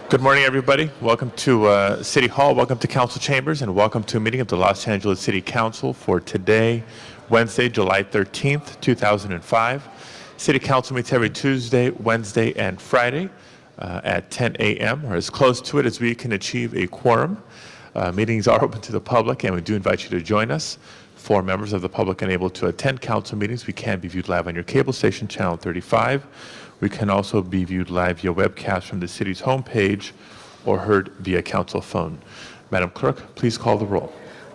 Good morning, everybody. Welcome to City Hall, welcome to Council Chambers, and welcome to a meeting of the Los Angeles City Council for today, Wednesday, July 13th, 2005. City Council meets every Tuesday, Wednesday, and Friday at 10 a.m., or as close to it as we can achieve a quorum. Meetings are open to the public, and we do invite you to join us. For members of the public unable to attend council meetings, we can be viewed live on your cable station, Channel 35. We can also be viewed live via webcast from the city's homepage or heard via council phone. Madam Clerk, please call the roll.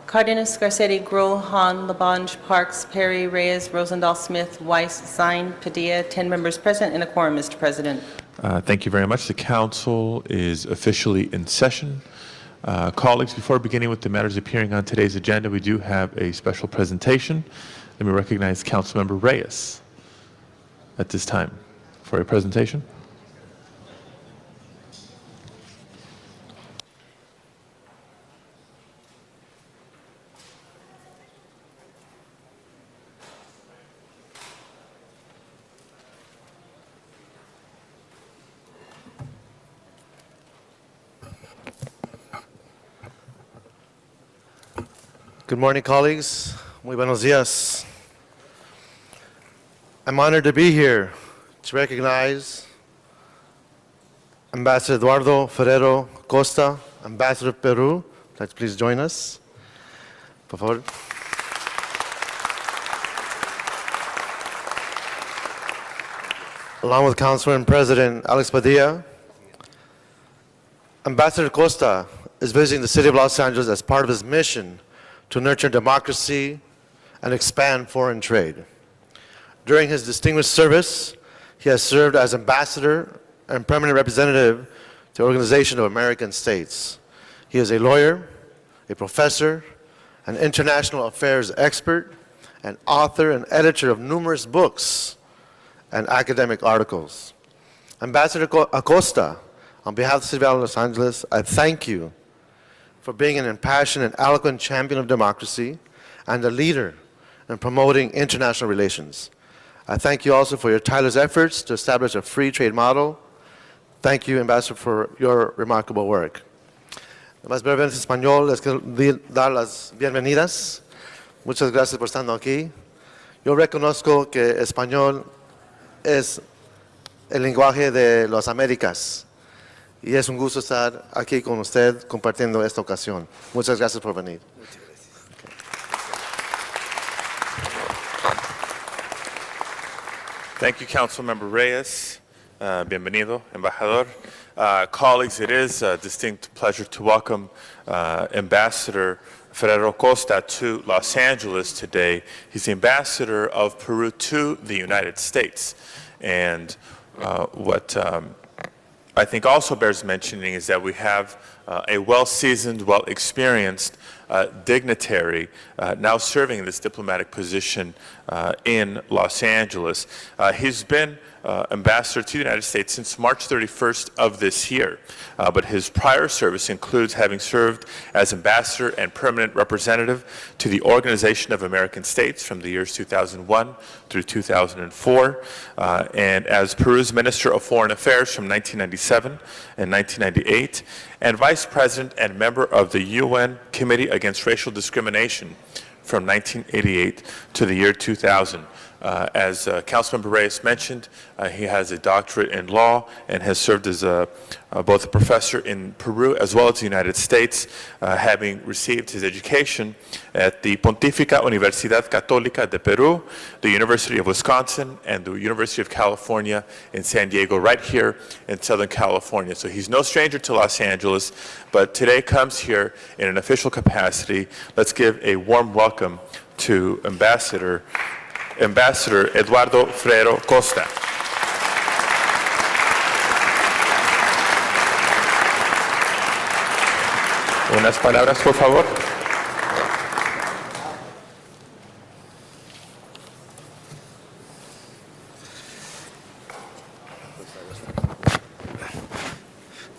Cardenas, Garcetti, Gruhl, Hahn, Labange, Parks, Perry, Reyes, Rosendahl, Smith, Weiss, Zine, Padilla. 10 members present and a quorum, Mr. President. Thank you very much. The council is officially in session. Colleagues, before beginning with the matters appearing on today's agenda, we do have a special presentation. Let me recognize Councilmember Reyes at this time for a presentation. Good morning, colleagues. Muy buenos días. I'm honored to be here to recognize Ambassador Eduardo Ferrero Costa, Ambassador of Peru. Let's please join us. Por favor. Along with Councilor and President Alex Padilla, Ambassador Costa is visiting the city of Los Angeles as part of his mission to nurture democracy and expand foreign trade. During his distinguished service, he has served as ambassador and permanent representative to the Organization of American States. He is a lawyer, a professor, an international affairs expert, an author and editor of numerous books and academic articles. Ambassador Acosta, on behalf of the City of Los Angeles, I thank you for being an impassioned and eloquent champion of democracy and a leader in promoting international relations. I thank you also for your tireless efforts to establish a free trade model. Thank you, Ambassador, for your remarkable work. Más brevemente en español, les quiero dar las bienvenidas. Muchas gracias por estar aquí. Yo reconozco que español es el lenguaje de las Américas. Y es un gusto estar aquí con usted compartiendo esta ocasión. Muchas gracias por venir. Thank you, Councilmember Reyes. Bienvenido, Embajador. Colleagues, it is a distinct pleasure to welcome Ambassador Ferrero Costa to Los Angeles today. He's the ambassador of Peru to the United States. And what I think also bears mentioning is that we have a well-seasoned, well-experienced dignitary now serving in this diplomatic position in Los Angeles. He's been ambassador to the United States since March 31st of this year, but his prior service includes having served as ambassador and permanent representative to the Organization of American States from the years 2001 through 2004, and as Peru's Minister of Foreign Affairs from 1997 and 1998, and Vice President and member of the UN Committee Against Racial Discrimination from 1988 to the year 2000. As Councilmember Reyes mentioned, he has a doctorate in law and has served as both a professor in Peru as well as the United States, having received his education at the Pontificia Universidad Católica de Peru, the University of Wisconsin, and the University of California in San Diego, right here in Southern California. So he's no stranger to Los Angeles, but today comes here in an official capacity. Let's give a warm welcome to Ambassador Eduardo Ferrero Costa. Unas palabras, por favor.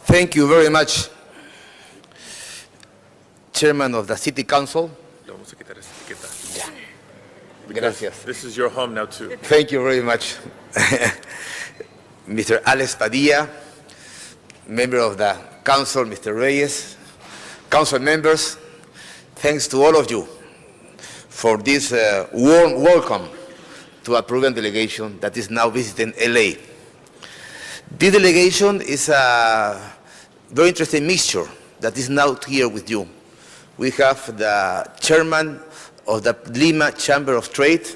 Thank you very much, Chairman of the City Council. Gracias. This is your home now, too. Thank you very much, Mr. Alex Padilla, member of the council, Mr. Reyes, council members, thanks to all of you for this warm welcome to a Peruvian delegation that is now visiting LA. This delegation is a very interesting mixture that is now here with you. We have the chairman of the Lima Chamber of Trade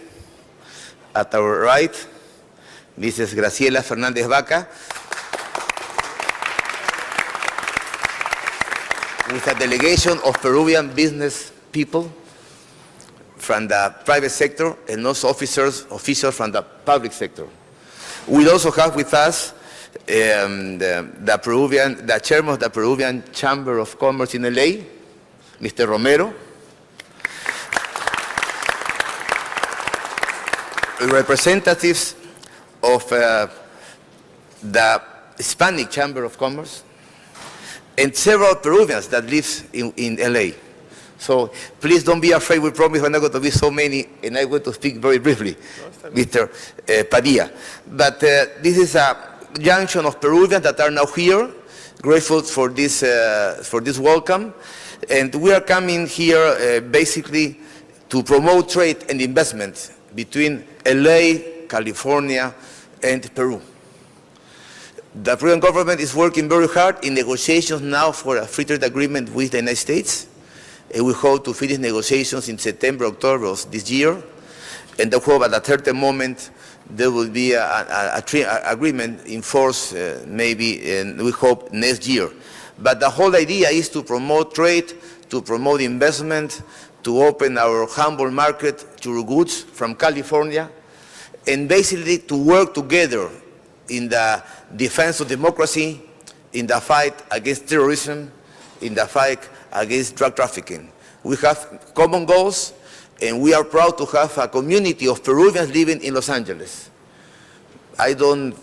at our right, Mrs. Graciela Fernandez Vaca, with a delegation of Peruvian business people from the private sector and also officials from the public sector. We also have with us the chairman of the Peruvian Chamber of Commerce in LA, Mr. Romero, representatives of the Hispanic Chamber of Commerce, and several Peruvians that live in LA. So please don't be afraid, we promise we're not going to be so many, and I'm going to speak very briefly, Mr. Padilla. But this is a junction of Peruvians that are now here, grateful for this welcome. And we are coming here basically to promote trade and investment between LA, California, and Peru. The Peruvian government is working very hard in negotiations now for a free trade agreement with the United States. And we hope to finish negotiations in September, October of this year. And I hope at a certain moment there will be an agreement in force maybe, and we hope next year. But the whole idea is to promote trade, to promote investment, to open our humble market to goods from California, and basically to work together in the defense of democracy, in the fight against terrorism, in the fight against drug trafficking. We have common goals, and we are proud to have a community of Peruvians living in Los Angeles. I don't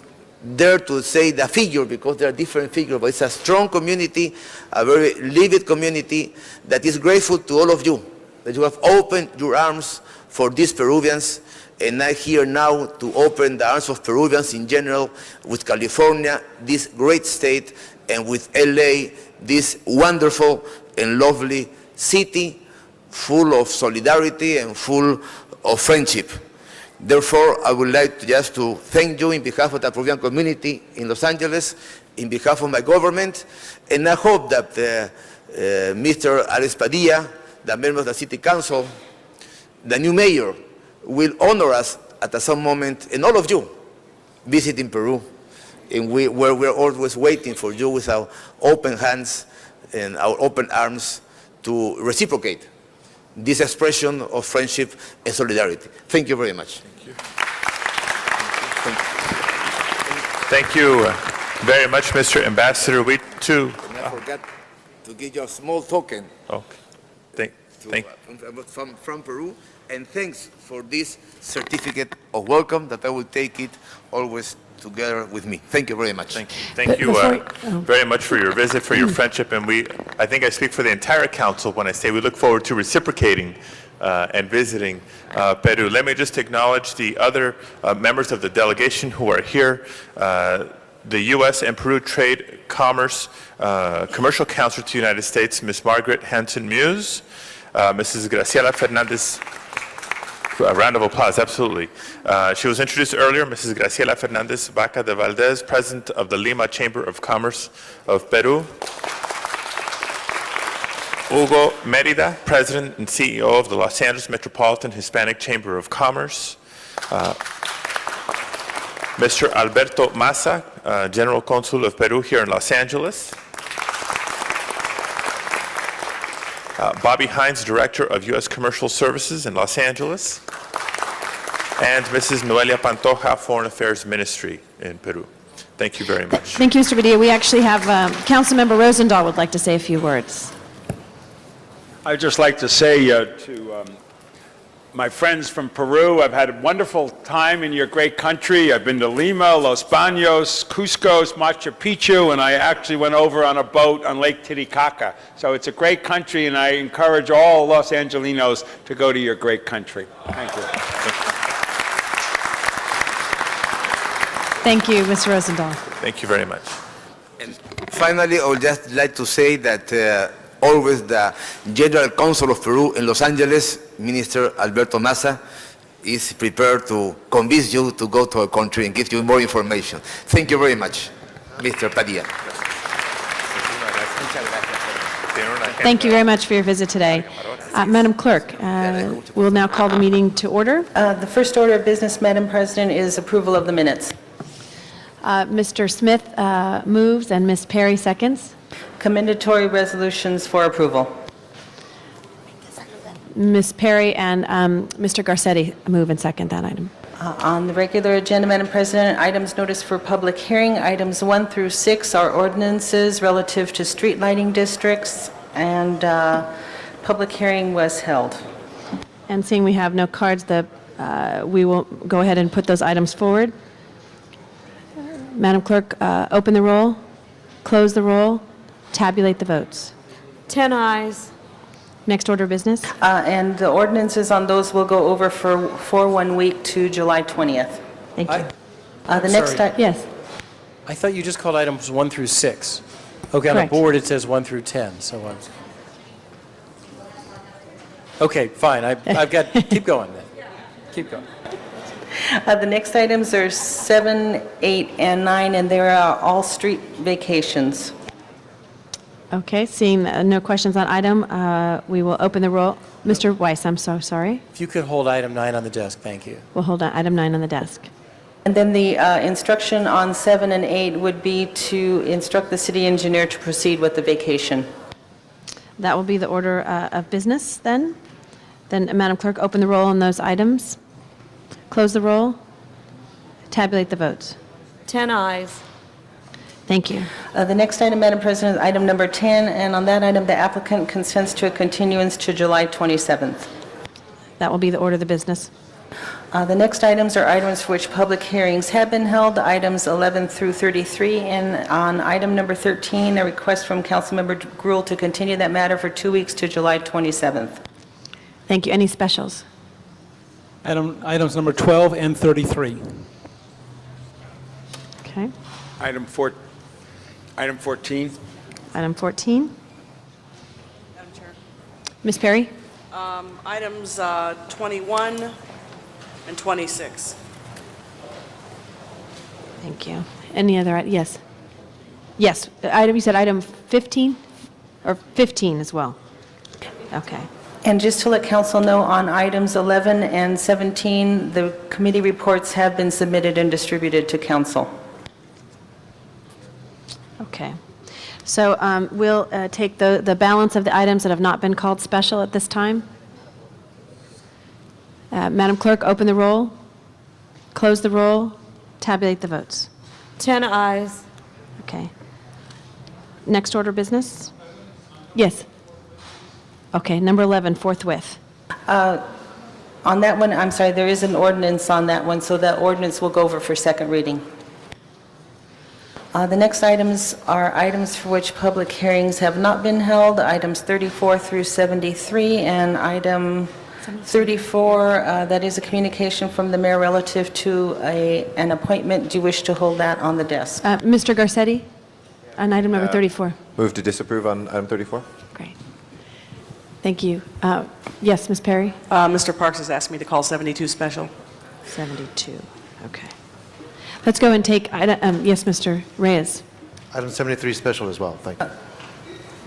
dare to say the figure because there are different figures, but it's a strong community, a very livid community that is grateful to all of you, that you have opened your arms for these Peruvians, and I'm here now to open the arms of Peruvians in general with California, this great state, and with LA, this wonderful and lovely city full of solidarity and full of friendship. Therefore, I would like just to thank you in behalf of the Peruvian community in Los Angeles, in behalf of my government, and I hope that Mr. Alex Padilla, the member of the City Council, the new mayor, will honor us at some moment, and all of you visiting Peru, and where we're always waiting for you with our open hands and our open arms to reciprocate this expression of friendship and solidarity. Thank you very much. Thank you very much, Mr. Ambassador. We too. And I forgot to give you a small token from Peru, and thanks for this certificate of welcome that I will take it always together with me. Thank you very much. Thank you very much for your visit, for your friendship, and I think I speak for the entire council when I say we look forward to reciprocating and visiting Peru. Let me just acknowledge the other members of the delegation who are here. The U.S. and Peru Trade Commerce Commercial Counselor to the United States, Ms. Margaret Hanson-Muse, Mrs. Graciela Fernandez. A round of applause, absolutely. She was introduced earlier, Mrs. Graciela Fernandez Vaca de Valdez, President of the Lima Chamber of Commerce of Peru. Hugo Merida, President and CEO of the Los Angeles Metropolitan Hispanic Chamber of Commerce. Mr. Alberto Massa, General Consul of Peru here in Los Angeles. Bobby Hines, Director of U.S. Commercial Services in Los Angeles. And Mrs. Noelia Pantoja, Foreign Affairs Ministry in Peru. Thank you very much. Thank you, Mr. Padilla. We actually have Councilmember Rosendahl would like to say a few words. I'd just like to say to my friends from Peru, I've had a wonderful time in your great country. I've been to Lima, Los Baños, Cusco, Machu Picchu, and I actually went over on a boat on Lake Titicaca. So it's a great country, and I encourage all Los Angelinos to go to your great country. Thank you. Thank you, Mr. Rosendahl. Thank you very much. And Finally, I would just like to say that always the General Counsel of Peru in Los Angeles, Minister Alberto Maza, is prepared to convince you to go to our country and give you more information. Thank you very much, Mr. Padilla. Thank you very much for your visit today. Madam Clerk, we'll now call the meeting to order. The first order of business, Madam President, is approval of the minutes. Mr. Smith moves and Ms. Perry seconds. Commendatory resolutions for approval. Ms. Perry and Mr. Garcetti move and second that item. On the regular agenda, Madam President, items noticed for public hearing, items 1 through 6 are ordinances relative to street lighting districts, and public hearing was held. And seeing we have no cards, we will go ahead and put those items forward. Madam Clerk, open the roll, close the roll, tabulate the votes. 10 ayes. Next order of business. And the ordinances on those will go over for 1 week to July 20th. Thank you. The next, Sorry. Yes. I thought you just called items 1 through 6. Okay, on Correct. the board it says 1 through 10, so okay, fine, I've got, keep going then. Keep going. the next items are 7, 8, and 9, and they are all street vacations. Okay, seeing no questions on item, we will open the roll. Mr. Weiss, I'm so sorry. If you could hold item 9 on the desk, thank you. We'll hold on item 9 on the desk. And then the instruction on 7 and 8 would be to instruct the city engineer to proceed with the vacation. That will be the order of business then. Then, Madam Clerk, open the roll on those items. Close the roll. Tabulate the votes. 10 ayes. Thank you. The next item, Madam President, is item number 10, and on that item, the applicant consents to a continuance to July 27th. That will be the order of the business. The next items are items for which public hearings have been held, items 11 through 33, and on item number 13, a request from Councilmember Gruhl to continue that matter for 2 weeks to July 27th. Thank you. Any specials? Items number 12 and 33. Okay. Item 14. Item 14. Madam Chair. Ms. Perry? Items 21 and 26. Thank you. Any other, yes. Yes, you said item 15? Or 15 as well? Okay. And just to let council know, on items 11 and 17, the committee reports have been submitted and distributed to council. Okay. So we'll take the balance of the items that have not been called special at this time. Madam Clerk, open the roll, close the roll, tabulate the votes. 10 ayes. Okay. Next order of business? Yes. Okay, number 11, forthwith. On that one, I'm sorry, there is an ordinance on that one, so that ordinance will go over for second reading. The next items are items for which public hearings have not been held, items 34 through 73, and item 34, that is a communication from the mayor relative to an appointment. Do you wish to hold that on the desk? Mr. Garcetti, on item number 34. Move to disapprove on item 34. Great. Thank you. Yes, Ms. Perry? Mr. Parks has asked me to call 72 special. 72, okay. Let's go and take, yes, Mr. Reyes. Item 73 special as well, thank you.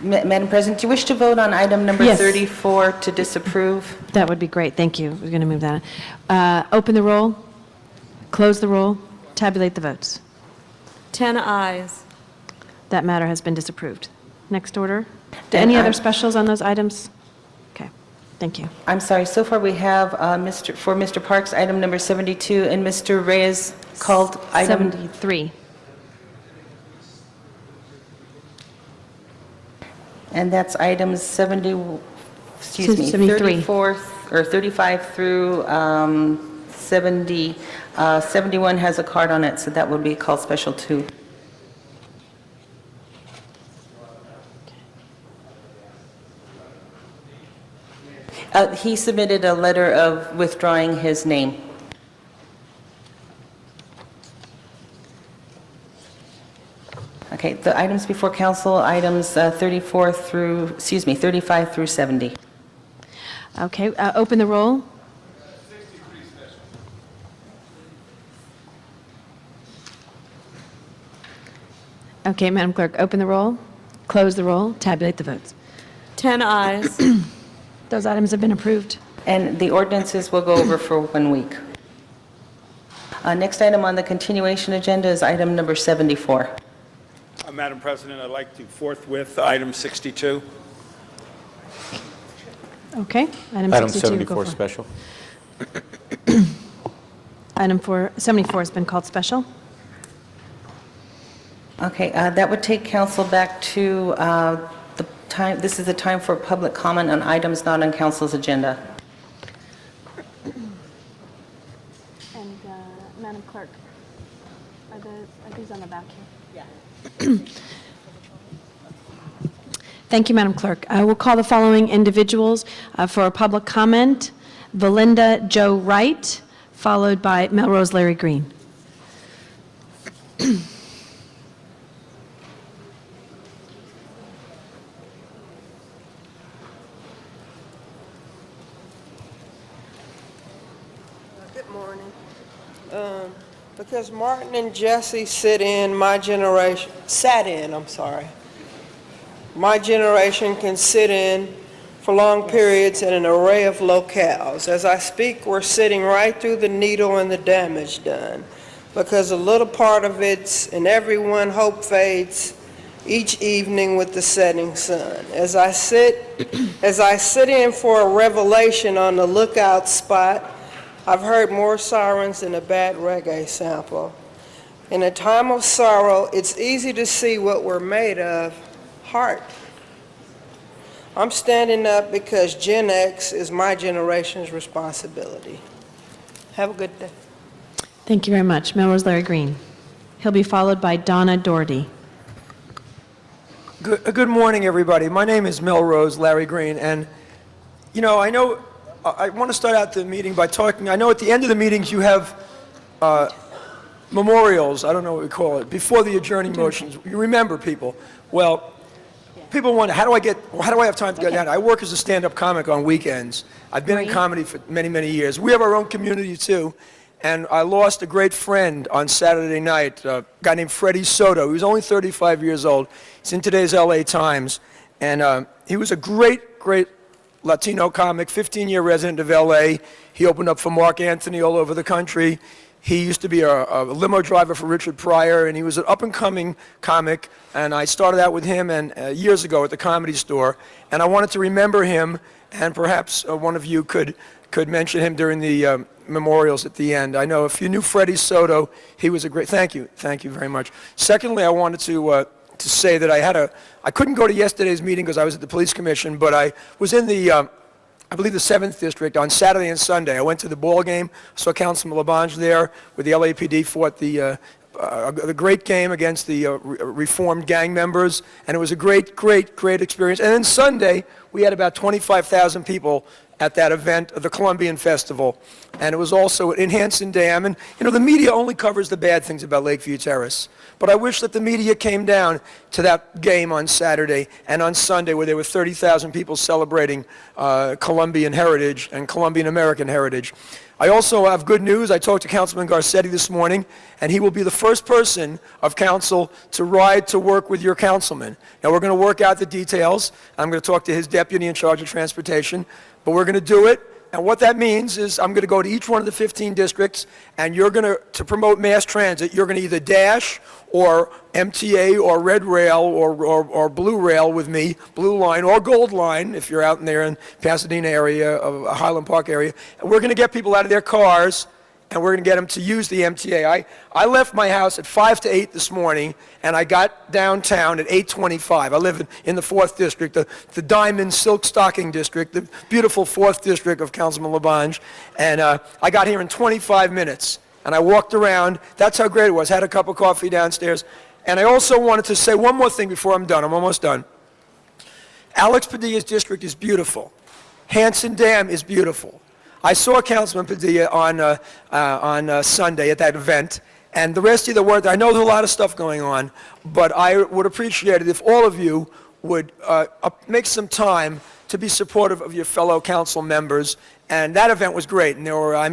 Madam President, do you wish to vote on item number Yes. 34 to disapprove? That would be great, thank you. We're going to move that. Open the roll, close the roll, tabulate the votes. 10 ayes. That matter has been disapproved. Next order. Any other I'm- specials on those items? Okay, thank you. I'm sorry, so far we have for Mr. Parks, item number 72, and Mr. Reyes called item... 73. And that's items 70, excuse me, 73. 34, or 35 through 70. 71 has a card on it, so that would be called special 2. He submitted a letter of withdrawing his name. Okay, the items before council, items 35 through 70. Okay, open the roll. Okay, Madam Clerk, open the roll, close the roll, tabulate the votes. 10 ayes. Those items have been approved. And the ordinances will go over for 1 week. Next item on the continuation agenda is item number 74. Madam President, I'd like to forthwith item 62. Okay, item Item 62. go 74 for it. special. Item 74 has been called special. Okay, that would take council back to the time, this is the time for public comment on items not on council's agenda. And Madam Clerk, are these on the back here? Yeah. Thank you, Madam Clerk. I will call the following individuals for a public comment. Valinda Joe Wright, followed by Melrose Larry Green. Good morning. Because Martin and Jesse sat in, my generation can sit in for long periods in an array of locales. As I speak, we're sitting right through the needle and the damage done, because a little part of it's, and everyone hope fades each evening with the setting sun. As I sit in for a revelation on the lookout spot, I've heard more sirens than a bad reggae sample. In a time of sorrow, it's easy to see what we're made of, heart. I'm standing up because Gen X is my generation's responsibility. Have a good day. Thank you very much. Melrose Larry Green. He'll be followed by Donna Doherty. Good morning, everybody. My name is Melrose Larry Green, and I want to start out the meeting by talking. I know at the end of the meetings you have memorials. I don't know what we call it before the adjourning motions. You remember people. Well, people wonder, how do I have time to get down? I work as a stand-up comic on weekends. I've been in comedy for many, many years. We have our own community too, and I lost a great friend on Saturday night, a guy named Freddie Soto. He was only 35 years old. He's in today's LA Times, and he was a great Latino comic, 15-year resident of LA. He opened up for Mark Anthony all over the country. He used to be a limo driver for Richard Pryor, and he was an up-and-coming comic. And I started out with him years ago at the Comedy Store, and I wanted to remember him, and perhaps one of you could mention him during the memorials at the end. I know if you knew Freddie Soto, he was a great. Thank you very much. Secondly, I wanted to say that I couldn't go to yesterday's meeting because I was at the police commission, but I was in the I believe the 7th District on Saturday and Sunday. I went to the ball game, saw Councilman LaBonge there, where the LAPD fought the great game against the reformed gang members, and it was a great experience. And then Sunday, we had about 25,000 people at that event, the Columbian Festival, and it was also in Hanson Dam. And the media only covers the bad things about Lakeview Terrace, but I wish that the media came down to that game on Saturday and on Sunday, where there were 30,000 people celebrating Colombian heritage and Colombian American heritage. I also have good news. I talked to Councilman Garcetti this morning, and he will be the first person of council to ride to work with your councilman. Now, we're going to work out the details. I'm going to talk to his deputy in charge of transportation, but we're going to do it. And what that means is I'm going to go to each one of the 15 districts, and you're going to promote mass transit, you're going to either dash or MTA or Red Rail or Blue Rail with me, Blue Line or Gold Line if you're out in there in Pasadena area, Highland Park area. And we're going to get people out of their cars, and we're going to get them to use the MTA. I left my house at 5 to 8 this morning, and I got downtown at 8:25. I live in the 4th District, the Diamond Silk Stocking District, the beautiful 4th District of Councilman LaBonge. And I got here in 25 minutes, and I walked around. That's how great it was. Had a cup of coffee downstairs. And I also wanted to say one more thing before I'm done. I'm almost done. Alex Padilla's district is beautiful. Hanson Dam is beautiful. I saw Councilman Padilla on Sunday at that event, And the rest of you that worked, I know there's a lot of stuff going on, but I would appreciate it if all of you would make some time to be supportive of your fellow council members. And that event was great. And there were, I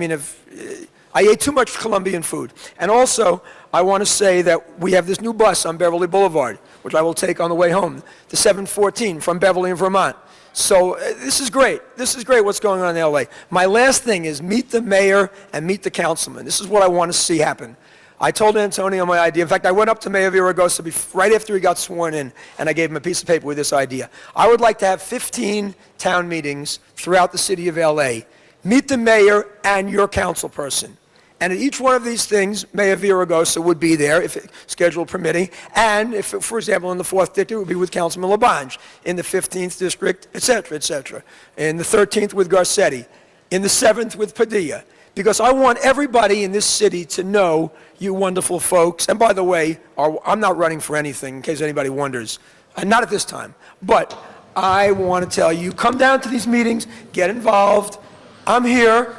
ate too much Colombian food. And also, I want to say that we have this new bus on Beverly Boulevard, which I will take on the way home, the 714 from Beverly in Vermont. So this is great. This is great what's going on in LA. My last thing is meet the mayor and meet the councilman. This is what I want to see happen. I told Antonio my idea. In fact, I went up to Mayor Villaraigosa right after he got sworn in, and I gave him a piece of paper with this idea. I would like to have 15 town meetings throughout the city of LA. Meet the mayor and your council person. And at each one of these things, Mayor Villaraigosa would be there, if schedule permitting, and if, for example, in the 4th district, it would be with Councilman Labange, in the 15th district, et cetera, in the 13th with Garcetti, in the 7th with Padilla, because I want everybody in this city to know you wonderful folks. And by the way, I'm not running for anything, in case anybody wonders, not at this time, but I want to tell you, come down to these meetings, get involved. I'm here.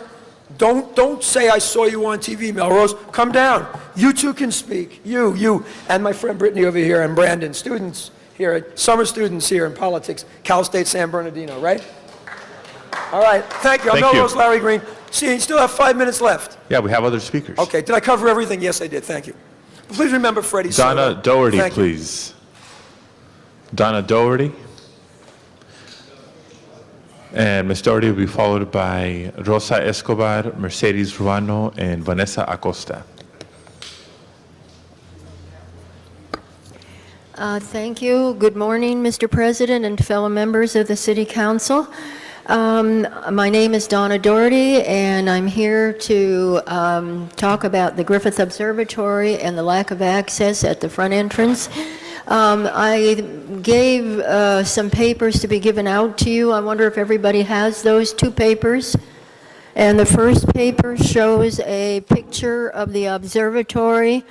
Don't say I saw you on TV, Melrose. Come down. You two can speak. You, and my friend Brittany over here, and Brandon, students here, summer students here in politics, Cal State San Bernardino, right? All right, thank you. I'm Melrose Larry Green. See, you still have 5 minutes left. Yeah, we have other speakers. Okay, did I cover everything? Yes, I did. Thank you. Please remember Freddie Donna Soto. Doherty, Thank you. please. Donna Doherty. And Ms. Doherty will be followed by Rosa Escobar, Mercedes Ruano, and Vanessa Acosta. Thank you. Good morning, Mr. President and fellow members of the City Council. My name is Donna Doherty, and I'm here to talk about the Griffith Observatory and the lack of access at the front entrance. I gave some papers to be given out to you. I wonder if everybody has those 2 papers. And the first paper shows a picture of the observatory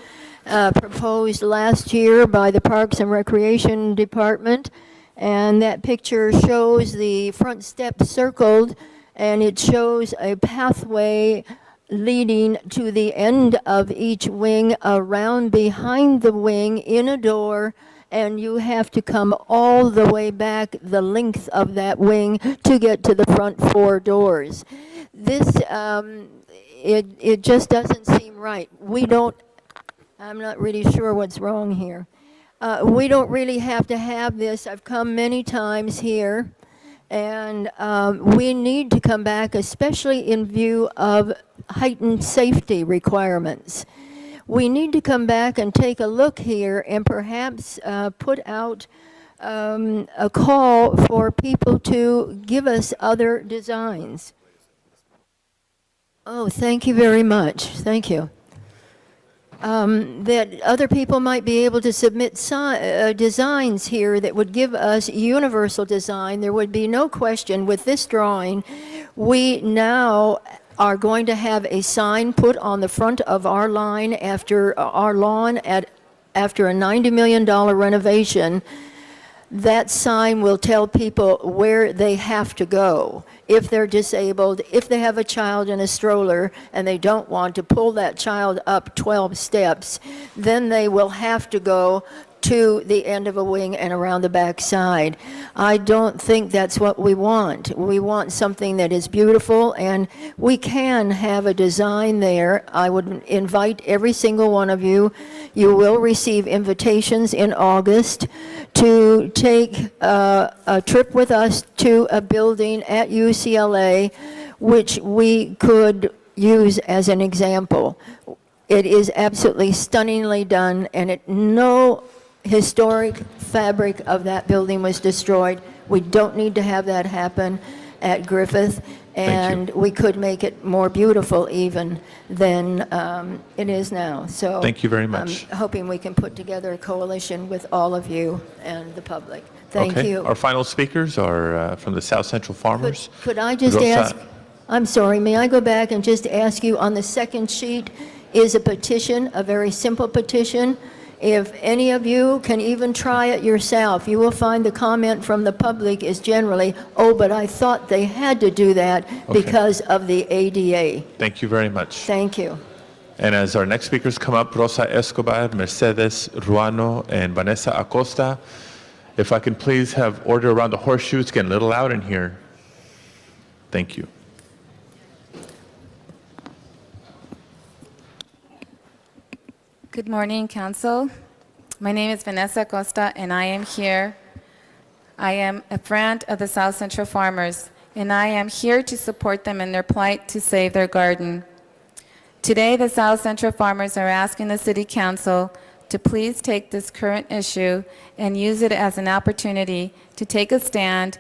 proposed last year by the Parks and Recreation Department. And that picture shows the front steps circled, and it shows a pathway leading to the end of each wing, around behind the wing in a door, and you have to come all the way back the length of that wing to get to the front 4 doors. This, it just doesn't seem right. I'm not really sure what's wrong here. We don't really have to have this. I've come many times here, and we need to come back, especially in view of heightened safety requirements. We need to come back and take a look here and perhaps put out a call for people to give us other designs. Oh, thank you very much. Thank you. That other people might be able to submit designs here that would give us universal design. There would be no question with this drawing. We now are going to have a sign put on the front of our line after our lawn after a $90 million renovation. That sign will tell people where they have to go. If they're disabled, if they have a child in a stroller and they don't want to pull that child up 12 steps, then they will have to go to the end of a wing and around the back side. I don't think that's what we want. We want something that is beautiful, and we can have a design there. I would invite every single one of you. You will receive invitations in August to take a trip with us to a building at UCLA, which we could use as an example. It is absolutely stunningly done, and no historic fabric of that building was destroyed. We don't need to have that happen at Griffith, and we could make it more beautiful even than it is now. So Thank you very much. I'm hoping we can put together a coalition with all of you and the public. Thank you. Our final speakers are from the South Central Farmers. Could I just Rosa- ask, I'm sorry, may I go back and just ask you, on the second sheet is a petition, a very simple petition. If any of you can even try it yourself, you will find the comment from the public is generally, oh, but I thought they had to do that because of the ADA. Thank you very much. Thank you. And as our next speakers come up, Rosa Escobar, Mercedes Ruano, and Vanessa Acosta, if I can please have order around the horseshoe. It's getting a little loud in here. Thank you. Good morning, Council. My name is Vanessa Acosta, and I am here. I am a friend of the South Central Farmers, and I am here to support them in their plight to save their garden. Today, the South Central Farmers are asking the City Council to please take this current issue and use it as an opportunity to take a stand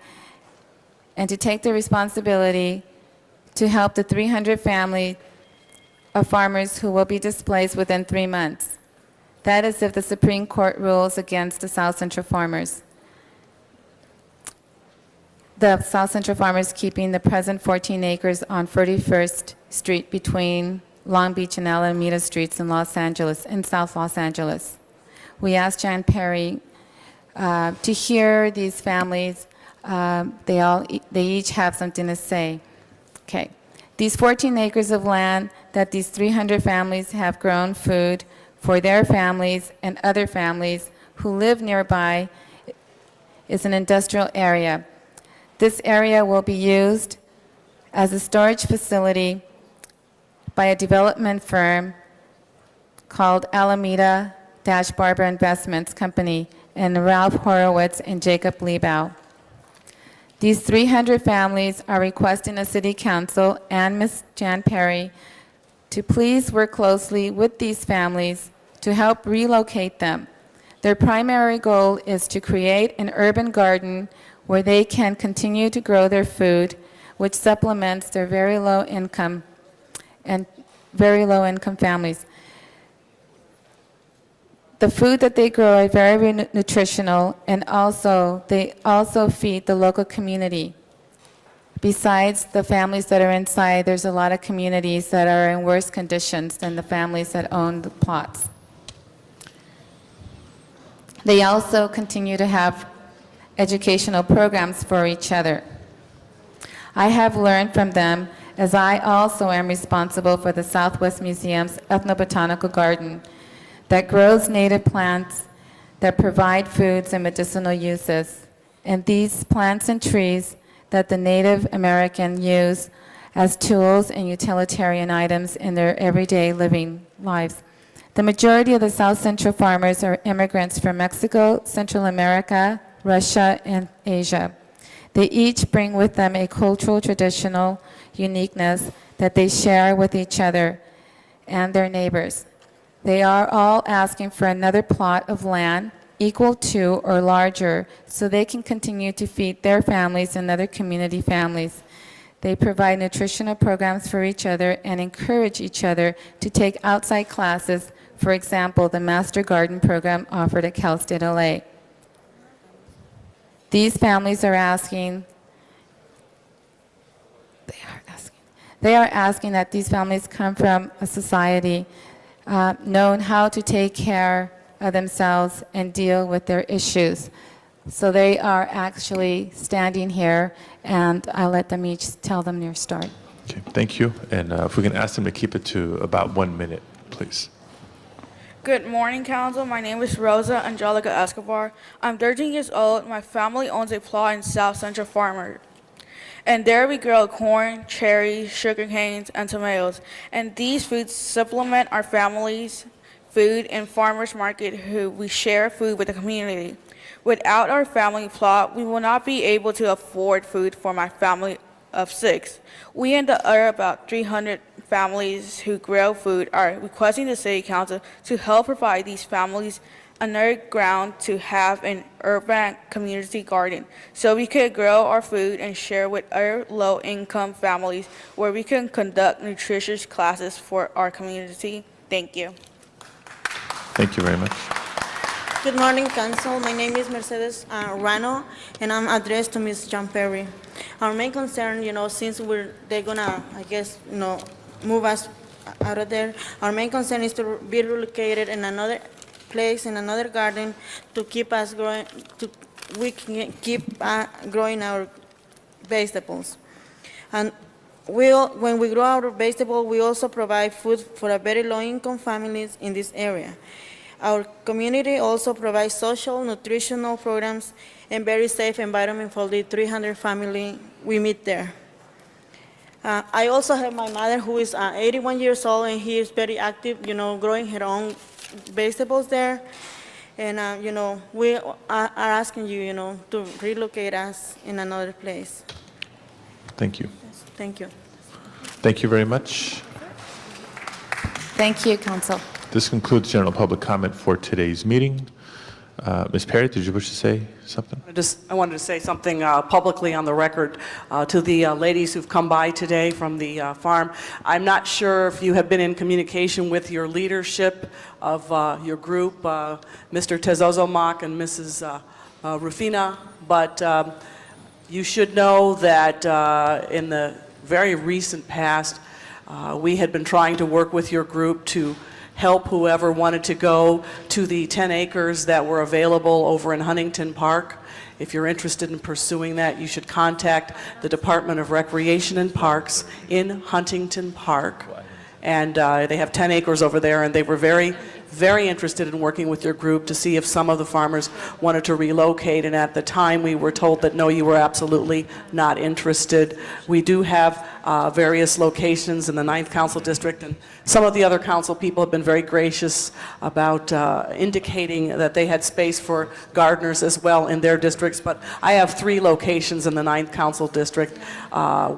and to take the responsibility to help the 300 family of farmers who will be displaced within 3 months. That is if the Supreme Court rules against the South Central Farmers. The South Central Farmers keeping the present 14 acres on 41st Street between Long Beach and Alameda Streets in Los Angeles, in South Los Angeles. We asked Jan Perry to hear these families. They each have something to say. Okay. These 14 acres of land that these 300 families have grown food for their families and other families who live nearby is an industrial area. This area will be used as a storage facility by a development firm called Alameda-Barber Investments Company and Ralph Horowitz and Jacob Liebau. These 300 families are requesting the City Council and Ms. Jan Perry to please work closely with these families to help relocate them. Their primary goal is to create an urban garden where they can continue to grow their food, which supplements their very low income families. The food that they grow are very nutritional, and they also feed the local community. Besides the families that are inside, there's a lot of communities that are in worse conditions than the families that own the plots. They also continue to have educational programs for each other. I have learned from them, as I also am responsible for the Southwest Museum's ethnobotanical garden that grows native plants that provide foods and medicinal uses. And these plants and trees that the Native American use as tools and utilitarian items in their everyday living lives. The majority of the South Central farmers are immigrants from Mexico, Central America, Russia, and Asia. They each bring with them a cultural, traditional uniqueness that they share with each other and their neighbors. They are all asking for another plot of land equal to or larger so they can continue to feed their families and other community families. They provide nutritional programs for each other and encourage each other to take outside classes, for example, the Master Garden program offered at Cal State LA. These families are asking, they are asking that these families come from a society known how to take care of themselves and deal with their issues. So they are actually standing here, and I'll let them each tell them their story. Okay, thank you. And if we can ask them to keep it to about 1 minute, please. Good morning, Council. My name is Rosa Angelica Escobar. I'm 13 years old. My family owns a plot in South Central Farmer. And there we grow corn, cherries, sugar canes, and tomatoes. And these foods supplement our family's food and farmers market who we share food with the community. Without our family plot, we will not be able to afford food for my family of 6. We and the other about 300 families who grow food are requesting the City Council to help provide these families another ground to have an urban community garden so we could grow our food and share with other low-income families where we can conduct nutritious classes for our community. Thank you. Thank you very much. Good morning, Council. My name is Mercedes Rano, and I'm addressed to Ms. John Perry. Our main concern, since they're gonna, move us out of there, our main concern is to be relocated in another place, in another garden, to keep us growing, we can keep growing our vegetables. And when we grow our vegetable, we also provide food for a very low-income families in this area. Our community also provides social, nutritional programs, and very safe environment for the 300 family we meet there. I also have my mother who is 81 years old, and he is very active, growing her own vegetables there. And, we are asking you, to relocate us in another place. Thank you. Thank you. Thank you very much. Thank you, Council. This concludes general public comment for today's meeting. Ms. Perry, did you wish to say something? I wanted to say something publicly on the record to the ladies who've come by today from the farm. I'm not sure if you have been in communication with your leadership of your group, Mr. Tezozomac and Mrs. Rufina, but you should know that in the very recent past, we had been trying to work with your group to help whoever wanted to go to the 10 acres that were available over in Huntington Park. If you're interested in pursuing that, you should contact the Department of Recreation and Parks in Huntington Park. And they have 10 acres over there, and they were very, very interested in working with your group to see if some of the farmers wanted to relocate. And at the time, we were told that no, you were absolutely not interested. We do have various locations in the 9th Council District, and some of the other council people have been very gracious about indicating that they had space for gardeners as well in their districts. But I have 3 locations in the 9th Council District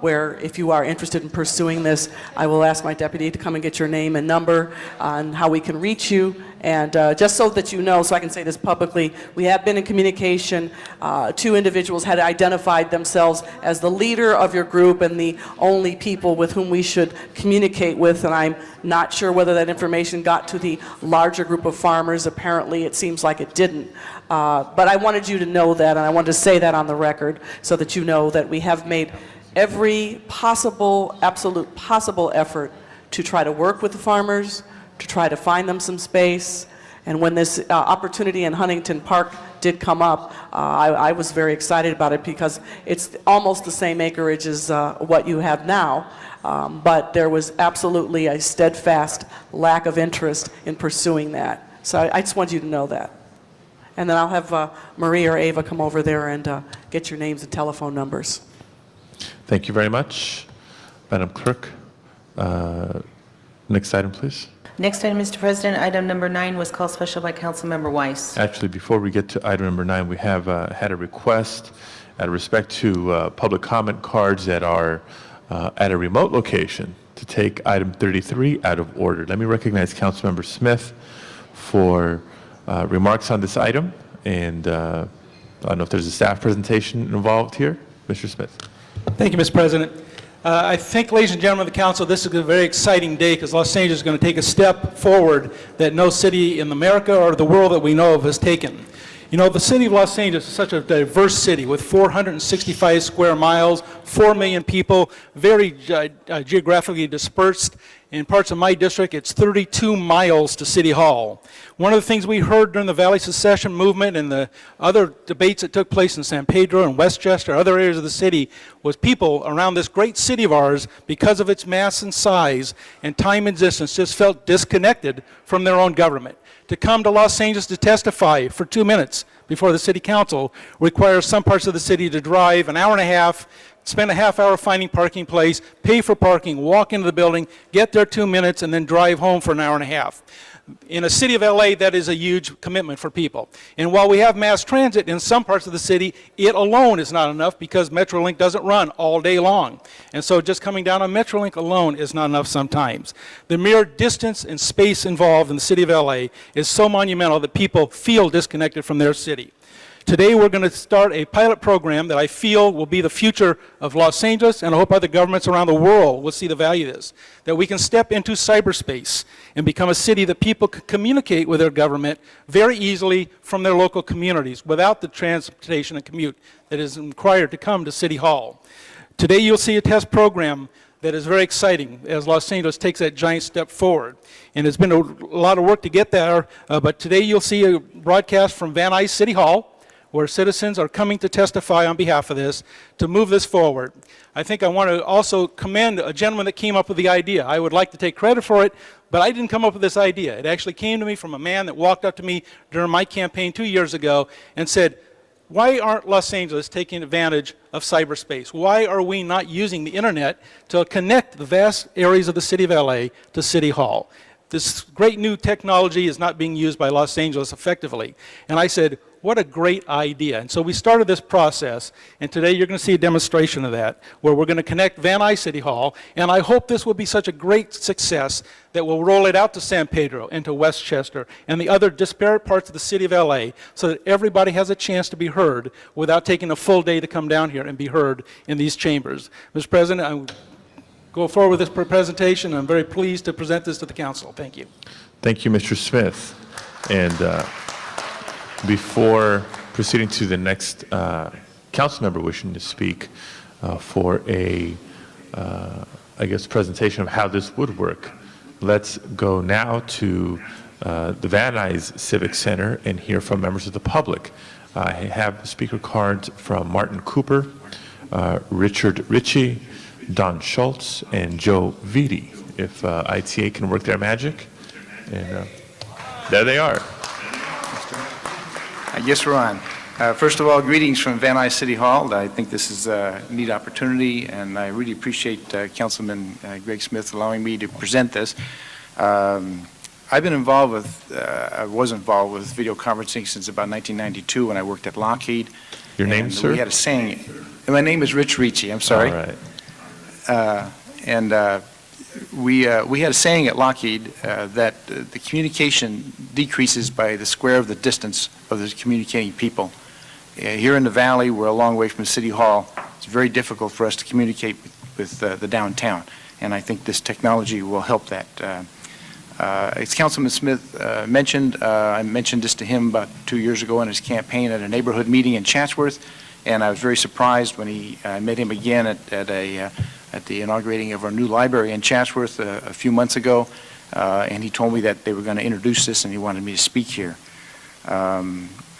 where, if you are interested in pursuing this, I will ask my deputy to come and get your name and number and how we can reach you. And just so that you know, so I can say this publicly, we have been in communication. 2 individuals had identified themselves as the leader of your group and the only people with whom we should communicate with, and I'm not sure whether that information got to the larger group of farmers. Apparently, it seems like it didn't. But I wanted you to know that, and I wanted to say that on the record so that you know that we have made every possible, absolute possible effort to try to work with the farmers, to try to find them some space. And when this opportunity in Huntington Park did come up, I was very excited about it because it's almost the same acreage as what you have now. But there was absolutely a steadfast lack of interest in pursuing that. So I just wanted you to know that. And then I'll have Marie or Ava come over there and get your names and telephone numbers. Thank you very much. Madam Clerk, next item, please. Next item, Mr. President, item number 9 was called special by Councilmember Weiss. Actually, before we get to item number 9, we have had a request out of respect to public comment cards that are at a remote location to take item 33 out of order. Let me recognize Councilmember Smith for remarks on this item, and I don't know if there's a staff presentation involved here. Mr. Smith. Thank you, Mr. President. I think, ladies and gentlemen of the council, this is a very exciting day because Los Angeles is going to take a step forward that no city in America or the world that we know of has taken. You know, the city of Los Angeles is such a diverse city with 465 square miles, 4 million people, very geographically dispersed. In parts of my district, it's 32 miles to City Hall. One of the things we heard during the Valley Secession movement and the other debates that took place in San Pedro and Westchester, other areas of the city, was people around this great city of ours, because of its mass and size and time and distance, just felt disconnected from their own government. To come to Los Angeles to testify for 2 minutes before the city council requires some parts of the city to drive an hour and a half, spend a half hour finding parking place, pay for parking, walk into the building, get there 2 minutes, and then drive home for an hour and a half. In a city of LA, that is a huge commitment for people. And while we have mass transit in some parts of the city, it alone is not enough because Metrolink doesn't run all day long. And so just coming down on Metrolink alone is not enough sometimes. The mere distance and space involved in the city of LA is so monumental that people feel disconnected from their city. Today we're going to start a pilot program that I feel will be the future of Los Angeles, and I hope other governments around the world will see the value of this, that we can step into cyberspace and become a city that people can communicate with their government very easily from their local communities without the transportation and commute that is required to come to City Hall. Today you'll see a test program that is very exciting as Los Angeles takes that giant step forward. And it's been a lot of work to get there, but today you'll see a broadcast from Van Nuys City Hall, where citizens are coming to testify on behalf of this to move this forward. I think I want to also commend a gentleman that came up with the idea. I would like to take credit for it, but I didn't come up with this idea. It actually came to me from a man that walked up to me during my campaign 2 years ago and said, why aren't Los Angeles taking advantage of cyberspace? Why are we not using the internet to connect the vast areas of the city of LA to City Hall? This great new technology is not being used by Los Angeles effectively. And I said, what a great idea. And so we started this process, and today you're going to see a demonstration of that, where we're going to connect Van Nuys City Hall, and I hope this will be such a great success that we'll roll it out to San Pedro and to Westchester and the other disparate parts of the city of LA so that everybody has a chance to be heard without taking a full day to come down here and be heard in these chambers. Mr. President, I go forward with this presentation. I'm very pleased to present this to the council. Thank you. Thank you, Mr. Smith. And before proceeding to the next council member wishing to speak for a, I guess, presentation of how this would work, let's go now to the Van Nuys Civic Center and hear from members of the public. I have speaker cards from Martin Cooper, Richard Ritchie, Don Schultz, and Joe Vitti. If ITA can work their magic. And there they are. Yes, Ron. First of all, greetings from Van Nuys City Hall. I think this is a neat opportunity, and I really appreciate Councilman Greg Smith allowing me to present this. I've been involved with, I was involved with video conferencing since about 1992 when I worked at Lockheed. Your name, sir? We had a saying. My name is Rich Ricci. I'm sorry. All right. We had a saying at Lockheed that the communication decreases by the square of the distance of the communicating people. Here in the valley, we're a long way from City Hall. It's very difficult for us to communicate with the downtown, and I think this technology will help that. As Councilman Smith mentioned, I mentioned this to him about 2 years ago in his campaign at a neighborhood meeting in Chatsworth, and I was very surprised when I met him again at the inaugurating of our new library in Chatsworth a few months ago, and he told me that they were going to introduce this and he wanted me to speak here.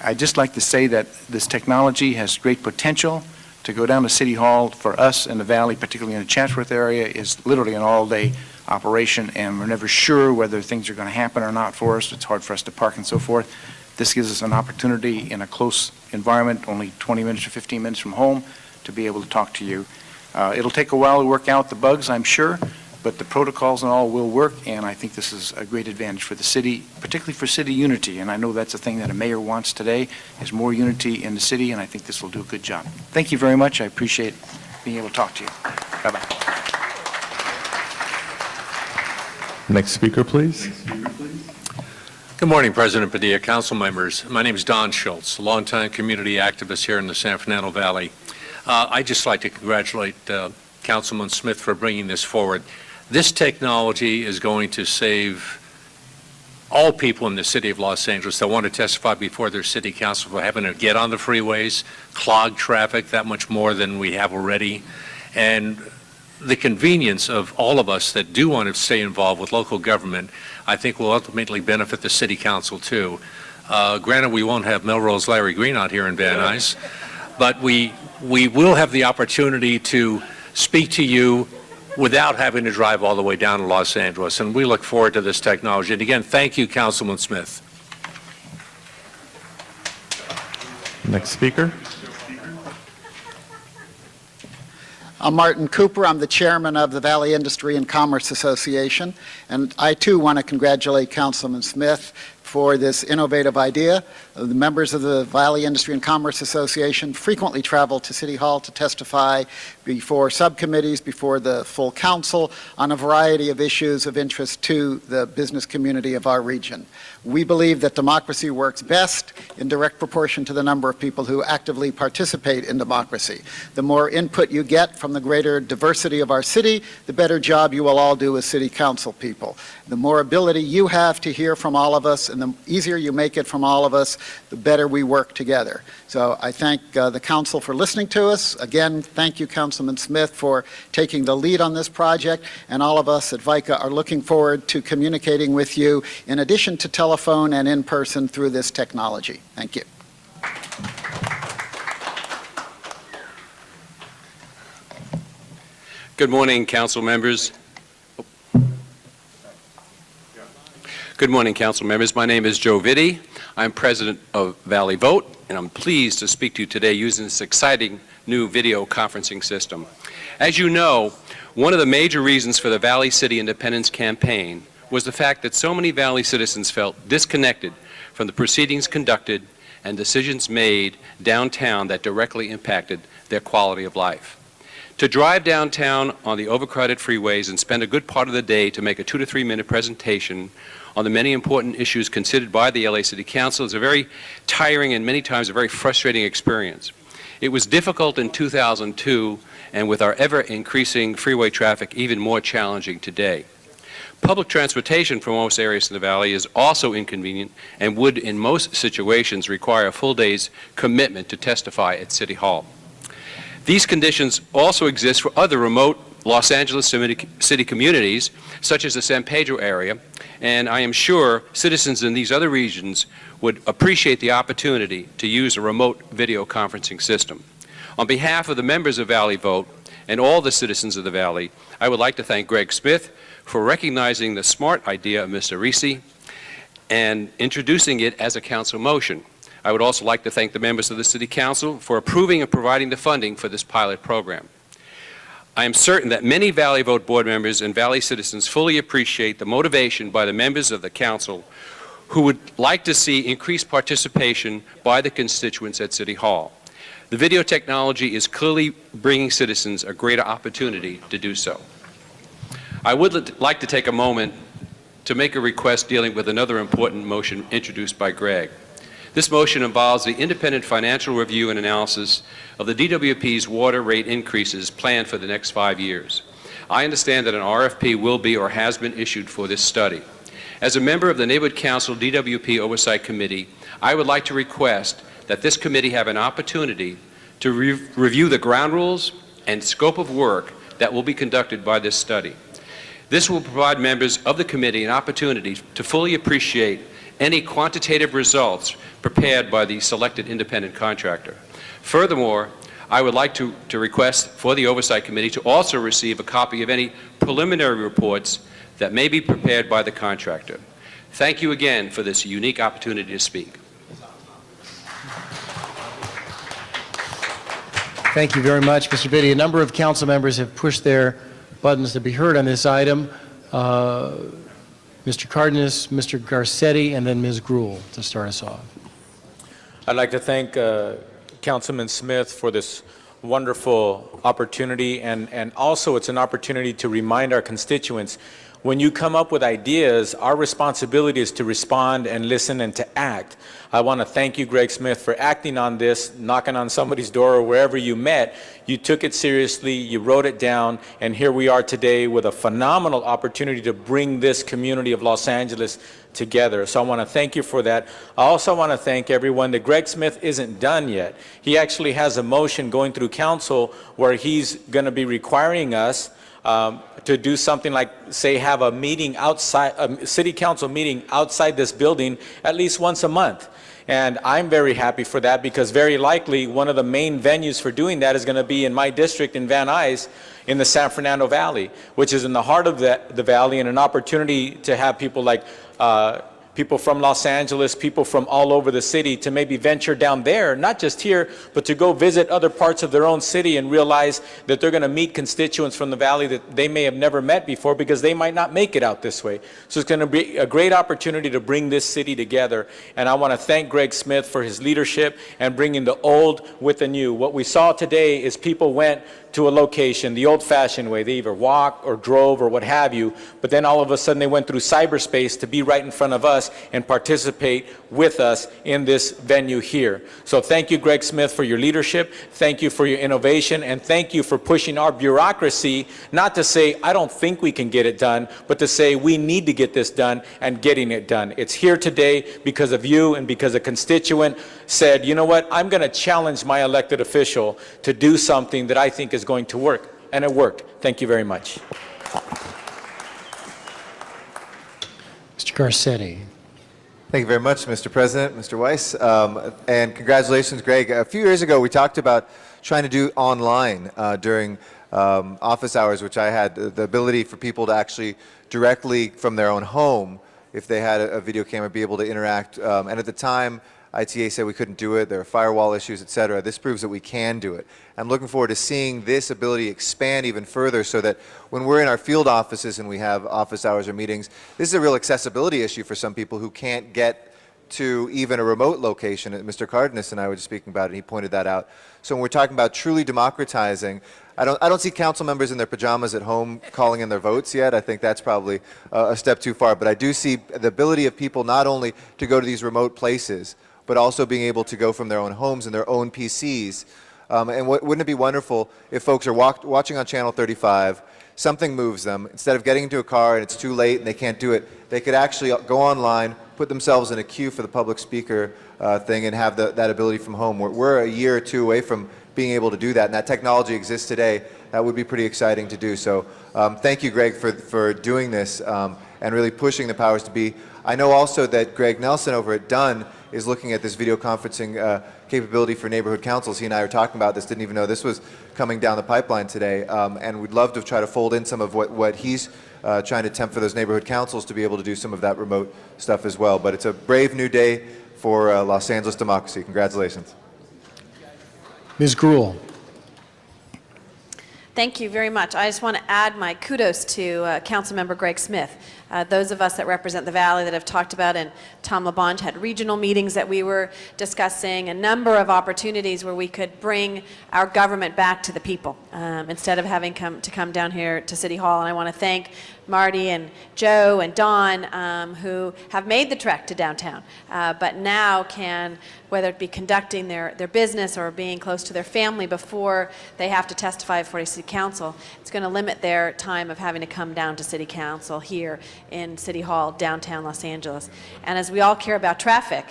I'd just like to say that this technology has great potential. To go down to City Hall for us in the Valley, particularly in the Chatsworth area, is literally an all-day operation, and we're never sure whether things are going to happen or not for us. It's hard for us to park and so forth. This gives us an opportunity in a close environment, only 20 minutes or 15 minutes from home, to be able to talk to you. It'll take a while to work out the bugs, I'm sure, but the protocols and all will work, and I think this is a great advantage for the city, particularly for city unity, and I know that's a thing that a mayor wants today, is more unity in the city, and I think this will do a good job. Thank you very much. I appreciate being able to talk to you. Bye-bye. Next speaker, please. Good morning, President Padilla, council members. My name is Don Schultz, a longtime community activist here in the San Fernando Valley. I'd just like to congratulate Councilman Smith for bringing this forward. This technology is going to save all people in the city of Los Angeles that want to testify before their city council for having to get on the freeways, clog traffic that much more than we have already, and the convenience of all of us that do want to stay involved with local government, I think will ultimately benefit the city council too. Granted, we won't have Melrose Larry Green out here in Van Nuys, but we will have the opportunity to speak to you without having to drive all the way down to Los Angeles, and we look forward to this technology. And again, thank you, Councilman Smith. Next speaker. I'm Martin Cooper. I'm the chairman of the Valley Industry and Commerce Association, and I too want to congratulate Councilman Smith for this innovative idea. The members of the Valley Industry and Commerce Association frequently travel to City Hall to testify before subcommittees, before the full council, on a variety of issues of interest to the business community of our region. We believe that democracy works best in direct proportion to the number of people who actively participate in democracy. The more input you get from the greater diversity of our city, the better job you will all do as city council people. The more ability you have to hear from all of us, and the easier you make it from all of us, the better we work together. So I thank the council for listening to us. Again, thank you, Councilman Smith, for taking the lead on this project, and all of us at VICA are looking forward to communicating with you in addition to telephone and in person through this technology. Thank you. Good morning, council members. Good morning, council members. My name is Joe Vitti. I'm president of Valley Vote, and I'm pleased to speak to you today using this exciting new video conferencing system. As you know, one of the major reasons for the Valley City Independence Campaign was the fact that so many Valley citizens felt disconnected from the proceedings conducted and decisions made downtown that directly impacted their quality of life. To drive downtown on the overcrowded freeways and spend a good part of the day to make a 2 to 3 minute presentation on the many important issues considered by the LA City Council is a very tiring and many times a very frustrating experience. It was difficult in 2002, and with our ever-increasing freeway traffic, even more challenging today. Public transportation for most areas in the valley is also inconvenient and would, in most situations, require a full day's commitment to testify at City Hall. These conditions also exist for other remote Los Angeles city communities, such as the San Pedro area, and I am sure citizens in these other regions would appreciate the opportunity to use a remote video conferencing system. On behalf of the members of Valley Vote and all the citizens of the Valley, I would like to thank Greg Smith for recognizing the smart idea of Mr. Risi and introducing it as a council motion. I would also like to thank the members of the City Council for approving and providing the funding for this pilot program. I am certain that many Valley Vote board members and Valley citizens fully appreciate the motivation by the members of the council who would like to see increased participation by the constituents at City Hall. The video technology is clearly bringing citizens a greater opportunity to do so. I would like to take a moment to make a request dealing with another important motion introduced by Greg. This motion involves the independent financial review and analysis of the DWP's water rate increases planned for the next 5 years. I understand that an RFP will be or has been issued for this study. As a member of the Neighborhood Council DWP Oversight Committee, I would like to request that this committee have an opportunity to review the ground rules and scope of work that will be conducted by this study. This will provide members of the committee an opportunity to fully appreciate any quantitative results prepared by the selected independent contractor. Furthermore, I would like to request for the Oversight Committee to also receive a copy of any preliminary reports that may be prepared by the contractor. Thank you again for this unique opportunity to speak. Thank you very much, Mr. Biddy. A number of council members have pushed their buttons to be heard on this item. Mr. Cardenas, Mr. Garcetti, and then Ms. Gruhl to start us off. I'd like to thank Councilman Smith for this wonderful opportunity, and also it's an opportunity to remind our constituents, when you come up with ideas, our responsibility is to respond and listen and to act. I want to thank you, Greg Smith, for acting on this, knocking on somebody's door or wherever you met. You took it seriously, you wrote it down, and here we are today with a phenomenal opportunity to bring this community of Los Angeles together. So I want to thank you for that. I also want to thank everyone that Greg Smith isn't done yet. He actually has a motion going through council where he's going to be requiring us to do something like, say, have a meeting outside, a city council meeting outside this building at least once a month. And I'm very happy for that because very likely one of the main venues for doing that is going to be in my district in Van Nuys in the San Fernando Valley, which is in the heart of the valley, and an opportunity to have people like people from Los Angeles, people from all over the city to maybe venture down there, not just here, but to go visit other parts of their own city and realize that they're going to meet constituents from the valley that they may have never met before because they might not make it out this way. So it's going to be a great opportunity to bring this city together. And I want to thank Greg Smith for his leadership and bringing the old with the new. What we saw today is people went to a location the old-fashioned way. They either walked or drove or what have you, but then all of a sudden they went through cyberspace to be right in front of us and participate with us in this venue here. So thank you, Greg Smith, for your leadership. Thank you for your innovation, and thank you for pushing our bureaucracy, not to say, I don't think we can get it done, but to say we need to get this done and getting it done. It's here today because of you and because a constituent said, you know what, I'm going to challenge my elected official to do something that I think is going to work, and it worked. Thank you very much. Mr. Garcetti. Thank you very much, Mr. President, Mr. Weiss, and congratulations, Greg. A few years ago, we talked about trying to do online during office hours, which I had the ability for people to actually directly from their own home, if they had a video camera, be able to interact. And at the time, ITA said we couldn't do it. There are firewall issues, et cetera. This proves that we can do it. I'm looking forward to seeing this ability expand even further so that when we're in our field offices and we have office hours or meetings, this is a real accessibility issue for some people who can't get to even a remote location. Mr. Cardenas and I were just speaking about it, and he pointed that out. So when we're talking about truly democratizing, I don't see council members in their pajamas at home calling in their votes yet. I think that's probably a step too far. But I do see the ability of people not only to go to these remote places, but also being able to go from their own homes and their own PCs. And wouldn't it be wonderful if folks are watching on Channel 35, something moves them, instead of getting into a car and it's too late and they can't do it, they could actually go online, put themselves in a queue for the public speaker thing and have that ability from home. We're a year or two away from being able to do that, and that technology exists today. That would be pretty exciting to do. So thank you, Greg, for doing this and really pushing the powers to be. I know also that Greg Nelson over at Dunn is looking at this video conferencing capability for neighborhood councils. He and I were talking about this, didn't even know this was coming down the pipeline today, and we'd love to try to fold in some of what he's trying to attempt for those neighborhood councils to be able to do some of that remote stuff as well. But it's a brave new day for Los Angeles democracy. Congratulations. Ms. Gruhl. Thank you very much. I just want to add my kudos to Councilmember Greg Smith. Those of us that represent the Valley that have talked about, and Tom LaBonge had regional meetings that we were discussing, a number of opportunities where we could bring our government back to the people instead of having to come down here to City Hall. And I want to thank Marty and Joe and Don who have made the trek to downtown, but now can, whether it be conducting their business or being close to their family before they have to testify before City Council, it's going to limit their time of having to come down to City Council here in City Hall, downtown Los Angeles. And as we all care about traffic,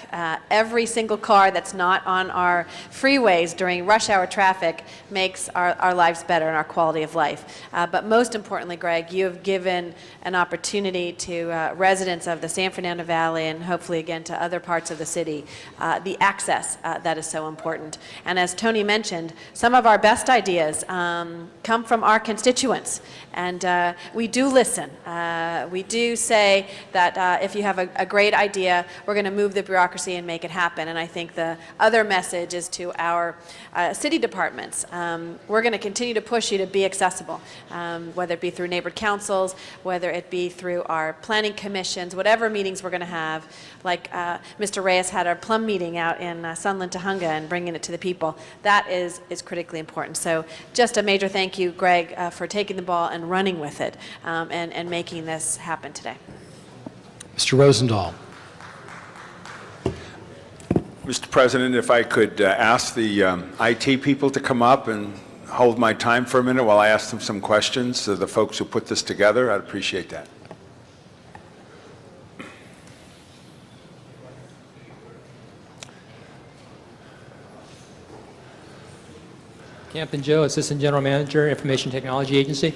every single car that's not on our freeways during rush hour traffic makes our lives better and our quality of life. But most importantly, Greg, you have given an opportunity to residents of the San Fernando Valley and hopefully again to other parts of the city, the access that is so important. And as Tony mentioned, some of our best ideas come from our constituents. And we do listen. We do say that if you have a great idea, we're going to move the bureaucracy and make it happen. And I think the other message is to our city departments. We're going to continue to push you to be accessible, whether it be through neighborhood councils, whether it be through our planning commissions, whatever meetings we're going to have. Like Mr. Reyes had our plum meeting out in Sunland, Tujunga, and bringing it to the people. That is critically important. So just a major thank you, Greg, for taking the ball and running with it and making this happen today. Mr. Rosendahl. Mr. President, if I could ask the IT people to come up and hold my time for a minute while I ask them some questions, the folks who put this together, I'd appreciate that. Campen Joe, Assistant General Manager, Information Technology Agency.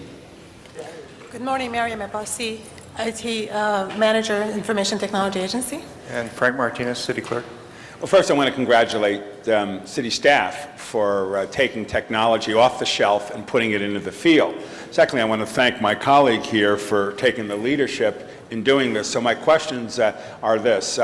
Good morning, Miriam Abbasi, IT Manager, Information Technology Agency. And Frank Martinez, City Clerk. Well, first I want to congratulate city staff for taking technology off the shelf and putting it into the field. Secondly, I want to thank my colleague here for taking the leadership in doing this. So my questions are this.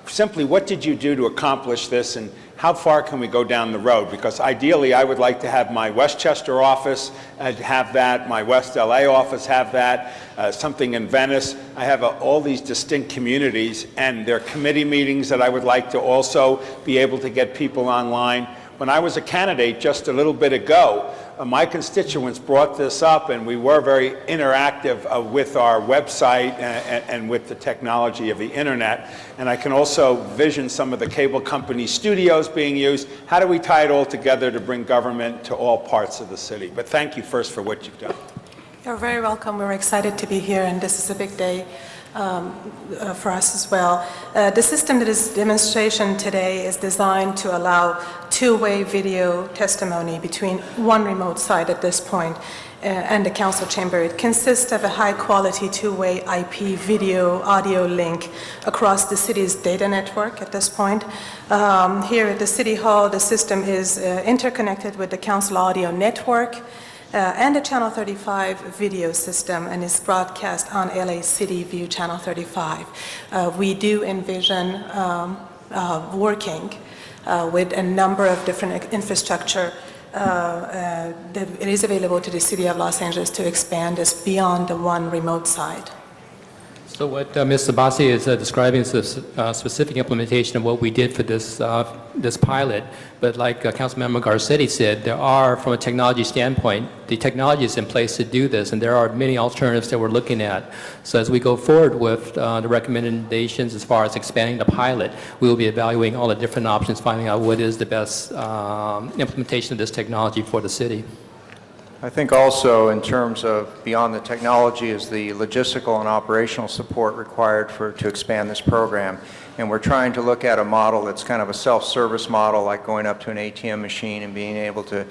Simply, what did you do to accomplish this, and how far can we go down the road? Because ideally, I would like to have my Westchester office have that, my West LA office have that, something in Venice. I have all these distinct communities, and there are committee meetings that I would like to also be able to get people online. When I was a candidate just a little bit ago, my constituents brought this up, and we were very interactive with our website and with the technology of the internet. And I can also vision some of the cable company studios being used. How do we tie it all together to bring government to all parts of the city? But thank you first for what you've done. You're very welcome. We're excited to be here, and this is a big day for us as well. The system that is demonstration today is designed to allow two-way video testimony between one remote site at this point and the council chamber. It consists of a high-quality two-way IP video audio link across the city's data network at this point. Here at the City Hall, the system is interconnected with the council audio network. and the Channel 35 video system, and is broadcast on LA City View Channel 35. We do envision working with a number of different infrastructure that it is available to the City of Los Angeles to expand this beyond the one remote site. So what Ms. Sabasi is describing is a specific implementation of what we did for this this pilot. But like Councilmember Garcetti said, there are, from a technology standpoint, the technology is in place to do this, and there are many alternatives that we're looking at. So as we go forward with the recommendations as far as expanding the pilot, we will be evaluating all the different options, finding out what is the best implementation of this technology for the city. I think also in terms of beyond the technology is the logistical and operational support required to expand this program. And we're trying to look at a model that's kind of a self-service model, like going up to an ATM machine and being able to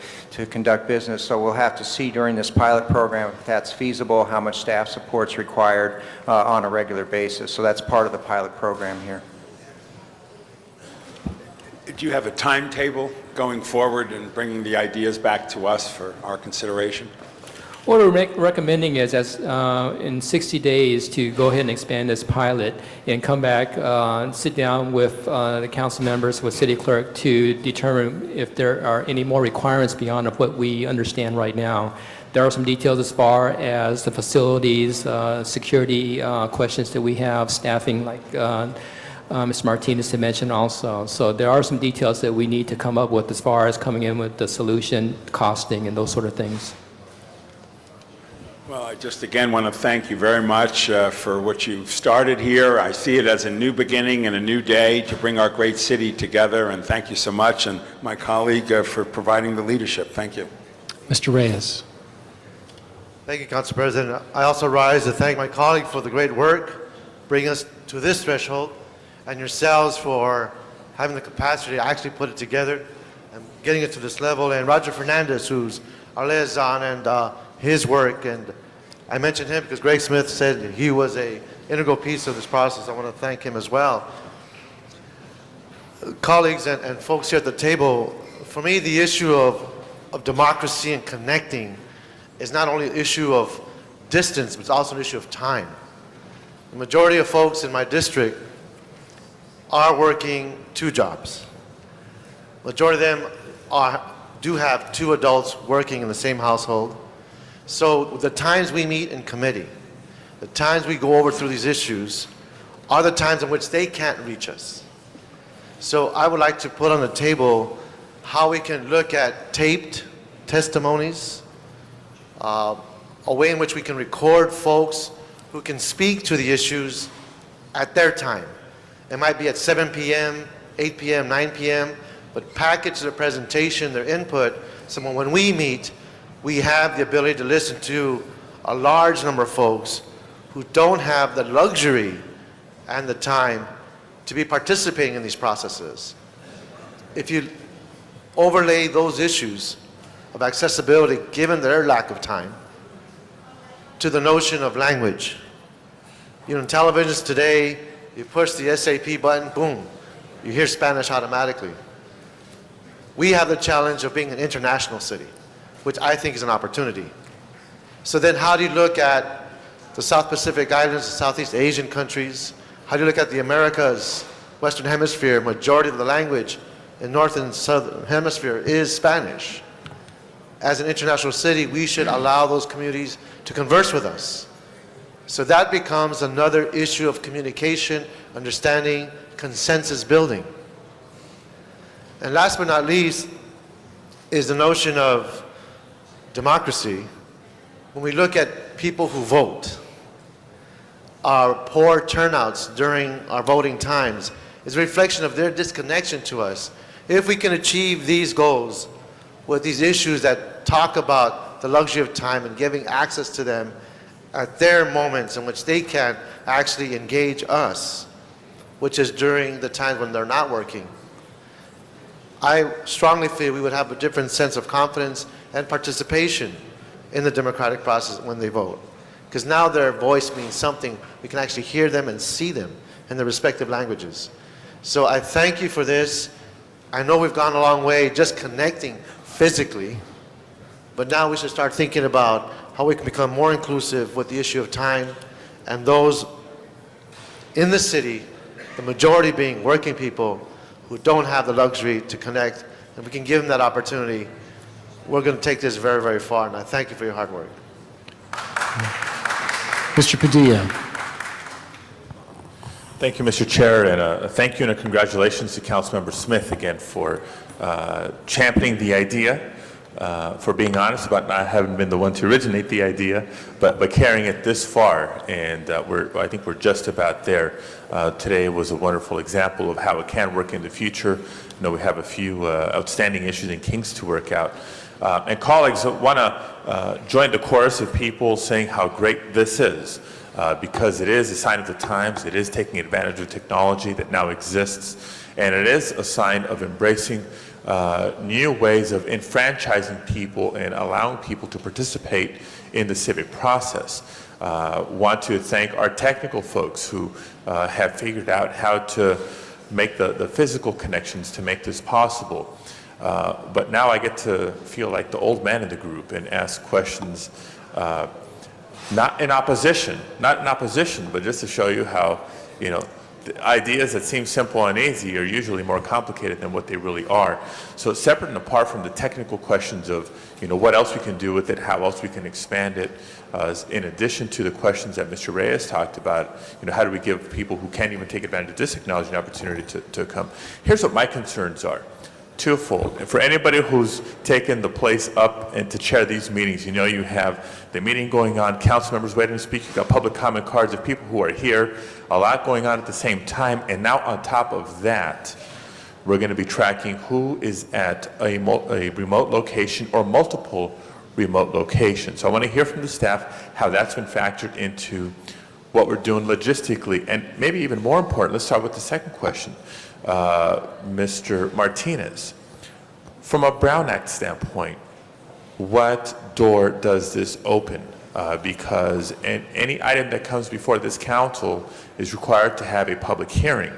conduct business. So we'll have to see during this pilot program if that's feasible, how much staff support's required on a regular basis. So that's part of the pilot program here. Do you have a timetable going forward and bringing the ideas back to us for our consideration? What we're recommending is, in 60 days, to go ahead and expand this pilot and come back and sit down with the council members, with city clerk, to determine if there are any more requirements beyond of what we understand right now. There are some details as far as the facilities, security questions that we have, staffing, like Mr. Martinez had mentioned also. So there are some details that we need to come up with as far as coming in with the solution, costing, and those sort of things. Well, I just again want to thank you very much for what you've started here. I see it as a new beginning and a new day to bring our great city together, and thank you so much, and my colleague for providing the leadership. Thank you. Mr. Reyes. Thank you, Council President. I also rise to thank my colleague for the great work, bringing us to this threshold, and yourselves for having the capacity to actually put it together and getting it to this level, and Roger Fernandez, who's our liaison, and his work. And I mentioned him because Greg Smith said he was an integral piece of this process. I want to thank him as well. Colleagues and folks here at the table, for me, the issue of democracy and connecting is not only an issue of distance, but it's also an issue of time. The majority of folks in my district are working 2 jobs. Majority of them do have 2 adults working in the same household. So the times we meet in committee, the times we go over through these issues, are the times in which they can't reach us. So I would like to put on the table how we can look at taped testimonies, a way in which we can record folks who can speak to the issues at their time. It might be at 7 p.m., 8 p.m., 9 p.m., but package their presentation, their input, so when we meet, we have the ability to listen to a large number of folks who don't have the luxury and the time to be participating in these processes. If you overlay those issues of accessibility, given their lack of time, to the notion of language. You know, in televisions today, you push the SAP button, boom, you hear Spanish automatically. We have the challenge of being an international city, which I think is an opportunity. So then how do you look at the South Pacific Islands, the Southeast Asian countries? How do you look at the Americas, Western Hemisphere? Majority of the language in North and Southern Hemisphere is Spanish. As an international city, we should allow those communities to converse with us. So that becomes another issue of communication, understanding, consensus building. And last but not least is the notion of democracy. When we look at people who vote, our poor turnouts during our voting times is a reflection of their disconnection to us. If we can achieve these goals with these issues that talk about the luxury of time and giving access to them at their moments in which they can actually engage us, which is during the times when they're not working, I strongly feel we would have a different sense of confidence and participation in the democratic process when they vote. Because now their voice means something. We can actually hear them and see them in their respective languages. So I thank you for this. I know we've gone a long way just connecting physically, but now we should start thinking about how we can become more inclusive with the issue of time, and those in the city, the majority being working people who don't have the luxury to connect, and we can give them that opportunity. We're going to take this very, very far, and I thank you for your hard work. Mr. Padilla. Thank you, Mr. Chair, and thank you and congratulations to Councilmember Smith again for championing the idea, for being honest about not having been the one to originate the idea, but carrying it this far, and I think we're just about there. Today was a wonderful example of how it can work in the future. I know we have a few outstanding issues in Kings to work out. And colleagues, I want to join the chorus of people saying how great this is. Because it is a sign of the times, it is taking advantage of technology that now exists, and it is a sign of embracing new ways of enfranchising people and allowing people to participate in the civic process. Want to thank our technical folks who have figured out how to make the physical connections to make this possible. But now I get to feel like the old man in the group and ask questions not in opposition, but just to show you how, the ideas that seem simple and easy are usually more complicated than what they really are. So separate and apart from the technical questions of, what else we can do with it, how else we can expand it, in addition to the questions that Mr. Reyes talked about, how do we give people who can't even take advantage of this technology an opportunity to come? Here's what my concerns are. Twofold. And for anybody who's taken the place up and to chair these meetings, you have the meeting going on, council members waiting to speak, you've got public comment cards of people who are here, a lot going on at the same time, and now on top of that, we're going to be tracking who is at a remote location or multiple remote locations. So I want to hear from the staff how that's been factored into what we're doing logistically, and maybe even more important, let's start with the second question. Mr. Martinez, from a Brown Act standpoint, what door does this open? Because any item that comes before this council is required to have a public hearing.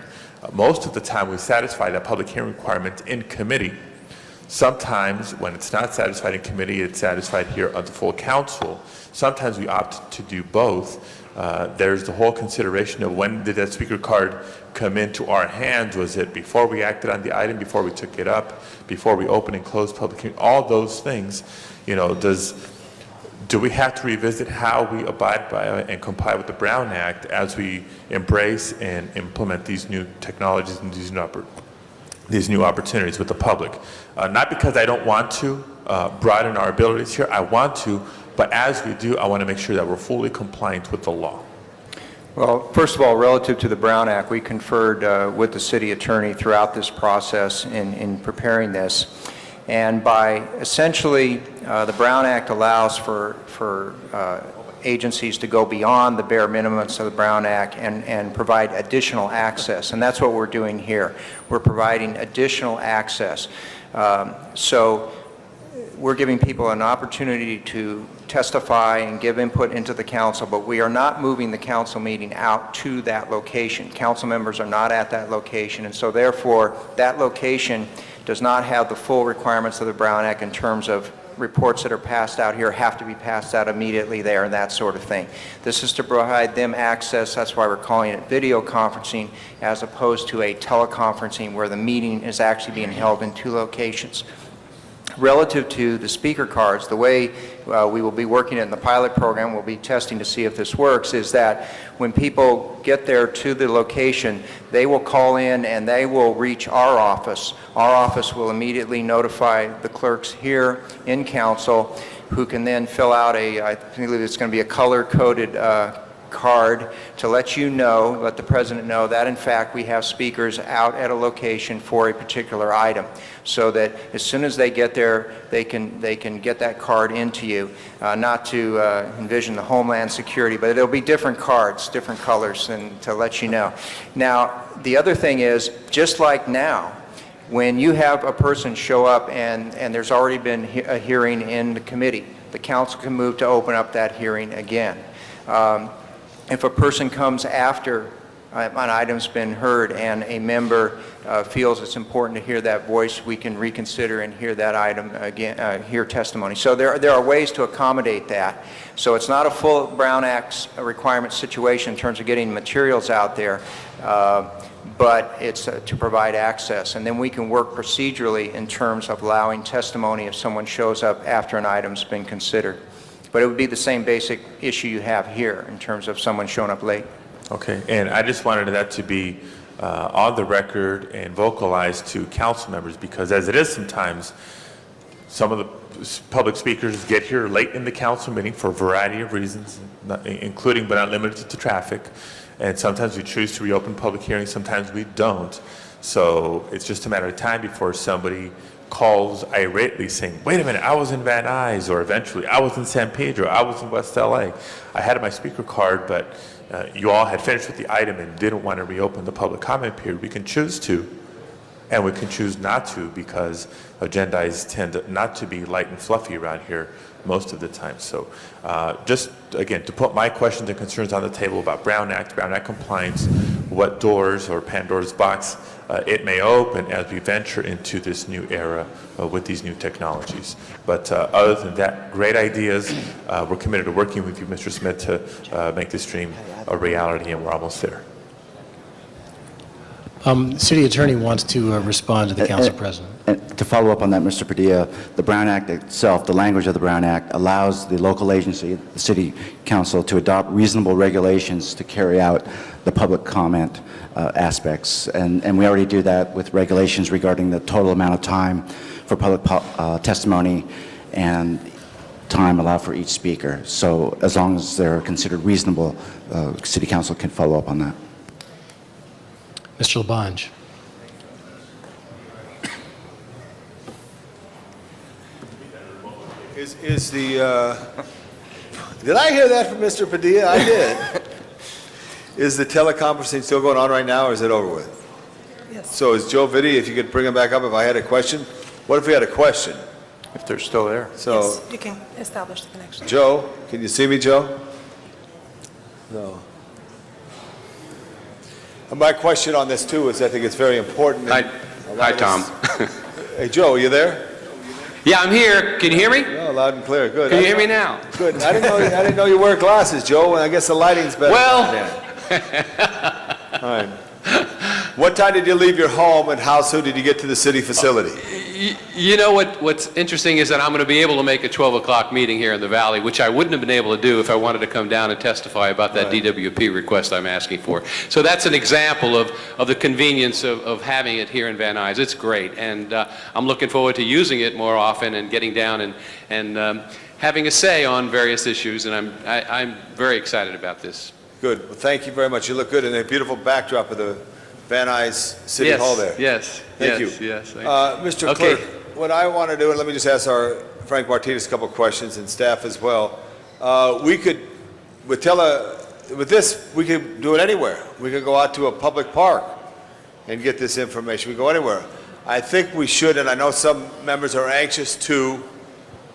Most of the time we satisfy that public hearing requirement in committee. Sometimes when it's not satisfied in committee, it's satisfied here on the full council. Sometimes we opt to do both. There's the whole consideration of when did that speaker card come into our hands? Was it before we acted on the item, before we took it up, before we opened and closed public hearing? All those things, do we have to revisit how we abide by and comply with the Brown Act as we embrace and implement these new technologies and these new opportunities with the public? Not because I don't want to broaden our abilities here, I want to, but as we do, I want to make sure that we're fully compliant with the law. Well, first of all, relative to the Brown Act, we conferred with the city attorney throughout this process in preparing this. And by essentially, the Brown Act allows for agencies to go beyond the bare minimums of the Brown Act and provide additional access. And that's what we're doing here. We're providing additional access. So we're giving people an opportunity to testify and give input into the council, but we are not moving the council meeting out to that location. Council members are not at that location, and so therefore that location does not have the full requirements of the Brown Act in terms of reports that are passed out here have to be passed out immediately there and that sort of thing. This is to provide them access. That's why we're calling it video conferencing as opposed to a teleconferencing where the meeting is actually being held in two locations. Relative to the speaker cards, the way we will be working in the pilot program, we'll be testing to see if this works, is that when people get there to the location, they will call in and they will reach our office. Our office will immediately notify the clerks here in council, who can then fill out I believe it's going to be a color-coded card to let you know, let the president know that in fact we have speakers out at a location for a particular item, so that as soon as they get there, they can get that card into you. Not to envision the Homeland Security, but it'll be different cards, different colors, and to let you know. Now, the other thing is, just like now, when you have a person show up and there's already been a hearing in the committee, the council can move to open up that hearing again. If a person comes after an item's been heard and a member feels it's important to hear that voice, we can reconsider and hear that item again, hear testimony. So there are ways to accommodate that. So it's not a full Brown Act requirement situation in terms of getting materials out there, but it's to provide access. And then we can work procedurally in terms of allowing testimony if someone shows up after an item's been considered. But it would be the same basic issue you have here in terms of someone showing up late. Okay, and I just wanted that to be on the record and vocalized to council members, because as it is sometimes, some of the public speakers get here late in the council meeting for a variety of reasons, including but not limited to traffic, and sometimes we choose to reopen public hearings, sometimes we don't. So it's just a matter of time before somebody calls irately saying, wait a minute, I was in Van Nuys, or eventually I was in San Pedro, I was in West LA. I had my speaker card, but you all had finished with the item and didn't want to reopen the public comment period. We can choose to, and we can choose not to, because agendas tend not to be light and fluffy around here most of the time. So just, again, to put my questions and concerns on the table about Brown Act compliance, what doors or Pandora's box it may open as we venture into this new era with these new technologies. But other than that, great ideas. We're committed to working with you, Mr. Smith, to make this dream a reality, and we're almost there. City Attorney wants to respond to the Council President. To follow up on that, Mr. Padilla, the Brown Act itself, the language of the Brown Act, allows the local agency, the City Council, to adopt reasonable regulations to carry out the public comment aspects. And we already do that with regulations regarding the total amount of time for public testimony and time allowed for each speaker. So as long as they're considered reasonable, City Council can follow up on that. Mr. Labange. Is the, did I hear that from Mr. Padilla? I did. Is the teleconferencing still going on right now, or is it over with? Yes. So is Joe Vitti, if you could bring him back up if I had a question? What if we had a question? If they're still there. So, Yes, you can establish the connection. Joe, can you see me, Joe? No. And my question on this too is I think it's very important. Hi, Tom. Hey, Joe, are you there? Yeah, I'm here. Can you hear me? No, loud and clear. Good. Can you hear me now? Good. I didn't know you wear glasses, Joe, and I guess the lighting's better. Well. All right. What time did you leave your home, and how soon did you get to the city facility? You know what's interesting is that I'm going to be able to make a 12 o'clock meeting here in the Valley, which I wouldn't have been able to do if I wanted to come down and testify about that DWP request I'm asking for. So that's an example of the convenience of having it here in Van Nuys. It's great, and I'm looking forward to using it more often and getting down and having a say on various issues, and I'm very excited about this. Good. Well, thank you very much. You look good in a beautiful backdrop of the Van Nuys City Hall there. Yes. Thank you. Yes. Mr. Clerk, what I want to do, and let me just ask our Frank Martinez a couple of questions, and staff as well. We could, with this, we could do it anywhere. We could go out to a public park and get this information. We go anywhere. I think we should, and I know some members are anxious to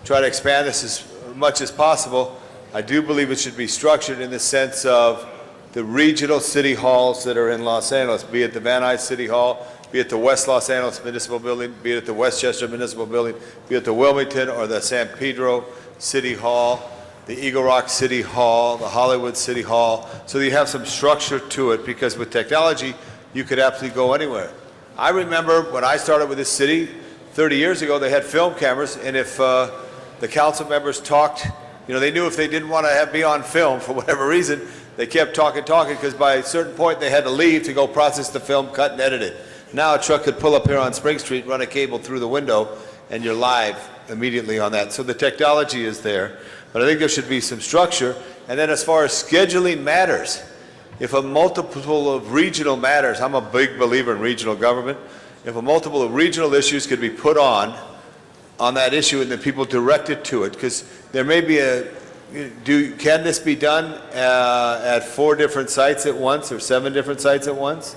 try to expand this as much as possible. I do believe it should be structured in the sense of the regional city halls that are in Los Angeles, be it the Van Nuys City Hall, be it the West Los Angeles Municipal Building, be it the Westchester Municipal Building, be it the Wilmington or the San Pedro City Hall, the Eagle Rock City Hall, the Hollywood City Hall, so that you have some structure to it, because with technology, you could absolutely go anywhere. I remember when I started with this city 30 years ago, they had film cameras, and if the council members talked, you know, they knew if they didn't want to be on film for whatever reason, they kept talking, because by a certain point they had to leave to go process the film, cut and edit it. Now a truck could pull up here on Spring Street, run a cable through the window, and you're live immediately on that. So the technology is there, but I think there should be some structure. And then as far as scheduling matters, if a multiple of regional matters, I'm a big believer in regional government, if a multiple of regional issues could be put on that issue and then people directed to it, because there may be can this be done at 4 different sites at once or 7 different sites at once?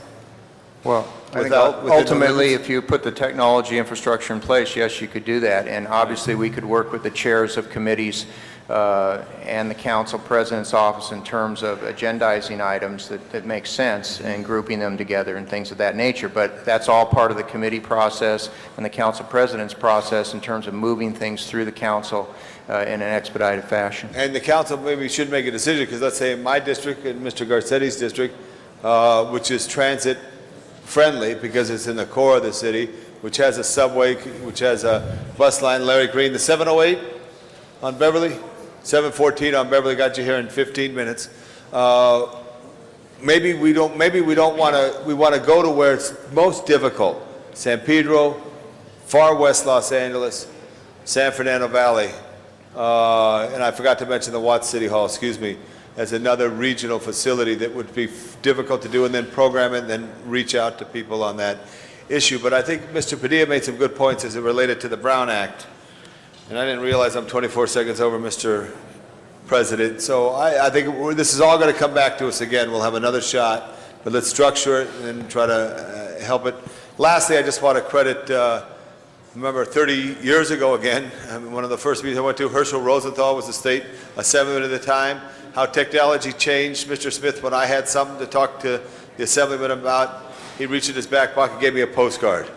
Well, I think Within ultimately, the limits? if you put the technology infrastructure in place, yes, you could do that. And obviously, we could work with the chairs of committees and the council president's office in terms of agendizing items that make sense and grouping them together and things of that nature. But that's all part of the committee process and the council president's process in terms of moving things through the council in an expedited fashion. And the council maybe should make a decision, because let's say in my district and Mr. Garcetti's district, which is transit friendly because it's in the core of the city, which has a subway, which has a bus line, Larry Green, the 708 on Beverly, 714 on Beverly got you here in 15 minutes. Maybe we don't want to, we want to go to where it's most difficult. San Pedro, far west Los Angeles, San Fernando Valley, and I forgot to mention the Watts City Hall, excuse me, as another regional facility that would be difficult to do, and then program it and then reach out to people on that issue. But I think Mr. Padilla made some good points as it related to the Brown Act. And I didn't realize I'm 24 seconds over, Mr. President. So I think this is all going to come back to us again. We'll have another shot, but let's structure it and try to help it. Lastly, I just want to credit, remember 30 years ago again, one of the first meetings I went to, Herschel Rosenthal was the state assemblyman at the time, how technology changed. Mr. Smith, when I had something to talk to the assemblyman about, he reached in his back pocket and gave me a postcard.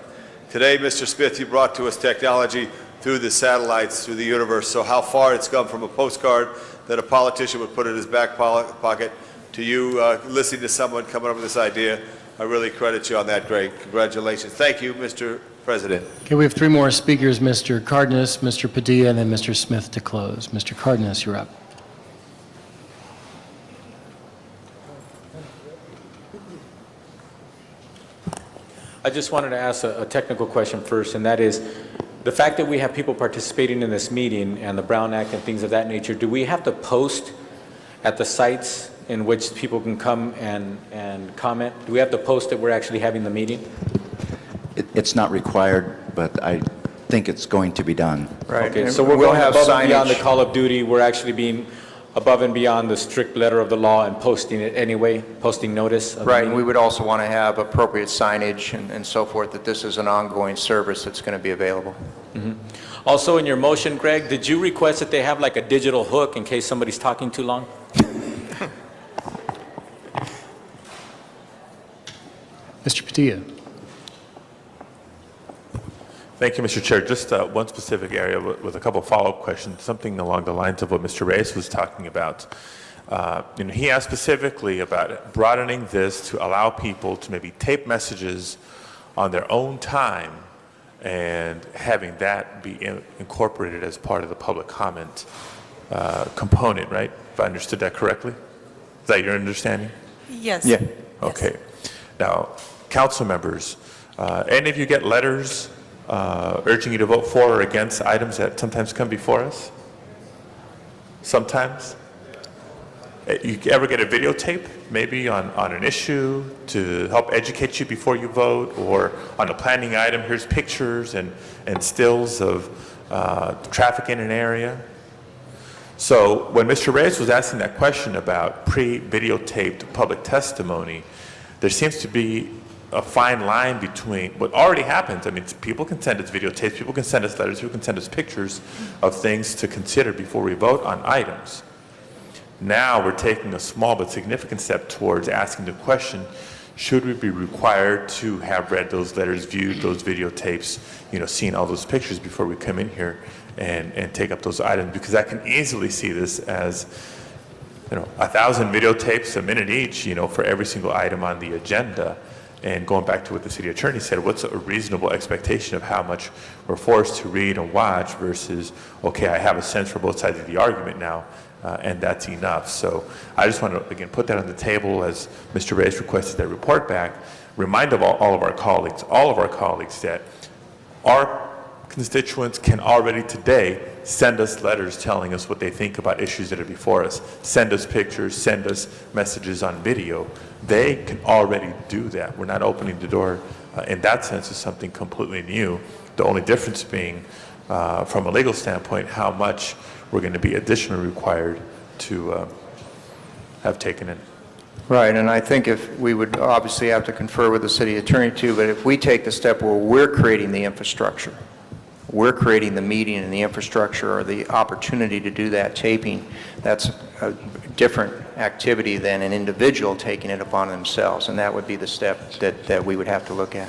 Today, Mr. Smith, you brought to us technology through the satellites, through the universe. So how far it's come from a postcard that a politician would put in his back pocket to you listening to someone coming up with this idea. I really credit you on that. Great. Congratulations. Thank you, Mr. President. Okay, we have three more speakers, Mr. Cardenas, Mr. Padilla, and then Mr. Smith to close. Mr. Cardenas, you're up. I just wanted to ask a technical question first, and that is, the fact that we have people participating in this meeting and the Brown Act and things of that nature, do we have to post at the sites in which people can come and comment? Do we have to post that we're actually having the meeting? It's not required, but I think it's going to be done. Right. Okay, And so we're we'll going have above and beyond the signage. call of duty. We're actually being above and beyond the strict letter of the law and posting it anyway, posting notice of the Right, and meeting? we would also want to have appropriate signage and so forth, that this is an ongoing service that's going to be available. Also, in your motion, Greg, did you request that they have like a digital hook in case somebody's talking too long? Mr. Padilla. Thank you, Mr. Chair. Just one specific area with a couple of follow-up questions, something along the lines of what Mr. Reyes was talking about. He asked specifically about broadening this to allow people to maybe tape messages on their own time and having that be incorporated as part of the public comment component, right? If I understood that correctly? Is that your understanding? Yes. Yeah. Okay. Now, council members, any of you get letters urging you to vote for or against items that sometimes come before us? Sometimes? You ever get a videotape, maybe on an issue to help educate you before you vote, or on a planning item, here's pictures and stills of traffic in an area? So when Mr. Reyes was asking that question about pre-videotaped public testimony, there seems to be a fine line between what already happens. I mean, people can send us videotapes, people can send us letters, people can send us pictures of things to consider before we vote on items. Now we're taking a small but significant step towards asking the question, should we be required to have read those letters, viewed those videotapes, seen all those pictures before we come in here and take up those items? Because I can easily see this as 1,000 videotapes, a minute each, for every single item on the agenda. And going back to what the city attorney said, what's a reasonable expectation of how much we're forced to read and watch versus, okay, I have a sense for both sides of the argument now, and that's enough. So I just want to, again, put that on the table as Mr. Reyes requested that report back, remind all of our colleagues that our constituents can already today send us letters telling us what they think about issues that are before us, send us pictures, send us messages on video. They can already do that. We're not opening the door in that sense is something completely new. The only difference being, from a legal standpoint, how much we're going to be additionally required to have taken in. Right, and I think if we would obviously have to confer with the city attorney too, but if we take the step where we're creating the infrastructure, we're creating the meeting and the infrastructure or the opportunity to do that taping, that's a different activity than an individual taking it upon themselves, and that would be the step that we would have to look at.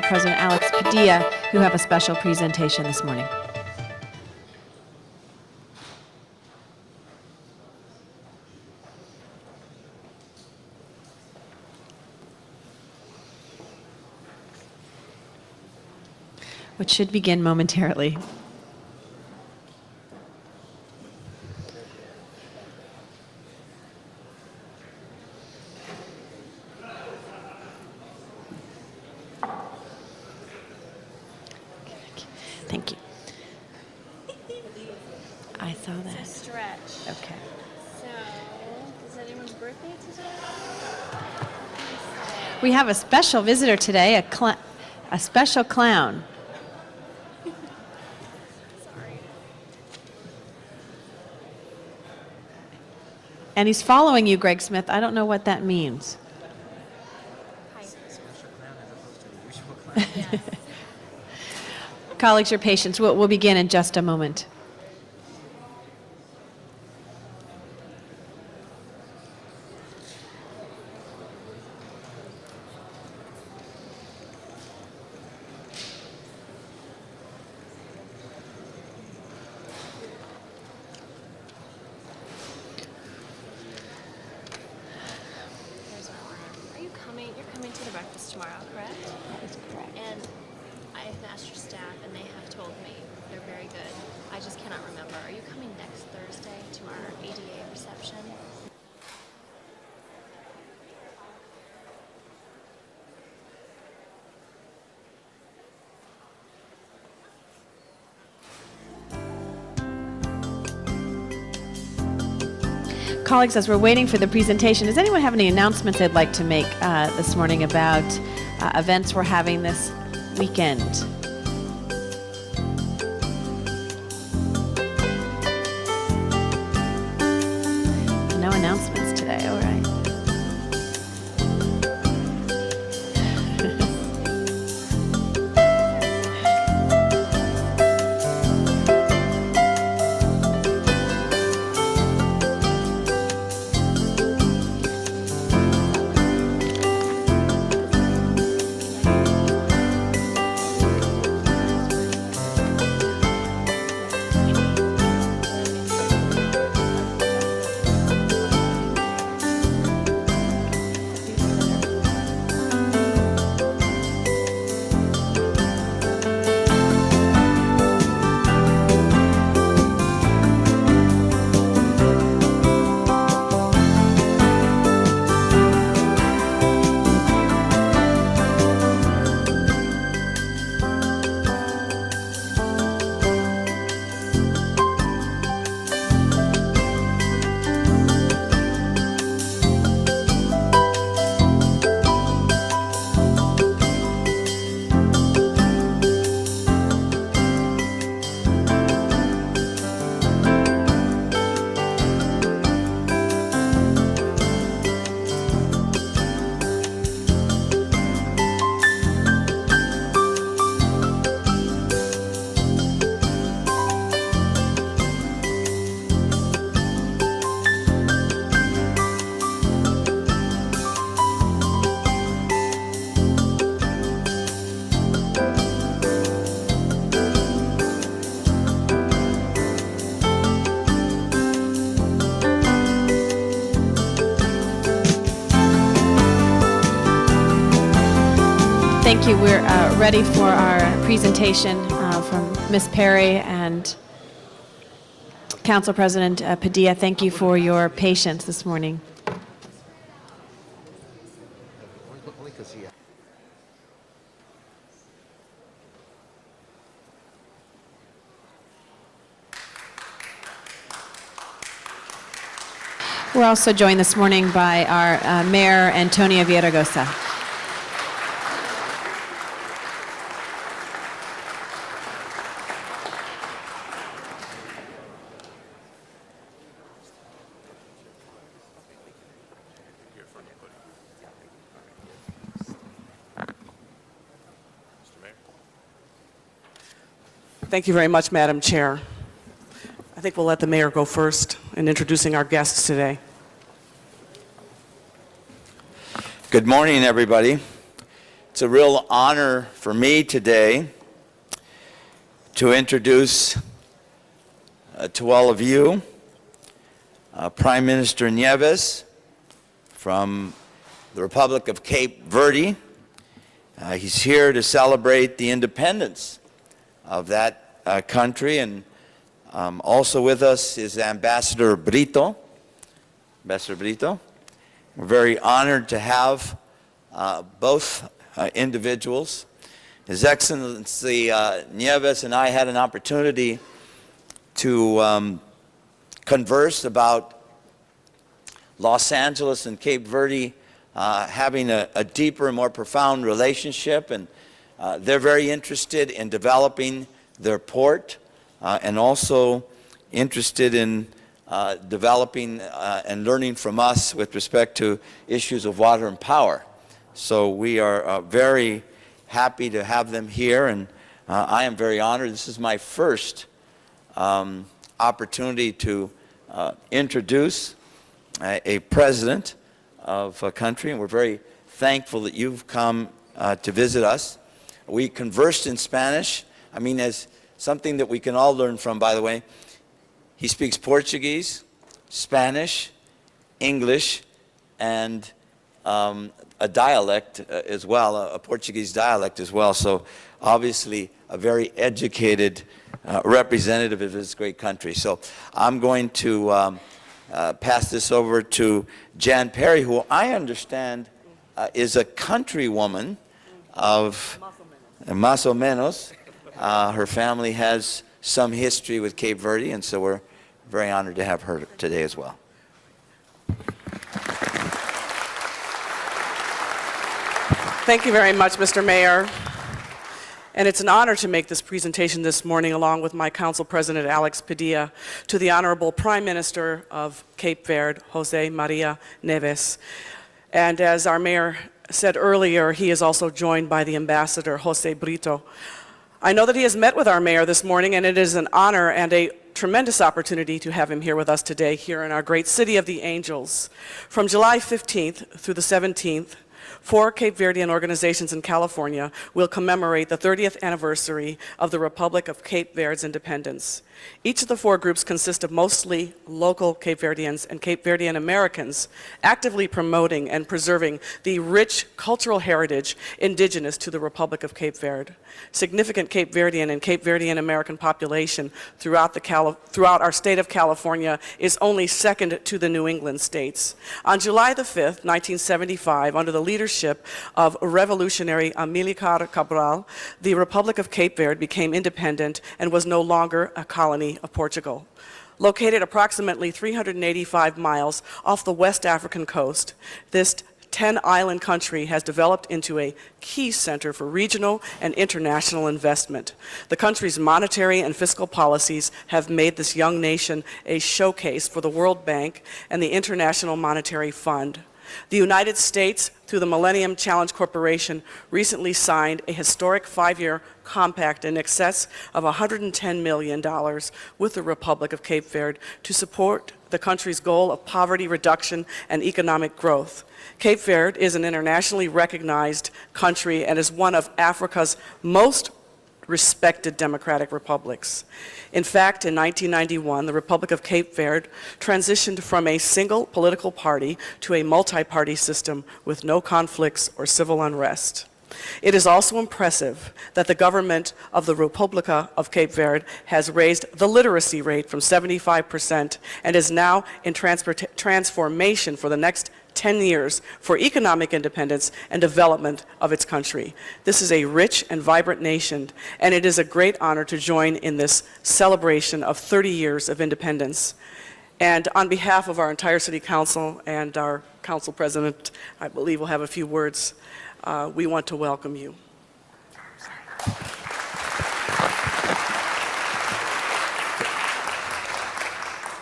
President Alex Padilla, who have a special presentation this morning. Which should begin momentarily. Thank you. I saw that. It's a stretch. Okay. So, is anyone's birthday today? We have a special visitor today, a special clown. And he's following you, Greg Smith. I don't know what that means. Colleagues, your patience. We'll begin in just a moment. Are you coming? You're coming to the breakfast tomorrow, correct? That is correct. And I've asked your staff, and they have told me they're very good. I just cannot remember. Are you coming next Thursday to our ADA reception? Colleagues, as we're waiting for the presentation, does anyone have any announcements they'd like to make this morning about events we're having this weekend? No announcements today, all right. Thank you. We're ready for our presentation from Ms. Perry and Council President Padilla. Thank you for your patience this morning. We're also joined this morning by our Mayor, Antonio Villaraigosa. Thank you very much, Madam Chair. I think we'll let the mayor go first in introducing our guests today. Good morning, everybody. It's a real honor for me today to introduce to all of you Prime Minister Nieves from the Republic of Cape Verde. He's here to celebrate the independence of that country, and also with us is Ambassador Brito. Ambassador Brito. We're very honored to have both individuals. His Excellency Nieves and I had an opportunity to converse about Los Angeles and Cape Verde having a deeper and more profound relationship, and they're very interested in developing their port and also interested in developing and learning from us with respect to issues of water and power. So we are very happy to have them here, and I am very honored. This is my first opportunity to introduce a president of a country, and we're very thankful that you've come to visit us. We conversed in Spanish. I mean, as something that we can all learn from, by the way. He speaks Portuguese, Spanish, English, and a dialect as well, a Portuguese dialect as well. So obviously a very educated representative of this great country. So I'm going to pass this over to Jan Perry, who I understand is a countrywoman of Más o Menos. Her family has some history with Cape Verde, and so we're very honored to have her today as well. Thank you very much, Mr. Mayor. And it's an honor to make this presentation this morning along with my Council President, Alex Padilla, to the Honorable Prime Minister of Cape Verde, Jose Maria Nieves. And as our Mayor said earlier, he is also joined by the Ambassador, Jose Brito. I know that he has met with our Mayor this morning, and it is an honor and a tremendous opportunity to have him here with us today, here in our great city of the Angels. From July 15th through the 17th, 4 Cape Verdean organizations in California will commemorate the 30th anniversary of the Republic of Cape Verde's independence. Each of the 4 groups consist of mostly local Cape Verdeans and Cape Verdean Americans actively promoting and preserving the rich cultural heritage indigenous to the Republic of Cape Verde. Significant Cape Verdean and Cape Verdean American population throughout our state of California is only second to the New England states. On July the 5th, 1975, under the leadership of revolutionary Amílcar Cabral, the Republic of Cape Verde became independent and was no longer a colony of Portugal. Located approximately 385 miles off the West African coast, this 10-island country has developed into a key center for regional and international investment. The country's monetary and fiscal policies have made this young nation a showcase for the World Bank and the International Monetary Fund. The United States, through the Millennium Challenge Corporation, recently signed a historic 5-year compact in excess of $110 million with the Republic of Cape Verde to support the country's goal of poverty reduction and economic growth. Cape Verde is an internationally recognized country and is one of Africa's most respected democratic republics. In fact, in 1991, the Republic of Cape Verde transitioned from a single political party to a multi-party system with no conflicts or civil unrest. It is also impressive that the government of the Republica of Cape Verde has raised the literacy rate from 75% and is now in transformation for the next 10 years for economic independence and development of its country. This is a rich and vibrant nation, and it is a great honor to join in this celebration of 30 years of independence. And on behalf of our entire City Council and our Council President, I believe will have a few words, we want to welcome you.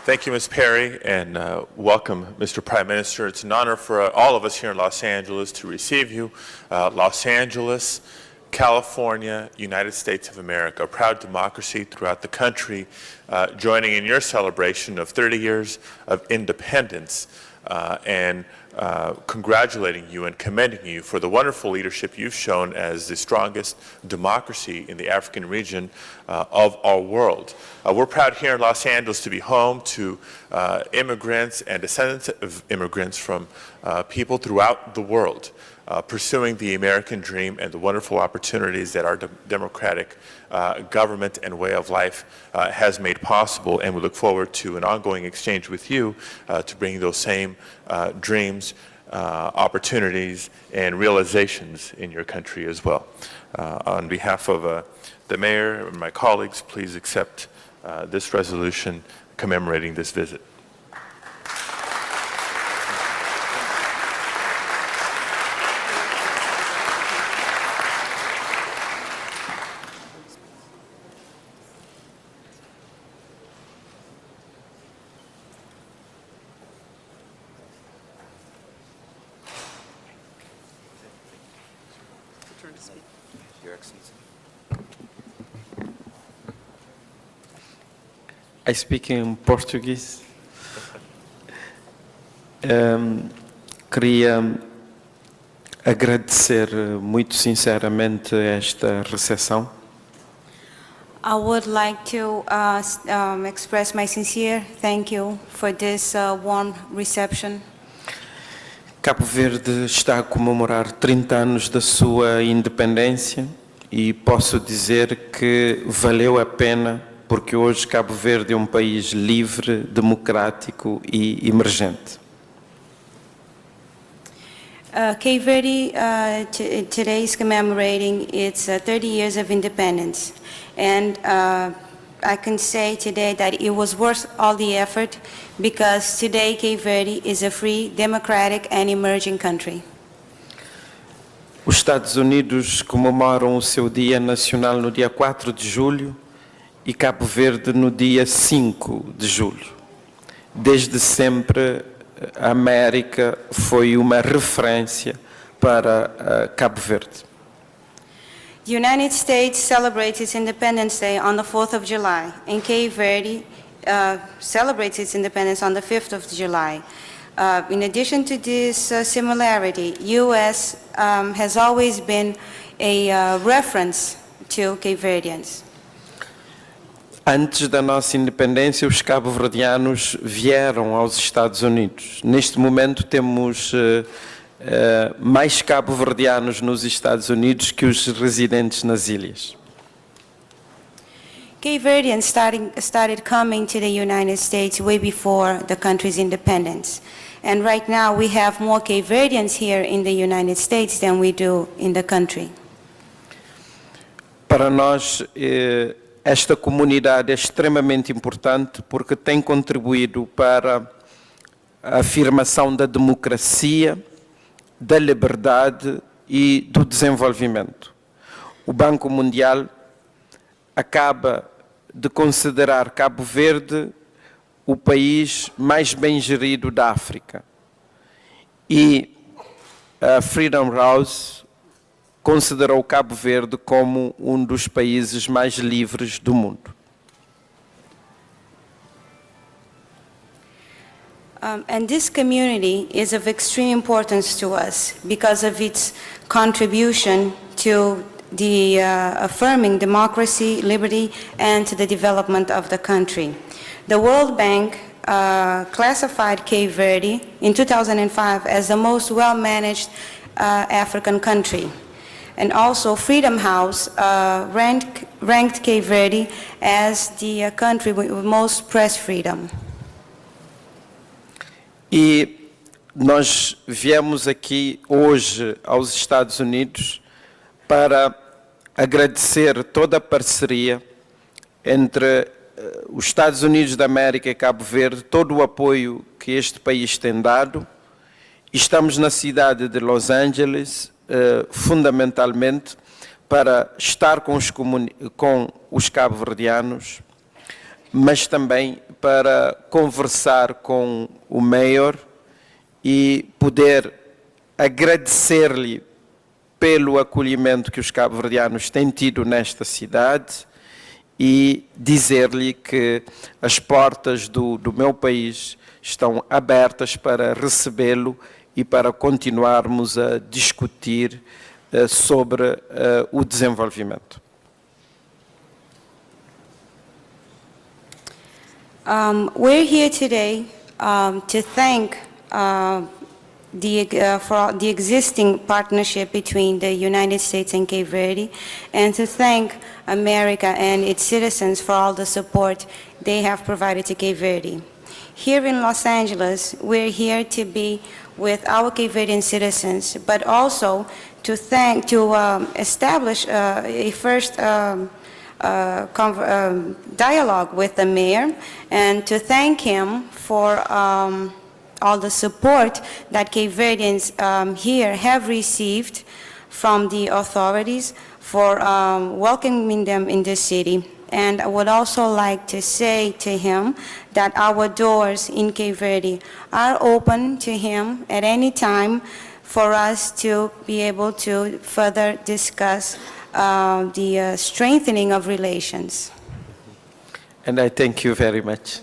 Thank you, Ms. Perry, and welcome, Mr. Prime Minister. It's an honor for all of us here in Los Angeles to receive you. Los Angeles, California, United States of America, a proud democracy throughout the country, joining in your celebration of 30 years of independence. and congratulating you and commending you for the wonderful leadership you've shown as the strongest democracy in the African region of our world. We're proud here in Los Angeles to be home to immigrants and descendants of immigrants from people throughout the world, pursuing the American dream and the wonderful opportunities that our democratic government and way of life has made possible. And we look forward to an ongoing exchange with you to bring those same dreams, opportunities, and realizations in your country as well. On behalf of the mayor and my colleagues, please accept this resolution commemorating this visit. I speak in Portuguese. Queria agradecer muito sinceramente esta recepção. I would like to express my sincere thank you for this warm reception. Cabo Verde está a comemorar 30 anos da sua independência e posso dizer que valeu a pena, porque hoje Cabo Verde é um país livre, democrático e emergente. Cape Verde today is commemorating its 30 years of independence, and I can say today that it was worth all the effort, because today Cape Verde is a free, democratic and emerging country. Os Estados Unidos comemoram o seu Dia Nacional no dia 4 de julho e Cabo Verde no dia 5 de julho. Desde sempre, a América foi uma referência para Cabo Verde. The United States celebrates its Independence Day on the 4th of July, and Cape Verde celebrates its independence on the 5th of July. In addition to this similarity, U.S. has always been a reference to Cape Verdeans. Antes da nossa independência, os cabo-verdianos vieram aos Estados Unidos. Neste momento temos mais cabo-verdianos nos Estados Unidos que os residentes nas ilhas. Cape Verdeans started coming to the United States way before the country's independence. And right now we have more Cape Verdeans here in the United States than we do in the country. Para nós, esta comunidade é extremamente importante porque tem contribuído para a afirmação da democracia, da liberdade e do desenvolvimento. O Banco Mundial acaba de considerar Cabo Verde o país mais bem gerido da África. E a Freedom House considerou Cabo Verde como um dos países mais livres do mundo. And this community is of extreme importance to us because of its contribution to the affirming democracy, liberty, and to the development of the country. The World Bank classified Cape Verde in 2005 as the most well-managed African country. And also Freedom House ranked Cape Verde as the country with most press freedom. E nós viemos aqui hoje aos Estados Unidos para agradecer toda a parceria entre os Estados Unidos da América e Cabo Verde, todo o apoio que este país tem dado. Estamos na cidade de Los Angeles, fundamentalmente, para estar com os cabo-verdianos, mas também para conversar com o mayor e poder agradecer-lhe pelo acolhimento que os cabo-verdianos têm tido nesta cidade e dizer-lhe que as portas do meu país estão abertas para recebê-lo e para continuarmos a discutir sobre o desenvolvimento. We're here today to thank for the existing partnership between the United States and Cape Verde, and to thank America and its citizens for all the support they have provided to Cape Verde. Here in Los Angeles, we're here to be with our Cape Verdean citizens, but also to establish a first dialogue with the mayor, and to thank him for all the support that Cape Verdeans here have received from the authorities for welcoming them in the city. And I would also like to say to him that our doors in Cape Verde are open to him at any time for us to be able to further discuss the strengthening of relations. And I thank you very much.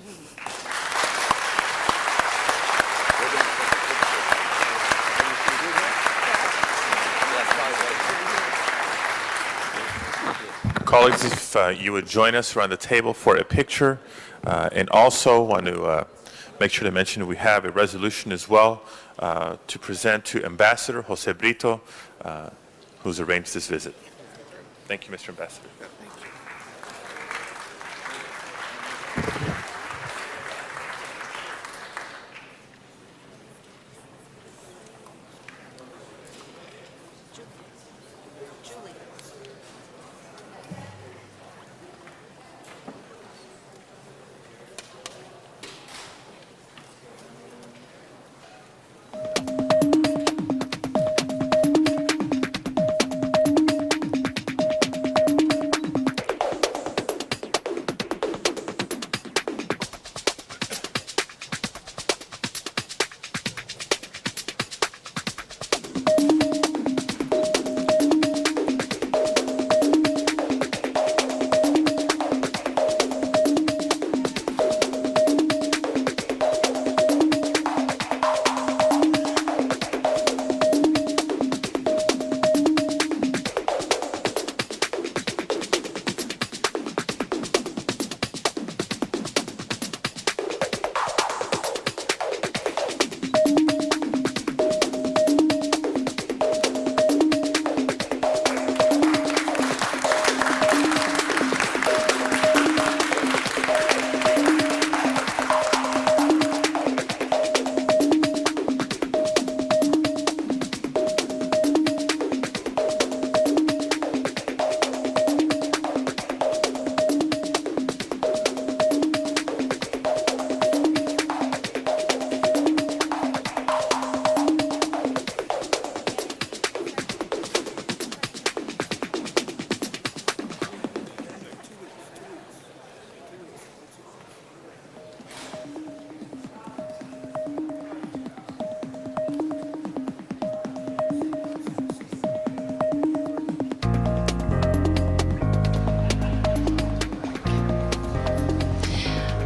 Colleagues, if you would join us around the table for a picture, and also want to make sure to mention we have a resolution as well to present to Ambassador Jose Brito, who's arranged this visit. Thank you, Mr. Ambassador.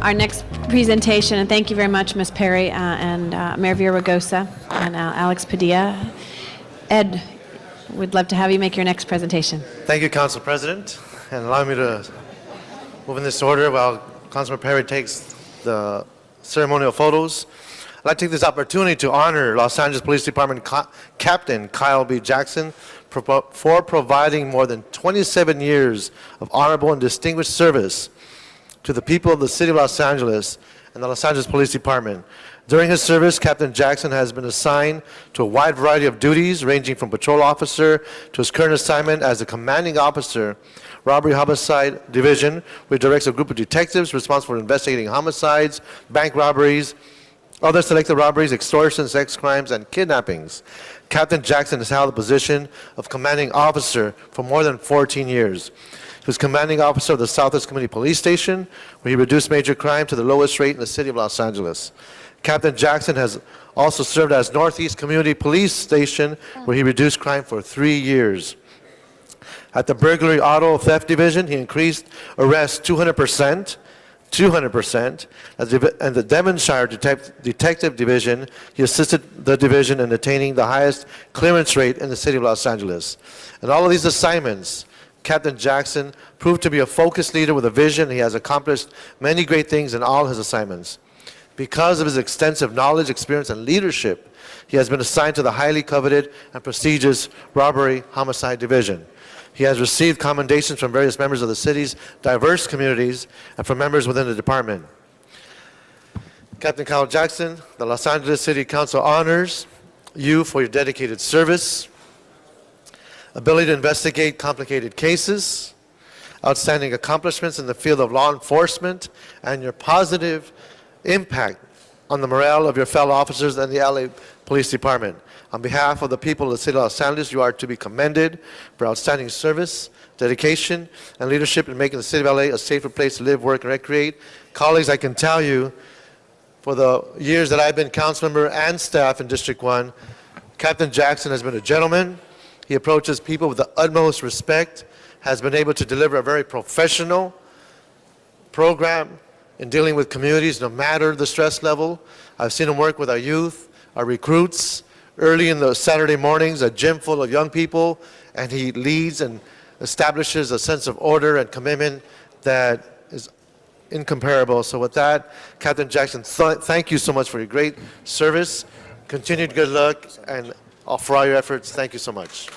Our next presentation, and thank you very much, Ms. Perry and Mayor Villaraigosa and Alex Padilla. Ed, we'd love to have you make your next presentation. Thank you, Council President, and allow me to move in this order while Councilman Perry takes the ceremonial photos. I'd like to take this opportunity to honor Los Angeles Police Department Captain Kyle B. Jackson for providing more than 27 years of honorable and distinguished service to the people of the City of Los Angeles and the Los Angeles Police Department. During his service, Captain Jackson has been assigned to a wide variety of duties, ranging from patrol officer to his current assignment as the commanding officer, Robbery Homicide Division, which directs a group of detectives responsible for investigating homicides, bank robberies, other selected robberies, extortions, sex crimes, and kidnappings. Captain Jackson has held the position of commanding officer for more than 14 years. He was commanding officer of the Southwest Community Police Station, where he reduced major crime to the lowest rate in the City of Los Angeles. Captain Jackson has also served as Northeast Community Police Station, where he reduced crime for 3 years. At the Burglary Auto Theft Division, he increased arrests 200%, 200%. And the Devonshire Detective Division, he assisted the division in attaining the highest clearance rate in the city of Los Angeles. And all of these assignments, Captain Jackson proved to be a focused leader with a vision. He has accomplished many great things in all his assignments. Because of his extensive knowledge, experience, and leadership, he has been assigned to the highly coveted and prestigious Robbery Homicide Division. He has received commendations from various members of the city's diverse communities and from members within the department. Captain Kyle Jackson, the Los Angeles City Council honors you for your dedicated service, ability to investigate complicated cases, outstanding accomplishments in the field of law enforcement, and your positive impact on the morale of your fellow officers and the LA Police Department. On behalf of the people of the city of Los Angeles, you are to be commended for outstanding service, dedication, and leadership in making the city of LA a safer place to live, work, and recreate. Colleagues, I can tell you, for the years that I've been council member and staff in District 1, Captain Jackson has been a gentleman. He approaches people with the utmost respect, has been able to deliver a very professional program in dealing with communities, no matter the stress level. I've seen him work with our youth, our recruits, early in the Saturday mornings, a gym full of young people, and he leads and establishes a sense of order and commitment that is incomparable. So with that, Captain Jackson, thank you so much for your great service. Continued good luck, and for all your efforts, thank you so much.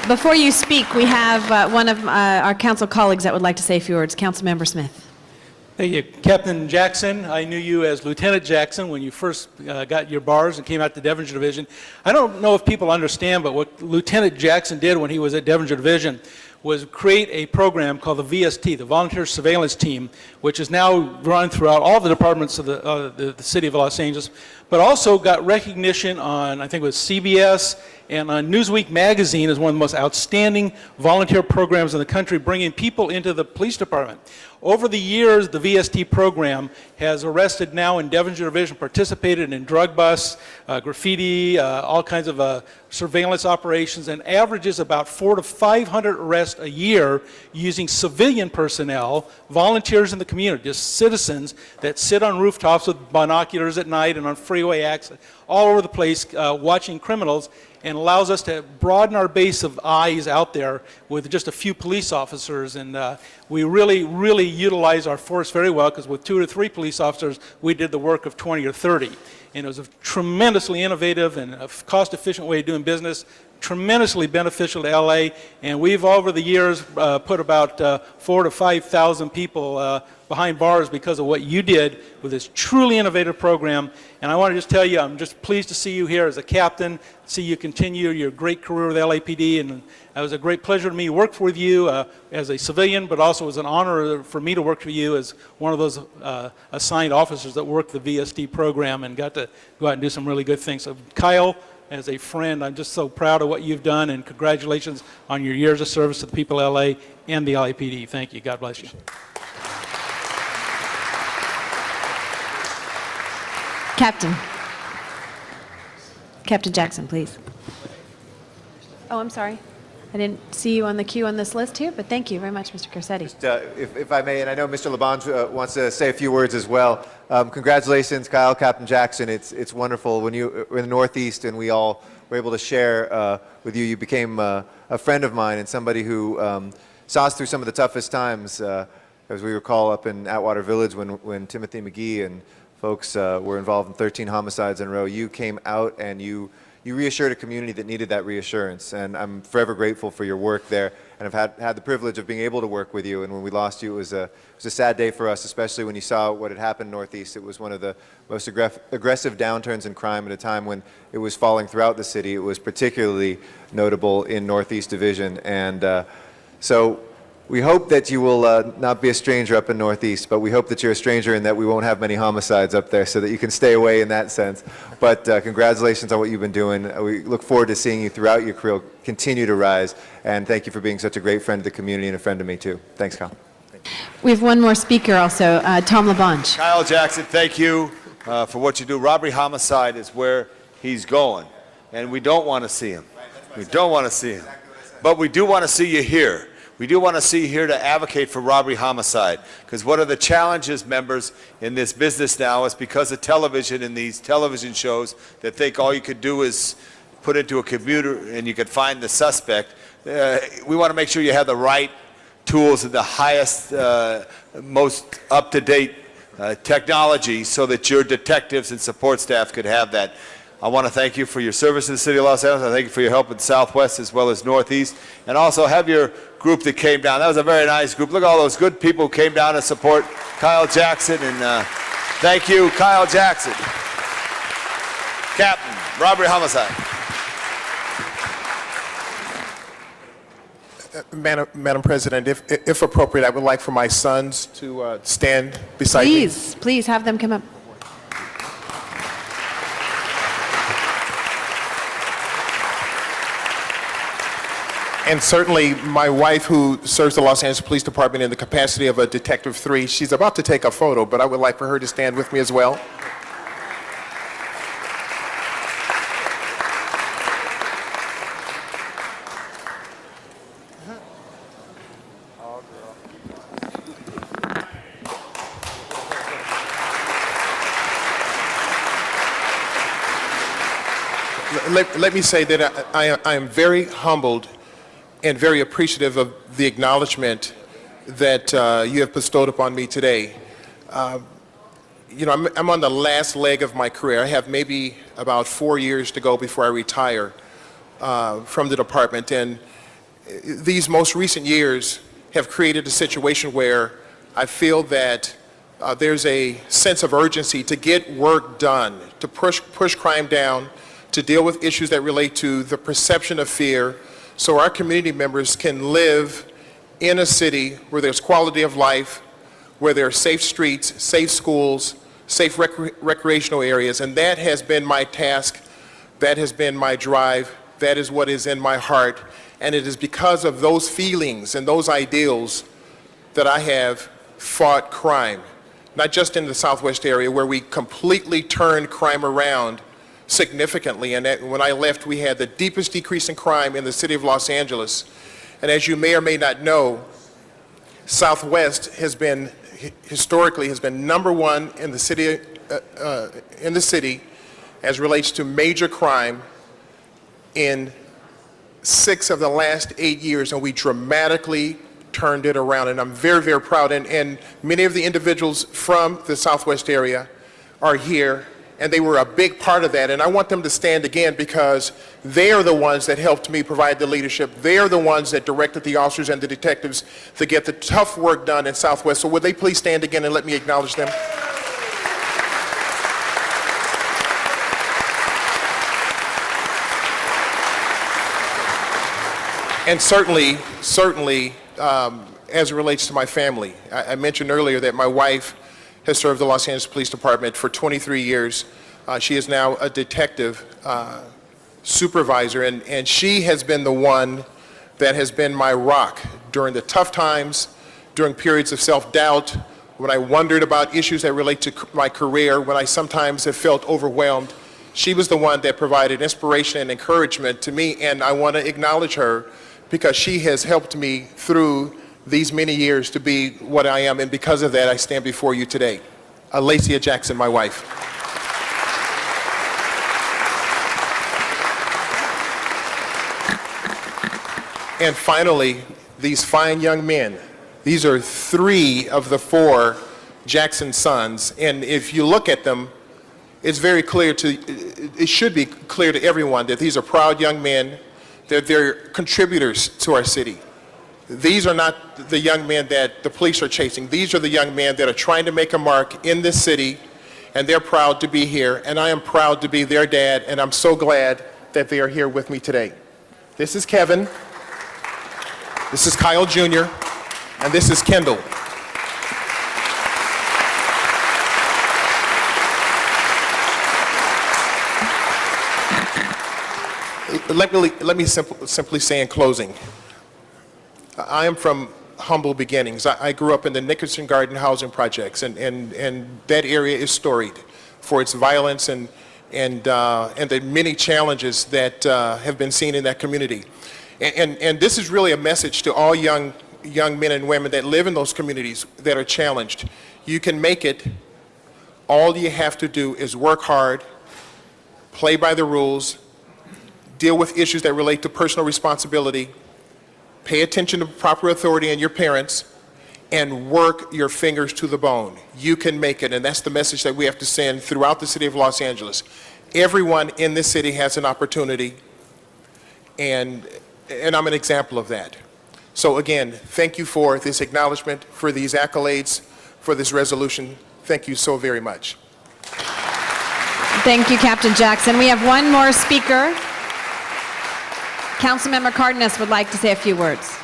Before you speak, we have one of our council colleagues that would like to say a few words. Councilmember Smith. Thank you. Captain Jackson, I knew you as Lieutenant Jackson when you first got your bars and came out to Devonshire Division. I don't know if people understand, but what Lieutenant Jackson did when he was at Devonshire Division was create a program called the VST, the Volunteer Surveillance Team, which is now run throughout all the departments of the city of Los Angeles, but also got recognition on, I think it was CBS and on Newsweek magazine as one of the most outstanding volunteer programs in the country, bringing people into the police department. Over the years, the VST program has arrested now in Devonshire Division, participated in drug busts, graffiti, all kinds of surveillance operations, and averages about 400 to 500 arrests a year using civilian personnel, volunteers in the community, just citizens that sit on rooftops with binoculars at night and on freeway access, all over the place watching criminals, and allows us to broaden our base of eyes out there with just a few police officers. And we really, really utilize our force very well, because with 2 or 3 police officers, we did the work of 20 or 30. And it was a tremendously innovative and a cost-efficient way of doing business, tremendously beneficial to LA, and we've over the years put about 4,000 to 5,000 people behind bars because of what you did with this truly innovative program. And I want to just tell you, I'm just pleased to see you here as a captain, see you continue your great career with LAPD, and it was a great pleasure to me to work with you as a civilian, but also as an honor for me to work for you as one of those assigned officers that worked the VST program and got to go out and do some really good things. So Kyle, as a friend, I'm just so proud of what you've done, and congratulations on your years of service to the people of LA and the LAPD. Thank you. God bless you. Captain Jackson, please. Oh, I'm sorry. I didn't see you on the queue on this list here, but thank you very much, Mr. Garcetti. Just, if I may, and I know Mr. LaBonge wants to say a few words as well. Congratulations, Kyle, Captain Jackson. It's wonderful when you were in the Northeast and we all were able to share with you. You became a friend of mine and somebody who saw us through some of the toughest times. As we recall up in Atwater Village when Timothy McGee and folks were involved in 13 homicides in a row, you came out and you reassured a community that needed that reassurance, and I'm forever grateful for your work there. And I've had the privilege of being able to work with you, and when we lost you, it was a sad day for us, especially when you saw what had happened in Northeast. It was one of the most aggressive downturns in crime at a time when it was falling throughout the city. It was particularly notable in Northeast Division, and so we hope that you will not be a stranger up in Northeast, but we hope that you're a stranger and that we won't have many homicides up there so that you can stay away in that sense. But congratulations on what you've been doing. We look forward to seeing you throughout your career continue to rise, and thank you for being such a great friend of the community and a friend to me too. Thanks, Kyle. We have one more speaker also, Tom LaBonge. Kyle Jackson, thank you. for what you do. Robbery homicide is where he's going, and we don't want to see him. We don't want to see him. But we do want to see you here. We do want to see you here to advocate for robbery homicide, because one of the challenges, members, in this business now is because of television and these television shows that think all you could do is put into a computer and you could find the suspect. We want to make sure you have the right tools and the highest, most up-to-date technology so that your detectives and support staff could have that. I want to thank you for your service to the City of Los Angeles. I thank you for your help in Southwest as well as Northeast. And also have your group that came down. That was a very nice group. Look at all those good people who came down to support Kyle Jackson. And thank you, Kyle Jackson. Captain, robbery homicide. Madam President, if appropriate, I would like for my sons to stand beside me. Please have them come up. And certainly my wife, who serves the Los Angeles Police Department in the capacity of a Detective 3, she's about to take a photo, but I would like for her to stand with me as well. Let me say that I am very humbled and very appreciative of the acknowledgement that you have bestowed upon me today. You know, I'm on the last leg of my career. I have maybe about 4 years to go before I retire from the department. And these most recent years have created a situation where I feel that there's a sense of urgency to get work done, to push crime down, to deal with issues that relate to the perception of fear, so our community members can live in a city where there's quality of life, where there are safe streets, safe schools, safe recreational areas. And that has been my task, that has been my drive, that is what is in my heart. And it is because of those feelings and those ideals that I have fought crime, not just in the Southwest area where we completely turned crime around significantly. And when I left, we had the deepest decrease in crime in the city of Los Angeles. And as you may or may not know, Southwest has been, historically, has been #1 in the city as relates to major crime in 6 of the last 8 years, and we dramatically turned it around. And I'm very, very proud. And many of the individuals from the Southwest area are here, and they were a big part of that. And I want them to stand again because they are the ones that helped me provide the leadership. They are the ones that directed the officers and the detectives to get the tough work done in Southwest. So would they please stand again and let me acknowledge them? And certainly, as it relates to my family, I mentioned earlier that my wife has served the Los Angeles Police Department for 23 years. She is now a detective supervisor, and she has been the one that has been my rock during the tough times, during periods of self-doubt, when I wondered about issues that relate to my career, when I sometimes have felt overwhelmed. She was the one that provided inspiration and encouragement to me, and I want to acknowledge her because she has helped me through these many years to be what I am, and because of that, I stand before you today. Lacia Jackson, my wife. And finally, these fine young men. These are 3 of the 4 Jackson sons, and if you look at them, it's very clear it should be clear to everyone that these are proud young men, that they're contributors to our city. These are not the young men that the police are chasing. These are the young men that are trying to make a mark in this city, and they're proud to be here, and I am proud to be their dad, and I'm so glad that they are here with me today. This is Kevin, this is Kyle Jr., and this is Kendall. Let me simply say in closing, I am from humble beginnings. I grew up in the Nickerson Garden housing projects, and that area is storied. for its violence and the many challenges that have been seen in that community. And this is really a message to all young men and women that live in those communities that are challenged. You can make it. All you have to do is work hard, play by the rules, deal with issues that relate to personal responsibility, pay attention to proper authority and your parents, and work your fingers to the bone. You can make it, and that's the message that we have to send throughout the city of Los Angeles. Everyone in this city has an opportunity, and I'm an example of that. So again, thank you for this acknowledgement, for these accolades, for this resolution. Thank you so very much. Thank you, Captain Jackson. We have one more speaker. Councilmember Cardenas would like to say a few words.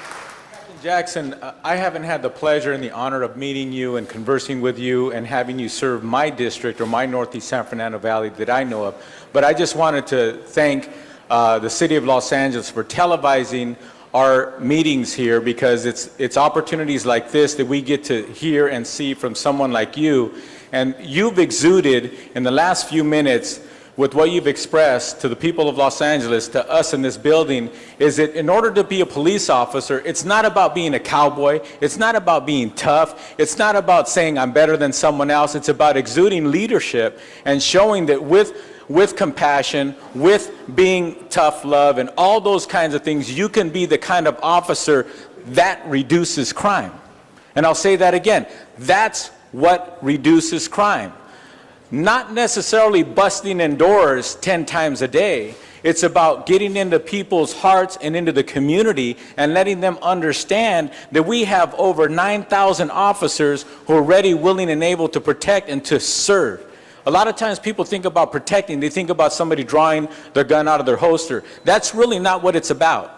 Jackson, I haven't had the pleasure and the honor of meeting you and conversing with you and having you serve my district or my Northeast San Fernando Valley that I know of. But I just wanted to thank the City of Los Angeles for televising our meetings here, because it's opportunities like this that we get to hear and see from someone like you. And you've exuded in the last few minutes with what you've expressed to the people of Los Angeles, to us in this building, is that in order to be a police officer, it's not about being a cowboy, it's not about being tough, it's not about saying I'm better than someone else, it's about exuding leadership and showing that with compassion, with being tough love, and all those kinds of things, you can be the kind of officer that reduces crime. And I'll say that again, that's what reduces crime. Not necessarily busting in doors 10 times a day. It's about getting into people's hearts and into the community and letting them understand that we have over 9,000 officers who are ready, willing, and able to protect and to serve. A lot of times people think about protecting, they think about somebody drawing their gun out of their holster. That's really not what it's about.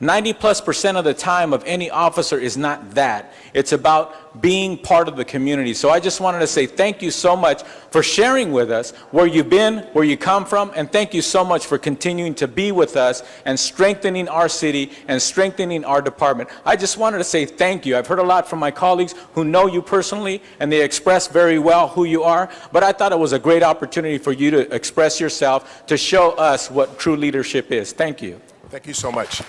90+% of the time of any officer is not that. It's about being part of the community. So I just wanted to say thank you so much for sharing with us where you've been, where you come from, and thank you so much for continuing to be with us and strengthening our city and strengthening our department. I just wanted to say thank you. I've heard a lot from my colleagues who know you personally, and they express very well who you are, but I thought it was a great opportunity for you to express yourself, to show us what true leadership is. Thank you. Thank you so much.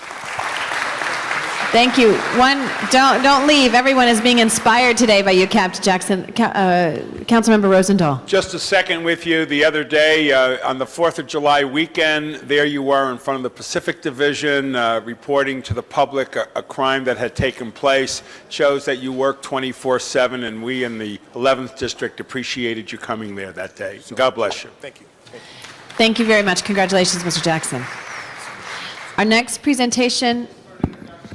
Thank you. Don't leave. Everyone is being inspired today by you, Captain Jackson. Councilmember Rosendahl. Just a second with you. The other day, on the 4th of July weekend, there you were in front of the Pacific Division, reporting to the public a crime that had taken place. Shows that you work 24/7, and we in the 11th District appreciated you coming there that day. God bless you. Thank you. Thank you very much. Congratulations, Mr. Jackson. Our next presentation,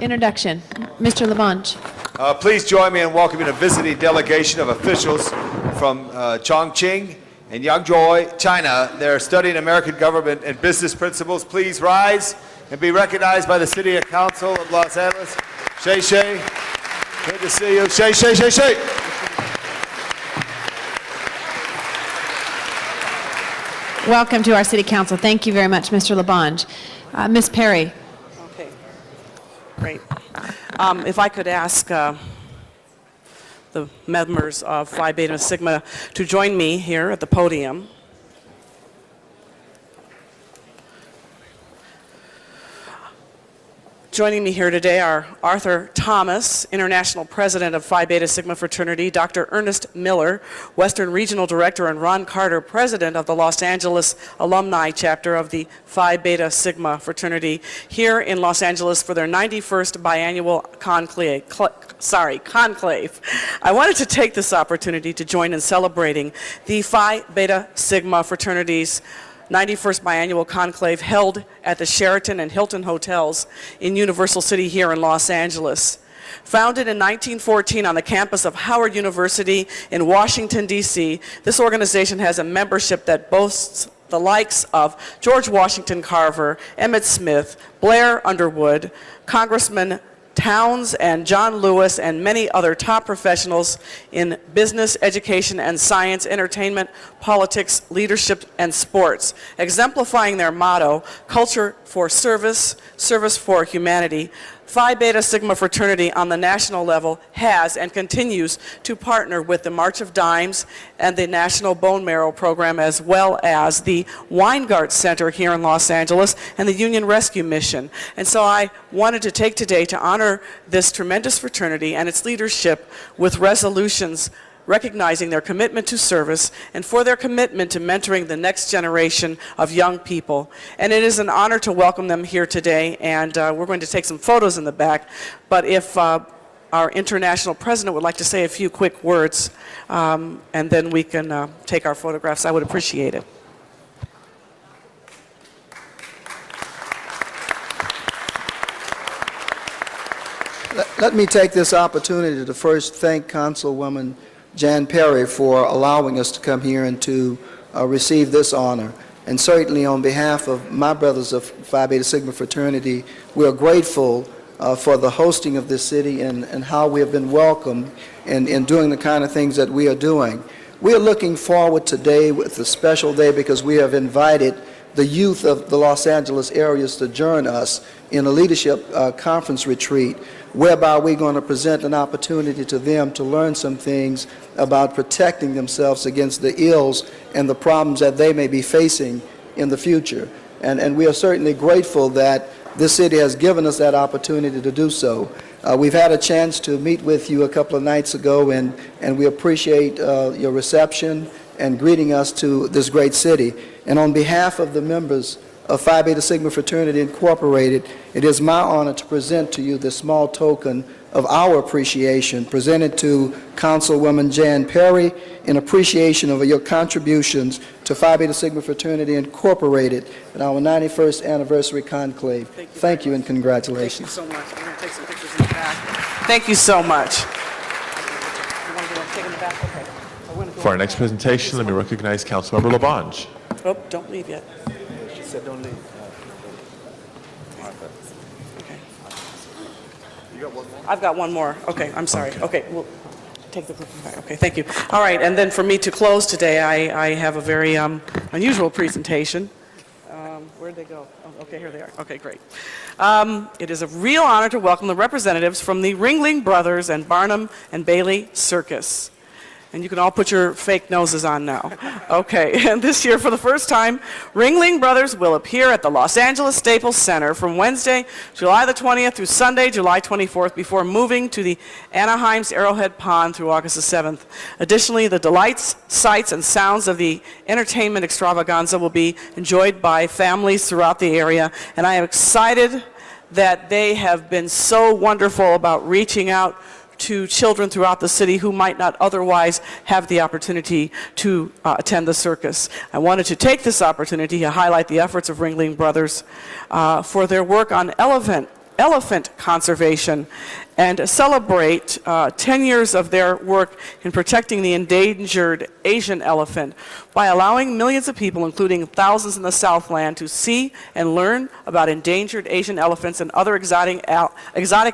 introduction, Mr. Labange. Please join me in welcoming a visiting delegation of officials from Chongqing and Yangzhou, China. They're studying American government and business principles. Please rise and be recognized by the City Council of Los Angeles. Shay Shay, good to see you. Shay Shay Shay Shay. Welcome to our City Council. Thank you very much, Mr. Labange. Ms. Perry. Okay, great. If I could ask the members of Phi Beta Sigma to join me here at the podium. Joining me here today are Arthur Thomas, International President of Phi Beta Sigma Fraternity, Dr. Ernest Miller, Western Regional Director, and Ron Carter, President of the Los Angeles Alumni Chapter of the Phi Beta Sigma Fraternity, here in Los Angeles for their 91st biannual conclave. I wanted to take this opportunity to join in celebrating the Phi Beta Sigma Fraternity's 91st biannual conclave held at the Sheraton and Hilton hotels in Universal City here in Los Angeles. Founded in 1914 on the campus of Howard University in Washington, D.C., this organization has a membership that boasts the likes of George Washington Carver, Emmett Smith, Blair Underwood, Congressman Towns and John Lewis, and many other top professionals in business, education, and science, entertainment, politics, leadership, and sports, exemplifying their motto, culture for service, service for humanity. Phi Beta Sigma fraternity on the national level has and continues to partner with the March of Dimes and the National Bone Marrow Program, as well as the Weingart Center here in Los Angeles and the Union Rescue Mission. And so I wanted to take today to honor this tremendous fraternity and its leadership with resolutions recognizing their commitment to service and for their commitment to mentoring the next generation of young people. And it is an honor to welcome them here today, and we're going to take some photos in the back. But if our international president would like to say a few quick words, and then we can take our photographs, I would appreciate it. Let me take this opportunity to first thank Councilwoman Jan Perry for allowing us to come here and to receive this honor. And certainly on behalf of my brothers of Phi Beta Sigma fraternity, we are grateful for the hosting of this city and how we have been welcomed in doing the kind of things that we are doing. We are looking forward today with a special day because we have invited the youth of the Los Angeles areas to join us in a leadership conference retreat, whereby we're going to present an opportunity to them to learn some things about protecting themselves against the ills and the problems that they may be facing in the future. And we are certainly grateful that this city has given us that opportunity to do so. We've had a chance to meet with you a couple of nights ago, and we appreciate your reception and greeting us to this great city. And on behalf of the members of Phi Beta Sigma Fraternity Incorporated, it is my honor to present to you this small token of our appreciation presented to Councilwoman Jan Perry in appreciation of your contributions to Phi Beta Sigma Fraternity Incorporated at our 91st anniversary conclave. Thank you and congratulations. Thank you so much. We're going to take some pictures in the back. Thank you so much. You want to take in the back? Okay. For our next presentation, let me recognize Councilmember Labange. Oh, don't leave yet. She said don't leave. Okay. You got one more? I've got one more. Okay, I'm sorry. Okay, we'll take the back. Okay, thank you. All right, and then for me to close today, I have a very unusual presentation. Where'd they go? Oh, okay, here they are. Okay, great. It is a real honor to welcome the representatives from the Ringling Brothers and Barnum and Bailey Circus. And you can all put your fake noses on now. Okay, and this year, for the first time, Ringling Brothers will appear at the Los Angeles Staples Center from Wednesday, July the 20th through Sunday, July 24th, before moving to the Anaheim's Arrowhead Pond through August the 7th. Additionally, the delights, sights, and sounds of the entertainment extravaganza will be enjoyed by families throughout the area, and I am excited that they have been so wonderful about reaching out to children throughout the city who might not otherwise have the opportunity to attend the circus. I wanted to take this opportunity to highlight the efforts of Ringling Brothers for their work on elephant conservation and celebrate 10 years of their work in protecting the endangered Asian elephant by allowing millions of people, including thousands in the Southland, to see and learn about endangered Asian elephants and other exotic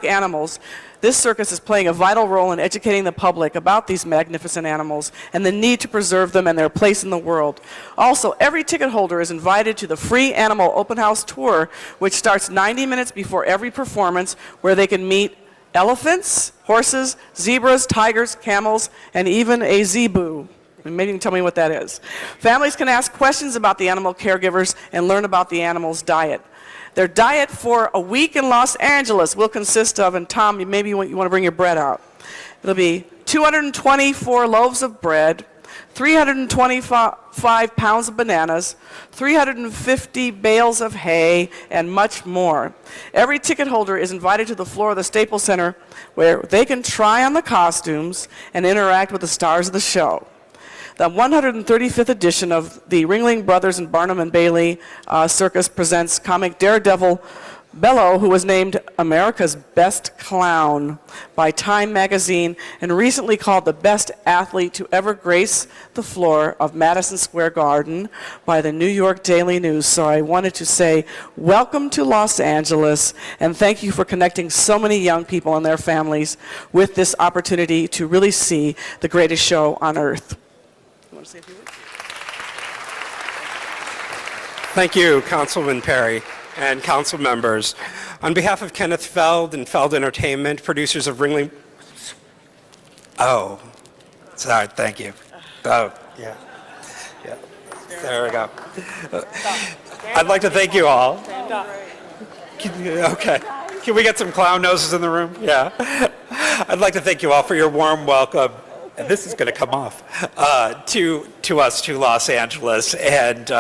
animals. This circus is playing a vital role in educating the public about these magnificent animals and the need to preserve them and their place in the world. Also, every ticket holder is invited to the free animal open house tour, which starts 90 minutes before every performance, where they can meet elephants, horses, zebras, tigers, camels, and even a zebu. Maybe you can tell me what that is. Families can ask questions about the animal caregivers and learn about the animal's diet. Their diet for a week in Los Angeles will consist of, and Tom, maybe you want to bring your bread out. It'll be 224 loaves of bread, 325 pounds of bananas, 350 bales of hay, and much more. Every ticket holder is invited to the floor of the Staples Center, where they can try on the costumes and interact with the stars of the show. The 135th edition of the Ringling Brothers and Barnum and Bailey Circus presents comic daredevil Bello, who was named America's Best Clown by Time magazine and recently called the best athlete to ever grace the floor of Madison Square Garden by the New York Daily News. So I wanted to say welcome to Los Angeles, and thank you for connecting so many young people and their families with this opportunity to really see the greatest show on earth. Thank you, Councilman Perry and council members. On behalf of Kenneth Feld and Feld Entertainment, producers of Ringling... Oh, sorry, thank you. Oh, yeah. Yeah, there we go. I'd like to thank you all. Okay. Can we get some clown noses in the room? Yeah. I'd like to thank you all for your warm welcome. And this is going to come off to us, to Los Angeles, and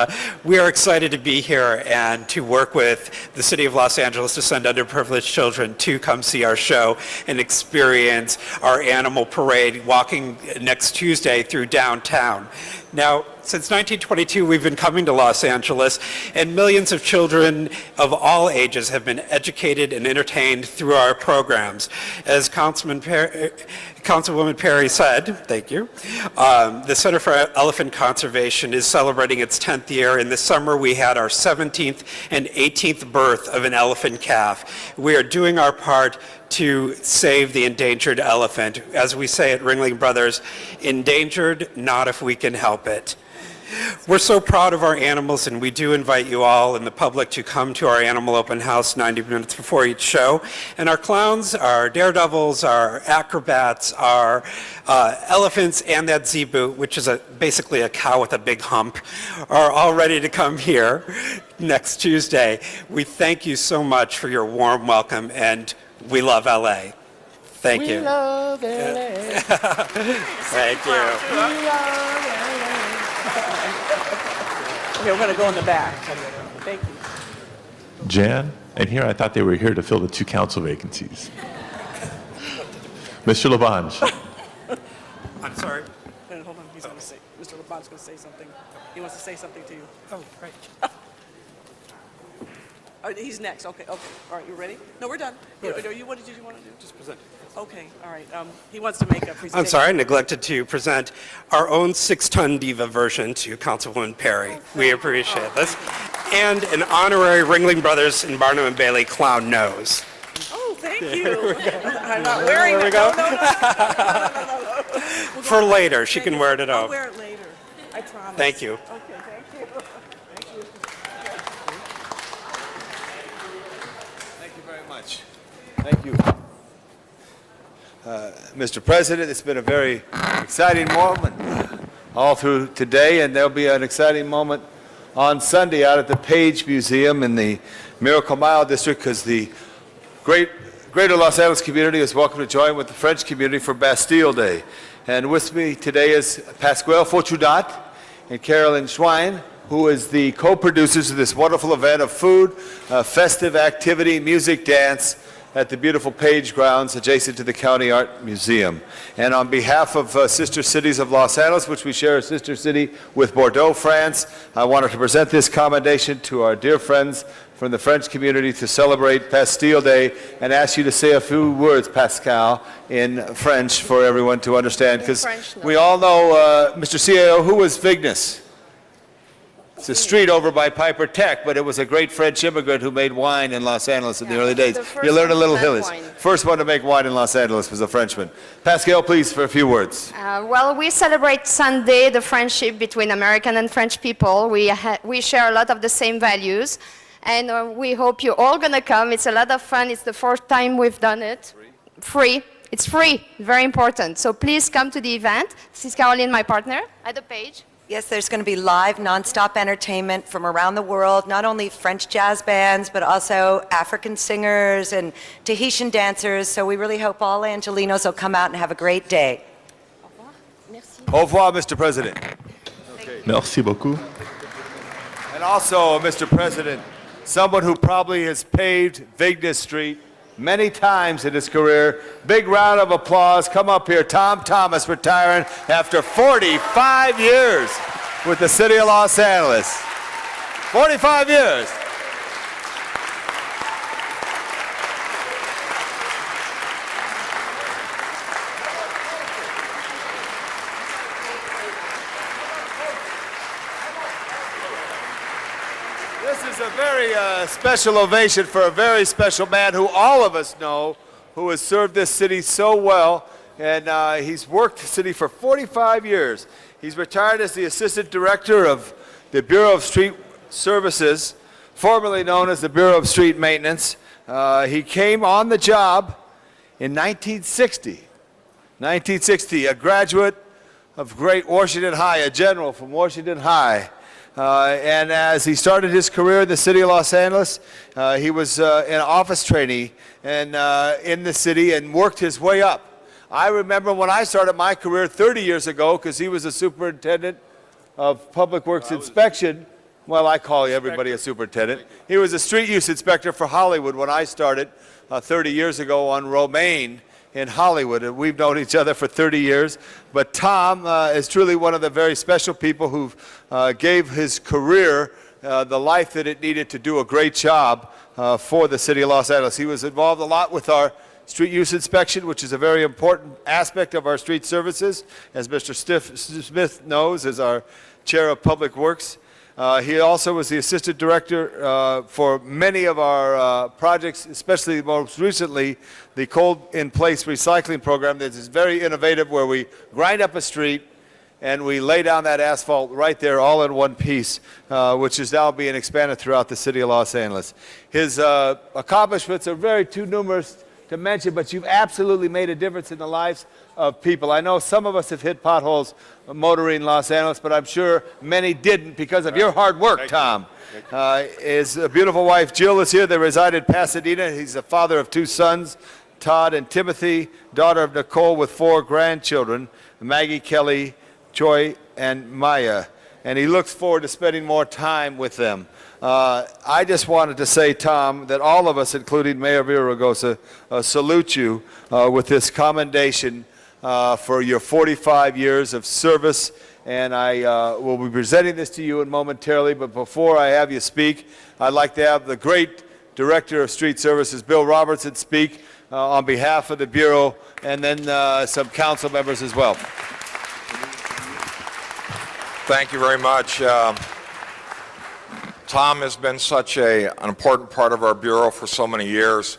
we are excited to be here and to work with the City of Los Angeles to send underprivileged children to come see our show and experience our animal parade walking next Tuesday through downtown. Now, since 1922, we've been coming to Los Angeles, and millions of children of all ages have been educated and entertained through our programs. As Councilwoman Perry said, thank you, the Center for Elephant Conservation is celebrating its 10th year. In the summer, we had our 17th and 18th birth of an elephant calf. We are doing our part to save the endangered elephant. As we say at Ringling Brothers, endangered, not if we can help it. We're so proud of our animals, and we do invite you all and the public to come to our animal open house 90 minutes before each show. And our clowns, our daredevils, our acrobats, our elephants, and that zebu, which is basically a cow with a big hump, are all ready to come here next Tuesday. We thank you so much for your warm welcome, and we love LA. Thank you. We love LA. Thank you. We love LA. Okay, we're going to go in the back. Thank you. Jan, and here I thought they were here to fill the 2 council vacancies. Mr. Labange. I'm sorry. Hold on, he's going to say, Mr. LeBon's going to say something. He wants to say something to you. Oh, right. He's next. Okay. All right, you ready? No, we're done. What did you want to do? Just present. Okay, all right. He wants to make a presentation. I'm sorry, I neglected to present our own 6-ton diva version to Councilwoman Perry. We appreciate this. And an honorary Ringling Brothers and Barnum and Bailey clown nose. Oh, thank you. I'm not wearing it. No. For later, she can wear it I'll out. wear it later. I promise. Thank you. Okay, thank you. Thank you. Thank you very much. Thank you. Mr. President, it's been a very exciting moment all through today, and there'll be an exciting moment on Sunday out at the Page Museum in the Miracle Mile District, because the Greater Los Angeles community is welcome to join with the French community for Bastille Day. And with me today is Pasquale Fortunat and Carolyn Schwein, who is the co-producers of this wonderful event of food, festive activity, music, dance, at the beautiful Page grounds adjacent to the County Art Museum. And on behalf of Sister Cities of Los Angeles, which we share a sister city with Bordeaux, France, I wanted to present this commendation to our dear friends from the French community to celebrate Bastille Day, and ask you to say a few words, Pascal, in French for everyone to understand, because we all know, Mr. CAO, who was Vignes? It's a street over by Piper Tech, but it was a great French immigrant who made wine in Los Angeles in the early days. You learn a little hillies. First one to make wine in Los Angeles was a Frenchman. Pascal, please, for a few words. Well, we celebrate Sunday the friendship between American and French people. We share a lot of the same values, and we hope you're all going to come. It's a lot of fun. It's the fourth time we've done it. Free. It's free. Very important. So please come to the event. This is Caroline, my partner, at the Page. Yes, there's going to be live, nonstop entertainment from around the world, not only French jazz bands, but also African singers and Tahitian dancers. So we really hope all Angelinos will come out and have a great day. Au revoir, Mr. President. Merci beaucoup. And also, Mr. President, someone who probably has paved Vignes Street many times in his career. Big round of applause. Come up here. Tom Thomas retiring after 45 years with the City of Los Angeles. 45 years. This is a very special ovation for a very special man who all of us know, who has served this city so well, and he's worked the city for 45 years. He's retired as the Assistant Director of the Bureau of Street Services, formerly known as the Bureau of Street Maintenance. He came on the job in 1960. 1960, a graduate of great Washington High, a general from Washington High. And as he started his career in the city of Los Angeles, he was an office trainee and, in the city and worked his way up. I remember when I started my career 30 years ago, because he was a superintendent of Public Works Inspection. Well, I call everybody a superintendent. He was a street use inspector for Hollywood when I started 30 years ago on Romaine in Hollywood, and we've known each other for 30 years. But Tom is truly one of the very special people who gave his career the life that it needed to do a great job for the city of Los Angeles. He was involved a lot with our street use inspection, which is a very important aspect of our street services, as Mr. Smith knows, as our chair of Public Works. He also was the assistant director for many of our projects, especially most recently the cold-in-place recycling program that is very innovative, where we grind up a street and we lay down that asphalt right there all in one piece, which is now being expanded throughout the city of Los Angeles. His accomplishments are very too numerous to mention, but you've absolutely made a difference in the lives of people. I know some of us have hit potholes motoring Los Angeles, but I'm sure many didn't because of your hard work, Tom. His beautiful wife, Jill, is here. They reside in Pasadena. He's the father of 2 sons, Todd and Timothy, daughter of Nicole with 4 grandchildren, Maggie, Kelly, Joy, and Maya. And he looks forward to spending more time with them. I just wanted to say, Tom, that all of us, including Mayor Villaraigosa, salute you with this commendation for your 45 years of service. And I will be presenting this to you momentarily, but before I have you speak, I'd like to have the great Director of Street Services, Bill Robertson, speak on behalf of the Bureau, and then some council members as well. Thank you very much. Tom has been such an important part of our Bureau for so many years,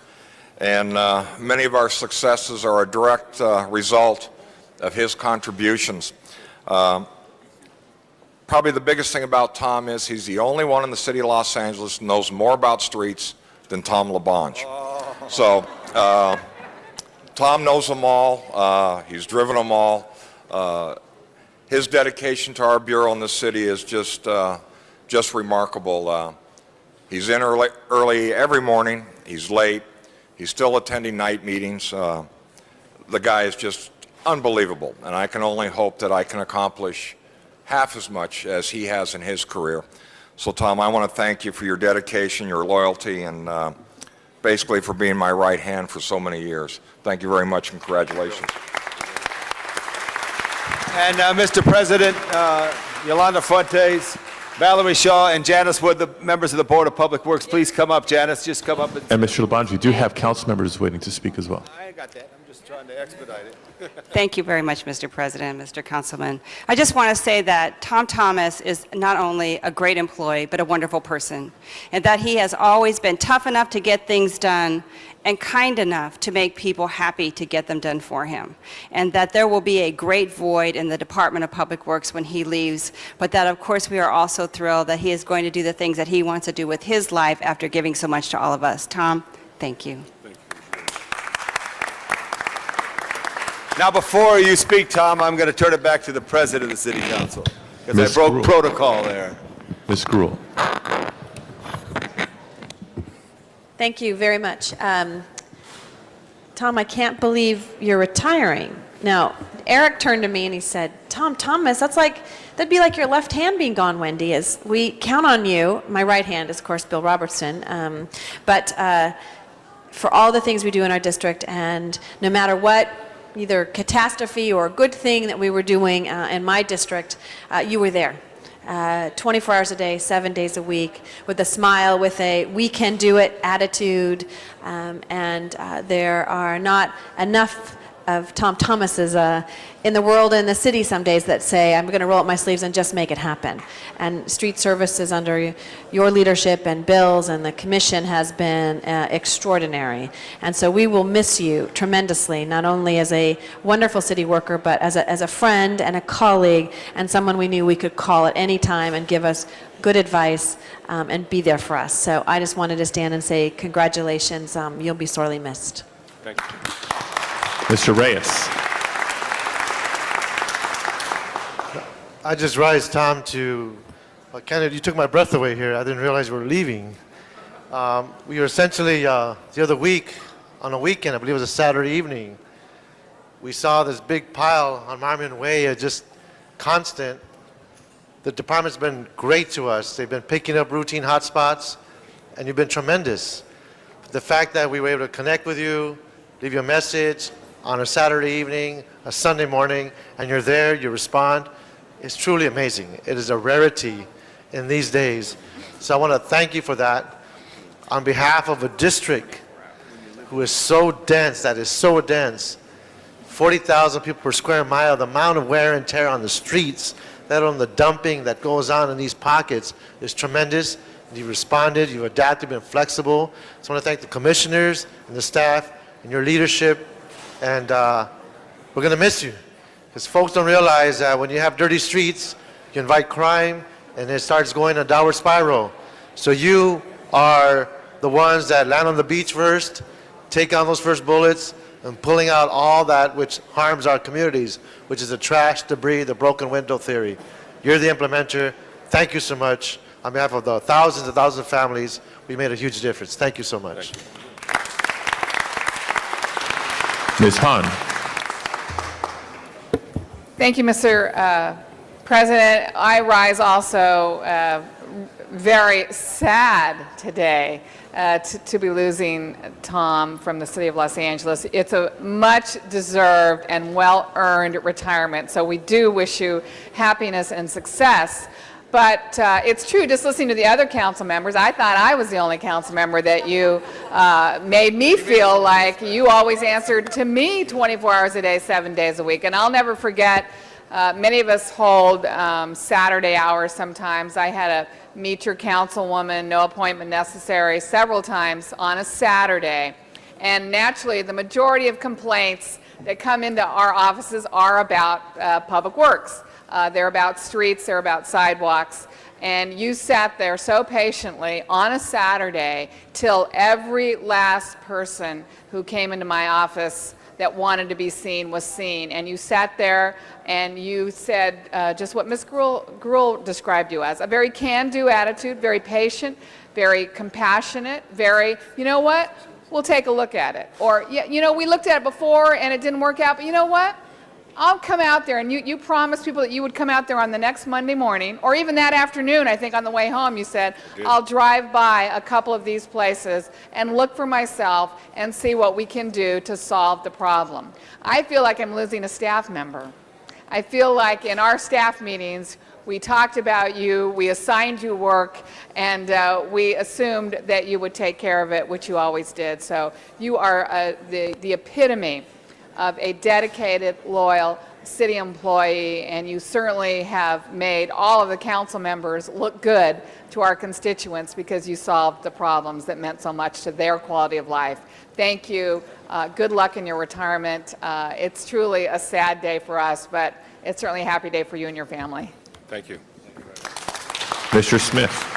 and many of our successes are a direct result of his contributions. Probably the biggest thing about Tom is he's the only one in the city of Los Angeles who knows more about streets than Tom LaBonge. So Tom knows them all. He's driven them all. His dedication to our Bureau in the city is just remarkable. He's in early every morning. He's late. He's still attending night meetings. The guy is just unbelievable, and I can only hope that I can accomplish half as much as he has in his career. So, Tom, I want to thank you for your dedication, your loyalty, and basically for being my right hand for so many years. Thank you very much, and congratulations. And Mr. President, Yolanda Fuentes, Valerie Shaw, and Janice Wood, the members of the Board of Public Works, please come up. Janice, just come up. And Mr. LaBonge, we do have council members waiting to speak as well. I got that. I'm just trying to expedite it. Thank you very much, Mr. President, Mr. Councilman. I just want to say that Tom Thomas is not only a great employee, but a wonderful person, and that he has always been tough enough to get things done and kind enough to make people happy to get them done for him, and that there will be a great void in the Department of Public Works when he leaves, but that, of course, we are also thrilled that he is going to do the things that he wants to do with his life after giving so much to all of us. Tom, thank you. Now, before you speak, Tom, I'm going to turn it back to the President of the City Council, because I broke protocol there. Ms. Gruhl. Thank you very much. Tom, I can't believe you're retiring. Now, Eric turned to me and he said, Tom Thomas, that'd be like your left hand being gone, Wendy, as we count on you. My right hand is, of course, Bill Robertson. But for all the things we do in our district, and no matter what, either catastrophe or good thing that we were doing in my district, you were there. 24 hours a day, 7 days a week, with a smile, with a we can do it attitude, and there are not enough Tom Thomas is in the world and the city some days that say, I'm going to roll up my sleeves and just make it happen. And street services under your leadership and Bill's and the commission has been extraordinary. And so we will miss you tremendously, not only as a wonderful city worker, but as a friend and a colleague and someone we knew we could call at any time and give us good advice and be there for us. So I just wanted to stand and say congratulations. You'll be sorely missed. Thank you. Mr. Reyes. I just rise, Tom, to you took my breath away here. I didn't realize we were leaving. We were essentially the other week on a weekend, I believe it was a Saturday evening. We saw this big pile on Marmion Way, just constant. The department's been great to us. They've been picking up routine hotspots, and you've been tremendous. The fact that we were able to connect with you, leave you a message on a Saturday evening, a Sunday morning, and you're there, you respond, is truly amazing. It is a rarity in these days. So I want to thank you for that. On behalf of a district who is so dense, 40,000 people per square mile, the amount of wear and tear on the streets, let alone the dumping that goes on in these pockets is tremendous. You've responded, you've adapted, been flexible. So I want to thank the commissioners and the staff and your leadership. And we're going to miss you. Because folks don't realize that when you have dirty streets, you invite crime, and it starts going a downward spiral. So you are the ones that land on the beach first, take on those first bullets, and pulling out all that which harms our communities, which is the trash, debris, the broken window theory. You're the implementer. Thank you so much. On behalf of the thousands and thousands of families, we made a huge difference. Thank you so much. Ms. Han. Thank you, Mr. President. I rise also very sad today to be losing Tom from the city of Los Angeles. It's a much deserved and well-earned retirement, so we do wish you happiness and success. But it's true, just listening to the other council members, I thought I was the only council member that you made me feel like you always answered to me 24 hours a day, 7 days a week. And I'll never forget, many of us hold Saturday hours sometimes. I had a meet your councilwoman, no appointment necessary, several times on a Saturday. And naturally, the majority of complaints that come into our offices are about public works. They're about streets, they're about sidewalks. And you sat there so patiently on a Saturday till every last person who came into my office that wanted to be seen was seen. And you sat there and you said just what Ms. Gruhl described you as, a very can-do attitude, very patient, very compassionate, very, you know what, we'll take a look at it. Or, you know, we looked at it before and it didn't work out, but you know what? I'll come out there, and you promised people that you would come out there on the next Monday morning, or even that afternoon, I think on the way home you said, I'll drive by a couple of these places and look for myself and see what we can do to solve the problem. I feel like I'm losing a staff member. I feel like in our staff meetings, we talked about you, we assigned you work, and we assumed that you would take care of it, which you always did. So you are the epitome of a dedicated, loyal city employee, and you certainly have made all of the council members look good to our constituents because you solved the problems that meant so much to their quality of life. Thank you. Good luck in your retirement. It's truly a sad day for us, but it's certainly a happy day for you and your family. Thank you. Mr. Smith.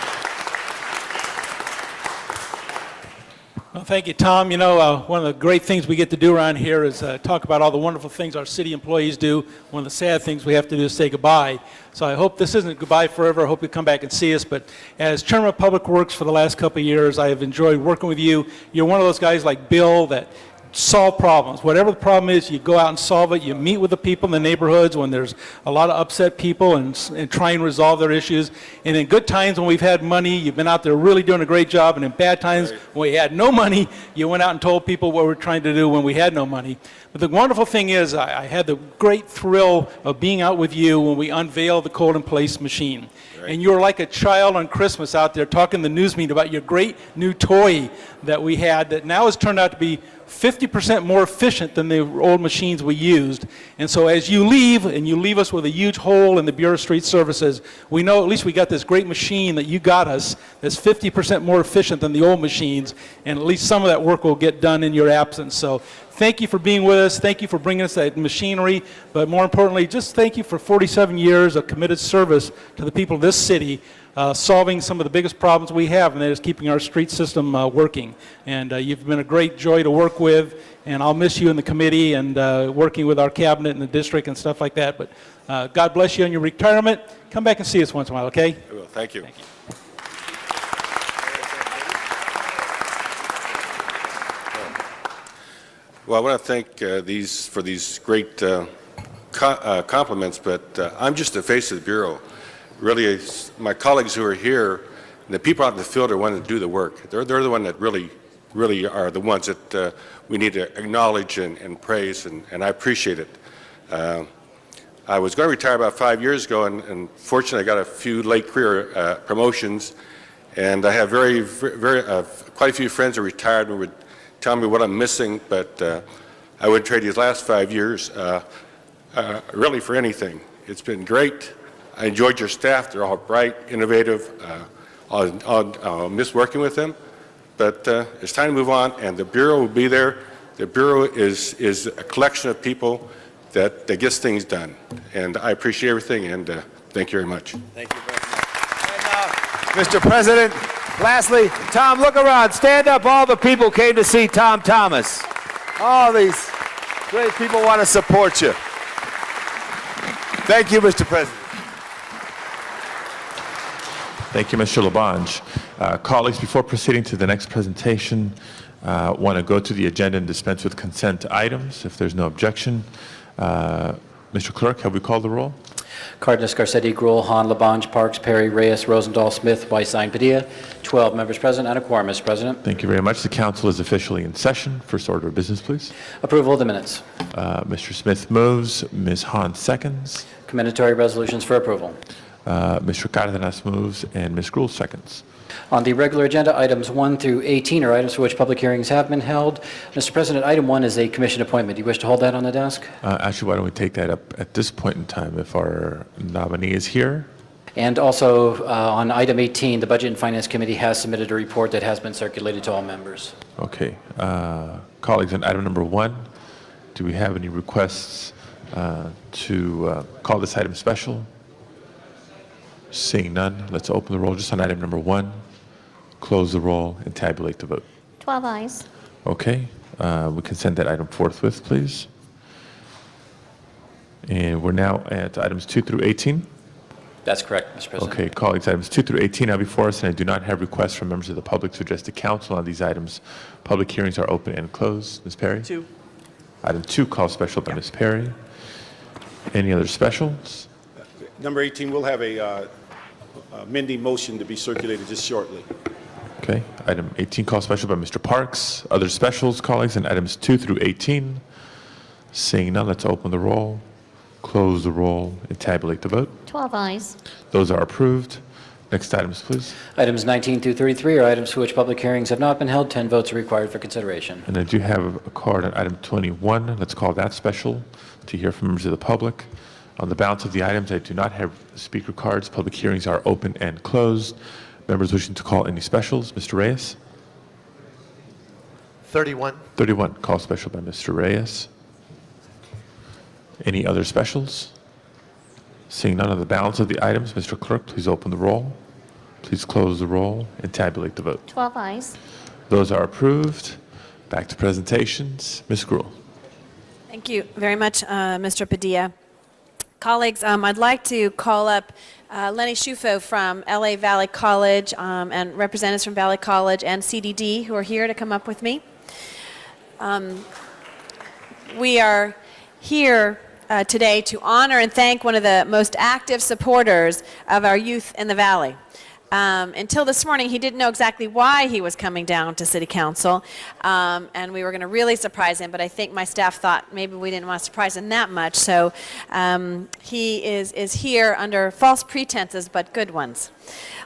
Well, thank you, Tom. You know, one of the great things we get to do around here is talk about all the wonderful things our city employees do. One of the sad things we have to do is say goodbye. So I hope this isn't goodbye forever. I hope you come back and see us. But as Chairman of Public Works for the last couple of years, I have enjoyed working with you. You're one of those guys like Bill that solve problems. Whatever the problem is, you go out and solve it. You meet with the people in the neighborhoods when there's a lot of upset people and try and resolve their issues. And in good times when we've had money, you've been out there really doing a great job. And in bad times when we had no money, you went out and told people what we're trying to do when we had no money. But the wonderful thing is I had the great thrill of being out with you when we unveiled the Cold in Place machine. And you were like a child on Christmas out there talking to the news media about your great new toy that we had that now has turned out to be 50% more efficient than the old machines we used. And so as you leave, and you leave us with a huge hole in the Bureau of Street Services, we know at least we got this great machine that you got us that's 50% more efficient than the old machines, and at least some of that work will get done in your absence. So thank you for being with us. Thank you for bringing us that machinery. But more importantly, just thank you for 47 years of committed service to the people of this city, solving some of the biggest problems we have, and that is keeping our street system working. And you've been a great joy to work with, and I'll miss you in the committee and working with our cabinet in the district and stuff like that. But God bless you on your retirement. Come back and see us once in a while, okay? I will. Thank you. Thank you. Well, I want to thank for these great compliments, but I'm just the face of the Bureau. Really, my colleagues who are here, and the people out in the field are the ones that do the work. They're the ones that really are the ones that we need to acknowledge and praise, and I appreciate it. I was going to retire about 5 years ago, and fortunately I got a few late career promotions, and I have quite a few friends who are retired and would tell me what I'm missing, but I would trade these last 5 years really for anything. It's been great. I enjoyed your staff. They're all bright, innovative. I'll miss working with them, but it's time to move on, and the Bureau will be there. The Bureau is a collection of people that gets things done, and I appreciate everything, and thank you very much. Thank you very much. And, Mr. President, lastly, Tom, look around. Stand up. All the people came to see Tom Thomas. All these great people want to support you. Thank you, Mr. President. Thank you, Mr. Labange. Colleagues, before proceeding to the next presentation, want to go to the agenda and dispense with consent items if there's no objection. Mr. Clerk, have we called the roll? Cardenas, Garcetti, Gruel, Hahn, Labange, Parks, Perry, Reyes, Rosendahl, Smith, Weisstein, Padilla. 12 members present and a quorum, Mr. President. Thank you very much. The council is officially in session. First order of business, please. Approval of the minutes. Mr. Smith moves. Ms. Hahn seconds. Commendatory resolutions for approval. Mr. Cardenas moves, and Ms. Gruel seconds. On the regular agenda, items 1 through 18 are items for which public hearings have been held. Mr. President, item 1 is a commission appointment. Do you wish to hold that on the desk? Actually, why don't we take that up at this point in time if our nominee is here? And also, on item 18, the Budget and Finance Committee has submitted a report that has been circulated to all members. Okay. Colleagues, on item number 1, do we have any requests to call this item special? Seeing none, let's open the roll just on item number 1, close the roll, and tabulate the vote. 12 ayes. Okay, we can send that item forthwith, please. And we're now at items 2 through 18. That's correct, Mr. President. Okay, colleagues, items 2 through 18 are before us, and I do not have requests from members of the public to address the council on these items. Public hearings are open and closed. Ms. Perry? 2. Item 2, call special by Ms. Perry. Any other specials? Number 18, we'll have a amending motion to be circulated just shortly. Okay, item 18, call special by Mr. Parks. Other specials, colleagues, and items 2 through 18. Seeing none, let's open the roll, close the roll, and tabulate the vote. 12 ayes. Those are approved. Next items, please. Items 19 through 33 are items for which public hearings have not been held. 10 votes are required for consideration. And I do have a card on item 21. Let's call that special to hear from members of the public. On the balance of the items, I do not have speaker cards. Public hearings are open and closed. Members wishing to call any specials, Mr. Reyes? 31. 31, call special by Mr. Reyes. Any other specials? Seeing none of the balance of the items, Mr. Clerk, please open the roll. Please close the roll and tabulate the vote. 12 ayes. Those are approved. Back to presentations. Ms. Gruel. Thank you very much, Mr. Padilla. Colleagues, I'd like to call up Lenny Shufo from LA Valley College and representatives from Valley College and CDD who are here to come up with me. We are here today to honor and thank one of the most active supporters of our youth in the Valley. Until this morning, he didn't know exactly why he was coming down to City Council, and we were going to really surprise him, but I think my staff thought maybe we didn't want to surprise him that much, so he is here under false pretenses, but good ones.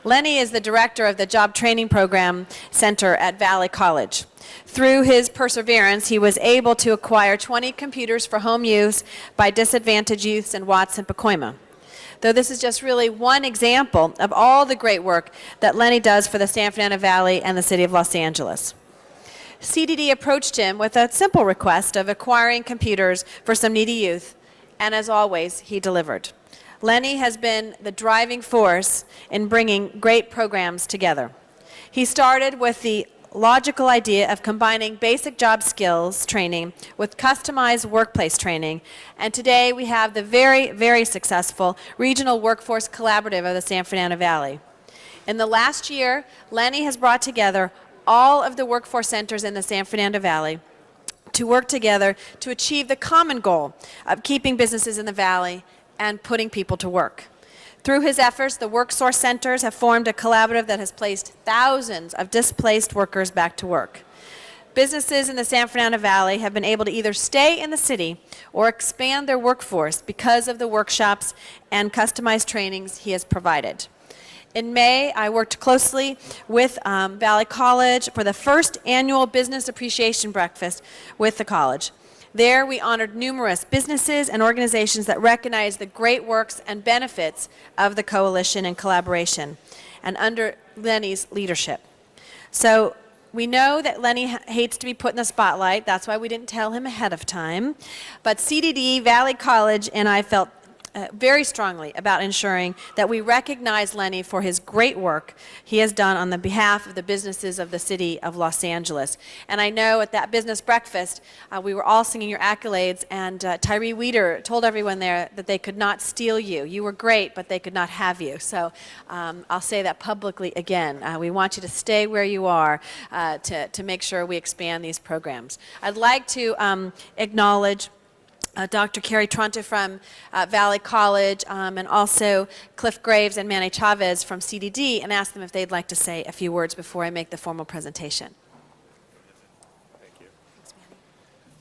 Lenny is the director of the Job Training Program Center at Valley College. Through his perseverance, he was able to acquire 20 computers for home use by disadvantaged youths in Watts and Pacoima. Though this is just really one example of all the great work that Lenny does for the San Fernando Valley and the City of Los Angeles. CDD approached him with a simple request of acquiring computers for some needy youth, and as always, he delivered. Lenny has been the driving force in bringing great programs together. He started with the logical idea of combining basic job skills training with customized workplace training, and today we have the very, very successful Regional Workforce Collaborative of the San Fernando Valley. In the last year, Lenny has brought together all of the workforce centers in the San Fernando Valley to work together to achieve the common goal of keeping businesses in the valley and putting people to work. Through his efforts, the WorkSource centers have formed a collaborative that has placed thousands of displaced workers back to work. Businesses in the San Fernando Valley have been able to either stay in the city or expand their workforce because of the workshops and customized trainings he has provided. In May, I worked closely with Valley College for the first annual Business Appreciation Breakfast with the college. There, we honored numerous businesses and organizations that recognize the great works and benefits of the coalition and collaboration, and under Lenny's leadership. So we know that Lenny hates to be put in the spotlight. That's why we didn't tell him ahead of time. But CDD, Valley College, and I felt very strongly about ensuring that we recognize Lenny for his great work he has done on the behalf of the businesses of the City of Los Angeles. And I know at that business breakfast, we were all singing your accolades, and Tyree Weeder told everyone there that they could not steal you. You were great, but they could not have you. So I'll say that publicly again. We want you to stay where you are to make sure we expand these programs. I'd like to acknowledge Dr. Carrie Tronte from Valley College, and also Cliff Graves and Manny Chavez from CDD, and ask them if they'd like to say a few words before I make the formal presentation.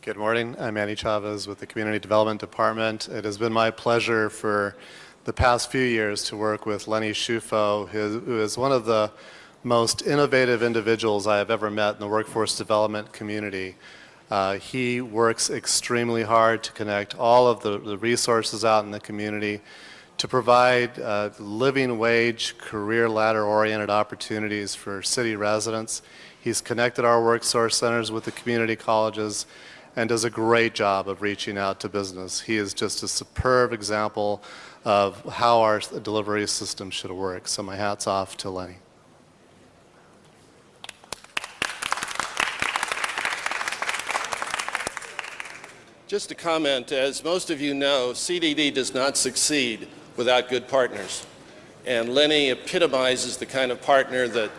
Good morning. I'm Manny Chavez with the Community Development Department. It has been my pleasure for the past few years to work with Lenny Shufo, who is one of the most innovative individuals I have ever met in the workforce development community. He works extremely hard to connect all of the resources out in the community to provide living wage, career ladder-oriented opportunities for city residents. He's connected our WorkSource centers with the community colleges and does a great job of reaching out to business. He is just a superb example of how our delivery system should work. So my hat's off to Lenny. Just a comment, as most of you know, CDD does not succeed without good partners. And Lenny epitomizes the kind of partner that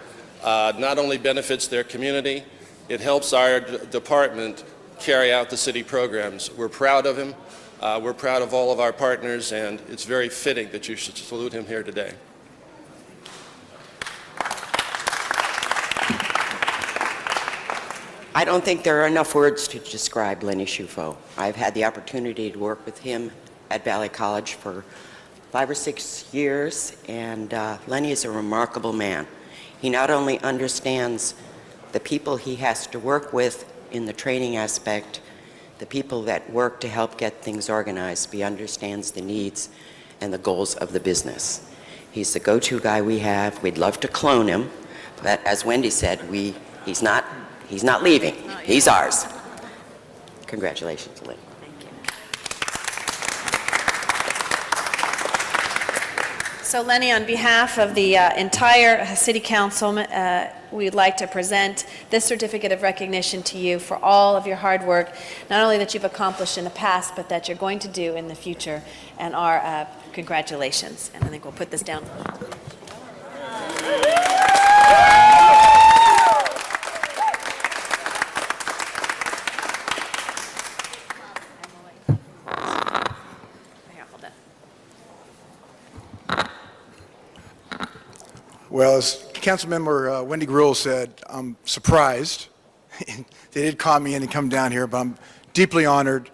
not only benefits their community, it helps our department carry out the city programs. We're proud of him. We're proud of all of our partners, and it's very fitting that you should salute him here today. I don't think there are enough words to describe Lenny Shufo. I've had the opportunity to work with him at Valley College for 5 or 6 years, and Lenny is a remarkable man. He not only understands the people he has to work with in the training aspect, the people that work to help get things organized, he understands the needs and the goals of the business. He's the go-to guy we have. We'd love to clone him, but as Wendy said, he's not leaving. He's ours. Congratulations, Lenny. So Lenny, on behalf of the entire City Council, we'd like to present this certificate of recognition to you for all of your hard work, not only that you've accomplished in the past, but that you're going to do in the future, and our congratulations. And I think we'll put this down. Well, as Councilmember Wendy Gruhl said, I'm surprised. They did call me in and come down here, but I'm deeply honored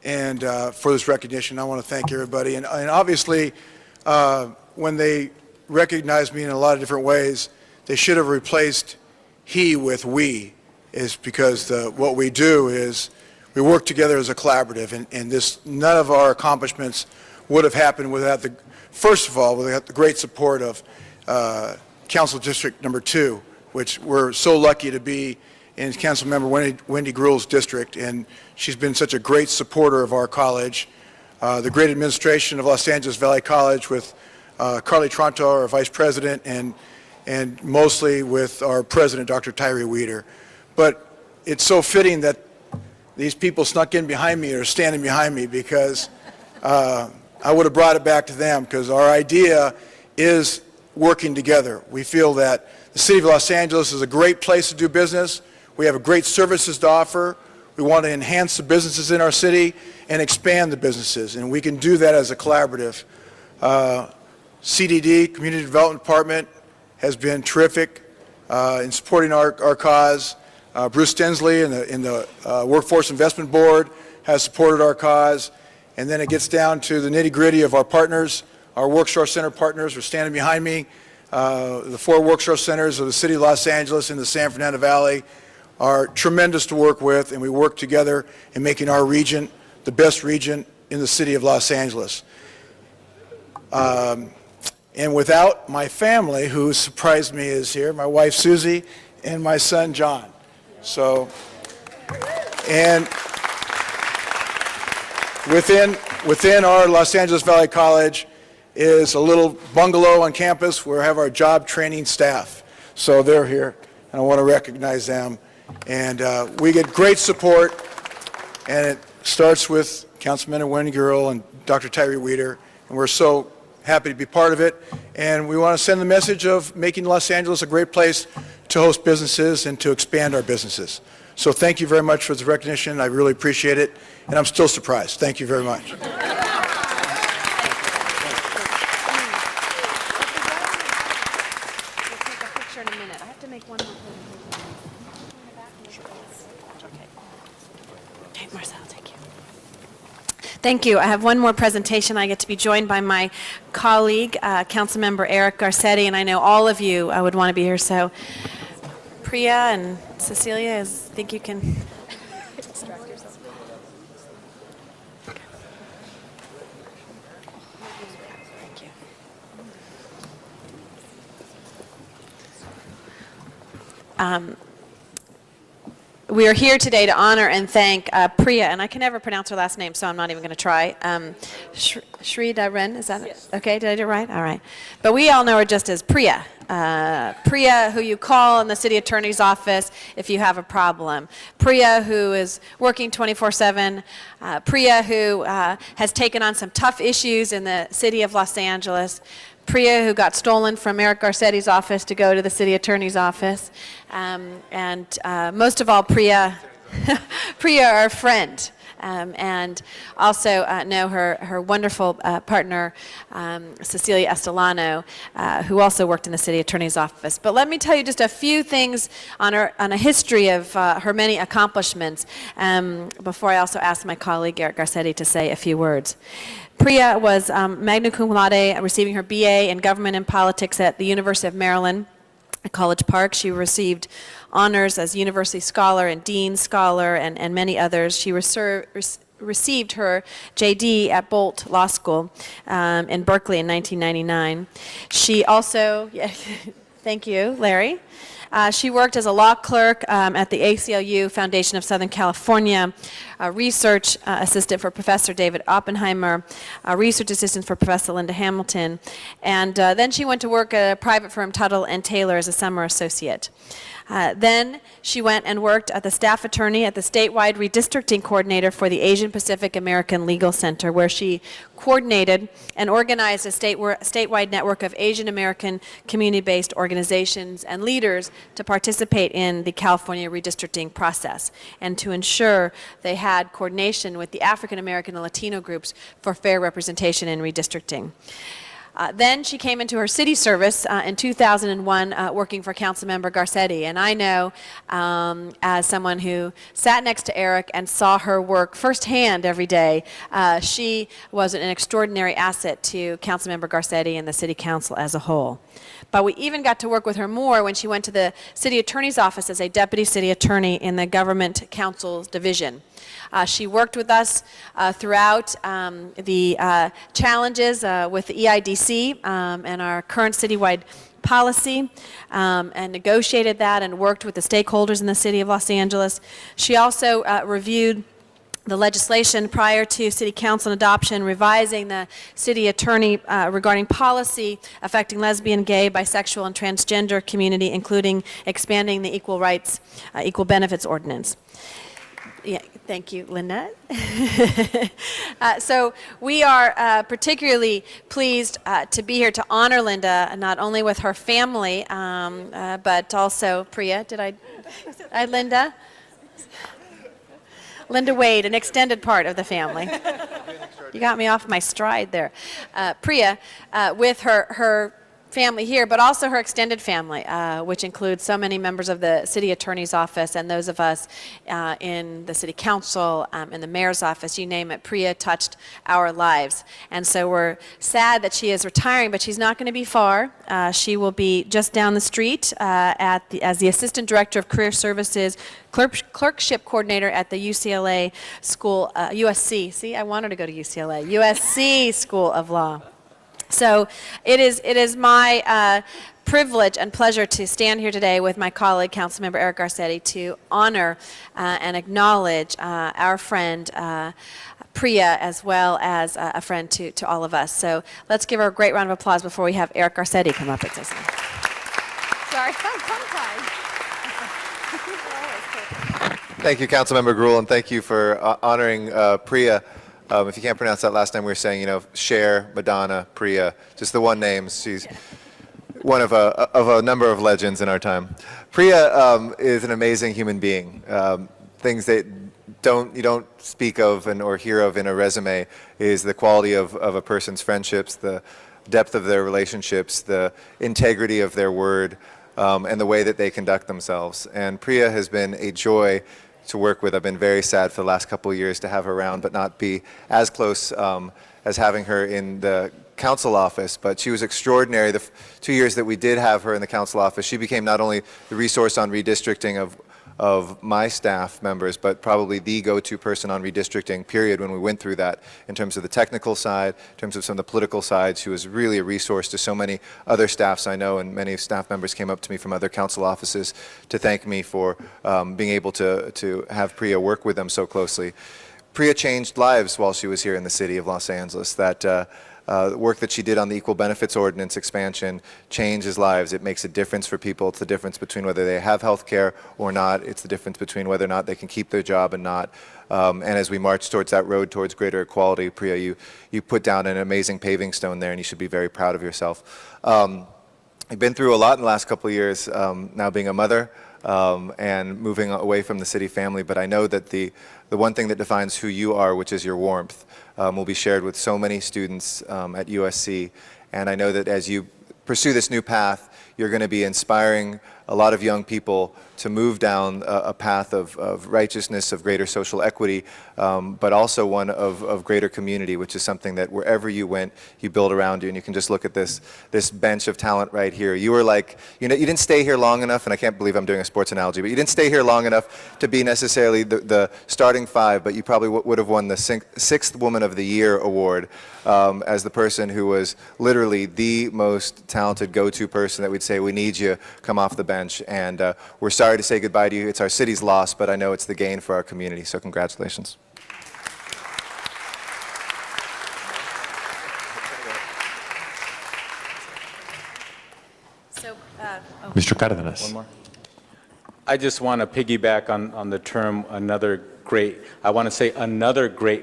and for this recognition. I want to thank everybody. And obviously, when they recognized me in a lot of different ways, they should have replaced he with we, is because what we do is we work together as a collaborative, and none of our accomplishments would have happened without first of all, without the great support of Council District Number 2, which we're so lucky to be in Councilmember Wendy Gruhl's district, and she's been such a great supporter of our college. The great administration of Los Angeles Valley College with Carly Tronto, our vice president, and mostly with our president, Dr. Tyree Weeder. But it's so fitting that these people snuck in behind me or standing behind me, because I would have brought it back to them, because our idea is working together. We feel that the city of Los Angeles is a great place to do business. We have great services to offer. We want to enhance the businesses in our city and expand the businesses, and we can do that as a collaborative. CDD, Community Development Department, has been terrific in supporting our cause. Bruce Stensley and the Workforce Investment Board has supported our cause. And then it gets down to the nitty-gritty of our partners. Our Workshore Center partners are standing behind me. The 4 Workshore Centers of the city of Los Angeles and the San Fernando Valley are tremendous to work with, and we work together in making our region the best region in the city of Los Angeles. And without my family, who surprised me is here, my wife Susie and my son John. So, and within our Los Angeles Valley College is a little bungalow on campus where we have our job training staff. So they're here, and I want to recognize them. And we get great support, and it starts with Councilman Wendy Gruhl and Dr. Tyree Weeder, and we're so happy to be part of it. And we want to send the message of making Los Angeles a great place to host businesses and to expand our businesses. So thank you very much for the recognition. I really appreciate it, and I'm still surprised. Thank you very much. Thank you. I have one more presentation. I get to be joined by my colleague, Councilmember Eric Garcetti, and I know all of you would want to be here. So, Priya and Cecilia, I think you can distract yourself. Thank you. We are here today to honor and thank Priya, and I can never pronounce her last name, so I'm not even going to try. Sridharen, is that it? Okay, did I do it right? All right. But we all know her just as Priya. Priya, who you call in the city attorney's office if you have a problem. Priya, who is working 24/7. Priya, who has taken on some tough issues in the city of Los Angeles. Priya, who got stolen from Eric Garcetti's office to go to the city attorney's office. And most of all, Priya, our friend. And also know her wonderful partner, Cecilia Estelano, who also worked in the city attorney's office. But let me tell you just a few things on a history of her many accomplishments before I also ask my colleague Eric Garcetti to say a few words. Priya was magna cum laude, receiving her BA in Government and Politics at the University of Maryland at College Park. She received honors as University Scholar and Dean Scholar and many others. She received her JD at Bolt Law School in Berkeley in 1999. She also, thank you, Larry. She worked as a law clerk at the ACLU Foundation of Southern California, a research assistant for Professor David Oppenheimer, a research assistant for Professor Linda Hamilton, and then she went to work at a private firm, Tuttle & Taylor, as a summer associate. Then she went and worked at the staff attorney at the statewide redistricting coordinator for the Asian Pacific American Legal Center, where she coordinated and organized a statewide network of Asian American community-based organizations and leaders to participate in the California redistricting process and to ensure they had coordination with the African American and Latino groups for fair representation in redistricting. Then she came into her city service in 2001, working for Councilmember Garcetti. And I know, as someone who sat next to Eric and saw her work firsthand every day, she was an extraordinary asset to Councilmember Garcetti and the City Council as a whole. But we even got to work with her more when she went to the City Attorney's Office as a Deputy City Attorney in the Government Counsel's Division. She worked with us throughout the challenges with the EIDC and our current citywide policy, and negotiated that and worked with the stakeholders in the City of Los Angeles. She also reviewed the legislation prior to City Council adoption, revising the City Attorney regarding policy affecting lesbian, gay, bisexual, and transgender community, including expanding the Equal Rights, Equal Benefits Ordinance. Yeah, thank you, Linda. So we are particularly pleased to be here to honor Linda, not only with her family, but also Priya. Did I Linda? Linda Wade, an extended part of the family. You got me off my stride there. Priya, with her family here, but also her extended family, which includes so many members of the City Attorney's Office and those of us in the City Council, in the Mayor's Office, you name it. Priya touched our lives. And so we're sad that she is retiring, but she's not going to be far. She will be just down the street as the Assistant Director of Career Services, Clerkship Coordinator at the UCLA School, USC. See, I wanted to go to UCLA. USC School of Law. So it is my privilege and pleasure to stand here today with my colleague, Councilmember Eric Garcetti, to honor and acknowledge our friend Priya, as well as a friend to all of us. So let's give her a great round of applause before we have Eric Garcetti come up and say something. Sorry, sometimes. Thank you, Councilmember Grewal, and thank you for honoring Priya. If you can't pronounce that last name, we were saying, Cher, Madonna, Priya, just the one name. She's one of a number of legends in our time. Priya is an amazing human being. Things that you don't speak of or hear of in a resume is the quality of a person's friendships, the depth of their relationships, the integrity of their word, and the way that they conduct themselves. And Priya has been a joy to work with. I've been very sad for the last couple of years to have her around, but not be as close as having her in the council office. But she was extraordinary. The 2 years that we did have her in the council office, she became not only the resource on redistricting of my staff members, but probably the go-to person on redistricting, period, when we went through that in terms of the technical side, in terms of some of the political side. She was really a resource to so many other staffs I know, and many staff members came up to me from other council offices to thank me for being able to have Priya work with them so closely. Priya changed lives while she was here in the city of Los Angeles. That work that she did on the Equal Benefits Ordinance expansion changes lives. It makes a difference for people. It's the difference between whether they have health care or not. It's the difference between whether or not they can keep their job and not. And as we march towards that road towards greater equality, Priya, you put down an amazing paving stone there, and you should be very proud of yourself. I've been through a lot in the last couple of years, now being a mother and moving away from the city family, but I know that the one thing that defines who you are, which is your warmth, will be shared with so many students at USC. And I know that as you pursue this new path, you're going to be inspiring a lot of young people to move down a path of righteousness, of greater social equity, but also one of greater community, which is something that wherever you went, you build around you. And you can just look at this bench of talent right here. You were like, you didn't stay here long enough, and I can't believe I'm doing a sports analogy, but you didn't stay here long enough to be necessarily the starting five, but you probably would have won the Sixth Woman of the Year award as the person who was literally the most talented go-to person that we'd say, we need you, come off the bench. And we're sorry to say goodbye to you. It's our city's loss, but I know it's the gain for our community, so congratulations. Mr. Cardenas. One more. I just want to piggyback on the term another great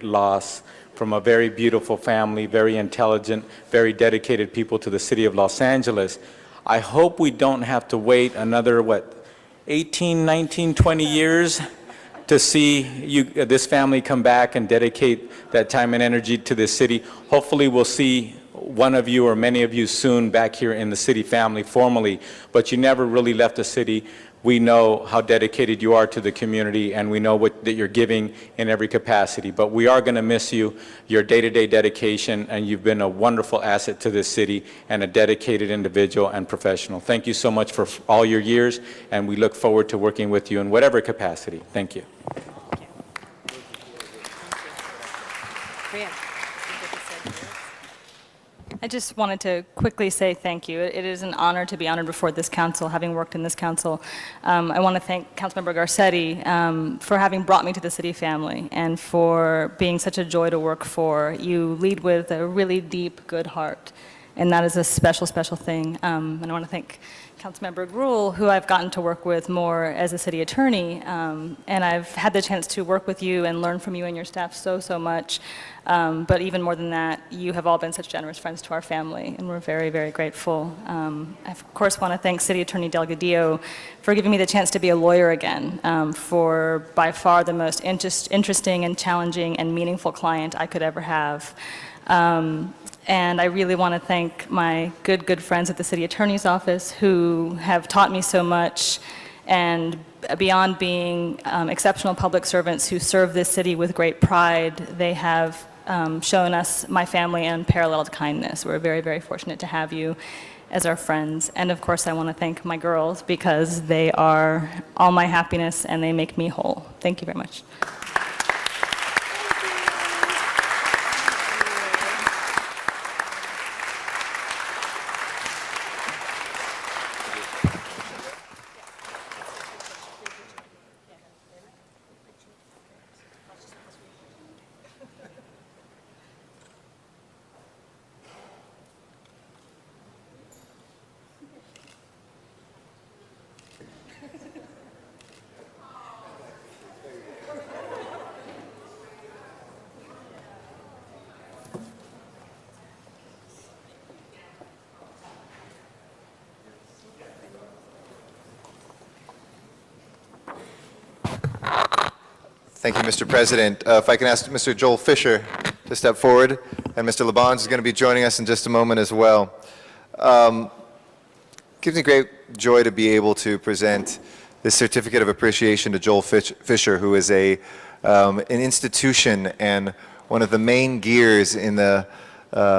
loss from a very beautiful family, very intelligent, very dedicated people to the city of Los Angeles. I hope we don't have to wait another, 18, 19, 20 years to see this family come back and dedicate that time and energy to this city. Hopefully we'll see one of you or many of you soon back here in the city family formally, but you never really left the city. We know how dedicated you are to the community, and we know that you're giving in every capacity. But we are going to miss you, your day-to-day dedication, and you've been a wonderful asset to this city and a dedicated individual and professional. Thank you so much for all your years, and we look forward to working with you in whatever capacity. Thank you. I just wanted to quickly say thank you. It is an honor to be honored before this council, having worked in this council. I want to thank Councilmember Garcetti for having brought me to the city family and for being such a joy to work for. You lead with a really deep, good heart, and that is a special, special thing. And I want to thank Councilmember Gruhl, who I've gotten to work with more as a city attorney, and I've had the chance to work with you and learn from you and your staff so, so much. But even more than that, you have all been such generous friends to our family, and we're very, very grateful. I, of course, want to thank City Attorney Delgadillo for giving me the chance to be a lawyer again, for by far the most interesting and challenging and meaningful client I could ever have. And I really want to thank my good friends at the City Attorney's Office who have taught me so much, and beyond being exceptional public servants who serve this city with great pride, they have shown us, my family, unparalleled kindness. We're very, very fortunate to have you as our friends. And of course, I want to thank my girls because they are all my happiness and they make me whole. Thank you very much. Thank you, Mr. President. If I can ask Mr. Joel Fisher to step forward, and Mr. LaBonge is going to be joining us in just a moment as well. Gives me great joy to be able to present this certificate of appreciation to Joel Fisher, who is an institution and one of the main gears in the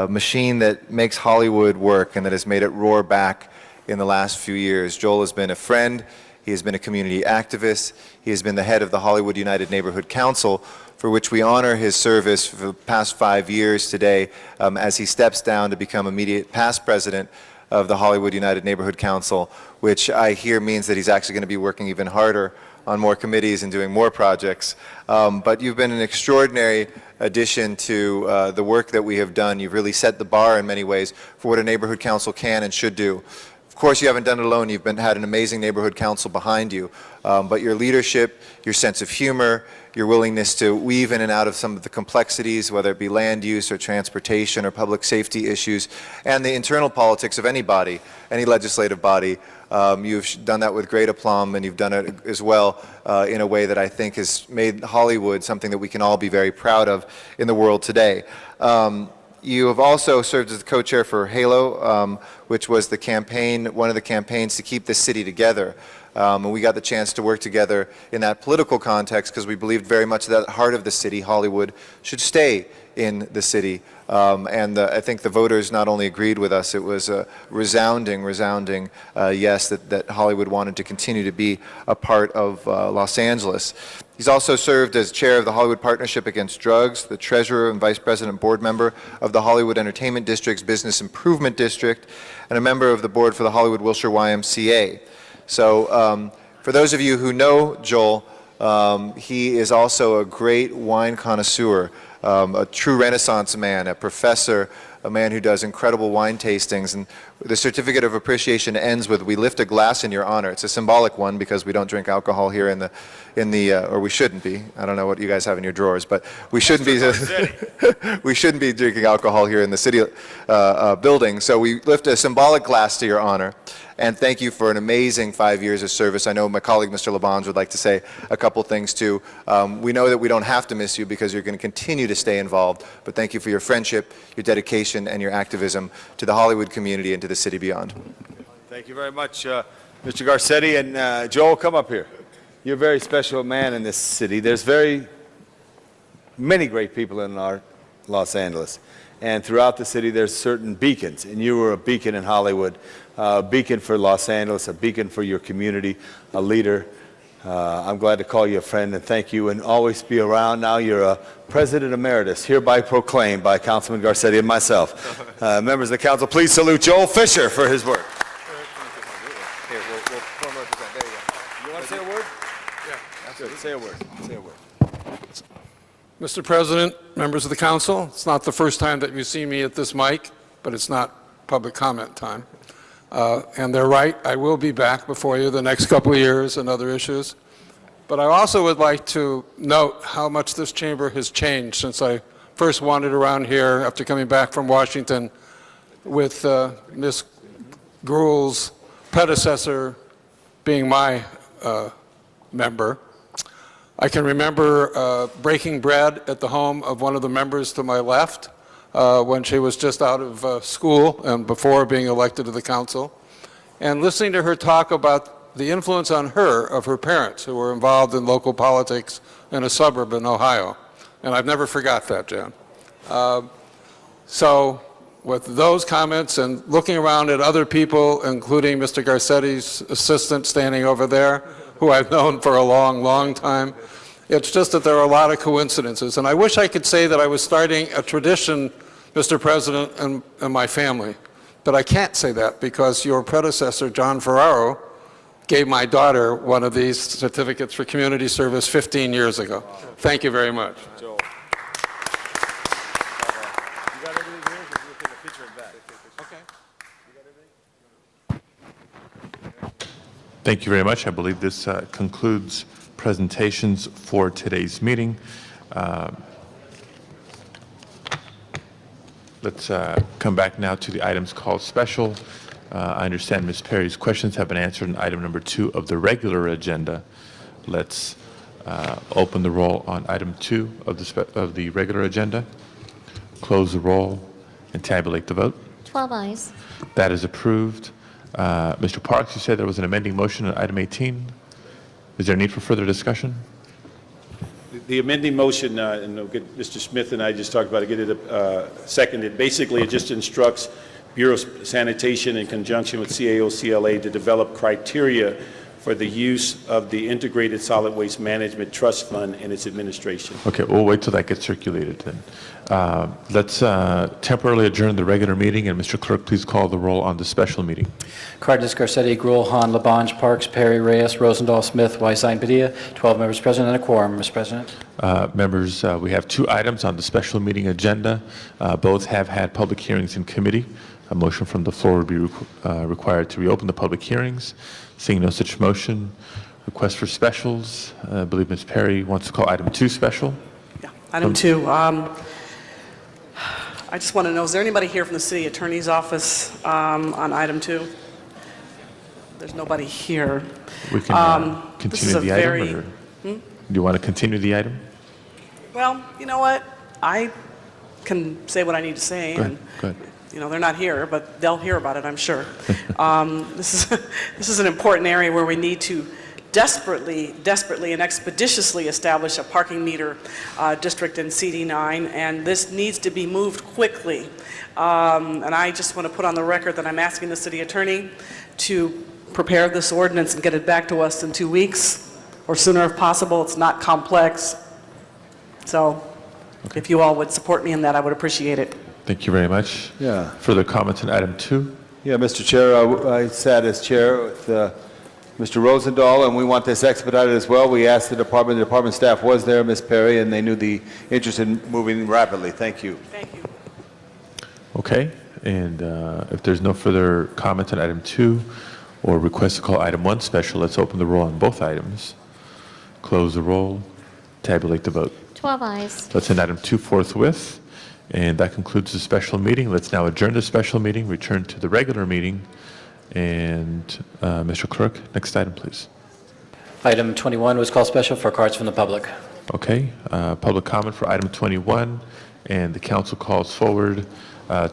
machine that makes Hollywood work and that has made it roar back in the last few years. Joel has been a friend. He has been a community activist. He has been the head of the Hollywood United Neighborhood Council, for which we honor his service for the past 5 years today as he steps down to become immediate past president of the Hollywood United Neighborhood Council, which I hear means that he's actually going to be working even harder on more committees and doing more projects. But you've been an extraordinary addition to the work that we have done. You've really set the bar in many ways for what a neighborhood council can and should do. Of course, you haven't done it alone. You've had an amazing neighborhood council behind you. But your leadership, your sense of humor, your willingness to weave in and out of some of the complexities, whether it be land use or transportation or public safety issues, and the internal politics of any body, any legislative body, you've done that with great aplomb, and you've done it as well in a way that I think has made Hollywood something that we can all be very proud of in the world today. You have also served as the co-chair for HALO, which was the campaign, one of the campaigns to keep the city together. And we got the chance to work together in that political context because we believed very much that the heart of the city, Hollywood, should stay in the city. I think the voters not only agreed with us, it was a resounding yes that Hollywood wanted to continue to be a part of Los Angeles. He's also served as chair of the Hollywood Partnership Against Drugs, the treasurer and vice president board member of the Hollywood Entertainment District's Business Improvement District, and a member of the board for the Hollywood Wilshire YMCA. So for those of you who know Joel, he is also a great wine connoisseur, a true Renaissance man, a professor, a man who does incredible wine tastings. And The certificate of appreciation ends with, "We lift a glass in your honor." It's a symbolic one because we don't drink alcohol here or we shouldn't be. I don't know what you guys have in your drawers, but we shouldn't be. We shouldn't be drinking alcohol here in the city building. So we lift a symbolic glass to your honor. And thank you for an amazing 5 years of service. I know my colleague, Mr. Labange, would like to say a couple things too. We know that we don't have to miss you because you're going to continue to stay involved, but thank you for your friendship, your dedication, and your activism to the Hollywood community and to the city beyond. Thank you very much, Mr. Garcetti. And Joel, come up here. You're a very special man in this city. There's very many great people in our Los Angeles. And throughout the city, there's certain beacons. And you were a beacon in Hollywood, a beacon for Los Angeles, a beacon for your community, a leader. I'm glad to call you a friend, and thank you, and always be around. Now you're a President Emeritus, hereby proclaimed by Councilman Garcetti and myself. Members of the council, please salute Joel Fisher for his work. You want to say a word? Yeah. That's good. Say a word. Say a word. Mr. President, members of the council, it's not the first time that you see me at this mic, but it's not public comment time. And they're right, I will be back before you the next couple of years and other issues. But I also would like to note how much this chamber has changed since I first wandered around here after coming back from Washington with Ms. Gruhl's predecessor being my member. I can remember breaking bread at the home of one of the members to my left when she was just out of school and before being elected to the council, and listening to her talk about the influence on her of her parents who were involved in local politics in a suburb in Ohio. And I've never forgot that, Jan. So with those comments and looking around at other people, including Mr. Garcetti's assistant standing over there, who I've known for a long, long time. It's just that there are a lot of coincidences. And I wish I could say that I was starting a tradition, Mr. President, and my family. But I can't say that because your predecessor, John Ferraro, gave my daughter one of these certificates for community service 15 years ago. Thank you very much. Thank you very much. I believe this concludes presentations for today's meeting. Let's come back now to the items called special. I understand Ms. Perry's questions have been answered in item number 2 of the regular agenda. Let's open the roll on item 2 of the regular agenda, close the roll, and tabulate the vote. 12 ayes. That is approved. Mr. Parks, you said there was an amending motion on item 18. Is there a need for further discussion? The amending motion, and we'll get Mr. Smith and I just talked about it, get it seconded. Basically, it just instructs Bureau of Sanitation in conjunction with CAO-CLA to develop criteria for the use of the Integrated Solid Waste Management Trust Fund and its administration. Okay, we'll wait till that gets circulated then. Let's temporarily adjourn the regular meeting, and Mr. Clerk, please call the roll on the special meeting. Cardenas, Garcetti, Gruhl, Hahn, Labange, Parks, Perry, Reyes, Rosendahl, Smith, Weisstein, Padilla, 12 members present and a quorum, Mr. President. Members, we have 2 items on the special meeting agenda. Both have had public hearings in committee. A motion from the floor would be required to reopen the public hearings. Seeing no such motion, request for specials. I believe Ms. Perry wants to call item 2 special. Yeah, item 2. I just want to know, is there anybody here from the city attorney's office on item 2? There's nobody here. We can this is continue a the very, item, or do you want to continue the item? Well, you know what? I can say what I need to say, Go and ahead. Go ahead. you know, they're not here, but they'll hear about it, I'm sure. This is an important area where we need to desperately and expeditiously establish a parking meter district in CD9, and this needs to be moved quickly. And I just want to put on the record that I'm asking the city attorney to prepare this ordinance and get it back to us in 2 weeks, or sooner if possible. It's not complex. So if you all would support me in that, I would appreciate it. Thank you very much. Yeah. Further comments on item 2? Yeah, Mr. Chair, I sat as chair with Mr. Rosendahl, and we want this expedited as well. We asked the department staff was there, Ms. Perry, and they knew the interest in moving rapidly. Thank you. Thank you. Okay. And if there's no further comment on item 2 or request to call item 1 special, let's open the roll on both items. Close the roll. Tabulate the vote. 12 ayes. Let's end item 2 forthwith. And that concludes the special meeting. Let's now adjourn the special meeting, return to the regular meeting. And Mr. Clerk, next item, please. Item 21 was called special for cards from the public. Okay, public comment for item 21, and the council calls forward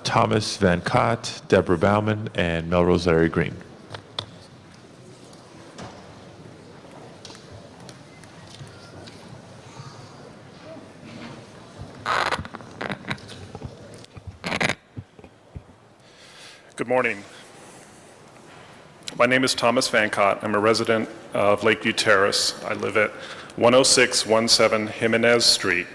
Thomas Van Cott, Deborah Bauman, and Melrose Larry Green. Good morning. My name is Thomas Van Cott. I'm a resident of Lakeview Terrace. I live at 10617 Jimenez Street,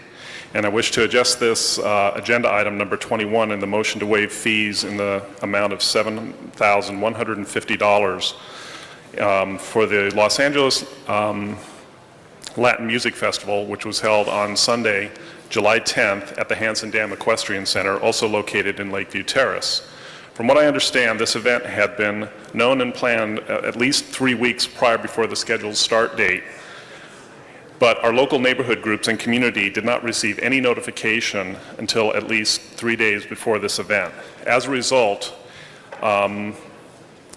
and I wish to adjust this agenda item number 21 in the motion to waive fees in the amount of $7,150 for the Los Angeles Latin Music Festival, which was held on Sunday, July 10th at the Hanson Dam Equestrian Center, also located in Lakeview Terrace. From what I understand, this event had been known and planned at least 3 weeks prior before the scheduled start date, but our local neighborhood groups and community did not receive any notification until at least 3 days before this event. As a result,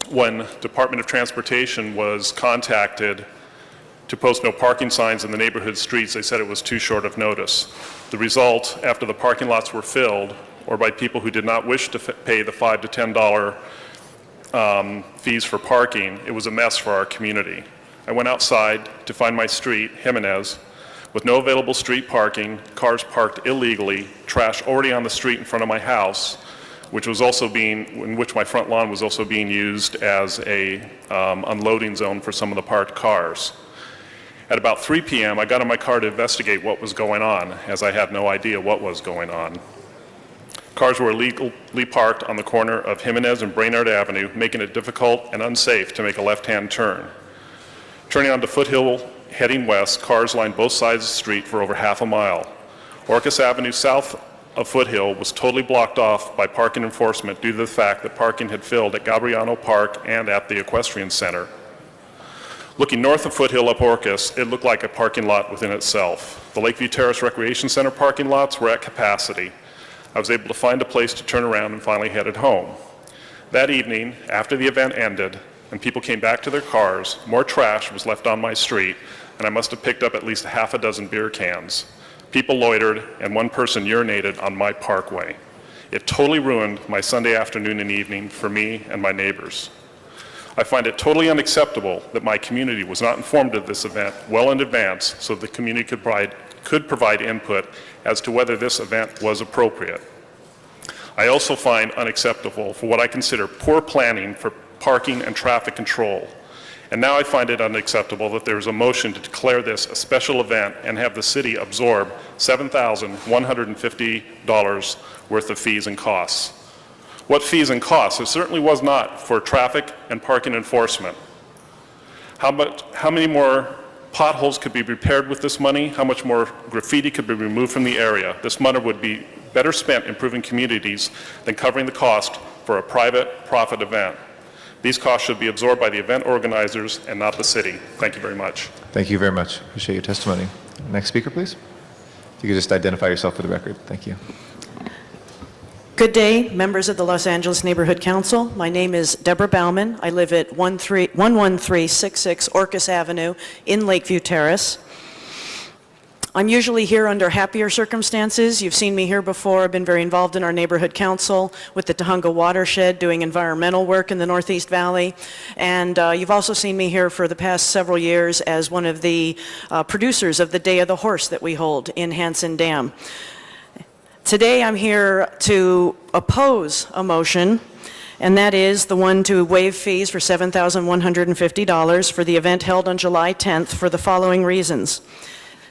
when Department of Transportation was contacted to post no parking signs in the neighborhood streets, they said it was too short of notice. The result, after the parking lots were filled, or by people who did not wish to pay the $5 to $10 fees for parking, it was a mess for our community. I went outside to find my street, Jimenez, with no available street parking, cars parked illegally, trash already on the street in front of my house, in which my front lawn was also being used as a unloading zone for some of the parked cars. At about 3 p.m., I got in my car to investigate what was going on, as I had no idea what was going on. Cars were illegally parked on the corner of Jimenez and Brainerd Avenue, making it difficult and unsafe to make a left-hand turn. Turning onto Foothill, heading west, cars lined both sides of the street for over half a mile. Orcas Avenue south of Foothill was totally blocked off by parking enforcement due to the fact that parking had filled at Gabriano Park and at the Equestrian Center. Looking north of Foothill up Orcas, it looked like a parking lot within itself. The Lakeview Terrace Recreation Center parking lots were at capacity. I was able to find a place to turn around and finally headed home. That evening, after the event ended and people came back to their cars, more trash was left on my street, and I must have picked up at least a half a dozen beer cans. People loitered, and one person urinated on my parkway. It totally ruined my Sunday afternoon and evening for me and my neighbors. I find it totally unacceptable that my community was not informed of this event well in advance so the community could provide input as to whether this event was appropriate. I also find unacceptable for what I consider poor planning for parking and traffic control. And now I find it unacceptable that there is a motion to declare this a special event and have the city absorb $7,150 worth of fees and costs. What fees and costs? It certainly was not for traffic and parking enforcement. How many more potholes could be repaired with this money? How much more graffiti could be removed from the area? This money would be better spent improving communities than covering the cost for a private profit event. These costs should be absorbed by the event organizers and not the city. Thank you very much. Thank you very much. Appreciate your testimony. Next speaker, please. If you could just identify yourself for the record. Thank you. Good day, members of the Los Angeles Neighborhood Council. My name is Deborah Bauman. I live at 11366 Orcas Avenue in Lakeview Terrace. I'm usually here under happier circumstances. You've seen me here before. I've been very involved in our neighborhood council with the Tujunga Watershed doing environmental work in the Northeast Valley. And you've also seen me here for the past several years as one of the producers of the Day of the Horse that we hold in Hanson Dam. Today I'm here to oppose a motion, and that is the one to waive fees for $7,150 for the event held on July 10th for the following reasons.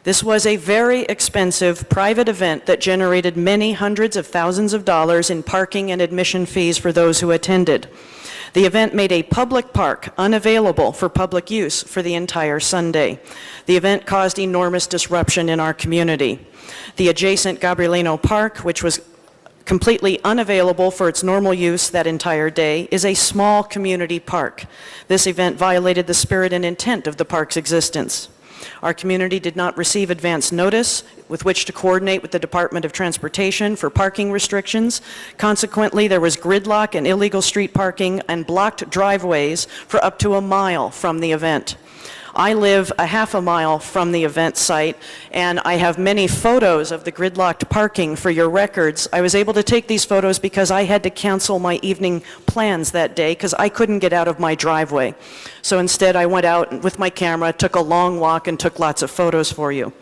This was a very expensive private event that generated many hundreds of thousands of dollars in parking and admission fees for those who attended. The event made a public park unavailable for public use for the entire Sunday. The event caused enormous disruption in our community. The adjacent Gabrielino Park, which was completely unavailable for its normal use that entire day, is a small community park. This event violated the spirit and intent of the park's existence. Our community did not receive advance notice with which to coordinate with the Department of Transportation for parking restrictions. Consequently, there was gridlock and illegal street parking and blocked driveways for up to a mile from the event. I live a half a mile from the event site, and I have many photos of the gridlocked parking for your records. I was able to take these photos because I had to cancel my evening plans that day because I couldn't get out of my driveway. So instead, I went out with my camera, took a long walk, and took lots of photos for you.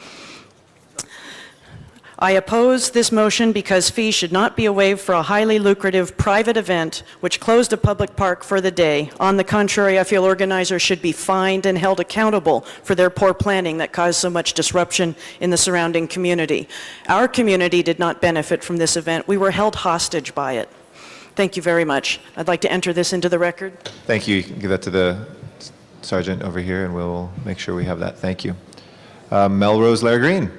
I oppose this motion because fees should not be waived for a highly lucrative private event which closed a public park for the day. On the contrary, I feel organizers should be fined and held accountable for their poor planning that caused so much disruption in the surrounding community. Our community did not benefit from this event. We were held hostage by it. Thank you very much. I'd like to enter this into the record. Thank you. You can give that to the sergeant over here, and we'll make sure we have that. Thank you. Melrose Larry Green.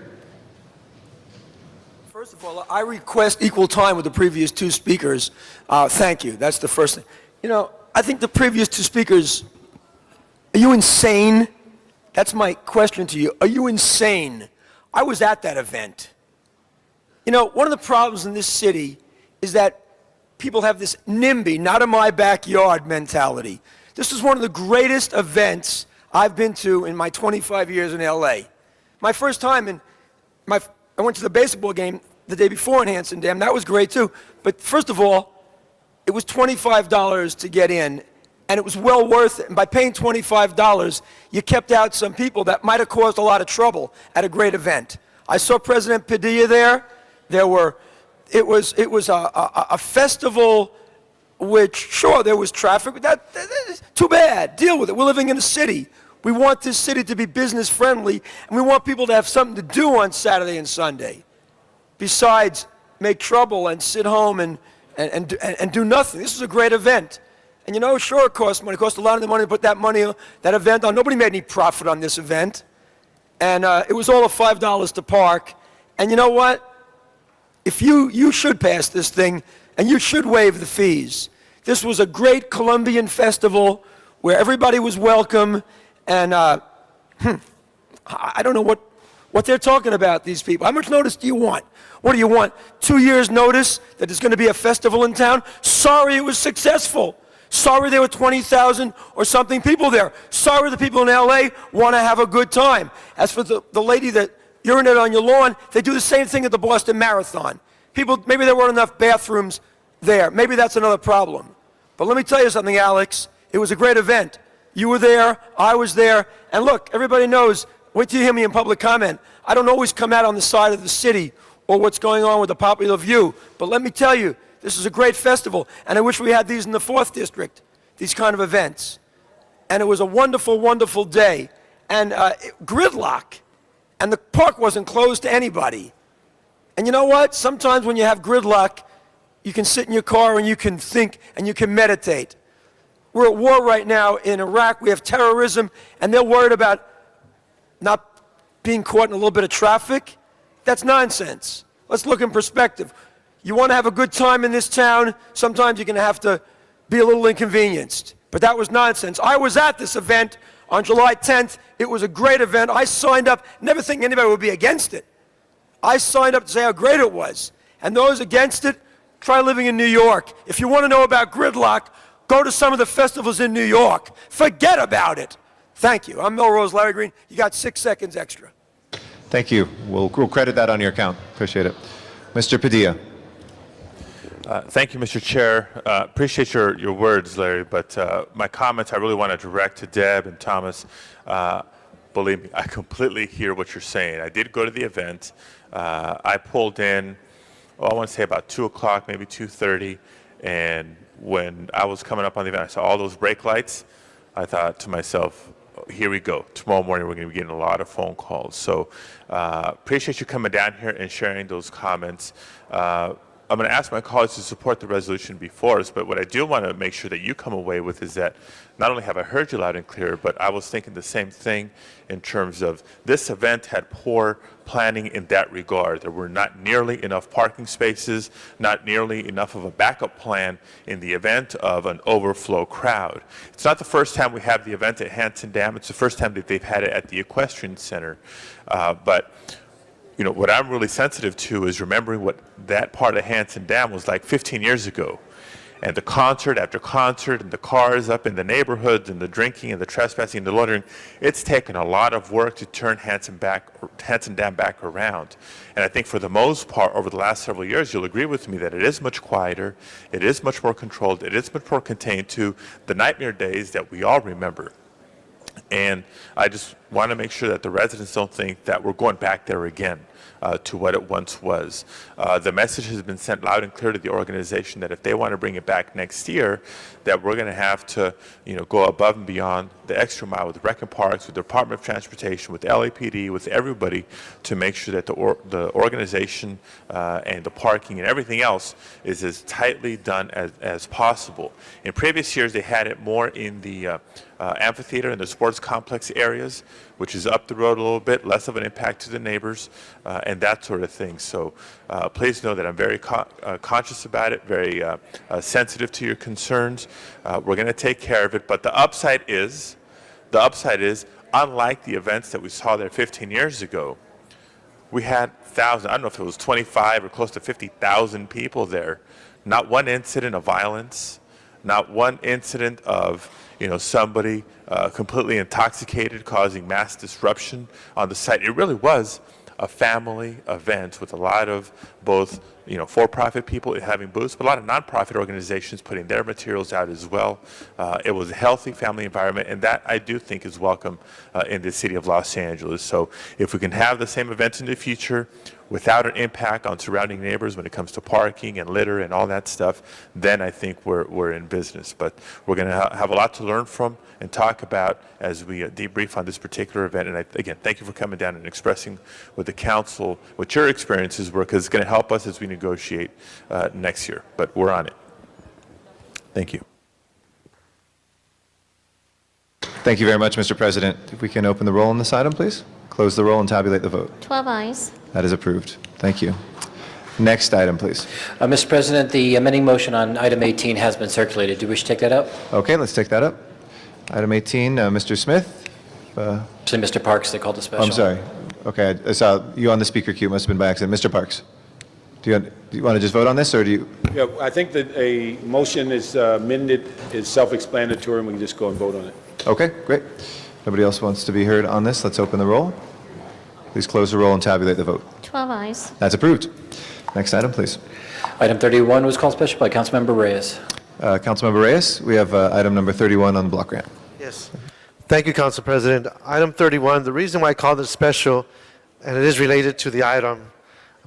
First of all, I request equal time with the previous two speakers. Thank you. That's the first thing. You know, I think the previous two speakers, are you insane? That's my question to you. Are you insane? I was at that event. You know, one of the problems in this city is that people have this NIMBY, not in my backyard mentality. This is one of the greatest events I've been to in my 25 years in LA. My first time I went to the baseball game the day before in Hanson Dam. That was great too. But first of all, it was $25 to get in, and it was well worth it. And by paying $25, you kept out some people that might have caused a lot of trouble at a great event. I saw President Padilla there. It was a festival which, sure, there was traffic, but that's too bad. Deal with it. We're living in a city. We want this city to be business friendly, and we want people to have something to do on Saturday and Sunday, besides make trouble and sit home and do nothing. This is a great event. And you know, sure, it costs money. It costs a lot of money to put that event on. Nobody made any profit on this event. And it was all of $5 to park. And you know what? If you should pass this thing, and you should waive the fees. This was a great Colombian festival where everybody was welcome. And I don't know what they're talking about, these people. How much notice do you want? What do you want? 2 years notice that there's going to be a festival in town? Sorry it was successful. Sorry there were 20,000 or something people there. Sorry the people in LA want to have a good time. As for the lady that urinated on your lawn, they do the same thing at the Boston Marathon. People, maybe there weren't enough bathrooms there. Maybe that's another problem. But let me tell you something, Alex. It was a great event. You were there, I was there, and look, everybody knows, wait till you hear me in public comment, I don't always come out on the side of the city or what's going on with the popular view, but let me tell you, this is a great festival, and I wish we had these in the 4th District, these kind of events. And it was a wonderful, wonderful day. And gridlock, and the park wasn't closed to anybody. And you know what? Sometimes when you have gridlock, you can sit in your car and you can think and you can meditate. We're at war right now in Iraq. We have terrorism, and they're worried about not being caught in a little bit of traffic. That's nonsense. Let's look in perspective. You want to have a good time in this town, sometimes you're going to have to be a little inconvenienced. But that was nonsense. I was at this event on July 10th. It was a great event. I signed up, never thinking anybody would be against it. I signed up to say how great it was. And those against it, try living in New York. If you want to know about gridlock, go to some of the festivals in New York. Forget about it. Thank you. I'm Melrose Larry Green. You got 6 seconds extra. Thank you. We'll credit that on your account. Appreciate it. Mr. Padilla. Thank you, Mr. Chair. Appreciate your words, Larry, but my comments I really want to direct to Deb and Thomas. Believe me, I completely hear what you're saying. I did go to the event. I pulled in, I want to say about 2 o'clock, maybe 2:30, and when I was coming up on the event, I saw all those brake lights. I thought to myself, here we go. Tomorrow morning, we're going to be getting a lot of phone calls. So appreciate you coming down here and sharing those comments. I'm going to ask my colleagues to support the resolution before us, but what I do want to make sure that you come away with is that not only have I heard you loud and clear, but I was thinking the same thing in terms of this event had poor planning in that regard. There were not nearly enough parking spaces, not nearly enough of a backup plan in the event of an overflow crowd. It's not the first time we have the event at Hanson Dam. It's the first time that they've had it at the Equestrian Center. But you know, what I'm really sensitive to is remembering what that part of Hanson Dam was like 15 years ago. And the concert after concert and the cars up in the neighborhoods and the drinking and the trespassing and the loitering, it's taken a lot of work to turn Hanson Dam back around. And I think for the most part, over the last several years, you'll agree with me that it is much quieter, it is much more controlled, it is much more contained to the nightmare days that we all remember. And I just want to make sure that the residents don't think that we're going back there again to what it once was. The message has been sent loud and clear to the organization that if they want to bring it back next year, that we're going to have to, you know, go above and beyond the extra mile with Rec and Parks, with the Department of Transportation, with LAPD, with everybody to make sure that the organization and the parking and everything else is as tightly done as possible. In previous years, they had it more in the amphitheater and the sports complex areas, which is up the road a little bit, less of an impact to the neighbors, and that sort of thing. So please know that I'm very conscious about it, very sensitive to your concerns. We're going to take care of it, but the upside is, unlike the events that we saw there 15 years ago, we had thousands, I don't know if it was 25 or close to 50,000 people there. Not one incident of violence, not one incident of, you know, somebody completely intoxicated causing mass disruption on the site. It really was a family event with a lot of both, you know, for-profit people having booths, but a lot of nonprofit organizations putting their materials out as well. It was a healthy family environment, and that I do think is welcome in the city of Los Angeles. So if we can have the same events in the future without an impact on surrounding neighbors when it comes to parking and litter and all that stuff, then I think we're in business. But we're going to have a lot to learn from and talk about as we debrief on this particular event. And again, thank you for coming down and expressing with the council what your experiences were, because it's going to help us as we negotiate next year. But we're on it. Thank you. Thank you very much, Mr. President. If we can open the roll on this item, please. Close the roll and tabulate the vote. 12 ayes. That is approved. Thank you. Next item, please. Mr. President, the amending motion on item 18 has been circulated. Do you wish to take that up? Okay, let's take that up. Item 18, Mr. Smith. Actually, Mr. Parks, they called a special. I'm sorry. Okay, I saw you on the speaker queue. Must have been by accident. Mr. Parks, do you want to just vote on this, or do you? Yeah, I think that a motion is amended, is self-explanatory, and we can just go and vote on it. Okay, great. Nobody else wants to be heard on this. Let's open the roll. Please close the roll and tabulate the vote. 12 ayes. That's approved. Next item, please. Item 31 was called special by Councilmember Reyes. Councilmember Reyes, we have item number 31 on the block grant. Yes. Thank you, Council President. Item 31, the reason why I called it special, and it is related to the item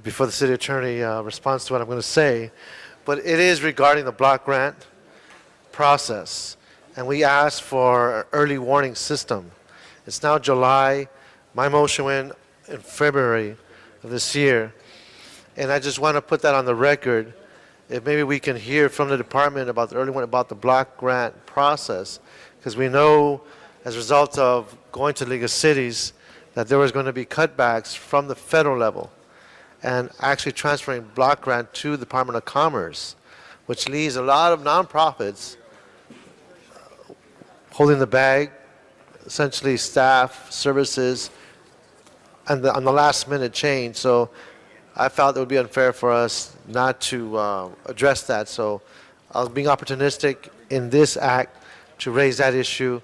before the city attorney responds to what I'm going to say, but it is regarding the block grant process. And we asked for an early warning system. It's now July. My motion went in February of this year. And I just want to put that on the record. If maybe we can hear from the department about the early one, about the block grant process, because we know as a result of going to League of Cities that there was going to be cutbacks from the federal level and actually transferring block grant to the Department of Commerce, which leaves a lot of nonprofits holding the bag, essentially staff, services, and on the last minute change. So I felt it would be unfair for us not to address that. So I was being opportunistic in this act to raise that issue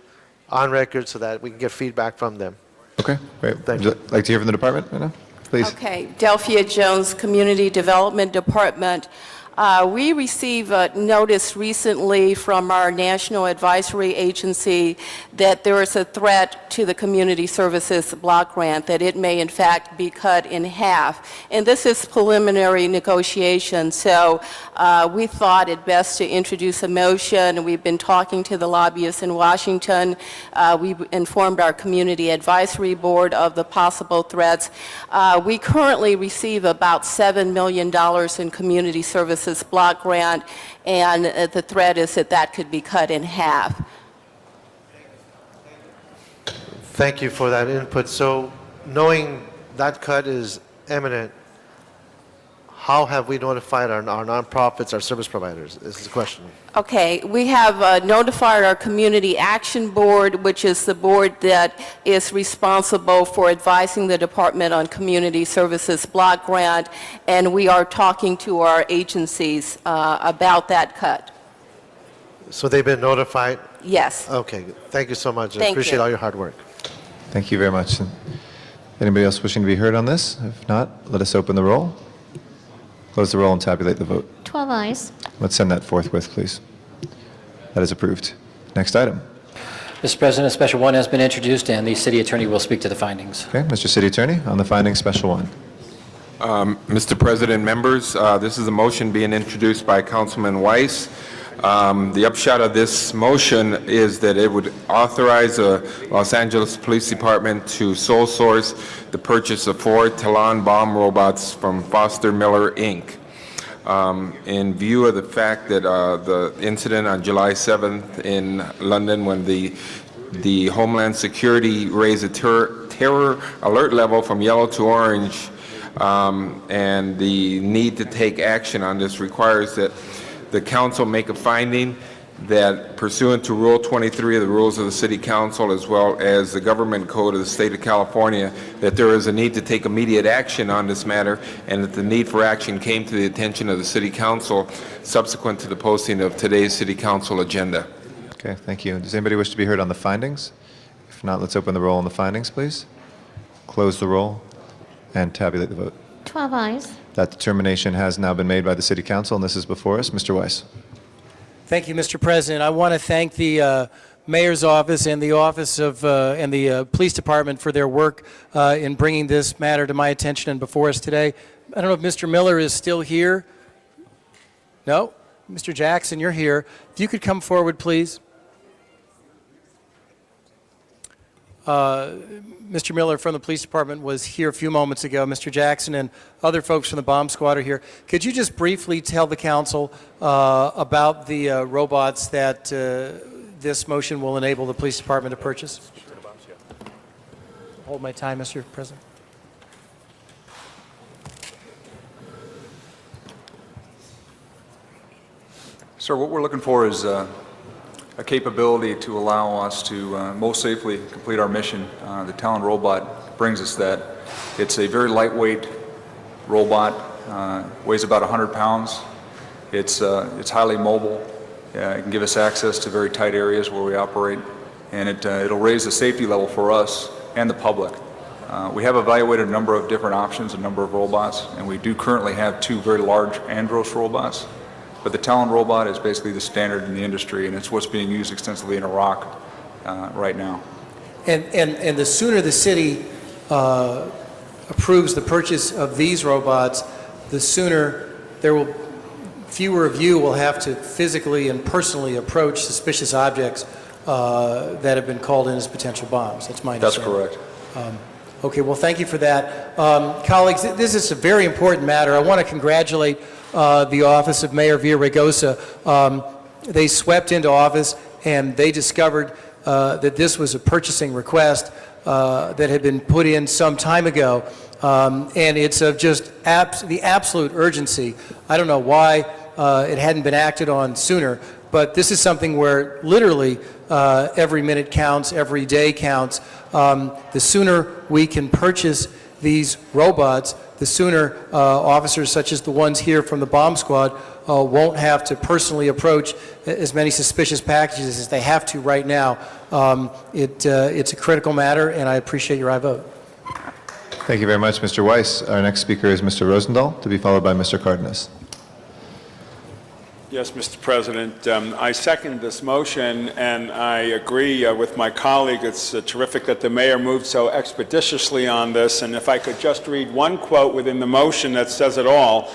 on record so that we can get feedback from them. Okay, great. Thank Would you like to hear from the department right now? Please. Okay, Delphia Jones, Community Development Department. We received a notice recently from our National Advisory Agency that there is a threat to the Community Services Block Grant, that it may in fact be cut in half. And this is preliminary negotiation, so we thought it best to introduce a motion. We've been talking to the lobbyists in Washington. We've informed our Community Advisory Board of the possible threats. We currently receive about $7 million in Community Services Block Grant, and the threat is that that could be cut in half. Thank you for that input. So knowing that cut is imminent, how have we notified our nonprofits, our service providers? This is the question. Okay, we have notified our Community Action Board, which is the board that is responsible for advising the Department on Community Services Block Grant, and we are talking to our agencies about that cut. So they've been notified? Yes. Okay, thank you so much. I Thank appreciate you. all your hard work. Thank you very much. Anybody else wishing to be heard on this? If not, let us open the roll, close the roll, and tabulate the vote. 12 ayes. Let's send that forthwith, please. That is approved. Next item. Mr. President, Special 1 has been introduced, and the city attorney will speak to the findings. Okay, Mr. City Attorney, on the findings, Special 1. Mr. President, members, this is a motion being introduced by Councilman Weiss. The upshot of this motion is that it would authorize the Los Angeles Police Department to sole source the purchase of 4 Talon bomb robots from Foster Miller, Inc. In view of the fact that the incident on July 7th in London, when the Homeland Security raised a terror alert level from yellow to orange, and the need to take action on this requires that the council make a finding that pursuant to Rule 23 of the Rules of the City Council, as well as the Government Code of the State of California, that there is a need to take immediate action on this matter, and that the need for action came to the attention of the City Council subsequent to the posting of today's City Council agenda. Okay, thank you. Does anybody wish to be heard on the findings? If not, let's open the roll on the findings, please. Close the roll and tabulate the vote. 12 ayes. That determination has now been made by the City Council, and this is before us. Mr. Weiss. Thank you, Mr. President. I want to thank the Mayor's office and the office of and the Police Department for their work in bringing this matter to my attention and before us today. I don't know if Mr. Miller is still here. No? Mr. Jackson, you're here. If you could come forward, please. Mr. Miller from the Police Department was here a few moments ago. Mr. Jackson and other folks from the bomb squad are here. Could you just briefly tell the council about the robots that this motion will enable the Police Department to purchase? Hold my time, Mr. President. Sir, what we're looking for is a capability to allow us to most safely complete our mission. The Talon robot brings us that. It's a very lightweight robot, weighs about 100 pounds. It's highly mobile. It can give us access to very tight areas where we operate, and it'll raise the safety level for us and the public. We have evaluated a number of different options, a number of robots, and we do currently have 2 very large Andros robots. But the Talon robot is basically the standard in the industry, and it's what's being used extensively in Iraq right now. And the sooner the city approves the purchase of these robots, the sooner fewer of you will have to physically and personally approach suspicious objects that have been called in as potential bombs. That's my understanding. That's correct. Okay, well, thank you for that. Colleagues, this is a very important matter. I want to congratulate the office of Mayor Villaraigosa. They swept into office and they discovered that this was a purchasing request that had been put in some time ago. And it's of just the absolute urgency. I don't know why it hadn't been acted on sooner, but this is something where literally every minute counts, every day counts. The sooner we can purchase these robots, the sooner officers such as the ones here from the bomb squad won't have to personally approach as many suspicious packages as they have to right now. It's a critical matter, and I appreciate your aye vote. Thank you very much, Mr. Weiss. Our next speaker is Mr. Rosendahl, to be followed by Mr. Cardenas. Yes, Mr. President. I second this motion, and I agree with my colleague. It's terrific that the mayor moved so expeditiously on this. And if I could just read one quote within the motion that says it all.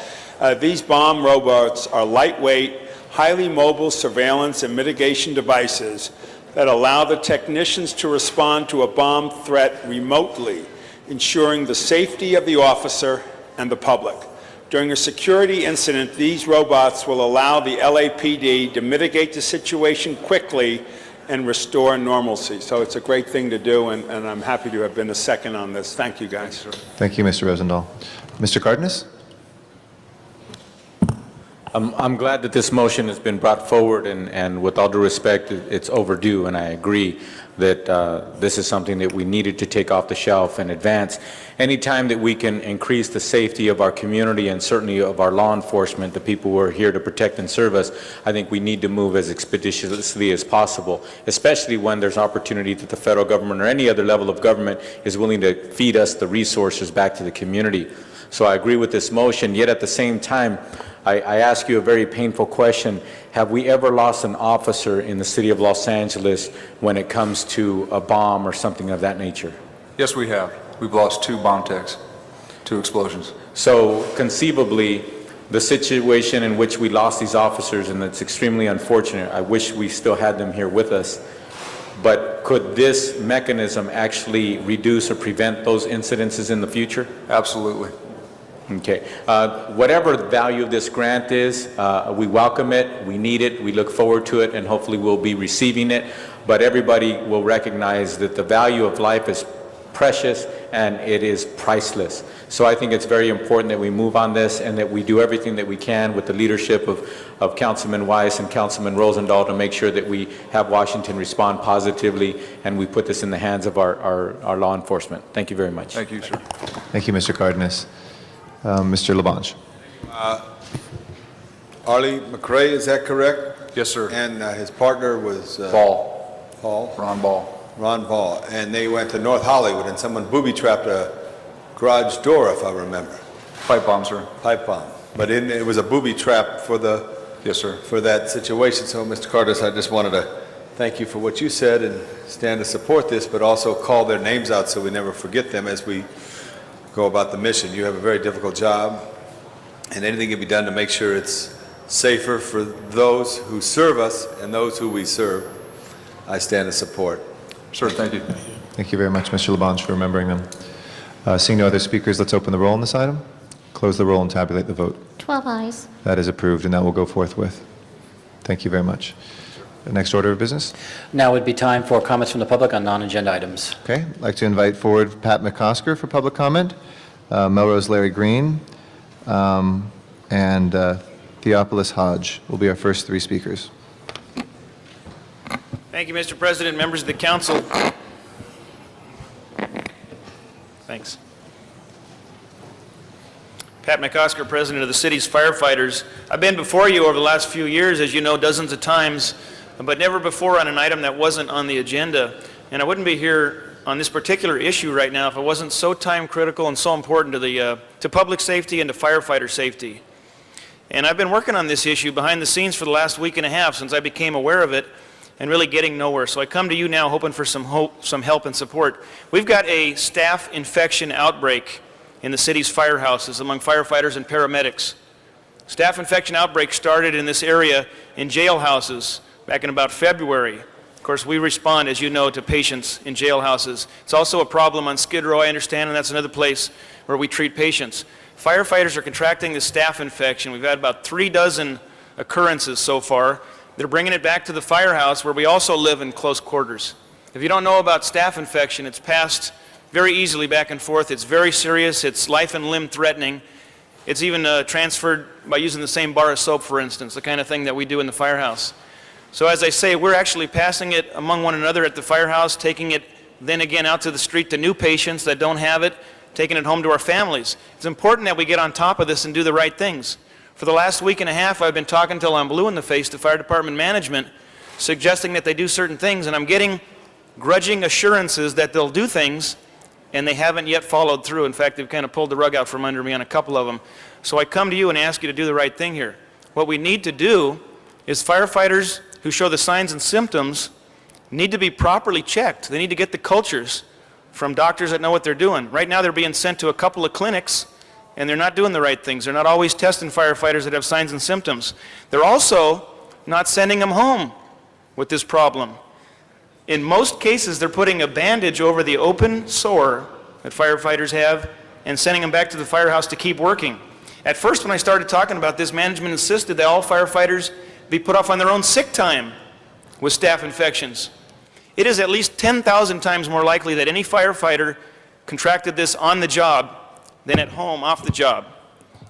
These bomb robots are lightweight, highly mobile surveillance and mitigation devices that allow the technicians to respond to a bomb threat remotely, ensuring the safety of the officer and the public. During a security incident, these robots will allow the LAPD to mitigate the situation quickly and restore normalcy. So it's a great thing to do, and I'm happy to have been the second on this. Thank you, guys. Thank you, Mr. Rosendahl. Mr. Cardenas? I'm glad that this motion has been brought forward, and with all due respect, it's overdue, and I agree that this is something that we needed to take off the shelf and advance. Anytime that we can increase the safety of our community and certainly of our law enforcement, the people who are here to protect and serve us, I think we need to move as expeditiously as possible, especially when there's opportunity that the federal government or any other level of government is willing to feed us the resources back to the community. So I agree with this motion, yet at the same time, I ask you a very painful question. Have we ever lost an officer in the city of Los Angeles when it comes to a bomb or something of that nature? Yes, we have. We've lost 2 bomb techs, 2 explosions. So conceivably, the situation in which we lost these officers, and it's extremely unfortunate, I wish we still had them here with us, but could this mechanism actually reduce or prevent those incidences in the future? Absolutely. Okay. Whatever the value of this grant is, we welcome it, we need it, we look forward to it, and hopefully we'll be receiving it. But everybody will recognize that the value of life is precious and it is priceless. So I think it's very important that we move on this and that we do everything that we can with the leadership of Councilman Weiss and Councilman Rosendahl to make sure that we have Washington respond positively and we put this in the hands of our law enforcement. Thank you very much. Thank you, sir. Thank you, Mr. Cardenas. Mr. Labange. Arlie McRae, is that correct? Yes, sir. And his partner was? Ball. Paul? Ron Ball. Ron Ball. And they went to North Hollywood and someone booby-trapped a garage door, if I remember. Pipe bomb, sir. Pipe bomb. But it was a booby trap for the? Yes, sir. For that situation. So, Mr. Cardenas, I just wanted to thank you for what you said and stand to support this, but also call their names out so we never forget them as we go about the mission. You have a very difficult job, and anything can be done to make sure it's safer for those who serve us and those who we serve. I stand to support. Sir, thank you. Thank you very much, Mr. Labange, for remembering them. Seeing no other speakers, let's open the roll on this item, close the roll, and tabulate the vote. 12 ayes. That is approved, and that will go forthwith. Thank you very much. The next order of business? Now would be time for comments from the public on non-agenda items. Okay, I'd like to invite forward Pat McCosker for public comment, Melrose Larry Green, and Theophilus Hodge will be our first 3 speakers. Thank you, Mr. President, members of the council. Thanks. Pat McCosker, President of the city's firefighters. I've been before you over the last few years, as you know, dozens of times, but never before on an item that wasn't on the agenda. And I wouldn't be here on this particular issue right now if it wasn't so time critical and so important to public safety and to firefighter safety. And I've been working on this issue behind the scenes for the last week and a half since I became aware of it and really getting nowhere. So I come to you now hoping for some help and support. We've got a staph infection outbreak in the city's firehouses among firefighters and paramedics. Staph infection outbreak started in this area in jailhouses back in about February. Of course, we respond, as you know, to patients in jailhouses. It's also a problem on Skid Row, I understand, and that's another place where we treat patients. Firefighters are contracting the staph infection. We've had about 3 dozen occurrences so far. They're bringing it back to the firehouse where we also live in close quarters. If you don't know about staph infection, it's passed very easily back and forth. It's very serious. It's life and limb threatening. It's even transferred by using the same bar of soap, for instance, the kind of thing that we do in the firehouse. So as I say, we're actually passing it among one another at the firehouse, taking it then again out to the street to new patients that don't have it, taking it home to our families. It's important that we get on top of this and do the right things. For the last week and a half, I've been talking till I'm blue in the face to fire department management, suggesting that they do certain things, and I'm getting grudging assurances that they'll do things, and they haven't yet followed through. In fact, they've kind of pulled the rug out from under me on a couple of them. So I come to you and ask you to do the right thing here. what we need to do is firefighters who show the signs and symptoms need to be properly checked. They need to get the cultures from doctors that know what they're doing. Right now they're being sent to a couple of clinics and they're not doing the right things. They're not always testing firefighters that have signs and symptoms. They're also not sending them home with this problem. In most cases, they're putting a bandage over the open sore that firefighters have and sending them back to the firehouse to keep working. At first, when I started talking about this, management insisted that all firefighters be put off on their own sick time with staph infections. It is at least 10,000 times more likely that any firefighter contracted this on the job than at home off the job.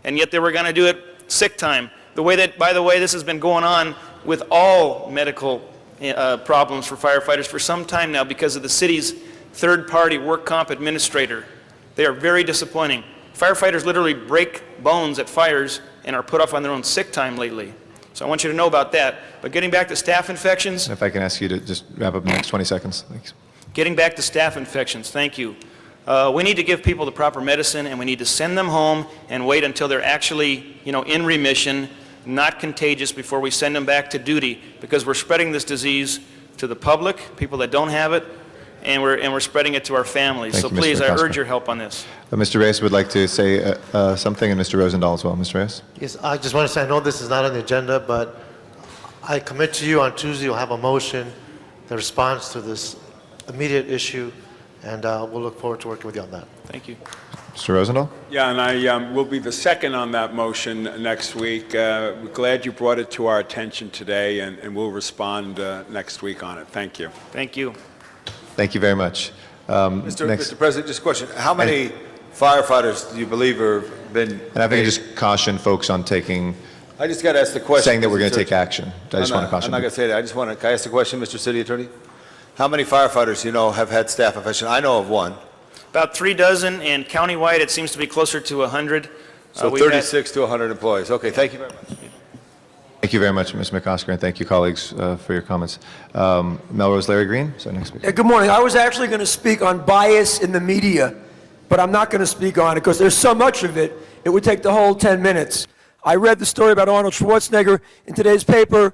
And yet they were going to do it sick time. The way that, by the way, this has been going on with all medical problems for firefighters for some time now because of the city's third-party work comp administrator. They are very disappointing. Firefighters literally break bones at fires and are put off on their own sick time lately. So I want you to know about that. But getting back to staph infections. If I can ask you to just wrap up in the next 20 seconds. Thanks. Getting back to staph infections, thank you. We need to give people the proper medicine and we need to send them home and wait until they're actually, in remission, not contagious before we send them back to duty because we're spreading this disease to the public, people that don't have it, and we're spreading it to our families. Thank so you, please, Mr. I Acosta. urge your help on this. Mr. Reyes would like to say something, and Mr. Rosendahl as well. Mr. Reyes? Yes, I just want to say, I know this is not on the agenda, but I commit to you on Tuesday, you'll have a motion that responds to this immediate issue, and we'll look forward to working with you on that. Thank you. Mr. Rosendahl? Yeah, and I will be the second on that motion next week. We're glad you brought it to our attention today, and we'll respond next week on it. Thank you. Thank you. Thank you very much. Mr. President, just a question. How many firefighters do you believe have been... And I think I just caution folks on taking... I just got to ask the question. Saying that we're going to take action. I just want to caution. I'm not going to say that. I just want to... Can I ask the question, Mr. City Attorney? How many firefighters have had staph infection? I know of one. About 3 dozen, and countywide it seems to be closer to 100. So 36 to 100 employees. Okay, thank you very much. Thank you very much, Ms. McOsker, and thank you, colleagues, for your comments. Melrose Larry Green, so next speaker. Good morning. I was actually going to speak on bias in the media, but I'm not going to speak on it because there's so much of it, it would take the whole 10 minutes. I read the story about Arnold Schwarzenegger in today's paper,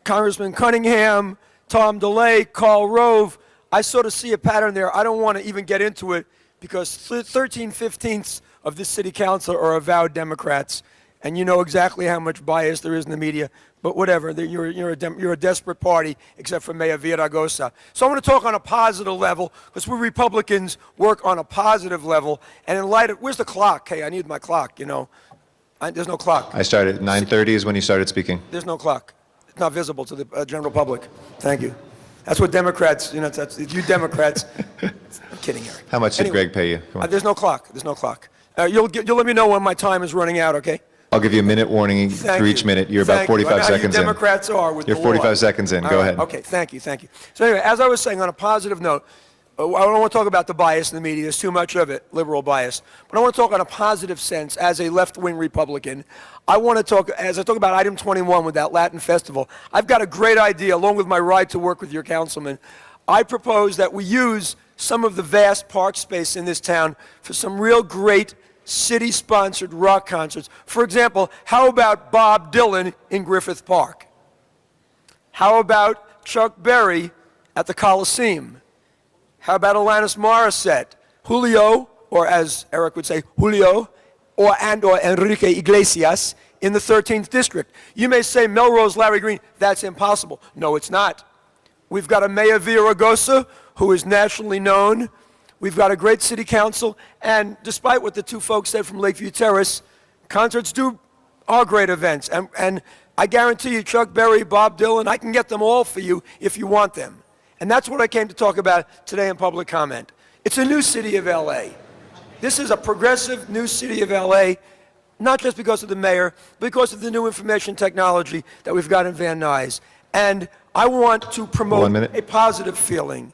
Congressman Cunningham, Tom DeLay, Karl Rove. I sort of see a pattern there. I don't want to even get into it because 13/15ths of this city council are avowed Democrats, and you know exactly how much bias there is in the media. But whatever, you're a desperate party, except for Mayor Villaraigosa. So I want to talk on a positive level because we Republicans work on a positive level. And in light of, where's the clock? Hey, I need my clock. There's no clock. I started at 9:30 is when you started speaking. There's no clock. It's not visible to the general public. Thank you. That's what Democrats, that's you Democrats. I'm kidding, Eric. How much did Anyway, Greg pay you? Come on. There's no clock. There's no clock. You'll let me know when my time is running out, okay? I'll give you a minute warning Thank for you. each minute. You're about Thank you. 45 I know how you seconds in. Democrats are with You're the 45 law. seconds in. All Go right. ahead. Okay, thank you. So anyway, as I was saying, on a positive note, I don't want to talk about the bias in the media. There's too much of it, liberal bias. But I want to talk on a positive sense as a left-wing Republican. I want to talk, as I talk about item 21 with that Latin festival, I've got a great idea, along with my ride to work with your councilman. I propose that we use some of the vast park space in this town for some real great city-sponsored rock concerts. For example, how about Bob Dylan in Griffith Park? How about Chuck Berry at the Coliseum? How about Alanis Morissette, Julio, or as Eric would say, Julio, or Enrique Iglesias in the 13th District? You may say, Melrose, Larry Green, that's impossible. No, it's not. We've got a Mayor Villaraigosa who is nationally known. We've got a great city council, and despite what the two folks said from Lakeview Terrace, concerts are great events. And I guarantee you, Chuck Berry, Bob Dylan, I can get them all for you if you want them. And that's what I came to talk about today in public comment. It's a new city of LA. This is a progressive new city of LA, not just because of the mayor, but because of the new information technology that we've got in Van Nuys. And I want to promote a positive feeling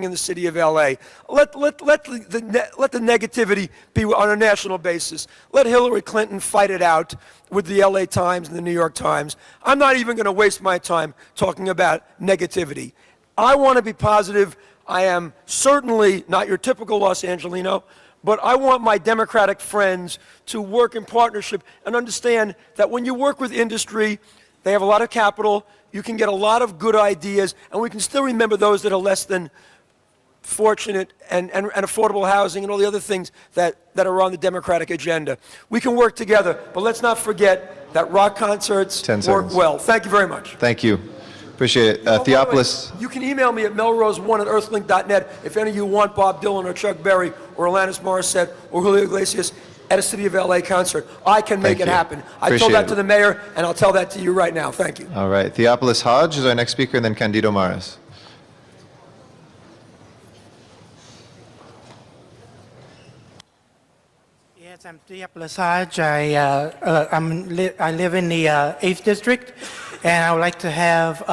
in the city of LA. Let the negativity be on a national basis. Let Hillary Clinton fight it out with the LA Times and the New York Times. I'm not even going to waste my time talking about negativity. I want to be positive. I am certainly not your typical Los Angelino, but I want my Democratic friends to work in partnership and understand that when you work with industry, they have a lot of capital, you can get a lot of good ideas, and we can still remember those that are less than fortunate and affordable housing and all the other things that are on the Democratic agenda. We can work together, but let's not forget that rock concerts 10 work seconds. well. Thank you very much. Thank you. Appreciate it. Theopolis. You can email me at melrose1@earthlink.net if any of you want Bob Dylan or Chuck Berry or Alanis Morissette or Julio Iglesias at a City of LA concert. I can make Thank it you. happen. I Appreciate told that it. to the mayor, and I'll tell that to you right now. Thank you. All right. Theopolis Hodge is our next speaker, and then Candido Maras. Yes, I'm Theopolis Hodge. I live in the 8th District, and I would like to have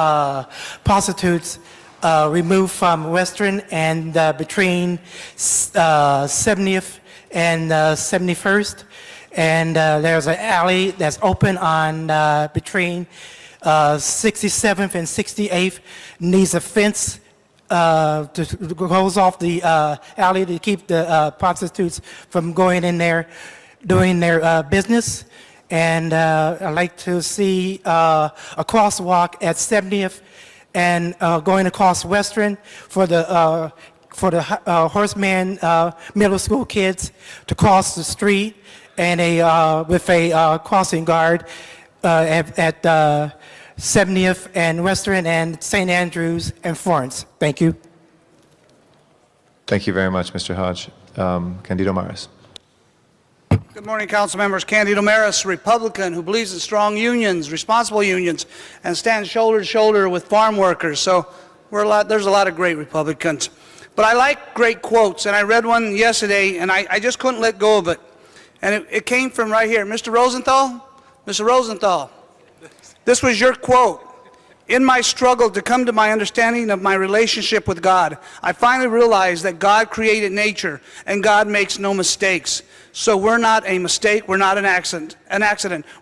prostitutes removed from Western and between 70th and 71st. And there's an alley that's open on between 67th and 68th. Needs a fence goes off the alley to keep the prostitutes from going in there, doing their business. And I'd like to see a crosswalk at 70th and going across Western for the Horseman middle school kids to cross the street, and with a crossing guard at 70th and Western and St. Andrews and Florence. Thank you. Thank you very much, Mr. Hodge. Candido Maras. Good morning, council members. Candido Maras, Republican, who believes in strong unions, responsible unions, and stands shoulder to shoulder with farm workers. So there's a lot of great Republicans. But I like great quotes, and I read one yesterday, and I just couldn't let go of it. And it came from right here. Mr. Rosenthal, this was your quote. In my struggle to come to my understanding of my relationship with God, I finally realized that God created nature, and God makes no mistakes. So we're not a mistake, we're not an accident.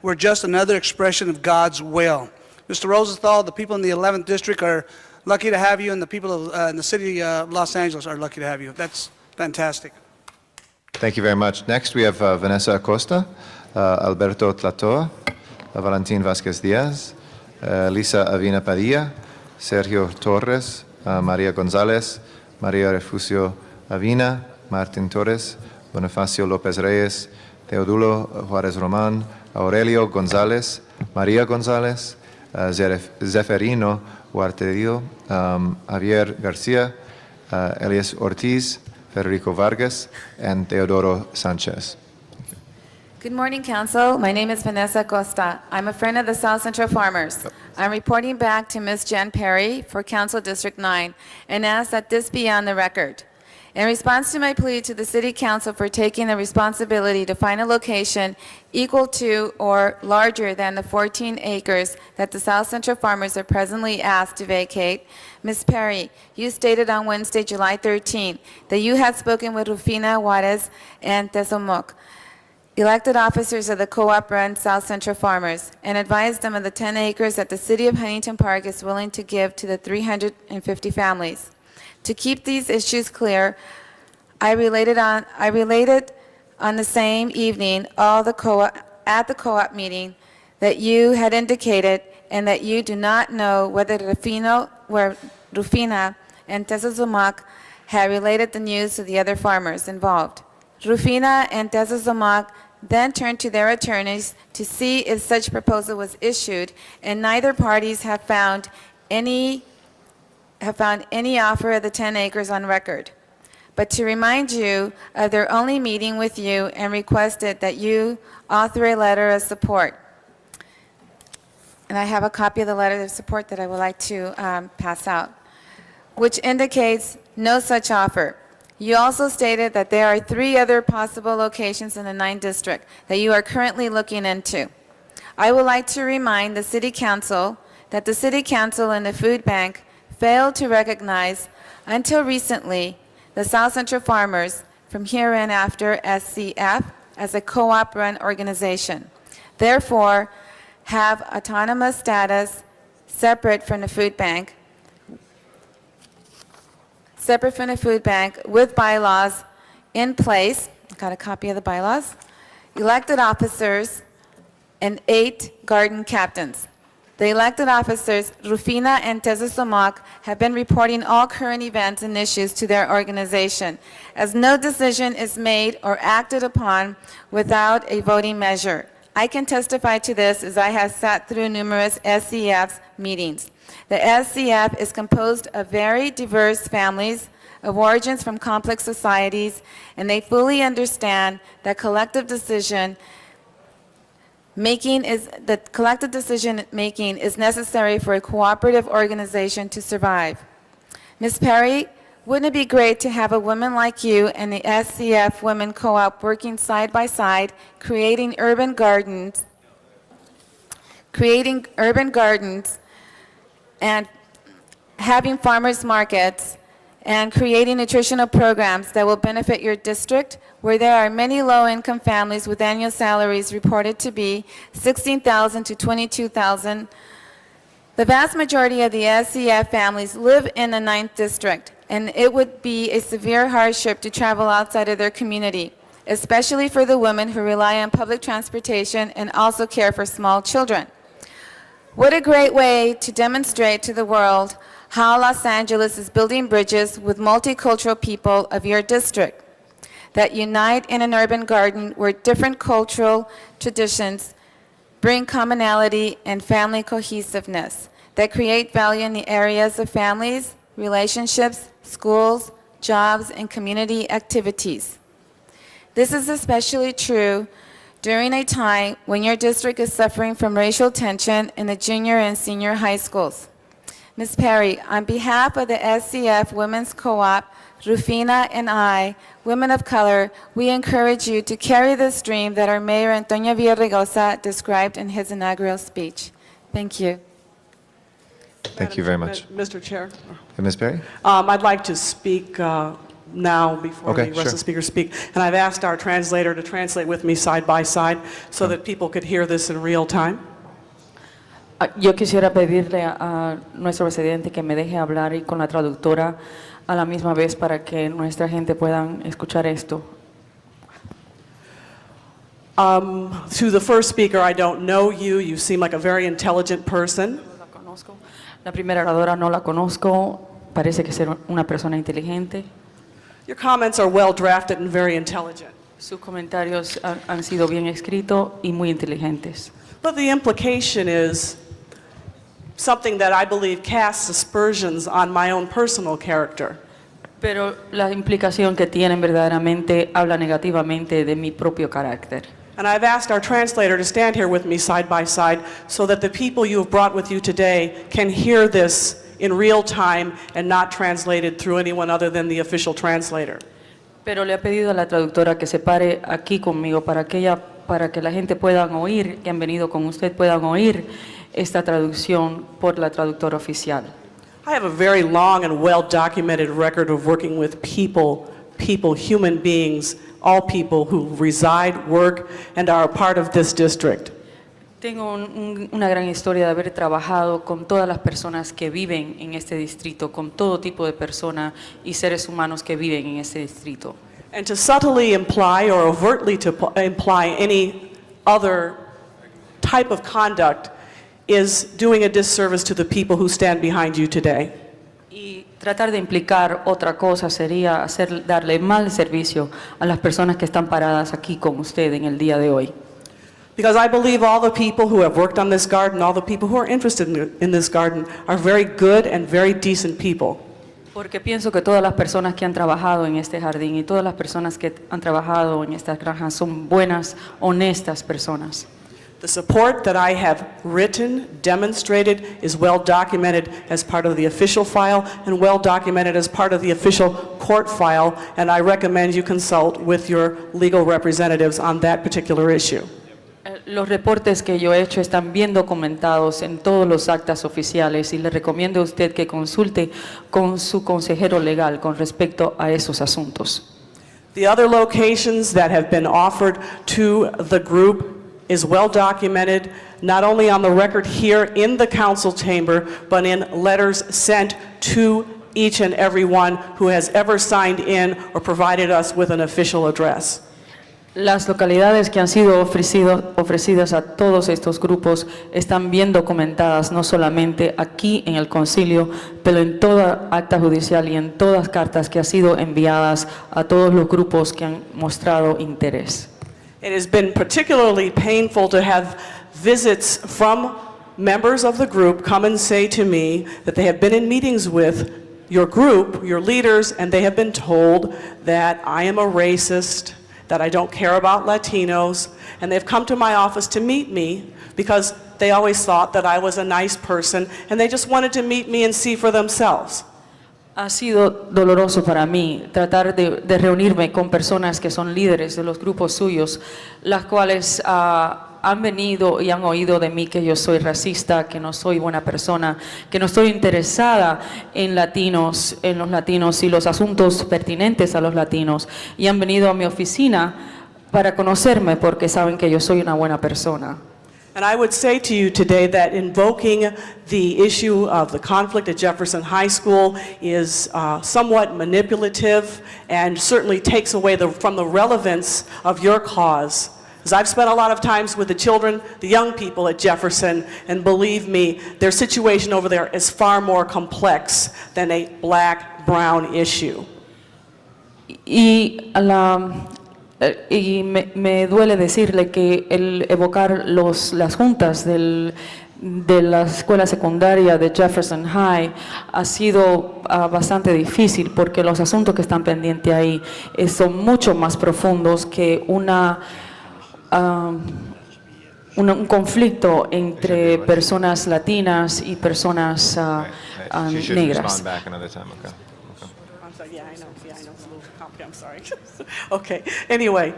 We're just another expression of God's will. Mr. Rosenthal, the people in the 11th District are lucky to have you, and the people in the city of Los Angeles are lucky to have you. That's fantastic. Thank you very much. Next, we have Vanessa Acosta, Alberto Tlatoa, Valentin Vasquez Diaz, Lisa Avina Padilla, Sergio Torres, Maria Gonzalez, Maria Refugio Avina, Martin Torres, Bonifacio López Reyes, Teodulo Juárez Román, Aurelio González, María González, Zeferino Huartedillo, Javier García, Elias Ortiz, Federico Vargas, and Teodoro Sanchez. Good morning, Council. My name is Vanessa Costa. I'm a friend of the South Central Farmers. I'm reporting back to Ms. Jen Perry for Council District 9 and ask that this be on the record. In response to my plea to the City Council for taking the responsibility to find a location equal to or larger than the 14 acres that the South Central Farmers are presently asked to vacate, Ms. Perry, you stated on Wednesday, July 13, that you had spoken with Rufina Juarez and Tezomoc, elected officers of the co-op-run South Central Farmers, and advised them of the 10 acres that the City of Huntington Park is willing to give to the 350 families. To keep these issues clear, I related on the same evening at the co-op meeting that you had indicated and that you do not know whether Rufina and Tezozomoc had related the news to the other farmers involved. Rufina and Tezozomoc then turned to their attorneys to see if such proposal was issued, and neither parties have found any offer of the 10 acres on record. But to remind you of their only meeting with you and requested that you author a letter of support. And I have a copy of the letter of support that I would like to pass out, which indicates no such offer. You also stated that there are 3 other possible locations in the 9th District that you are currently looking into. I would like to remind the City Council that the City Council and the Food Bank failed to recognize, until recently, the South Central Farmers from hereinafter SCF as a co-op-run organization. Therefore, have autonomous status separate from the food bank, with bylaws in place got a copy of the bylaws. Elected officers and 8 garden captains. The elected officers, Rufina and Tessa Somak, have been reporting all current events and issues to their organization, as no decision is made or acted upon without a voting measure. I can testify to this as I have sat through numerous SCF meetings. The SCF is composed of very diverse families of origins from complex societies, and they fully understand that collective decision making is necessary for a cooperative organization to survive. Ms. Perry, wouldn't it be great to have a woman like you and the SCF Women Co-op working side by side, creating urban gardens and having farmers markets and creating nutritional programs that will benefit your district, where there are many low-income families with annual salaries reported to be $16,000 to $22,000. The vast majority of the SCF families live in the 9th District, and it would be a severe hardship to travel outside of their community, especially for the women who rely on public transportation and also care for small children. What a great way to demonstrate to the world how Los Angeles is building bridges with multicultural people of your district that unite in an urban garden where different cultural traditions bring commonality and family cohesiveness, that create value in the areas of families, relationships, schools, jobs, and community activities. This is especially true during a time when your district is suffering from racial tension in the junior and senior high schools. Ms. Perry, on behalf of the SCF Women's Co-op, Rufina and I, women of color, we encourage you to carry this dream that our Mayor Antonio Villaraigosa described in his inaugural speech. Thank you. Thank you very much. Mr. Chair, And Ms. Perry? I'd like to speak now before Okay, the rest of sure. the speakers speak. And I've asked our translator to translate with me side by side so that people could hear this in real time. Yo quisiera pedirle a nuestro presidente que me deje hablar y con la traductora a la misma vez para que nuestra gente puedan escuchar esto. To the first speaker, I don't know you. You seem like a very intelligent person. La primera oradora no la conozco, parece que ser una persona inteligente. Your comments are well drafted and very intelligent. Sus comentarios han sido bien escritos y muy inteligentes. But the implication is something that I believe casts aspersions on my own personal character. Pero la implicación que tienen verdaderamente habla negativamente de mi propio carácter. And I've asked our translator to stand here with me side by side so that the people you have brought with you today can hear this in real time and not translated through anyone other than the official translator. Pero le he pedido a la traductora que se pare aquí conmigo para que la gente puedan oír, que han venido con usted, puedan oír esta traducción por la traductora oficial. I have a very long and well-documented record of working with people, human beings, all people who reside, work, and are a part of this district. Tengo una gran historia de haber trabajado con todas las personas que viven en este distrito, con todo tipo de personas y seres humanos que viven en este distrito. And to subtly imply or overtly to imply any other type of conduct is doing a disservice to the people who stand behind you today. Y tratar de implicar otra cosa sería darle mal servicio a las personas que están paradas aquí con usted en el día de hoy. Because I believe all the people who have worked on this garden, all the people who are interested in this garden, are very good and very decent people. Porque pienso que todas las personas que han trabajado en este jardín y todas las personas que han trabajado en estas granjas son buenas, honestas personas. The support that I have written, demonstrated, is well documented as part of the official file and well documented as part of the official court file, and I recommend you consult with your legal representatives on that particular issue. Los reportes que yo he hecho están bien documentados en todos los actas oficiales y le recomiendo a usted que consulte con su consejero legal con respecto a esos asuntos. The other locations that have been offered to the group is well documented, not only on the record here in the council chamber, but in letters sent to each and every one who has ever signed in or provided us with an official address. Las localidades que han sido ofrecidas a todos estos grupos están bien documentadas, no solamente aquí en el concilio, pero en toda acta judicial y en todas cartas que han sido enviadas a todos los grupos que han mostrado interés. It has been particularly painful to have visits from members of the group come and say to me that they have been in meetings with your group, your leaders, and they have been told that I am a racist, that I don't care about Latinos, and they've come to my office to meet me because they always thought that I was a nice person, and they just wanted to meet me and see for themselves. Ha sido doloroso para mí tratar de reunirme con personas que son líderes de los grupos suyos, las cuales han venido y han oído de mí que yo soy racista, que no soy buena persona, que no estoy interesada en los latinos y los asuntos pertinentes a los latinos, y han venido a mi oficina para conocerme porque saben que yo soy una buena persona. And I would say to you today that invoking the issue of the conflict at Jefferson High School is somewhat manipulative and certainly takes away from the relevance of your cause. Because I've spent a lot of times with the children, the young people at Jefferson, and believe me, their situation over there is far more complex than a black-brown issue. Y me duele decirle que el evocar las juntas de la escuela secundaria de Jefferson High ha sido bastante difícil porque los asuntos que están pendientes ahí son mucho más profundos que un conflicto entre personas latinas y personas negras. I'm sorry. Okay. Anyway,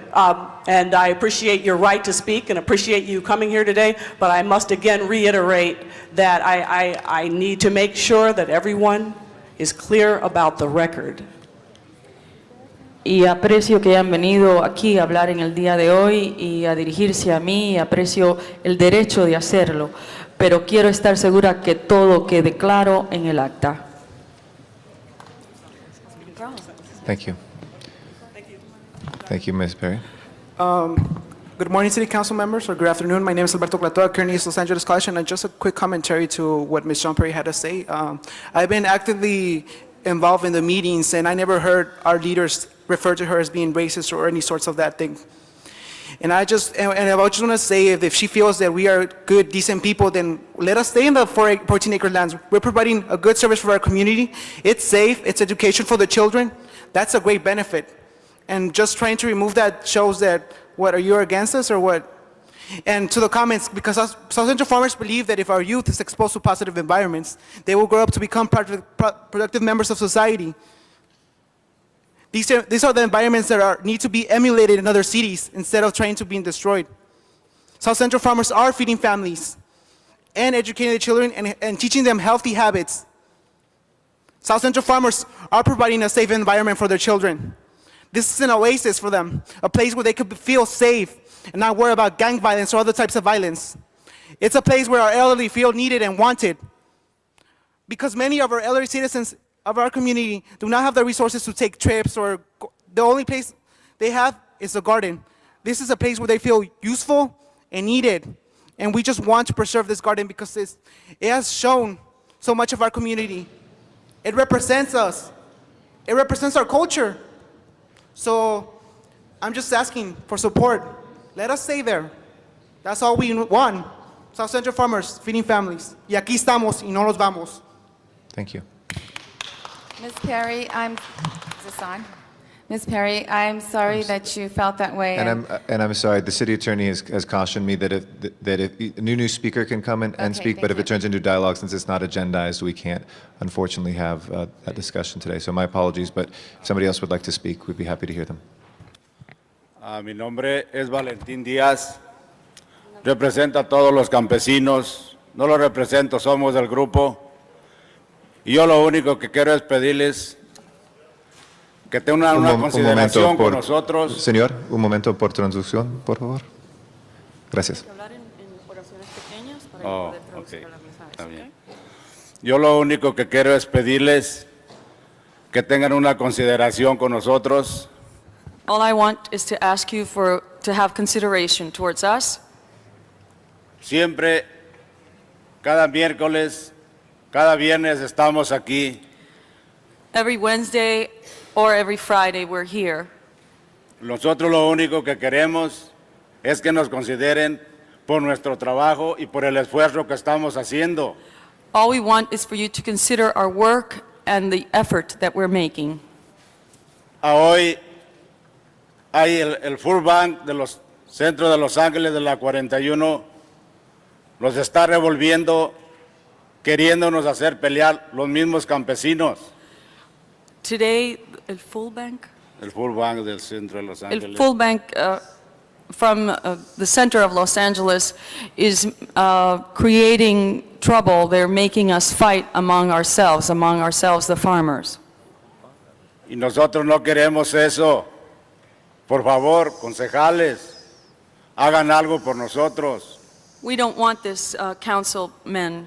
and I appreciate your right to speak and appreciate you coming here today, but I must again reiterate that I need to make sure that everyone is clear about the record. Y aprecio que hayan venido aquí a hablar en el día de hoy y a dirigirse a mí, y aprecio el derecho de hacerlo, pero quiero estar segura que todo quede claro en el acta. Thank you. Thank you, Ms. Perry. Good morning, City Council members, or good afternoon. My name is Alberto Clatoa, Kearney East Los Angeles College, and just a quick commentary to what Ms. Jean Perry had to say. I've been actively involved in the meetings, and I never heard our leaders refer to her as being racist or any sorts of that thing. And I just want to say, if she feels that we are good, decent people, then let us stay in the 14-acre lands. We're providing a good service for our community. It's safe. It's education for the children. That's a great benefit. And just trying to remove that shows that, what, are you against us or what? And to the comments, because South Central farmers believe that if our youth is exposed to positive environments, they will grow up to become productive members of society. These are the environments that need to be emulated in other cities instead of trying to be destroyed. South Central farmers are feeding families and educating the children and teaching them healthy habits. South Central farmers are providing a safe environment for their children. This is an oasis for them, a place where they could feel safe and not worry about gang violence or other types of violence. It's a place where our elderly feel needed and wanted. Because many of our elderly citizens of our community do not have the resources to take trips, or the only place they have is the garden. This is a place where they feel useful and needed. And we just want to preserve this garden because it has shown so much of our community. It represents us. It represents our culture. So I'm just asking for support. Let us stay there. That's all we want. South Central farmers feeding families. Y aquí estamos y no nos vamos. Thank you. Ms. Perry, is this on? Ms. Perry, I'm sorry that you felt that way. And I'm sorry, the city attorney has cautioned me that if a new speaker can come and speak, but if it turns into dialogue, since it's not agendized, we can't unfortunately have that discussion today. So my apologies, but if somebody else would like to speak, we'd be happy to hear them. Mi nombre es Valentín Díaz. Represento a todos los campesinos. No los represento, somos del grupo. Y yo lo único que quiero es pedirles que tengan una consideración con nosotros. Señor, un momento por traducción, por favor. Gracias. Oh, okay. Está bien. Yo lo único que quiero es pedirles que tengan una consideración con nosotros. All I want is to ask you for to have consideration towards us. Siempre, cada miércoles, cada viernes estamos aquí. Every Wednesday or every Friday, we're here. Nosotros lo único que queremos es que nos consideren por nuestro trabajo y por el esfuerzo que estamos haciendo. All we want is for you to consider our work and the effort that we're making. A hoy hay el Food Bank de los centros de Los Ángeles de la 41, los está revolviendo, queriéndonos hacer pelear los mismos campesinos. Today, el Full Bank? El Food Bank del centro de Los El Ángeles. Full Bank from the center of Los Angeles is creating trouble. They're making us fight among ourselves, the farmers. Y nosotros no queremos eso. Por favor, concejales, hagan algo por nosotros. We don't want this, councilmen.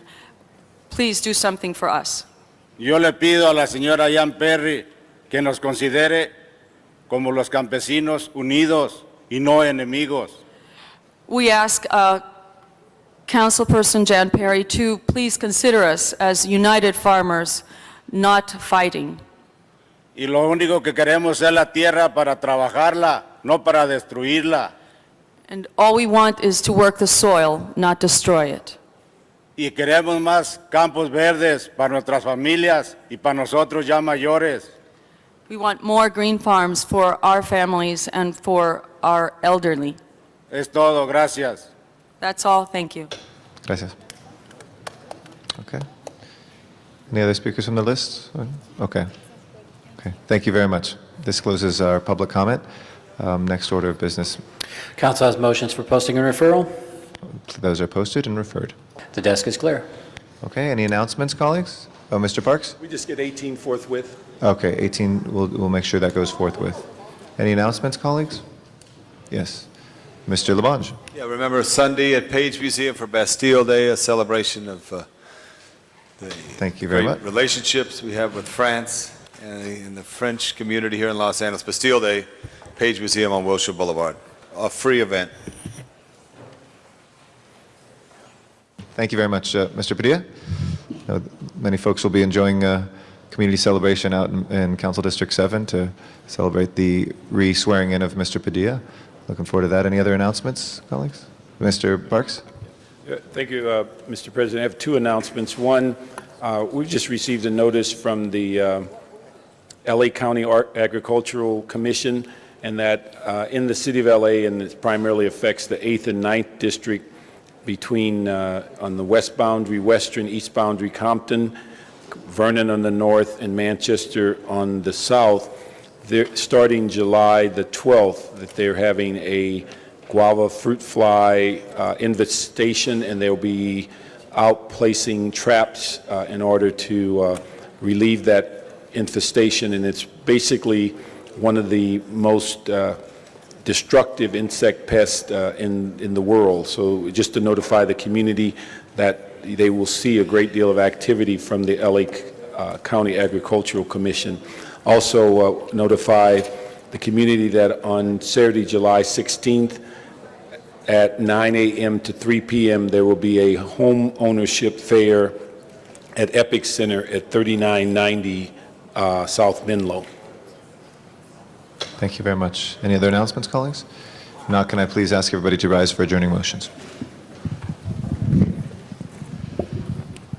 Please do something for us. Yo le pido a la señora Jan Perry que nos considere como los campesinos unidos y no enemigos. We ask Councilperson Jan Perry to please consider us as united farmers, not fighting. Y lo único que queremos es la tierra para trabajarla, no para destruirla. And all we want is to work the soil, not destroy it. Y queremos más campos verdes para nuestras familias y para nosotros ya mayores. We want more green farms for our families and for our elderly. Es todo, gracias. That's all. Thank you. Gracias. Okay. Any other speakers from the list? Okay. Okay. Thank you very much. This closes our public comment. Next order of business. Council has motions for posting and referral. Those are posted and referred. The desk is clear. Okay. Any announcements, colleagues? Oh, Mr. Parks? We just get 18 forthwith. Okay. 18. We'll make sure that goes forthwith. Any announcements, colleagues? Yes. Mr. Labange. Yeah, remember Sunday at Page Museum for Bastille Day, a celebration of the Thank you very great much. relationships we have with France and in the French community here in Los Angeles. Bastille Day, Page Museum on Wilshire Boulevard, a free event. Thank you very much, Mr. Padilla. Many folks will be enjoying community celebration out in Council District 7 to celebrate the re-swearing in of Mr. Padilla. Looking forward to that. Any other announcements, colleagues? Mr. Parks? Thank you, Mr. President. I have two announcements. One, we've just received a notice from the LA County Agricultural Commission, and that in the city of LA, and it primarily affects the 8th and 9th district between on the west boundary, western, east boundary, Compton, Vernon on the north, and Manchester on the south. They're starting July the 12th, that they're having a guava fruit fly infestation, and they'll be out placing traps in order to relieve that infestation. And it's basically one of the most destructive insect pests in the world. So just to notify the community that they will see a great deal of activity from the LA County Agricultural Commission. Also notify the community that on Saturday, July 16th, at 9 a.m. to 3 p.m., there will be a home ownership fair at Epic Center at 3990 South Menlo. Thank you very much. Any other announcements, colleagues? If not, can I please ask everybody to rise for adjourning motions?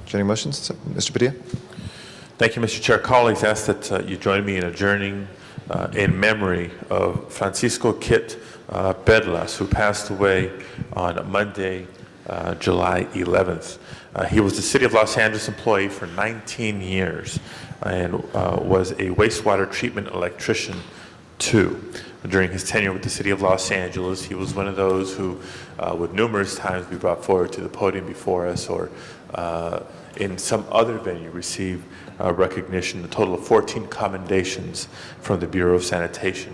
Adjourning motions, Mr. Padilla? Thank you, Mr. Chair. Colleagues, ask that you join me in adjourning in memory of Francisco Kit Bedlas, who passed away on Monday, July 11th. He was the City of Los Angeles employee for 19 years and was a wastewater treatment electrician too. During his tenure with the City of Los Angeles, he was one of those who would numerous times be brought forward to the podium before us or in some other venue receive recognition, a total of 14 commendations from the Bureau of Sanitation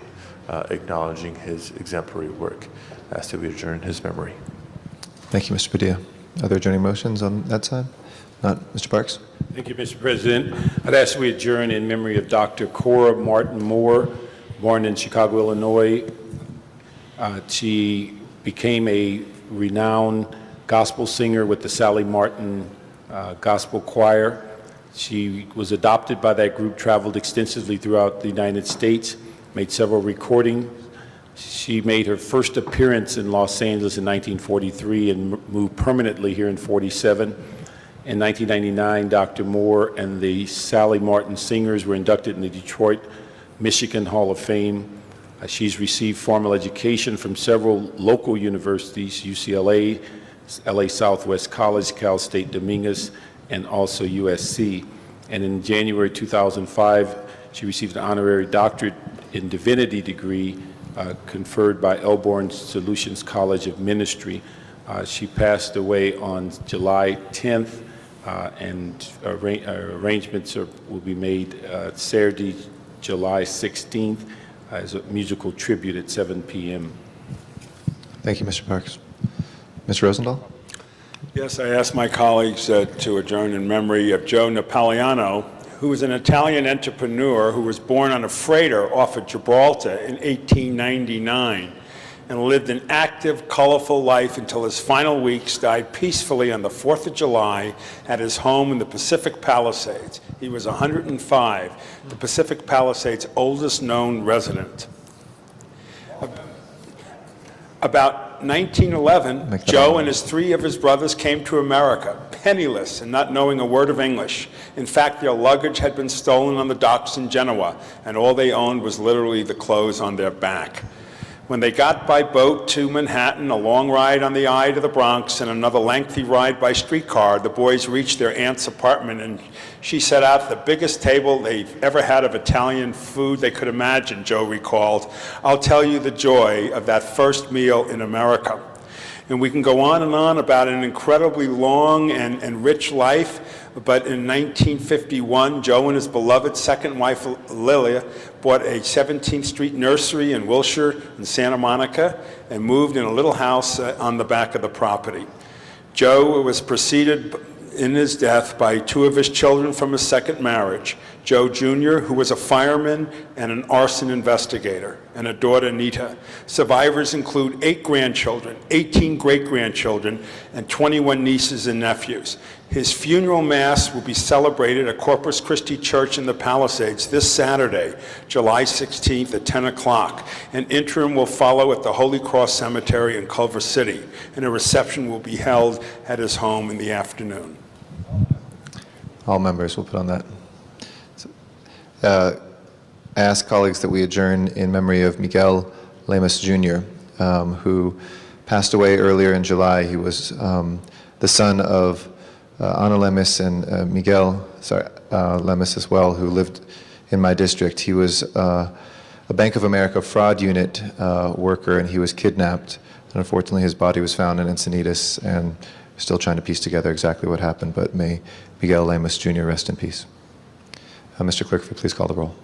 acknowledging his exemplary work. As to we adjourn his memory. Thank you, Mr. Padilla. Are there adjourning motions on that side? Not. Mr. Parks? Thank you, Mr. President. I'd ask we adjourn in memory of Dr. Cora Martin Moore, born in Chicago, Illinois, She became a renowned gospel singer with the Sally Martin Gospel Choir. She was adopted by that group, traveled extensively throughout the United States, made several recordings. She made her first appearance in Los Angeles in 1943 and moved permanently here in 47. In 1999, Dr. Moore and the Sally Martin Singers were inducted in the Detroit, Michigan Hall of Fame. She's received formal education from several local universities, UCLA, LA Southwest College, Cal State Dominguez, and also USC. And in January 2005, she received an honorary doctorate in divinity degree conferred by Elborn Solutions College of Ministry. She passed away on July 10th, and arrangements will be made Saturday, July 16th, as a musical tribute at 7 p.m. Thank you, Mr. Parks. Mr. Rosendahl? Yes, I ask my colleagues to adjourn in memory of Joe Napolitano, who was an Italian entrepreneur who was born on a freighter off of Gibraltar in 1899 and lived an active, colorful life until his final weeks, died peacefully on the 4th of July at his home in the Pacific Palisades. He was 105, the Pacific Palisades' oldest known resident. About 1911, Joe and three of his brothers came to America, penniless and not knowing a word of English. In fact, their luggage had been stolen on the docks in Genoa, and all they owned was literally the clothes on their back. When they got by boat to Manhattan, a long ride on the Eye to the Bronx, and another lengthy ride by streetcar, the boys reached their aunt's apartment, and she set out the biggest table they've ever had of Italian food they could imagine, Joe recalled. I'll tell you the joy of that first meal in America. And we can go on and on about an incredibly long and rich life, but in 1951, Joe and his beloved second wife, Lilia, bought a 17th Street nursery in Wilshire in Santa Monica and moved in a little house on the back of the property. Joe was preceded in his death by two of his children from his second marriage, Joe Jr., who was a fireman and an arson investigator, and a daughter, Nita. Survivors include 8 grandchildren, 18 great-grandchildren, and 21 nieces and nephews. His funeral mass will be celebrated at Corpus Christi Church in the Palisades this Saturday, July 16th at 10 o'clock. An interim will follow at the Holy Cross Cemetery in Culver City, and a reception will be held at his home in the afternoon. All members will put on that. I ask colleagues that we adjourn in memory of Miguel Lemus Jr., who passed away earlier in July. He was the son of Ana Lemus and Miguel Lemus as well, who lived in my district. He was a Bank of America fraud unit worker, and he was kidnapped. And unfortunately, his body was found in Encinitas, and we're still trying to piece together exactly what happened, but may Miguel Lemus Jr. rest in peace. Mr. Clerk, if you please call the roll.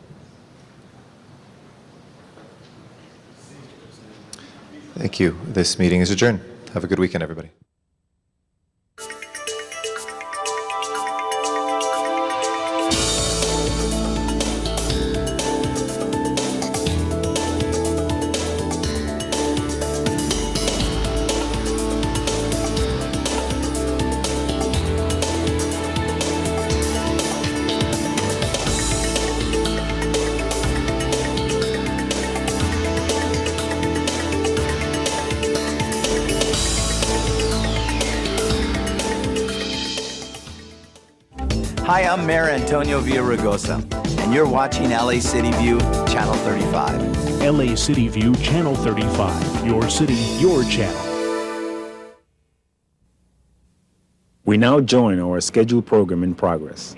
Thank you. This meeting is adjourned. Have a good weekend, everybody. Hi, I'm Mayor Antonio Villaraigosa, and you're watching LA City View, Channel 35. LA City View, Channel 35. Your city, your channel. We now join our scheduled program in progress.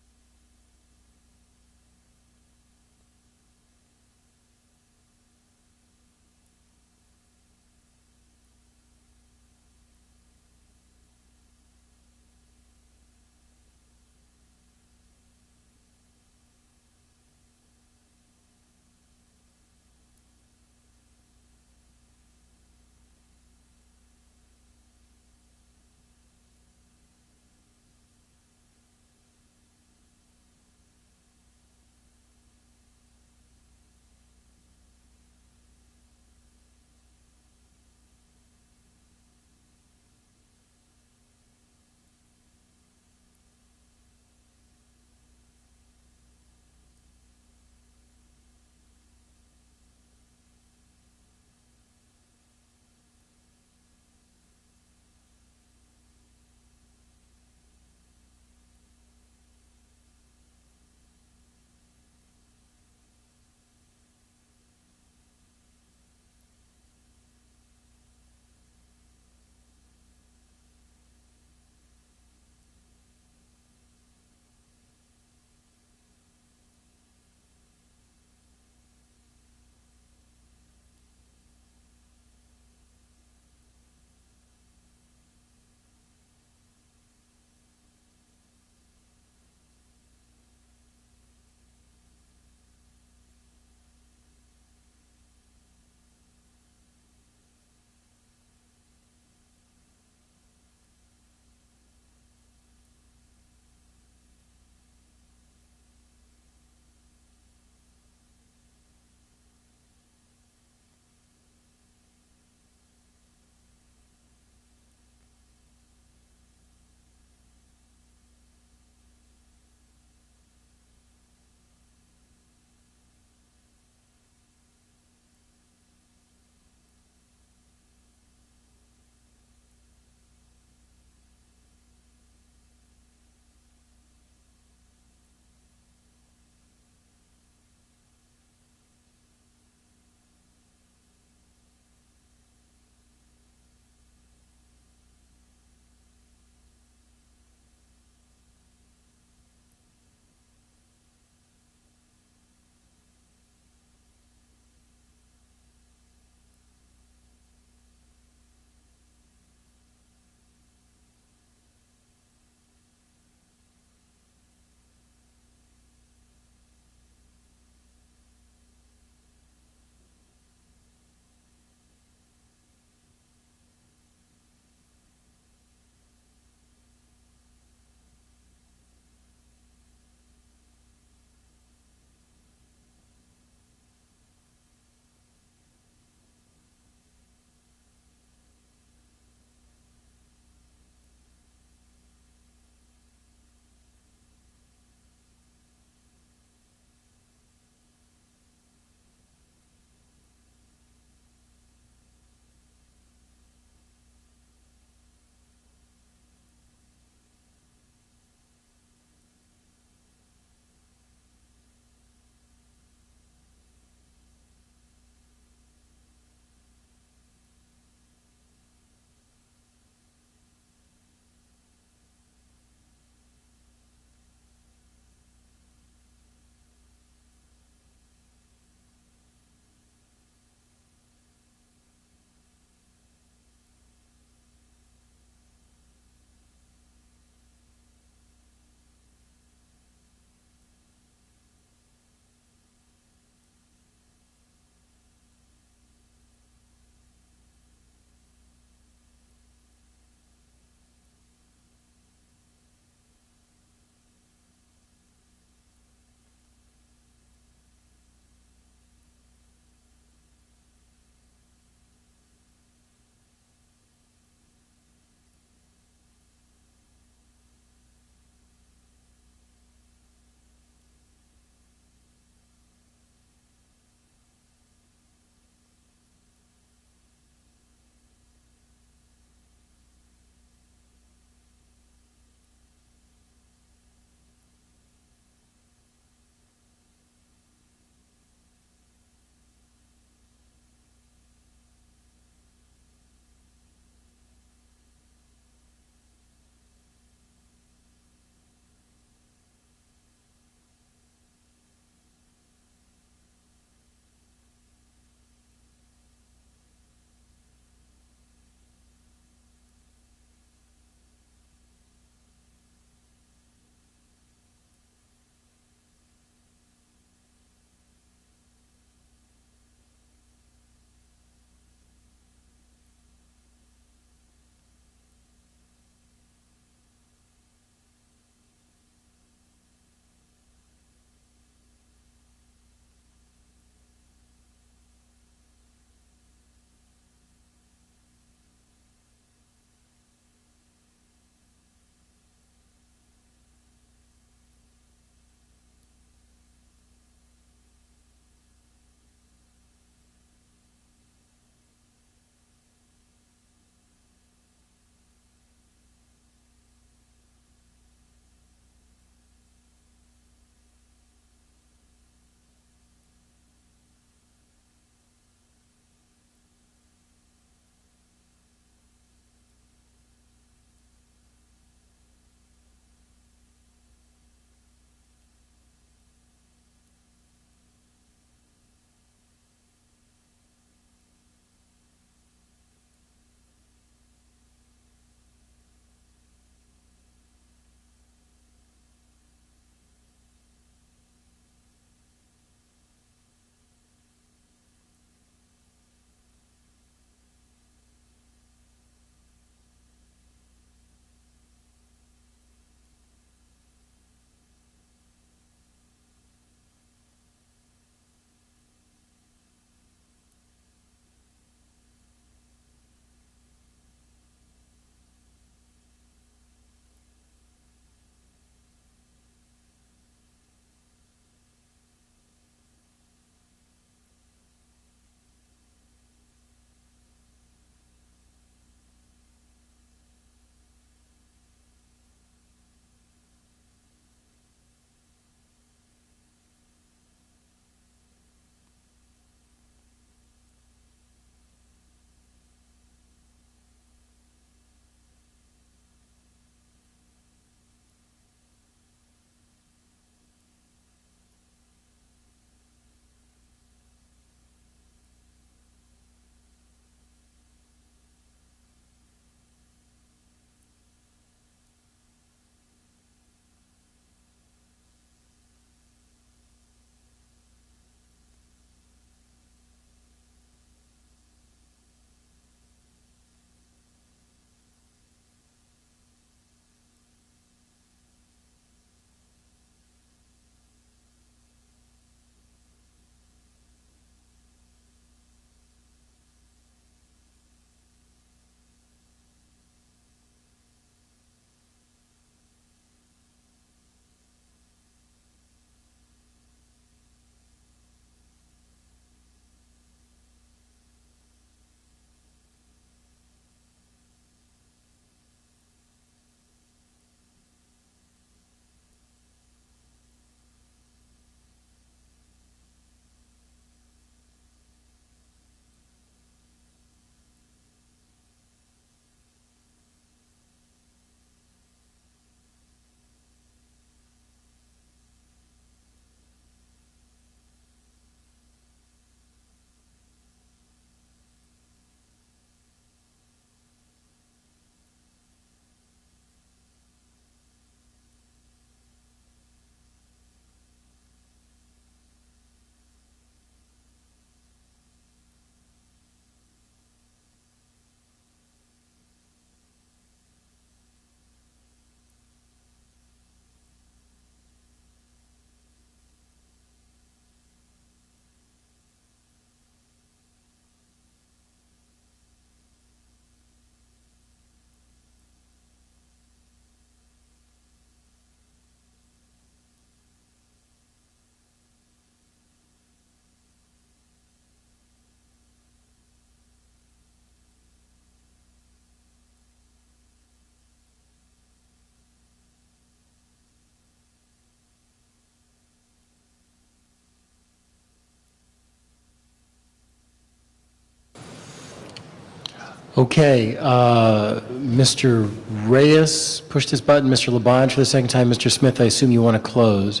Okay, Mr. Reyes pushed his button, Mr. Labange for the second time. Mr. Smith, I assume you want to close.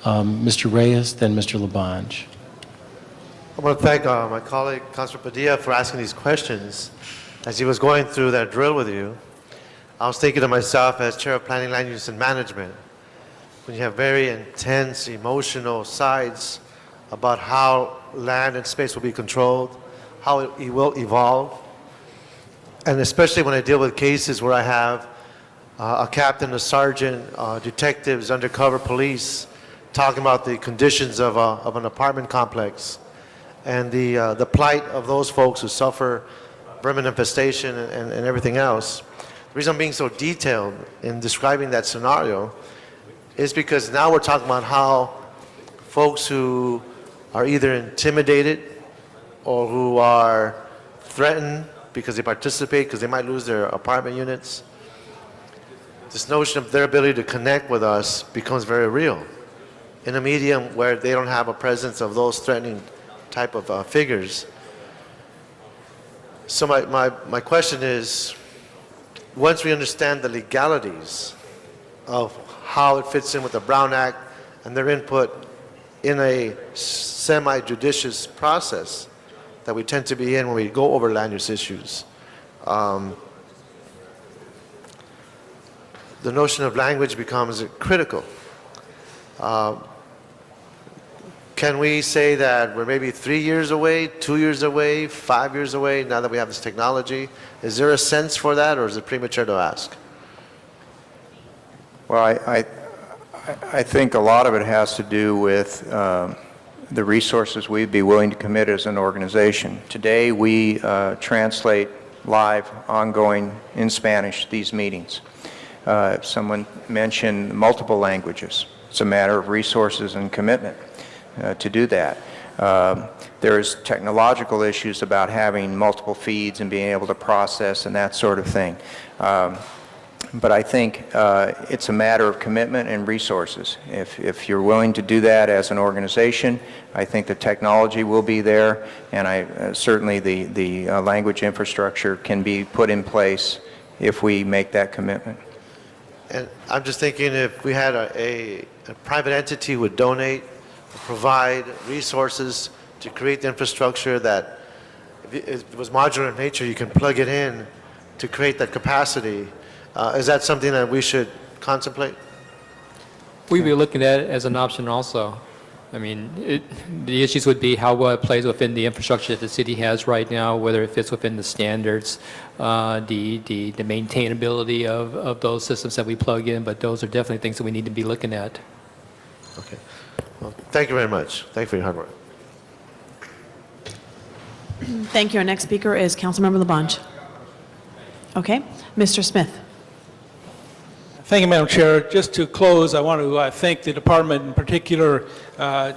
Mr. Reyes, then Mr. Labange. I want to thank my colleague, Councilor Padilla, for asking these questions. As he was going through that drill with you, I was thinking to myself as Chair of Planning, Land Use, and Management, when you have very intense emotional sides about how land and space will be controlled, how it will evolve, and especially when I deal with cases where I have a captain, a sergeant, detectives, undercover police, talking about the conditions of an apartment complex and the plight of those folks who suffer vermin infestation and everything else. The reason I'm being so detailed in describing that scenario is because now we're talking about how folks who are either intimidated or who are threatened because they participate, because they might lose their apartment units. This notion of their ability to connect with us becomes very real in a medium where they don't have a presence of those threatening type of figures. So my question is, once we understand the legalities of how it fits in with the Brown Act and their input in a semi-judicious process that we tend to be in when we go over land use issues, the notion of language becomes critical. Can we say that we're maybe 3 years away, 2 years away, 5 years away, now that we have this technology? Is there a sense for that, or is it premature to ask? Well, I think a lot of it has to do with the resources we'd be willing to commit as an organization. Today, we translate live, ongoing, in Spanish, these meetings. Someone mentioned multiple languages. It's a matter of resources and commitment to do that. There's technological issues about having multiple feeds and being able to process and that sort of thing. But I think it's a matter of commitment and resources. If you're willing to do that as an organization, I think the technology will be there, and certainly the language infrastructure can be put in place if we make that commitment. And I'm just thinking if we had a private entity would donate, provide resources to create the infrastructure that, if it was modular in nature, you can plug it in to create that capacity. Is that something that we should contemplate? We'd be looking at it as an option also. I mean, the issues would be how well it plays within the infrastructure that the city has right now, whether it fits within the standards, the maintainability of those systems that we plug in, but those are definitely things that we need to be looking at. Okay. Well, thank you very much. Thank you for your hard work. Thank you. Our next speaker is Councilmember Labange. Okay. Mr. Smith. Thank you, Madam Chair. Just to close, I want to thank the department, in particular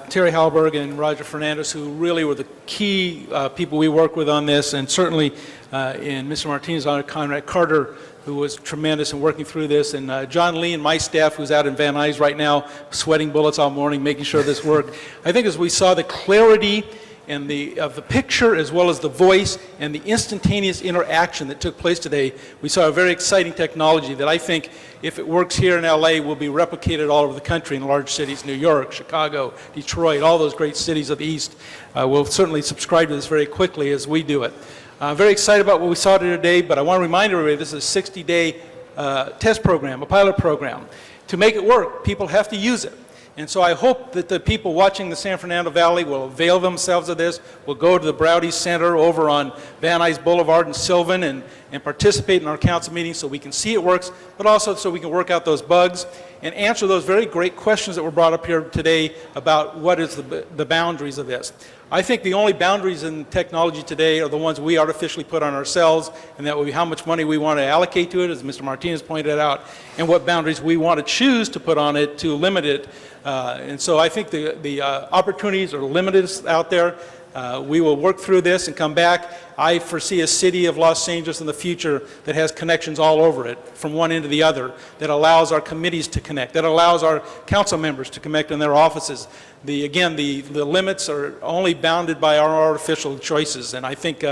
Terry Halberg and Roger Fernandez, who really were the key people we worked with on this, and certainly in Mr. Martinez, Conrad Carter, who was tremendous in working through this, and John Lee and my staff, who's out in Van Nuys right now, sweating bullets all morning, making sure this worked. I think as we saw the clarity and of the picture as well as the voice and the instantaneous interaction that took place today, we saw a very exciting technology that I think, if it works here in LA, will be replicated all over the country in large cities, New York, Chicago, Detroit, all those great cities of the East. Will certainly subscribe to this very quickly as we do it. Very excited about what we saw today, but I want to remind everybody this is a 60-day test program, a pilot program. To make it work, people have to use it. And so I hope that the people watching the San Fernando Valley will avail themselves of this, will go to the Browdy Center over on Van Nuys Boulevard in Sylvan and participate in our council meetings so we can see it works, but also so we can work out those bugs and answer those very great questions that were brought up here today about what is the boundaries of this. I think the only boundaries in technology today are the ones we artificially put on ourselves, and that will be how much money we want to allocate to it, as Mr. Martinez pointed out, and what boundaries we want to choose to put on it to limit it. And so I think the opportunities are limited out there. We will work through this and come back. I foresee a city of Los Angeles in the future that has connections all over it, from one end to the other, that allows our committees to connect, that allows our council members to connect in their offices. Again, the limits are only bounded by our artificial choices, and I think,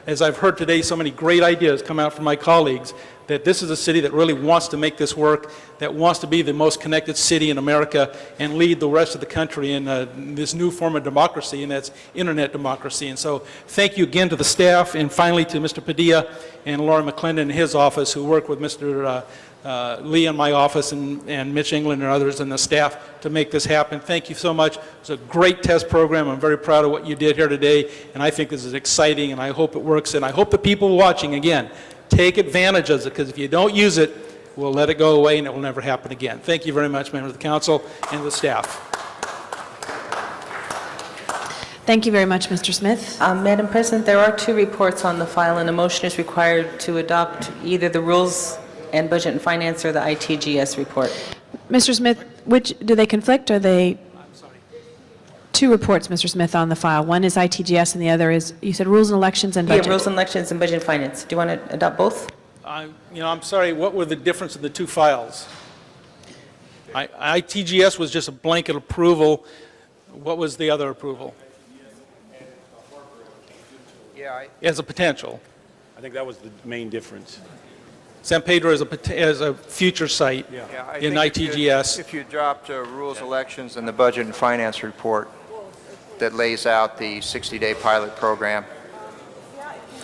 as I've heard today, so many great ideas come out from my colleagues, that this is a city that really wants to make this work, that wants to be the most connected city in America and lead the rest of the country in this new form of democracy, and that's internet democracy. And so thank you again to the staff, and finally to Mr. Padilla and Laura McClendon in his office, who work with Mr. Lee in my office and Mitch England and others and the staff to make this happen. Thank you so much. It's a great test program. I'm very proud of what you did here today, and I think this is exciting, and I hope it works, and I hope the people watching, again, take advantage of it, because if you don't use it, we'll let it go away and it will never happen again. Thank you very much, members of the council and the staff. Thank you very much, Mr. Smith. Madam President, there are 2 reports on the file, and a motion is required to adopt either the Rules and Budget and Finance or the ITGS report. Mr. Smith, do they conflict? Are they 2 reports, Mr. Smith, on the file? One is ITGS and the other is, you said Rules and Elections and Budget. Yeah, Rules and Elections and Budget and Finance. Do you want to adopt both? I'm sorry, what were the difference of the 2 files? ITGS was just a blanket approval. What was the other approval? As a potential. I think that was the main difference. San Pedro as a future site I in think ITGS. If you adopt Rules, Elections, and the Budget and Finance report that lays out the 60-day pilot program.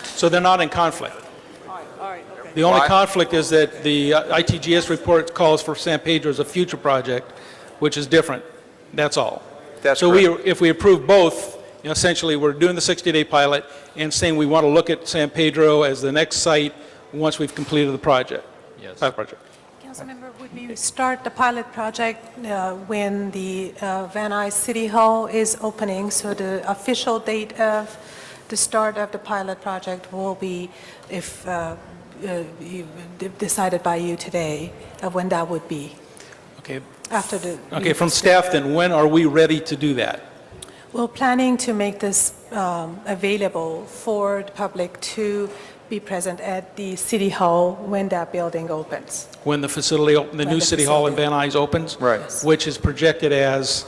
So they're not in conflict. The only conflict is that the ITGS report calls for San Pedro as a future project, which is different. That's all. That's so correct. if we approve both, essentially we're doing the 60-day pilot and saying we want to look at San Pedro as the next site once we've completed the project. Yes. Pilot project. Councilmember, would we start the pilot project when the Van Nuys City Hall is opening? So the official date of the start of the pilot project will be, if decided by you today, of when that would be? Okay. After the... Okay, from staff then, when are we ready to do that? We're planning to make this available for the public to be present at the City Hall when that building opens. When the facility, the new City Hall in Van Nuys opens? Right. Which is projected as?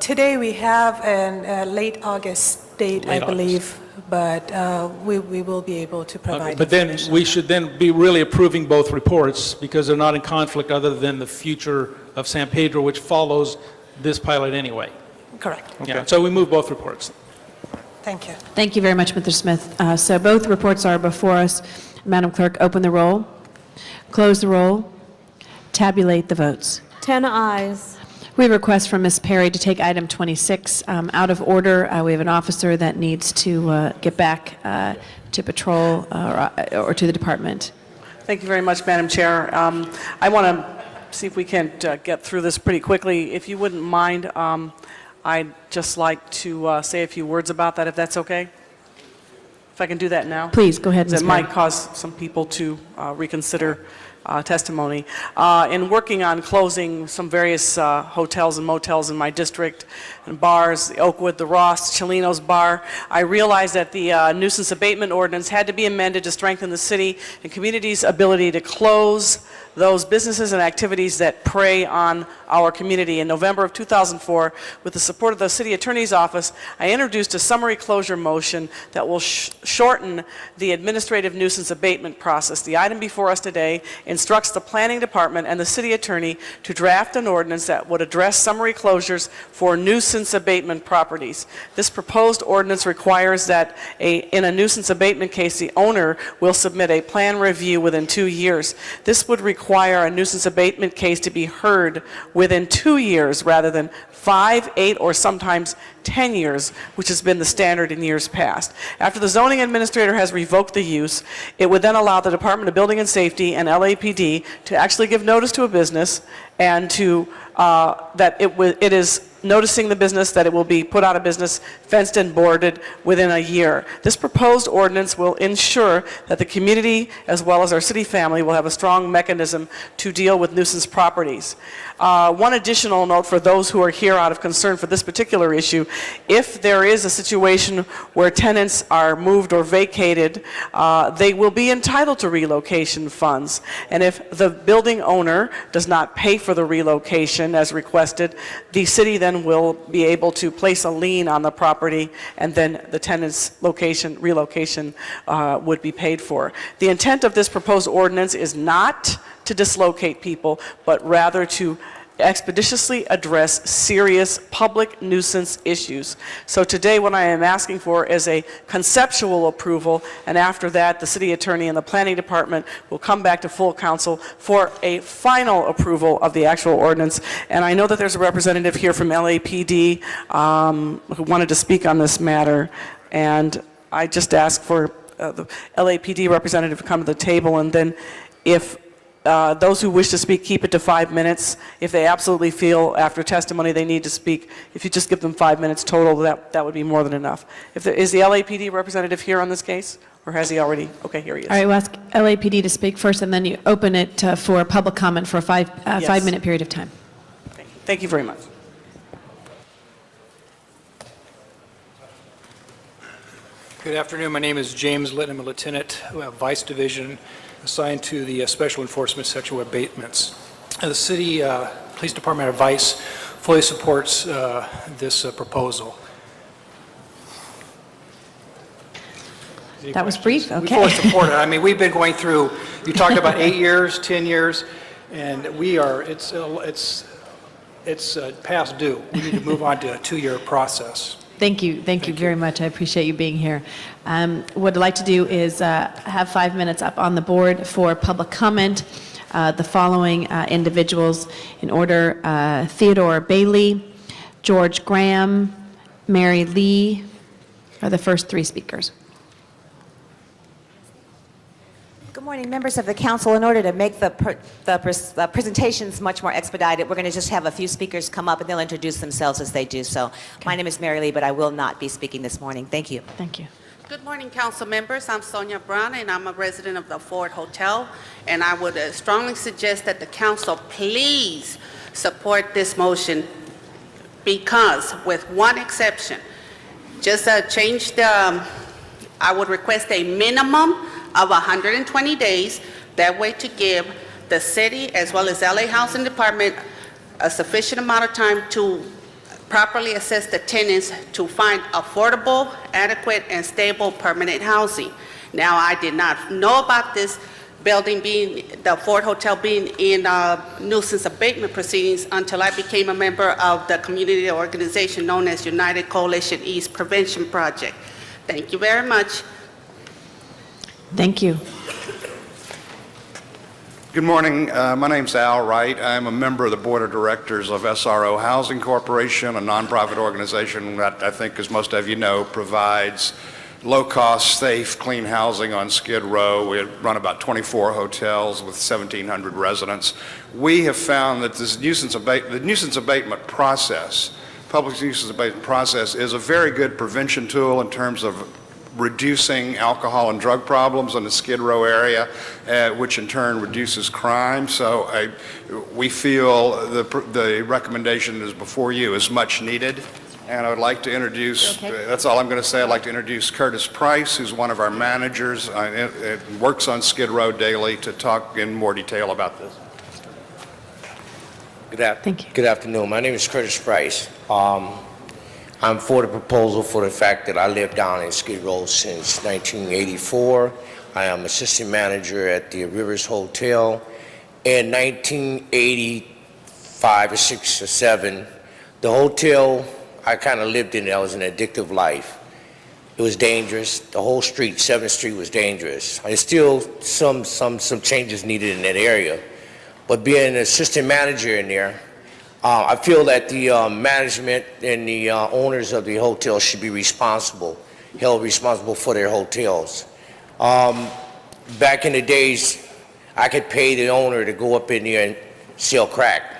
Today we have a late August date, I believe, but we will be able to provide But then information. we should then be really approving both reports because they're not in conflict other than the future of San Pedro, which follows this pilot anyway. Correct. Yeah, so we move both reports. Thank you. Thank you very much, Mr. Smith. So both reports are before us. Madam Clerk, open the roll, close the roll, tabulate the votes. 10 ayes. We have a request from Ms. Perry to take item 26 out of order. We have an officer that needs to get back to patrol or to the department. Thank you very much, Madam Chair. I want to see if we can't get through this pretty quickly. If you wouldn't mind, I'd just like to say a few words about that, if that's okay. If I can do that now. Please, go ahead, Ms. It Perry. might cause some people to reconsider testimony. In working on closing some various hotels and motels in my district and bars, the Oakwood, the Ross, Chilino's Bar, I realized that the nuisance abatement ordinance had to be amended to strengthen the city and community's ability to close those businesses and activities that prey on our community. In November of 2004, with the support of the City Attorney's Office, I introduced a summary closure motion that will shorten the administrative nuisance abatement process. The item before us today instructs the Planning Department and the City Attorney to draft an ordinance that would address summary closures for nuisance abatement properties. This proposed ordinance requires that in a nuisance abatement case, the owner will submit a plan review within 2 years. This would require a nuisance abatement case to be heard within 2 years rather than 5, 8, or sometimes 10 years, which has been the standard in years past. After the zoning administrator has revoked the use, it would then allow the Department of Building and Safety and LAPD to actually give notice to a business and to that it is noticing the business that it will be put out of business, fenced and boarded within a year. This proposed ordinance will ensure that the community, as well as our city family, will have a strong mechanism to deal with nuisance properties. One additional note for those who are here out of concern for this particular issue: if there is a situation where tenants are moved or vacated, they will be entitled to relocation funds. And if the building owner does not pay for the relocation as requested, the city then will be able to place a lien on the property, and then the tenant's relocation would be paid for. The intent of this proposed ordinance is not to dislocate people, but rather to expeditiously address serious public nuisance issues. So today what I am asking for is a conceptual approval, and after that the city attorney and the planning department will come back to full council for a final approval of the actual ordinance. And I know that there's a representative here from LAPD who wanted to speak on this matter, and I just ask for the LAPD representative to come to the table, and then if those who wish to speak, keep it to 5 minutes. If they absolutely feel after testimony they need to speak, if you just give them 5 minutes total, that would be more than enough. Is the LAPD representative here on this case, or has he already? Okay, here he is. All right, we'll ask LAPD to speak first, and then you open it for public comment for a Yes. 5-minute period of time. Thank you very much. Good afternoon. My name is James Litton. I'm a lieutenant, Vice Division, assigned to the Special Enforcement Section of Abatements. The City Police Department advice fully supports this proposal. That was brief, We okay. fully support it. I mean, we've been going through, you talked about 8 years, 10 years, and it's past due. We need to move on to a 2-year process. Thank you very much. I appreciate you being here. What I'd like to do is have 5 minutes up on the board for public comment. The following individuals in order: Theodore Bailey, George Graham, Mary Lee are the first 3 speakers. Good morning, members of the council. In order to make the presentations much more expedited, we're going to just have a few speakers come up and they'll introduce themselves as they do so. Okay. My name is Mary Lee, but I will not be speaking this morning. Thank you. Thank you. Good morning, council members. I'm Sonia Brown, and I'm a resident of the Ford Hotel. And I would strongly suggest that the council please support this motion, because with one exception, just change the, I would request a minimum of 120 days, that way to give the city as well as LA Housing Department a sufficient amount of time to properly assess the tenants to find affordable, adequate, and stable permanent housing. Now, I did not know about this building being, the Ford Hotel being in nuisance abatement proceedings until I became a member of the community organization known as United Coalition East Prevention Project. Thank you very much. Thank you. Good morning. My name's Al Wright. I'm a member of the board of directors of SRO Housing Corporation, a nonprofit organization that I think, as most of you know, provides low-cost, safe, clean housing on Skid Row. We run about 24 hotels with 1,700 residents. We have found that this the nuisance abatement process, public nuisance abatement process, is a very good prevention tool in terms of reducing alcohol and drug problems in the Skid Row area, which in turn reduces crime. So we feel the recommendation is before you is much needed. And I would like to introduce, that's all I'm going to say, I'd like to introduce Curtis Price, who's one of our managers, works on Skid Row daily, to talk in more detail about this. Good afternoon. My name is Curtis Price. I'm for the proposal for the fact that I live down in Skid Row since 1984. I am assistant manager at the Rivers Hotel. In 1985 or 6 or 7, the hotel, I kind of lived in it. It was an addictive life. It was dangerous. The whole street, 7th Street, was dangerous. There's still some changes needed in that area. But being an assistant manager in there, I feel that the management and the owners of the hotel should be held responsible for their hotels. Back in the days, I could pay the owner to go up in there and sell crack.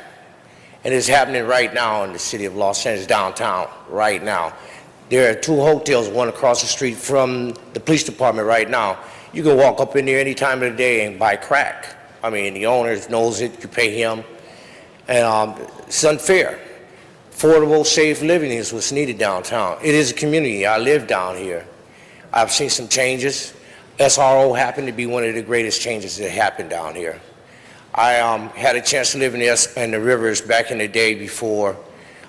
and it's happening right now in the city of Los Angeles downtown, right now. There are 2 hotels, one across the street from the police department right now. You can walk up in there any time of the day and buy crack. I mean, the owner knows it, you pay him, and it's unfair. Affordable, safe living is what's needed downtown. It is a community. I live down here. I've seen some changes. SRO happened to be one of the greatest changes that happened down here. I had a chance to live in the Rivers back in the day before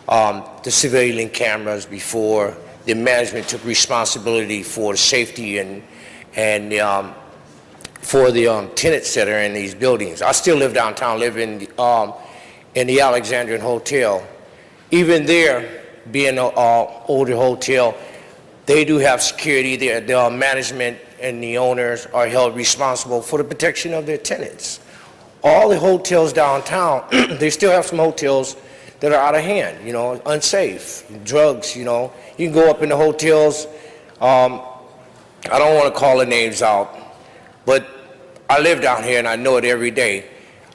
the civilian cameras, before the management took responsibility for the safety and for the tenants that are in these buildings. I still live downtown, live in the Alexandrian Hotel. Even there, being an older hotel, they do have security. The management and the owners are held responsible for the protection of their tenants. All the hotels downtown, they still have some hotels that are out of hand, you know, unsafe, drugs, you know. You can go up in the hotels, I don't want to call the names out, but I live down here and I know it every day.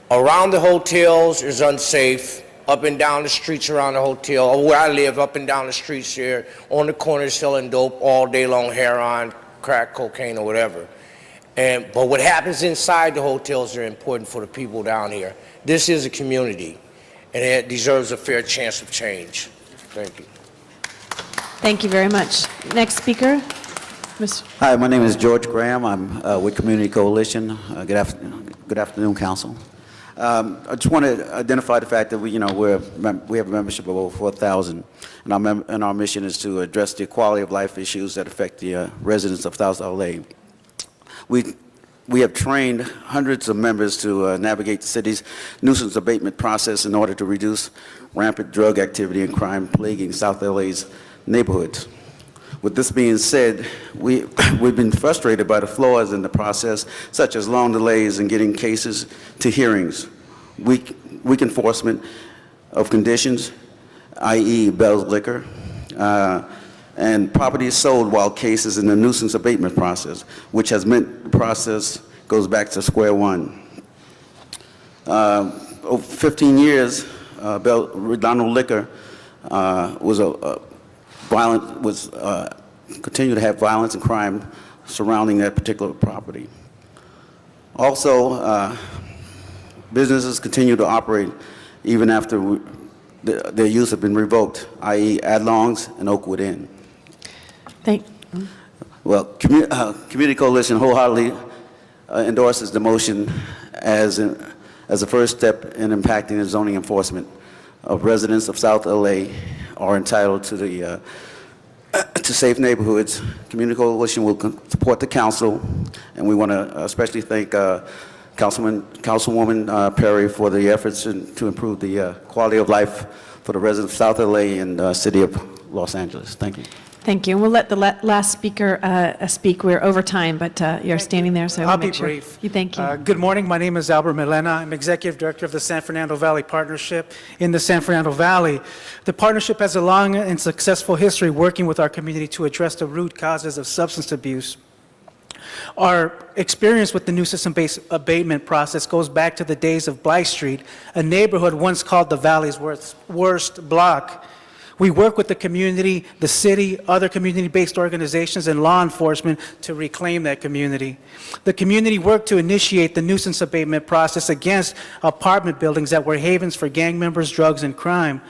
Around the hotels is unsafe, up and down the streets around the hotel, or where I live, up and down the streets here, on the corners selling dope all day long, heroin, crack, cocaine, or whatever. But what happens inside the hotels are important for the people down here. This is a community, and it deserves a fair chance of change. Thank you. Thank you very much. Next speaker, Mr. Hi, my name is George Graham. I'm with Community Coalition. Good afternoon, Council. I just want to identify the fact that we have a membership of over 4,000, and our mission is to address the quality of life issues that affect the residents of South LA. We have trained hundreds of members to navigate the city's nuisance abatement process in order to reduce rampant drug activity and crime plaguing South LA's neighborhoods. With this being said, we've been frustrated by the flaws in the process, such as long delays in getting cases to hearings, weak enforcement of conditions, i.e. Bell's Liquor, and properties sold while cases in the nuisance abatement process, which has meant the process goes back to square one. Over 15 years, Redondo Liquor continue to have violence and crime surrounding that particular property. Also, businesses continue to operate even after their use have been revoked, i.e. Adlongs and Oakwood Inn. Well, Community Coalition wholeheartedly endorses the motion as a first step in impacting the zoning enforcement of residents of South LA are entitled to safe neighborhoods. Community Coalition will support the council, and we want to especially thank Councilwoman Perry for the efforts to improve the quality of life for the residents of South LA and the city of Los Angeles. Thank you. Thank you. And we'll let the last speaker speak. We're over time, but you're standing there, so I'll be make sure. brief. Thank you. Good morning. My name is Albert Milena. I'm Executive Director of the San Fernando Valley Partnership in the San Fernando Valley. The partnership has a long and successful history working with our community to address the root causes of substance abuse. Our experience with the nuisance abatement process goes back to the days of Blythe Street, a neighborhood once called the Valley's worst block. We work with the community, the city, other community-based organizations, and law enforcement to reclaim that community. The community worked to initiate the nuisance abatement process against apartment buildings that were havens for gang members, drugs, and crime.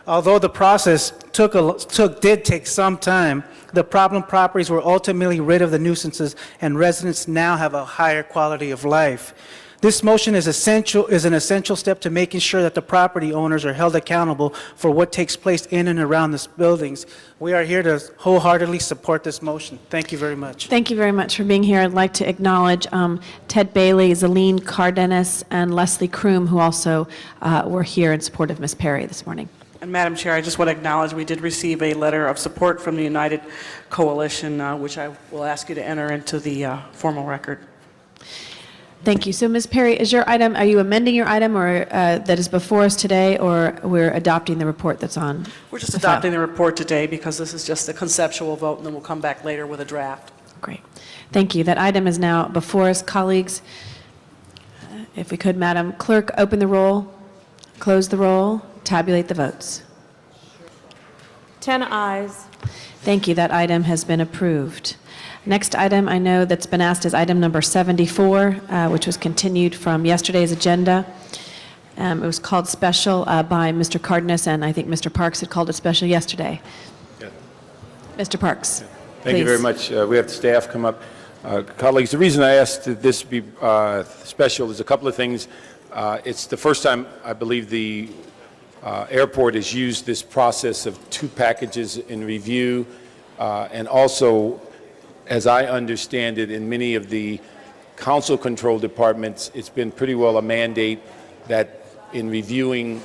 Although the process did take some time, the problem properties were ultimately rid of the nuisances, and residents now have a higher quality of life. This motion is an essential step to making sure that the property owners are held accountable for what takes place in and around these buildings. We are here to wholeheartedly support this motion. Thank you very much. Thank you very much for being here. I'd like to acknowledge Ted Bailey, Zaleen Cardenas, and Leslie Kroom, who also were here in support of Ms. Perry this morning. And Madam Chair, I just want to acknowledge we did receive a letter of support from the United Coalition, which I will ask you to enter into the formal record. Thank you. So, Ms. Perry, are you amending your item or that is before us today, or we're adopting the report that's on? We're just adopting the report today because this is just a conceptual vote, and then we'll come back later with a draft. Great. Thank you. That item is now before us. Colleagues, if we could, Madam Clerk, open the roll, close the roll, tabulate the votes. 10 ayes. Thank you. That item has been approved. Next item I know that's been asked is item number 74, which was continued from yesterday's agenda. It was called special by Mr. Cardenas, and I think Mr. Parks had called it special yesterday. Yeah. Mr. Parks, Thank you very much. We have the staff come up. Colleagues, the reason I asked that this be special is a couple of things. It's the first time, I believe, the airport has used this process of 2 packages in review, and also, as I understand it, in many of the council control departments, it's been pretty well a mandate that in reviewing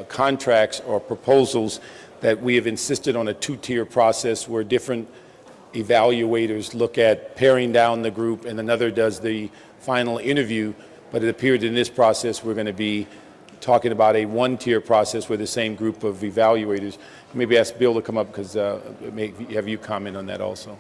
contracts or proposals that we have insisted on a 2-tier process where different evaluators look at paring down the group and another does the final interview. But it appeared in this process we're going to be talking about a 1-tier process with the same group of evaluators. Maybe ask Bill to come up because have you comment on that also.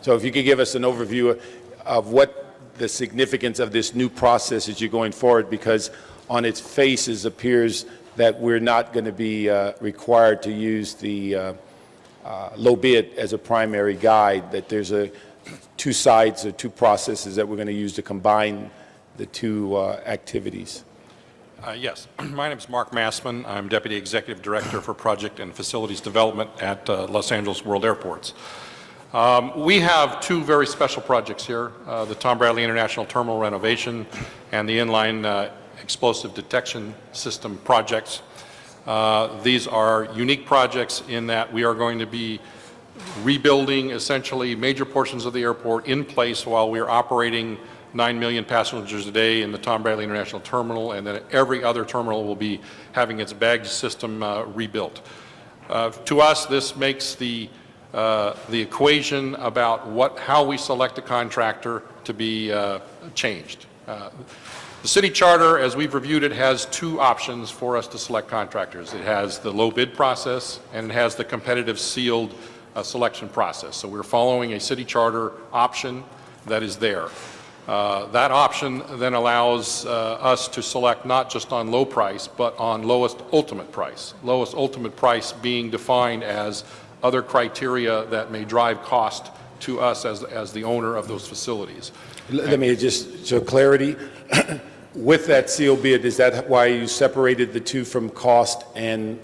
So if you could give us an overview of what the significance of this new process as you're going forward, because on its face it appears that we're not going to be required to use the low bid as a primary guide, that there's 2 sides or 2 processes that we're going to use to combine the 2 activities. Yes. My name is Mark Massman. I'm Deputy Executive Director for Project and Facilities Development at Los Angeles World Airports. We have 2 very special projects here, the Tom Bradley International Terminal renovation and the inline explosive detection system projects. These are unique projects in that we are going to be rebuilding essentially major portions of the airport in place while we're operating 9 million passengers a day in the Tom Bradley International Terminal, and then every other terminal will be having its baggage system rebuilt. To us, this makes the equation about how we select a contractor to be changed. The city charter, as we've reviewed it, has 2 options for us to select contractors. It has the low bid process and it has the competitive sealed selection process. So we're following a city charter option that is there. That option then allows us to select not just on low price, but on lowest ultimate price. Lowest ultimate price being defined as other criteria that may drive cost to us as the owner of those facilities. Let me just, so clarity, with that seal bid, is that why you separated the 2 from cost and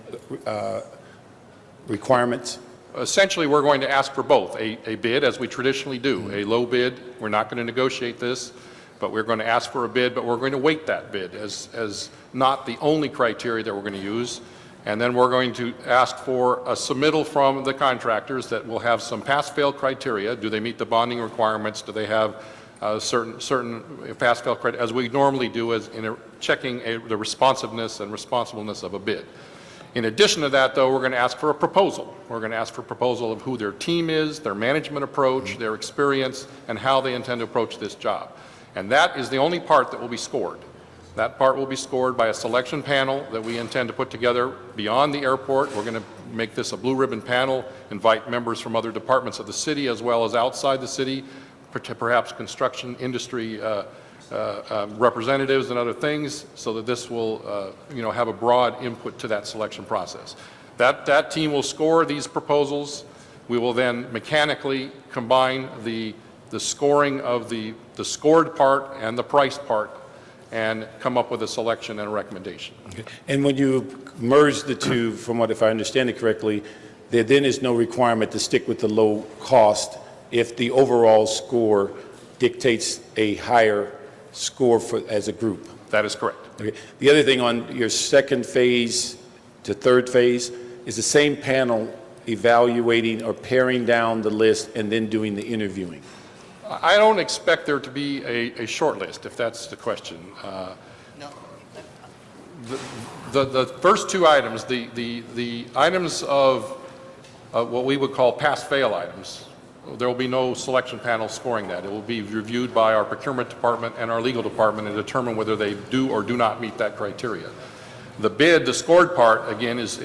requirements? Essentially, we're going to ask for both, a bid, as we traditionally do, a low bid. We're not going to negotiate this, but we're going to ask for a bid, but we're going to weight that bid as not the only criteria that we're going to use. And then we're going to ask for a submittal from the contractors that will have some pass-fail criteria. Do they meet the bonding requirements? Do they have certain pass-fail criteria, as we normally do as in checking the responsiveness and responsibleness of a bid. In addition to that, though, we're going to ask for a proposal. We're going to ask for a proposal of who their team is, their management approach, their experience, and how they intend to approach this job. And that is the only part that will be scored. That part will be scored by a selection panel that we intend to put together beyond the airport. We're going to make this a blue ribbon panel, invite members from other departments of the city as well as outside the city, perhaps construction industry representatives and other things, so that this will have a broad input to that selection process. That team will score these proposals. We will then mechanically combine the scoring of the scored part and the priced part and come up with a selection and a recommendation. Okay. And when you merge the 2, from what, if I understand it correctly, there then is no requirement to stick with the low cost if the overall score dictates a higher score as a group. That is correct. Okay. The other thing on your 2nd phase to 3rd phase is the same panel evaluating or paring down the list and then doing the interviewing. I don't expect there to be a short list, if that's the question. No. The first 2 items, the items of what we would call pass-fail items, there will be no selection panel scoring that. It will be reviewed by our procurement department and our legal department and determine whether they do or do not meet that criteria. The bid, the scored part, again, is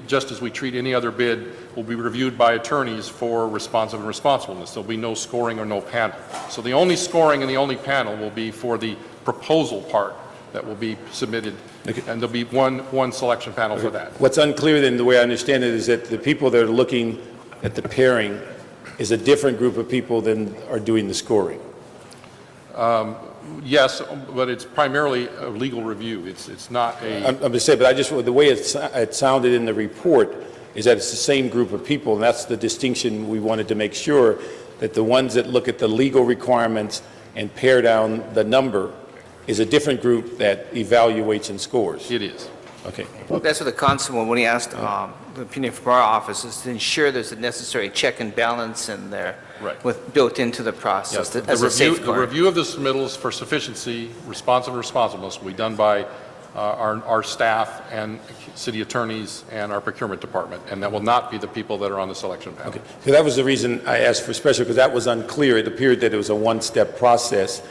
just as we treat any other bid, will be reviewed by attorneys for responsive and responsibleness. There'll be no scoring or no panel. So the only scoring and the only panel will be for the proposal part that will be submitted And there'll be one selection panel for that. What's unclear then, the way I understand it, is that the people that are looking at the pairing is a different group of people than are doing the scoring. Yes, but it's primarily a legal review. It's not a... I'm just saying, but the way it sounded in the report is that it's the same group of people, and that's the distinction we wanted to make sure, that the ones that look at the legal requirements and pare down the number is a different group that evaluates and scores. It is. Okay. Well, that's what the constable, when he asked the opinion from our office, is to ensure there's a necessary check and balance in there built into the process Yes, as a the safeguard. review of the submittals for sufficiency, responsive and responsibleness will be done by our staff and city attorneys and our procurement department, and that will not be the people that are on the selection panel. Okay. So that was the reason I asked for special, because that was unclear. It appeared that it was a one-step process,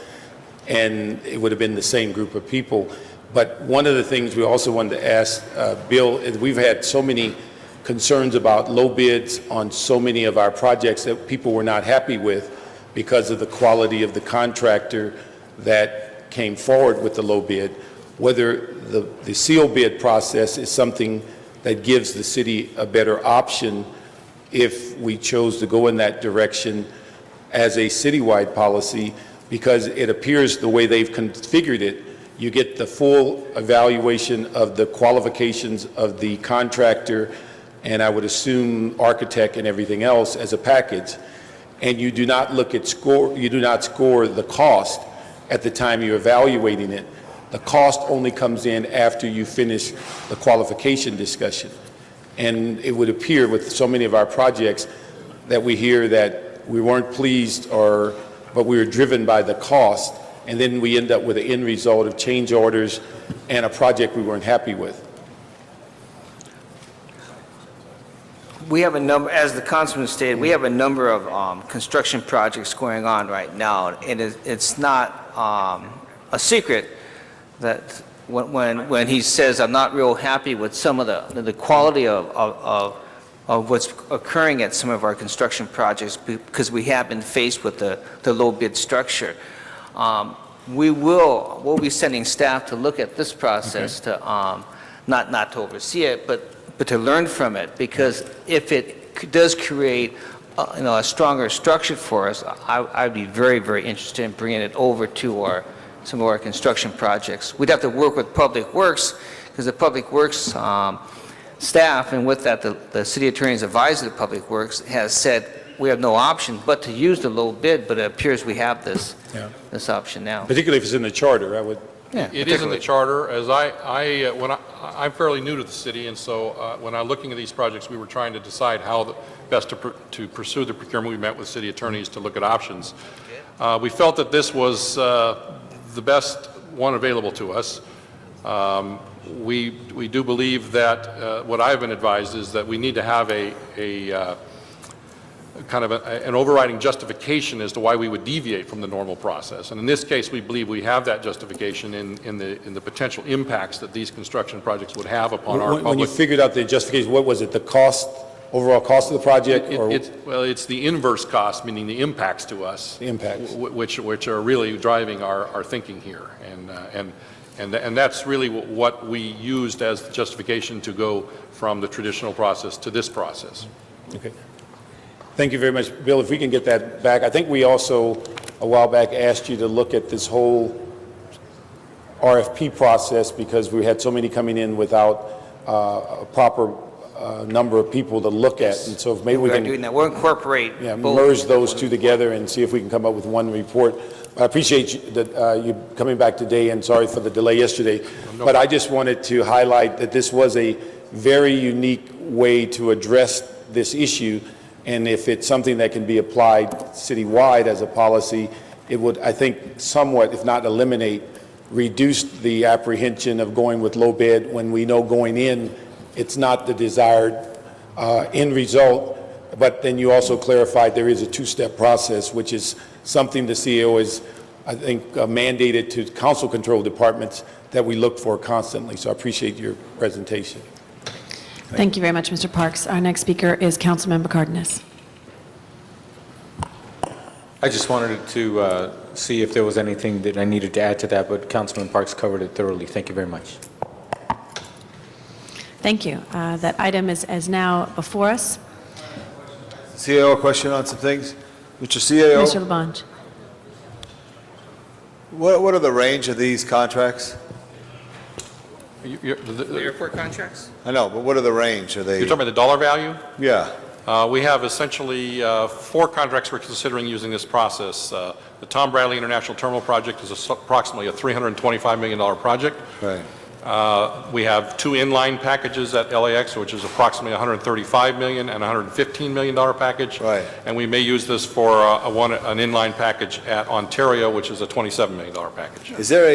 and it would have been the same group of people. But one of the things we also wanted to ask Bill is we've had so many concerns about low bids on so many of our projects that people were not happy with because of the quality of the contractor that came forward with the low bid, whether the seal bid process is something that gives the city a better option if we chose to go in that direction as a citywide policy, because it appears the way they've configured it, you get the full evaluation of the qualifications of the contractor, and I would assume architect and everything else as a package, and you do not look at you do not score the cost at the time you're evaluating it. The cost only comes in after you finish the qualification discussion. And it would appear with so many of our projects that we hear that we weren't pleased but we were driven by the cost, and then we end up with an end result of change orders and a project we weren't happy with. We have a number, as the councilman stated, we have a number of construction projects going on right now, and it's not a secret that when he says, I'm not real happy with some of the quality of what's occurring at some of our construction projects, because we have been faced with the low bid structure. We'll be sending staff to look at this process to not to oversee it, but to learn from it, because if it does create a stronger structure for us, I'd be very, very interested in bringing it over to some of our construction projects. We'd have to work with Public Works, because the Public Works staff, and with that the city attorney's advisor to Public Works has said we have no option but to use the low bid, but it appears we have this option now. Particularly if it's in the charter, I would. Yeah, it is in the charter. As I'm fairly new to the city, and so when I'm looking at these projects, we were trying to decide how best to pursue the procurement. We met with city attorneys to look at options. We felt that this was the best one available to us. We do believe that what I've been advised is that we need to have a kind of an overriding justification as to why we would deviate from the normal process. And in this case, we believe we have that justification in the potential impacts that these construction projects would have upon our public. When you figured out the justification, what was it, the cost, overall cost of the project? It's the inverse cost, meaning the impacts to us. The impacts. Which are really driving our thinking here. And that's really what we used as the justification to go from the traditional process to this process. Okay. Thank you very much. Bill, if we can get that back. I think we also, a while back, asked you to look at this whole RFP process because we had so many coming in without a proper number of people to look at. And so if maybe we can doing that. We'll incorporate both. merge those two together and see if we can come up with one report. I appreciate you coming back today, and sorry for the delay yesterday. But I just wanted to highlight that this was a very unique way to address this issue. And if it's something that can be applied citywide as a policy, it would, I think, somewhat, if not eliminate, reduce the apprehension of going with low bid when we know going in it's not the desired end result. But then you also clarified there is a two-step process, which is something the CEO is, I think, mandated to council control departments that we look for constantly. So I appreciate your presentation. Thank you very much, Mr. Parks. Our next speaker is Councilmember Cardenas. I just wanted to see if there was anything that I needed to add to that, but Councilman Parks covered it thoroughly. Thank you very much. Thank you. That item is now before us. CAO, a question on some things? Mr. CAO? Mr. Labange. What are the range of these contracts? The airport contracts? I know, but what are the range? Are they? You're talking about the dollar value? Yeah. We have essentially 4 contracts we're considering using this process. The Tom Bradley International Terminal Project is approximately a $325 million project. Right. We have 2 inline packages at LAX, which is approximately $135 million and $115 million package. Right. And we may use this for an inline package at Ontario, which is a $27 million package. Is there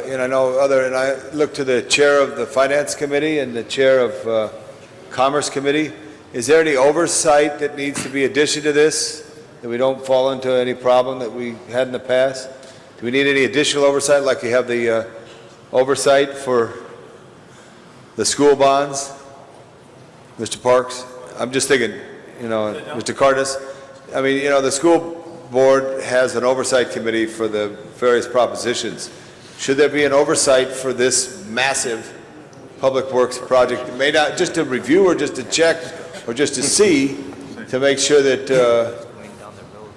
and I know and I look to the chair of the Finance Committee and the chair of Commerce Committee. Is there any oversight that needs to be addition to this, that we don't fall into any problem that we had in the past? Do we need any additional oversight, like you have the oversight for the school bonds? Mr. Parks? I'm just thinking, Mr. Cardenas, I mean, the school board has an oversight committee for the various propositions. Should there be an oversight for this massive public works project? It may not, just to review or just to check or just to see, to make sure that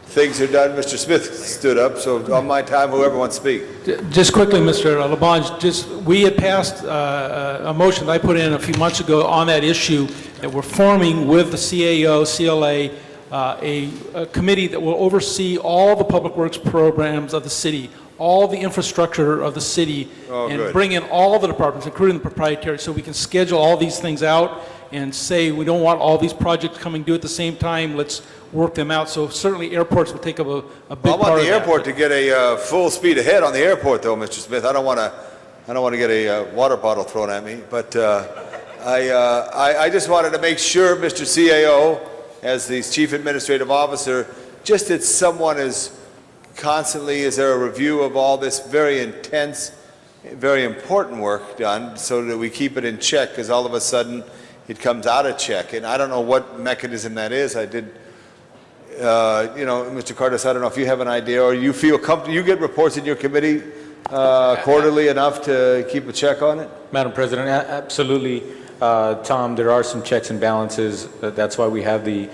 things are done. Mr. Smith stood up, so on my time, whoever wants to speak. Just quickly, Mr. Labange, we had passed a motion that I put in a few months ago on that issue, that we're forming with the CAO, CLA, a committee that will oversee all the public works programs of the city, all the infrastructure of the city, and good. bring in all the departments, including the proprietary, so we can schedule all these things out and say we don't want all these projects coming due at the same time. Let's work them out. So certainly airports will take up a big part of that. I want the airport to get a full speed ahead on the airport, though, Mr. Smith. I don't want to get a water bottle thrown at me, but I just wanted to make sure, Mr. CAO, as the chief administrative officer, just that someone is constantly, is there a review of all this very intense, very important work done, so that we keep it in check, because all of a sudden it comes out of check, and I don't know what mechanism that is. I did. Mr. Cardenas, I don't know if you have an idea, or you feel comfortable, you get reports in your committee quarterly enough to keep a check on it? Madam President, absolutely. Tom, there are some checks and balances. That's why we have the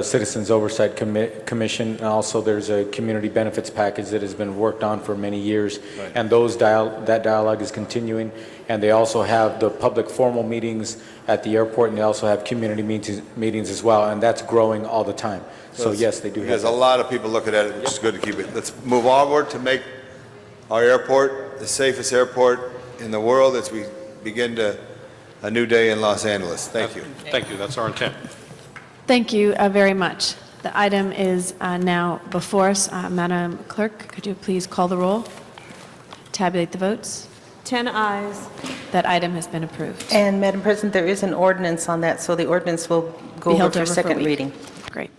Citizens Oversight Commission, and also there's a community benefits package that has been worked on for many years, right. And that dialogue is continuing. And they also have the public formal meetings at the airport, and they also have community meetings as well, and that's growing all the time. So yes, they do have There's that. a lot of people looking at it, which is good to keep it. Let's move onward to make our airport the safest airport in the world as we begin a new day in Los Angeles. Thank you. Thank you. That's our intent. Thank you very much. The item is now before us. Madam Clerk, could you please call the roll? Tabulate the votes. 10 ayes. That item has been approved. And Madam President, there is an ordinance on that, so the ordinance will go Be held over for over for a second week. reading. Great.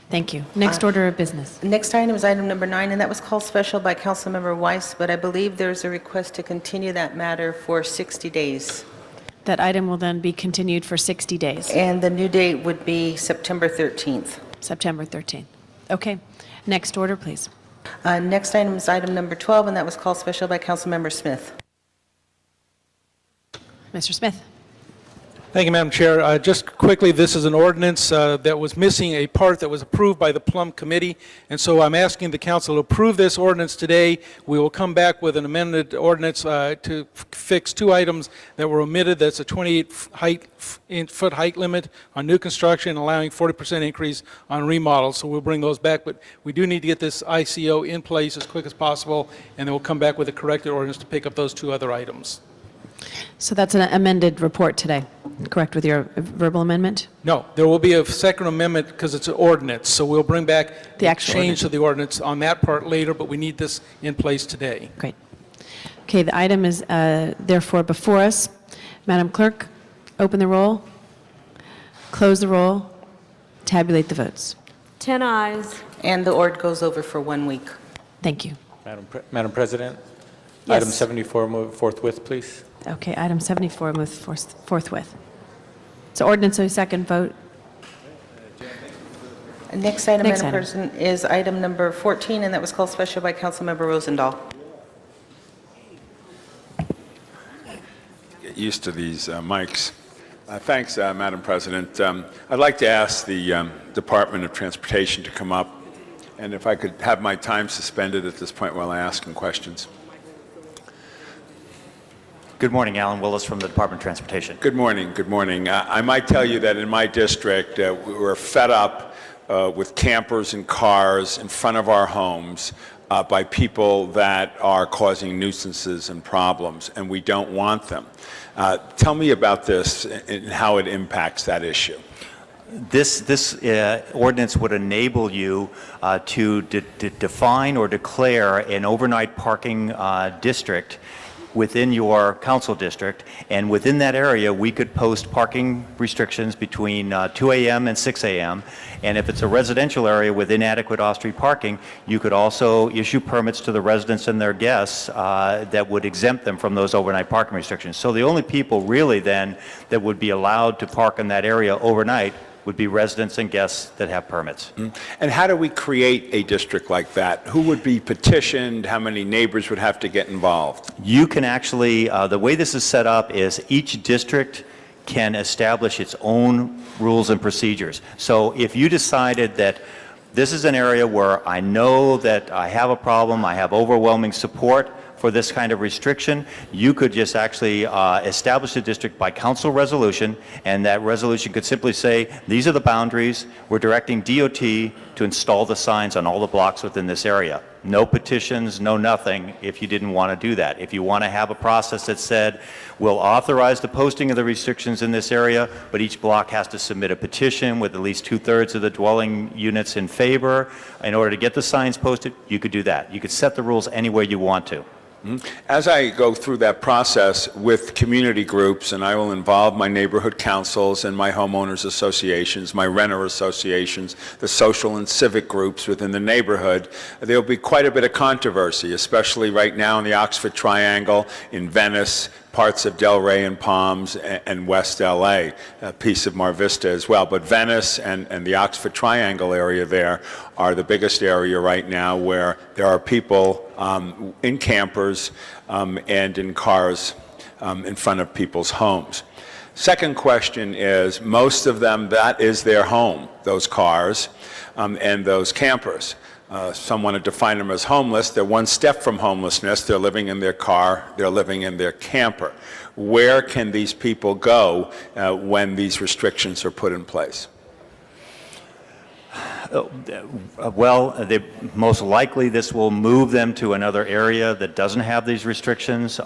Thank you. Next order of business. Next item is item number 9, and that was called special by Councilmember Weiss, but I believe there's a request to continue that matter for 60 days. That item will then be continued for 60 days. And the new date would be September 13th. September 13th. Okay. Next order, please. Next item is item number 12, and that was called special by Councilmember Smith. Mr. Smith. Thank you, Madam Chair. Just quickly, this is an ordinance that was missing a part that was approved by the Plum Committee, and so I'm asking the council to approve this ordinance today. We will come back with an amended ordinance to fix 2 items that were omitted. That's a 28-foot height limit on new construction, allowing 40% increase on remodels. So we'll bring those back, but we do need to get this ICO in place as quick as possible, and then we'll come back with a corrected ordinance to pick up those 2 other items. So that's an amended report today, correct, with your verbal amendment? No, there will be a second amendment because it's an ordinance, so we'll bring back The actual change to the ordinance on that part later, but we need this in place today. Great. Okay, the item is therefore before us. Madam Clerk, open the roll, close the roll, tabulate the votes. 10 ayes. And the ord goes over for 1 week. Thank you. Madam President, Yes. item 74, move forthwith, please. Okay, item 74 moves forthwith. So ordinance, so second vote. Next item, Next Madam item. President, is item number 14, and that was called special by Councilmember Rosendahl. Get used to these mics. Thanks, Madam President. I'd like to ask the Department of Transportation to come up, and if I could have my time suspended at this point while I ask them questions. Good morning, Alan Willis from the Department of Transportation. Good morning. Good morning. I might tell you that in my district, we're fed up with campers and cars in front of our homes by people that are causing nuisances and problems, and we don't want them. Tell me about this and how it impacts that issue. This ordinance would enable you to define or declare an overnight parking district within your council district, and within that area we could post parking restrictions between 2 a.m. and 6 a.m. and if it's a residential area with inadequate off-street parking, you could also issue permits to the residents and their guests that would exempt them from those overnight parking restrictions. So the only people really then that would be allowed to park in that area overnight would be residents and guests that have permits. And how do we create a district like that? Who would be petitioned? How many neighbors would have to get involved? You can actually, the way this is set up is each district can establish its own rules and procedures. So if you decided that this is an area where I know that I have a problem, I have overwhelming support for this kind of restriction, you could just actually establish a district by council resolution, and that resolution could simply say, these are the boundaries, we're directing DOT to install the signs on all the blocks within this area. No petitions, no nothing if you didn't want to do that. If you want to have a process that said, we'll authorize the posting of the restrictions in this area, but each block has to submit a petition with at least 2/3 of the dwelling units in favor in order to get the signs posted, you could do that. You could set the rules any way you want to. As I go through that process with community groups, and I will involve my neighborhood councils and my homeowners associations, my renter associations, the social and civic groups within the neighborhood, there will be quite a bit of controversy, especially right now in the Oxford Triangle, in Venice, parts of Delray and Palms, and West LA, a piece of Mar Vista as well. But Venice and the Oxford Triangle area there are the biggest area right now where there are people in campers and in cars in front of people's homes. Second question is, most of them, that is their home, those cars and those campers. Some want to define them as homeless. They're one step from homelessness. They're living in their car. They're living in their camper. Where can these people go when these restrictions are put in place? Well, most likely this will move them to another area that doesn't have these restrictions.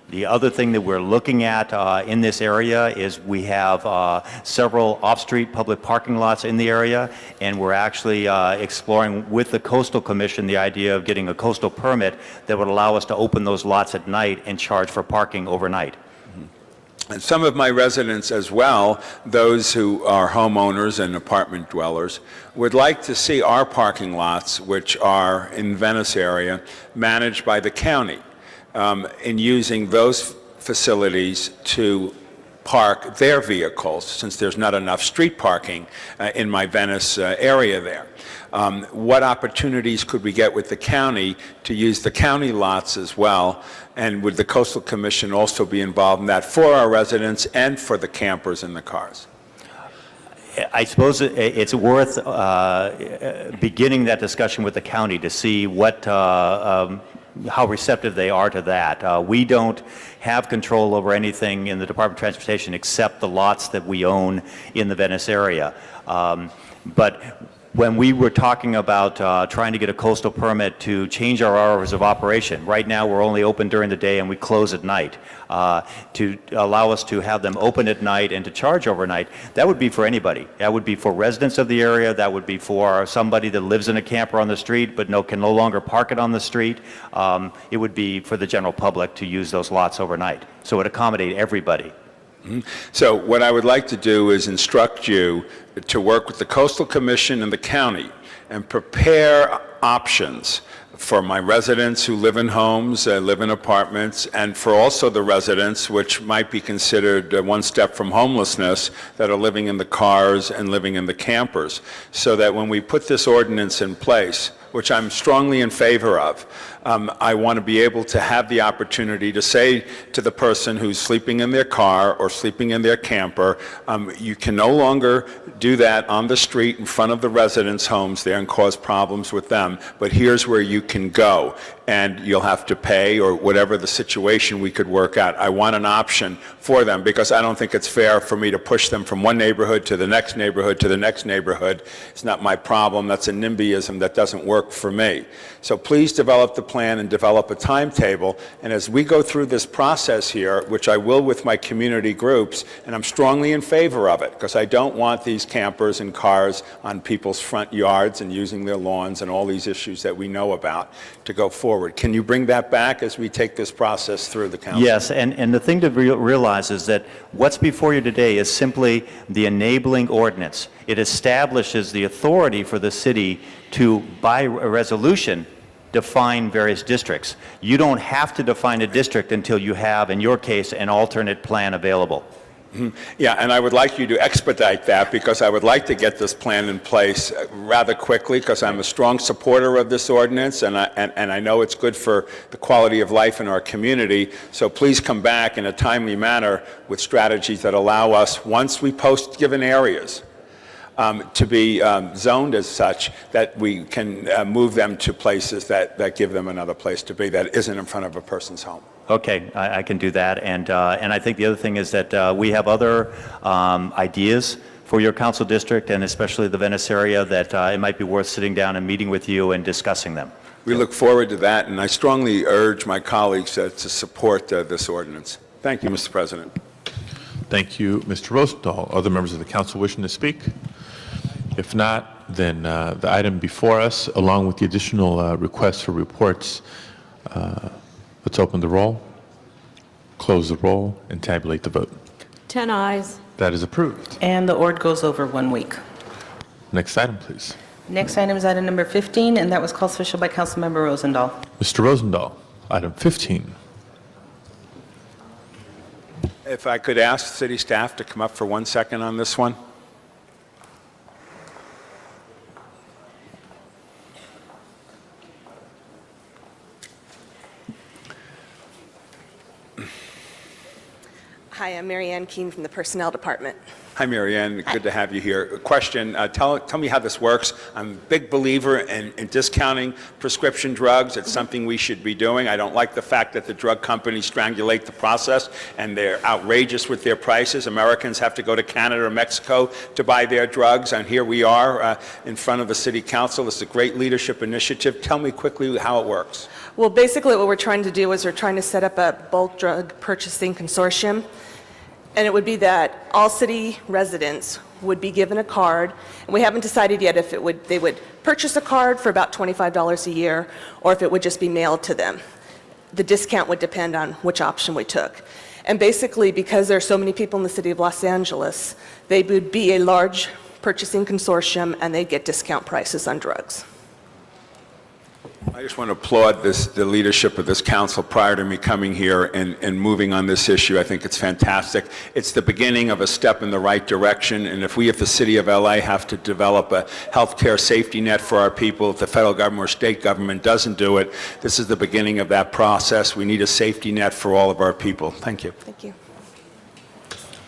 The other thing that we're looking at in this area is we have several off-street public parking lots in the area, and we're actually exploring with the Coastal Commission the idea of getting a coastal permit that would allow us to open those lots at night and charge for parking overnight. And some of my residents as well, those who are homeowners and apartment dwellers, would like to see our parking lots, which are in Venice area, managed by the county, in using those facilities to park their vehicles, since there's not enough street parking in my Venice area there. What opportunities could we get with the county to use the county lots as well? And would the Coastal Commission also be involved in that for our residents and for the campers and the cars? I suppose it's worth beginning that discussion with the county to see what, how receptive they are to that. We don't have control over anything in the Department of Transportation except the lots that we own in the Venice area. But when we were talking about trying to get a coastal permit to change our hours of operation, right now we're only open during the day and we close at night. To allow us to have them open at night and to charge overnight, that would be for anybody. That would be for residents of the area, that would be for somebody that lives in a camper on the street but can no longer park it on the street. It would be for the general public to use those lots overnight. So it would accommodate everybody. So what I would like to do is instruct you to work with the Coastal Commission and the county and prepare options for my residents who live in homes, live in apartments, and for also the residents, which might be considered one step from homelessness, that are living in the cars and living in the campers. So that when we put this ordinance in place, which I'm strongly in favor of, I want to be able to have the opportunity to say to the person who's sleeping in their car or sleeping in their camper, you can no longer do that on the street in front of the residents' homes there and cause problems with them, but here's where you can go, and you'll have to pay, or whatever the situation we could work out. I want an option for them, because I don't think it's fair for me to push them from one neighborhood to the next neighborhood to the next neighborhood. It's not my problem. That's a NIMBYism that doesn't work for me. So please develop the plan and develop a timetable. And as we go through this process here, which I will with my community groups, and I'm strongly in favor of it, because I don't want these campers and cars on people's front yards and using their lawns and all these issues that we know about, to go forward. Can you bring that back as we take this process through the council? Yes, and the thing to realize is that what's before you today is simply the enabling ordinance. It establishes the authority for the city to, by a resolution, define various districts. You don't have to define a district until you have, in your case, an alternate plan available. Yeah, and I would like you to expedite that, because I would like to get this plan in place rather quickly, because I'm a strong supporter of this ordinance, and I know it's good for the quality of life in our community. So please come back in a timely manner with strategies that allow us, once we post given areas, to be zoned as such, that we can move them to places that give them another place to be that isn't in front of a person's home. Okay, I can do that, and I think the other thing is that we have other ideas for your council district, and especially the Venice area, that it might be worth sitting down and meeting with you and discussing them. We look forward to that, and I strongly urge my colleagues to support this ordinance. Thank you, Mr. President. Thank you, Mr. Rosendahl. Other members of the council wishing to speak? If not, then the item before us, along with the additional requests for reports, let's open the roll, close the roll, and tabulate the vote. 10 ayes. That is approved. And the ord goes over 1 week. Next item, please. Next item is item number 15, and that was called official by Councilmember Rosendahl. Mr. Rosendahl, item 15. If I could ask city staff to come up for 1 second on this one. Hi, I'm Mary Ann Keene from the Personnel Department. Hi, Mary Ann. Good to have you here. A question, tell me how this works. I'm a big believer in discounting prescription drugs. It's something we should be doing. I don't like the fact that the drug companies strangulate the process, and they're outrageous with their prices. Americans have to go to Canada or Mexico to buy their drugs, and here we are in front of the city council. It's a great leadership initiative. Tell me quickly how it works. Well, basically what we're trying to do is we're trying to set up a bulk drug purchasing consortium, and it would be that all city residents would be given a card, and we haven't decided yet if they would purchase a card for about $25 a year, or if it would just be mailed to them. The discount would depend on which option we took. And basically, because there are so many people in the city of Los Angeles, they would be a large purchasing consortium, and they'd get discount prices on drugs. I just want to applaud the leadership of this council prior to me coming here and moving on this issue. I think it's fantastic. It's the beginning of a step in the right direction, and if we at the City of LA have to develop a healthcare safety net for our people, if the federal government or state government doesn't do it, this is the beginning of that process. We need a safety net for all of our people. Thank you. Thank you.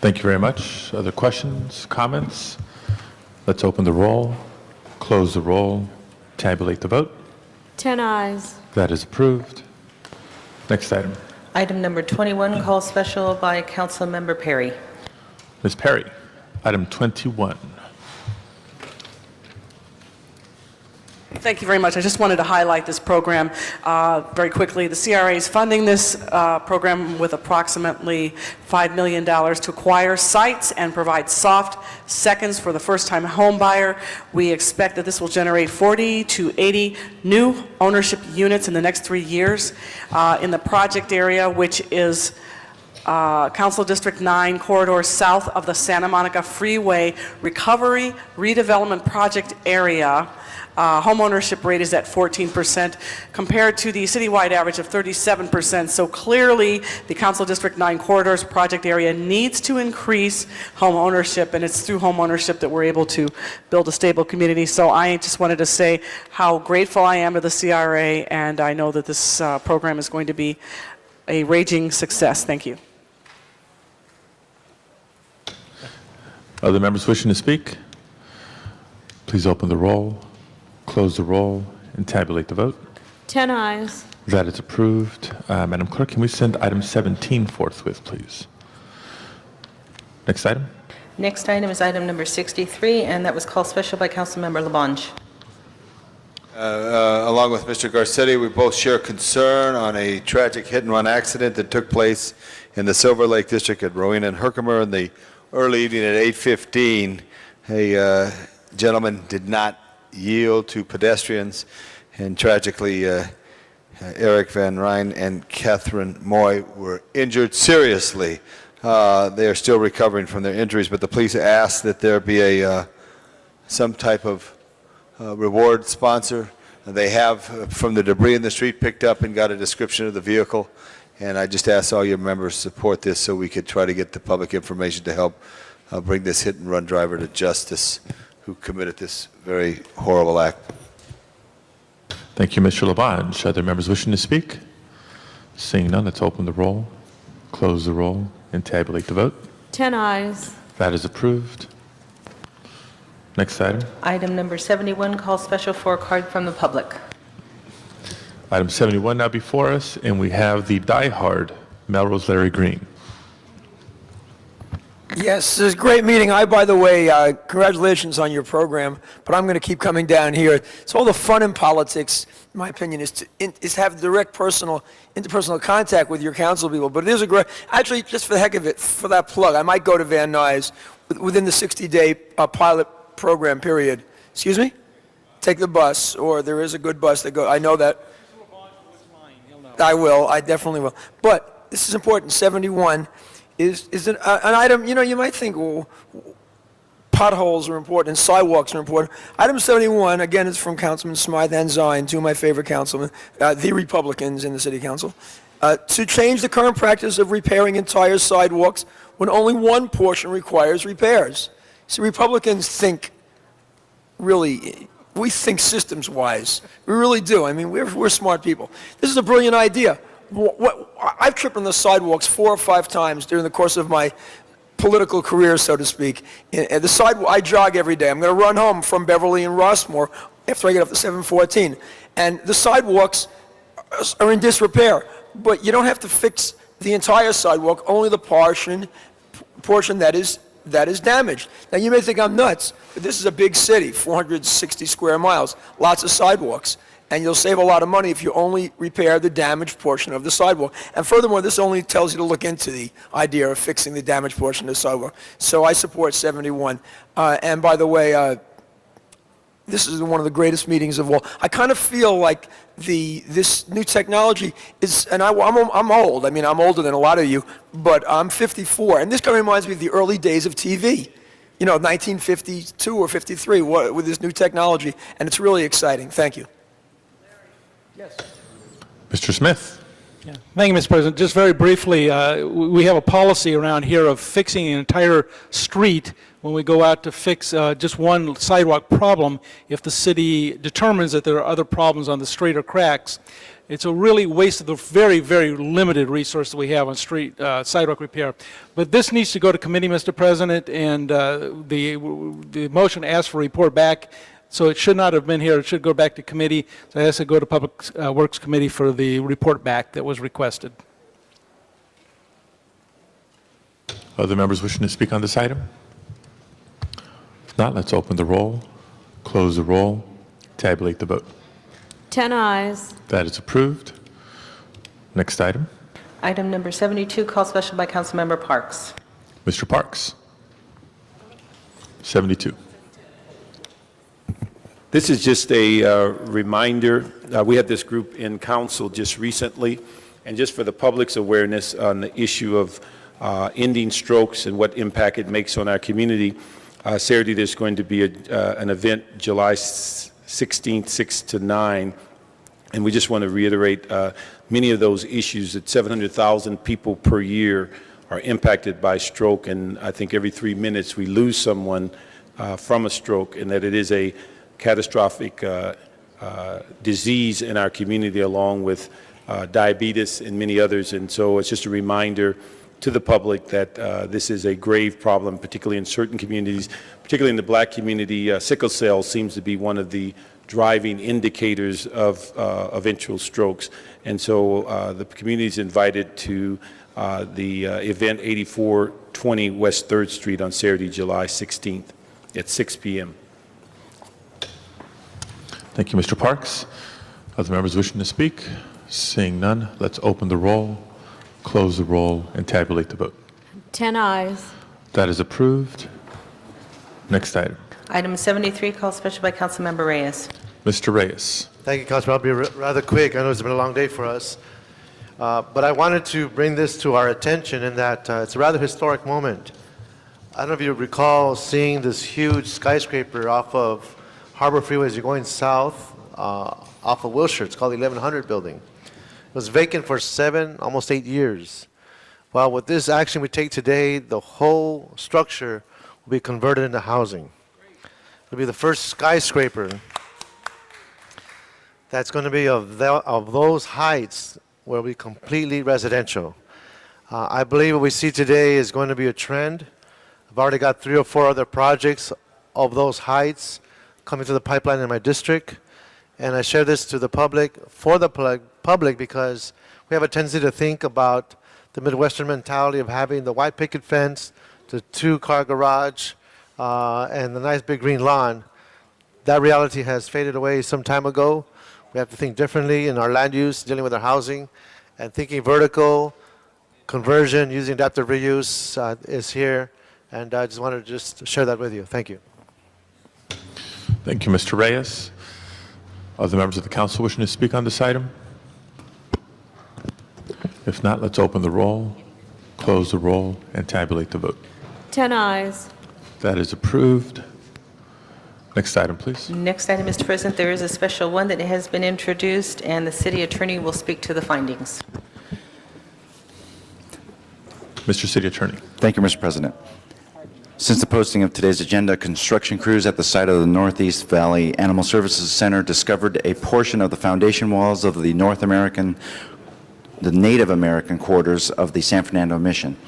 Thank you very much. Other questions, comments? Let's open the roll, close the roll, tabulate the vote. 10 ayes. That is approved. Next item. Item number 21, call special by Councilmember Perry. Ms. Perry, item 21. Thank you very much. I just wanted to highlight this program very quickly. The CRA is funding this program with approximately $5 million to acquire sites and provide soft seconds for the first-time home buyer. We expect that this will generate 40 to 80 new ownership units in the next 3 years in the project area, which is Council District 9 corridor south of the Santa Monica Freeway Recovery Redevelopment Project area. Homeownership rate is at 14% compared to the citywide average of 37%. So clearly, the Council District 9 Corridors project area needs to increase home ownership, and it's through home ownership that we're able to build a stable community. So I just wanted to say how grateful I am to the CRA, and I know that this program is going to be a raging success. Thank you. Other members wishing to speak? Please open the roll, close the roll, and tabulate the vote. 10 ayes. That is approved. Madam Clerk, can we send item 17 forthwith, please? Next item. Next item is item number 63, and that was called special by Councilmember Labange. Along with Mr. Garcetti, we both share concern on a tragic hit-and-run accident that took place in the Silver Lake District at Rowena and Herkimer in the early evening at 8:15. A gentleman did not yield to pedestrians, and tragically, Eric Van Ryn and Catherine Moy were injured seriously. They are still recovering from their injuries, but the police asked that there be some type of reward sponsor. They have, from the debris in the street, picked up and got a description of the vehicle. And I just ask all your members to support this so we could try to get the public information to help bring this hit-and-run driver to justice who committed this very horrible act. Thank you, Mr. Labange. Other members wishing to speak? Seeing none, let's open the roll, close the roll, and tabulate the vote. 10 ayes. That is approved. Next item. Item number 71, call special for a card from the public. Item 71 now before us, and we have the diehard Melrose Larry Green. Yes, this is a great meeting. By the way, congratulations on your program, but I'm going to keep coming down here. So all the fun in politics, in my opinion, is to have direct interpersonal contact with your council people. But it is a great, actually, just for the heck of it, for that plug, I might go to Van Nuys within the 60-day pilot program period. Excuse me? Take the bus, or there is a good bus that goes. I know that. I will. I definitely will. But this is important. 71 is an item, you might think, well, potholes are important and sidewalks are important. Item 71, again, is from Councilman Smythe and Zine, two of my favorite councilmen, the Republicans in the City Council, to change the current practice of repairing entire sidewalks when only one portion requires repairs. See, Republicans think really, we think systems-wise. We really do. I mean, we're smart people. This is a brilliant idea. I've tripped on the sidewalks 4 or 5 times during the course of my political career, so to speak. And the sidewalk, I jog every day. I'm going to run home from Beverly and Rossmore after I get off the 714. And the sidewalks are in disrepair. But you don't have to fix the entire sidewalk, only the portion that is damaged. Now, you may think I'm nuts, but this is a big city, 460 square miles, lots of sidewalks. And you'll save a lot of money if you only repair the damaged portion of the sidewalk. And furthermore, this only tells you to look into the idea of fixing the damaged portion of the sidewalk. So I support 71. And by the way, this is one of the greatest meetings of all. I kind of feel like this new technology is, and I'm old. I mean, I'm older than a lot of you, but I'm 54. And this kind of reminds me of the early days of TV. 1952 or 53 with this new technology. And it's really exciting. Thank you. Mr. Smith. Yeah. Thank you, Mr. President. Just very briefly, we have a policy around here of fixing an entire street when we go out to fix just one sidewalk problem if the city determines that there are other problems on the street or cracks. It's a really waste of the very, very limited resource that we have on street sidewalk repair. But this needs to go to committee, Mr. President, and the motion asks for a report back. So it should not have been here. It should go back to committee. So I ask to go to Public Works Committee for the report back that was requested. Other members wishing to speak on this item? If not, let's open the roll, close the roll, tabulate the vote. 10 ayes. That is approved. Next item. Item number 72, call special by Councilmember Parks. Mr. Parks. 72. This is just a reminder. We had this group in council just recently, and just for the public's awareness on the issue of ending strokes and what impact it makes on our community. Saturday there's going to be an event July 16th, 6 to 9. And we just want to reiterate many of those issues that 700,000 people per year are impacted by stroke, and I think every 3 minutes we lose someone from a stroke, and that it is a catastrophic disease in our community, along with diabetes and many others. And so it's just a reminder to the public that this is a grave problem, particularly in certain communities, particularly in the black community. Sickle cell seems to be one of the driving indicators of eventual strokes. And so the community is invited to the event 8420 West 3rd Street on Saturday, July 16th at 6 p.m. Thank you, Mr. Parks. Other members wishing to speak? Seeing none, let's open the roll, close the roll, and tabulate the vote. 10 ayes. That is approved. Next item. Item 73, called special by Councilmember Reyes. Mr. Reyes. Thank you, Councilman. I'll be rather quick. I know it's been a long day for us. But I wanted to bring this to our attention in that it's a rather historic moment. I don't know if you recall seeing this huge skyscraper off of Harbor Freeway as you're going south off of Wilshire. It's called the 1100 building. It was vacant for almost 8 years. Well, with this action we take today, the whole structure will be converted into housing. It'll be the first skyscraper that's going to be of those heights where we completely residential. I believe what we see today is going to be a trend. I've already got 3 or 4 other projects of those heights coming to the pipeline in my district. And I share this to the public, for the public, because we have a tendency to think about the Midwestern mentality of having the white picket fence, the 2-car garage, and the nice big green lawn. That reality has faded away some time ago. We have to think differently in our land use, dealing with our housing, and thinking vertical, conversion, using adaptive reuse is here. And I just wanted to share that with you. Thank you. Thank you, Mr. Reyes. Other members of the council wishing to speak on this item? If not, let's open the roll, close the roll, and tabulate the vote. 10 ayes. That is approved. Next item, please. Next item, Mr. President, there is a special one that has been introduced, and the city attorney will speak to the findings. Mr. City Attorney. Thank you, Mr. President. Since the posting of today's agenda, construction crews at the site of the Northeast Valley Animal Services Center discovered a portion of the foundation walls of the Native American quarters of the San Fernando Mission,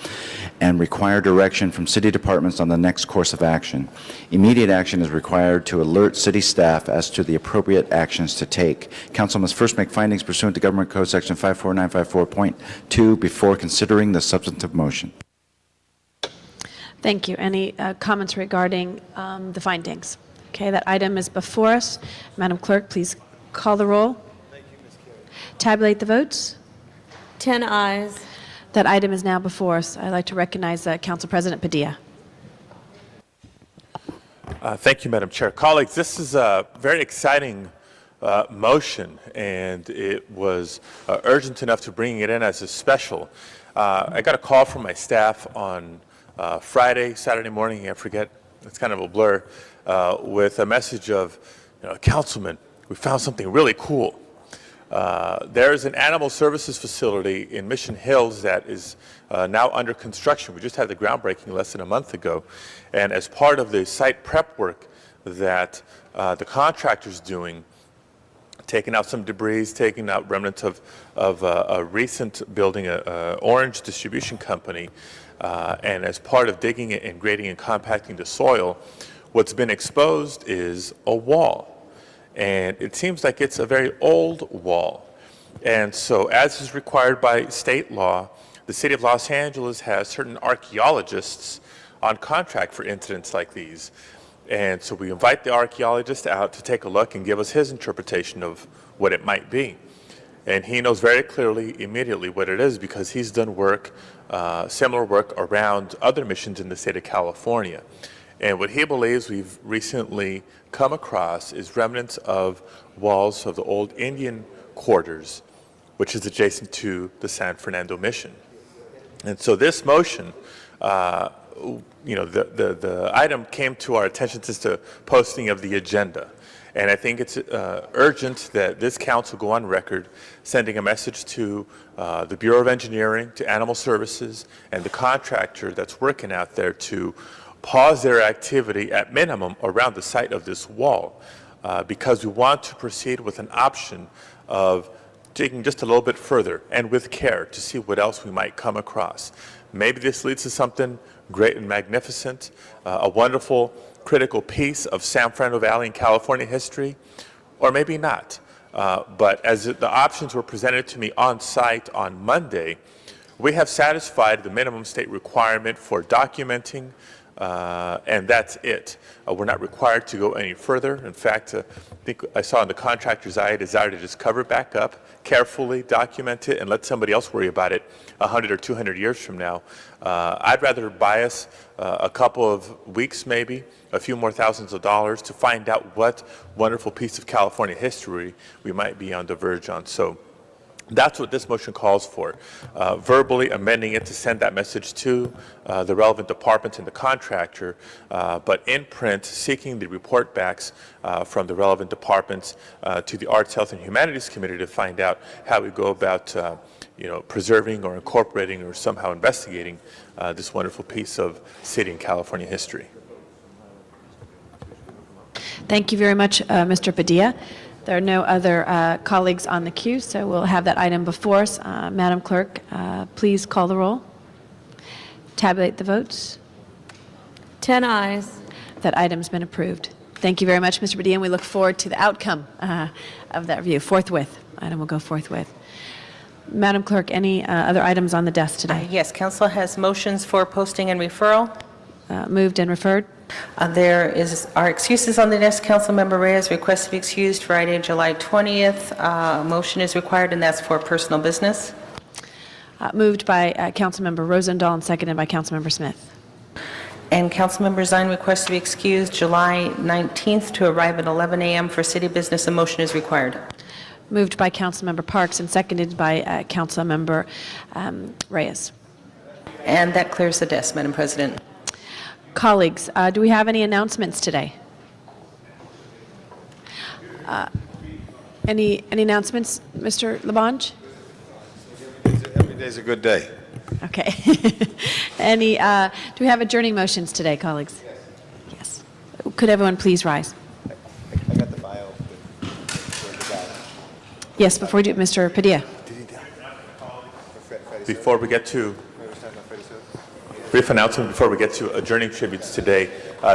and require direction from city departments on the next course of action. Immediate action is required to alert city staff as to the appropriate actions to take. Council must first make findings pursuant to Government Code Section 54954.2 before considering the substantive motion. Thank you. Any comments regarding the findings? Okay, that item is before us. Madam Clerk, please call the roll. Thank you, Ms. Carey. Tabulate the votes. 10 ayes. That item is now before us. I'd like to recognize Council President Padilla. Thank you, Madam Chair. Colleagues, this is a very exciting motion, and it was urgent enough to bring it in as a special. I got a call from my staff on Friday, Saturday morning, I forget, it's kind of a blur, with a message of, Councilman, we found something really cool. There's an animal services facility in Mission Hills that is now under construction. We just had the groundbreaking less than a month ago. And as part of the site prep work that the contractor's doing, taking out some debris, taking out remnants of a recent building, an orange distribution company, and as part of digging it and grading and compacting the soil, what's been exposed is a wall. And it seems like it's a very old wall. And so, as is required by state law, the city of Los Angeles has certain archaeologists on contract for incidents like these. And so we invite the archaeologist out to take a look and give us his interpretation of what it might be. And he knows very clearly, immediately, what it is, because he's done work, similar work around other missions in the state of California. And what he believes we've recently come across is remnants of walls of the old Indian quarters, which is adjacent to the San Fernando Mission. And so this motion, the item came to our attention since the posting of the agenda. And I think it's urgent that this council go on record sending a message to the Bureau of Engineering, to Animal Services, and the contractor that's working out there to pause their activity at minimum around the site of this wall, because we want to proceed with an option of digging just a little bit further and with care to see what else we might come across. Maybe this leads to something great and magnificent, a wonderful critical piece of San Fernando Valley and California history, or maybe not. But as the options were presented to me on site on Monday, we have satisfied the minimum state requirement for documenting, and that's it. We're not required to go any further. In fact, I think I saw in the contractor's eye a desire to just cover it back up, carefully document it, and let somebody else worry about it 100 or 200 years from now. I'd rather buy us a couple of weeks, maybe, a few more thousands of dollars to find out what wonderful piece of California history we might be on the verge on. So that's what this motion calls for, verbally amending it to send that message to the relevant departments and the contractor, but in print, seeking the report backs from the relevant departments to the Arts, Health, and Humanities Committee to find out how we go about preserving or incorporating or somehow investigating this wonderful piece of city and California history. Thank you very much, Mr. Padilla. There are no other colleagues on the queue, so we'll have that item before us. Madam Clerk, please call the roll. Tabulate the votes. 10 ayes. That item's been approved. Thank you very much, Mr. Padilla, and we look forward to the outcome of that review forthwith. Item will go forthwith. Madam Clerk, any other items on the desk today? Yes, council has motions for posting and referral. Moved and referred. There are excuses on the desk. Councilmember Reyes requests to be excused Friday, July 20th. Motion is required, and that's for personal business. Moved by Councilmember Rosendahl and seconded by Councilmember Smith. And Councilmember Zine requests to be excused July 19th to arrive at 11 a.m. for city business. A motion is required. Moved by Councilmember Parks and seconded by Councilmember Reyes. And that clears the desk, Madam President. Colleagues, do we have any announcements today? Any announcements, Mr. Labange? Every day's a good day. Okay. Do we have adjourning motions today, colleagues? Yes. Could everyone please rise? I got the bio. Yes, before we do, Mr. Padilla. Before we get to brief announcement before we get to adjourning tributes today.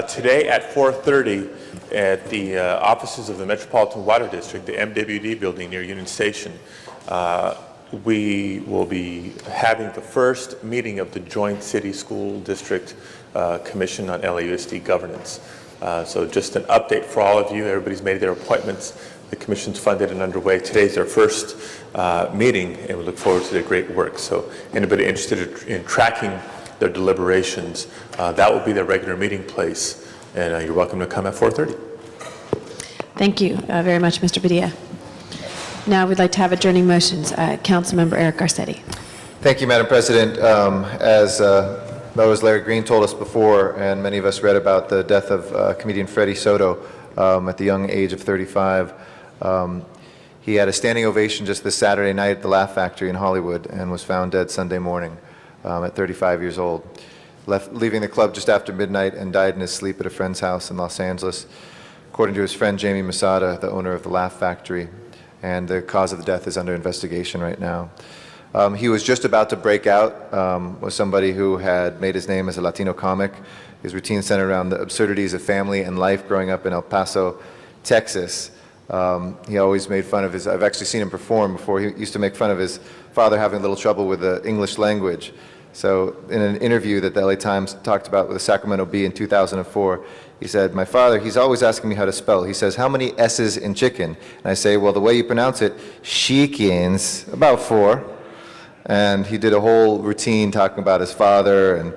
Today at 4:30 at the offices of the Metropolitan Water District, the MWD building near Union Station, we will be having the first meeting of the Joint City School District Commission on LAUSD Governance. So just an update for all of you. Everybody's made their appointments. The commission's funded and underway. Today's their first meeting, and we look forward to their great work. So anybody interested in tracking their deliberations, that will be their regular meeting place, and you're welcome to come at 4:30. Thank you very much, Mr. Padilla. Now we'd like to have adjourning motions. Councilmember Eric Garcetti. Thank you, Madam President. As Larry Green told us before, and many of us read about the death of comedian Freddie Soto at the young age of 35. He had a standing ovation just this Saturday night at the Laugh Factory in Hollywood and was found dead Sunday morning at 35 years old. Leaving the club just after midnight and died in his sleep at a friend's house in Los Angeles. According to his friend Jamie Masada, the owner of the Laugh Factory, and the cause of the death is under investigation right now. He was just about to break out, was somebody who had made his name as a Latino comic. His routine centered around the absurdities of family and life growing up in El Paso, Texas. He always made fun of I've actually seen him perform before. He used to make fun of his father having a little trouble with the English language. So in an interview that the LA Times talked about with the Sacramento Bee in 2004, he said, my father, he's always asking me how to spell. He says, how many S's in chicken? And I say, well, the way you pronounce it, chickens, about 4. And he did a whole routine talking about his father and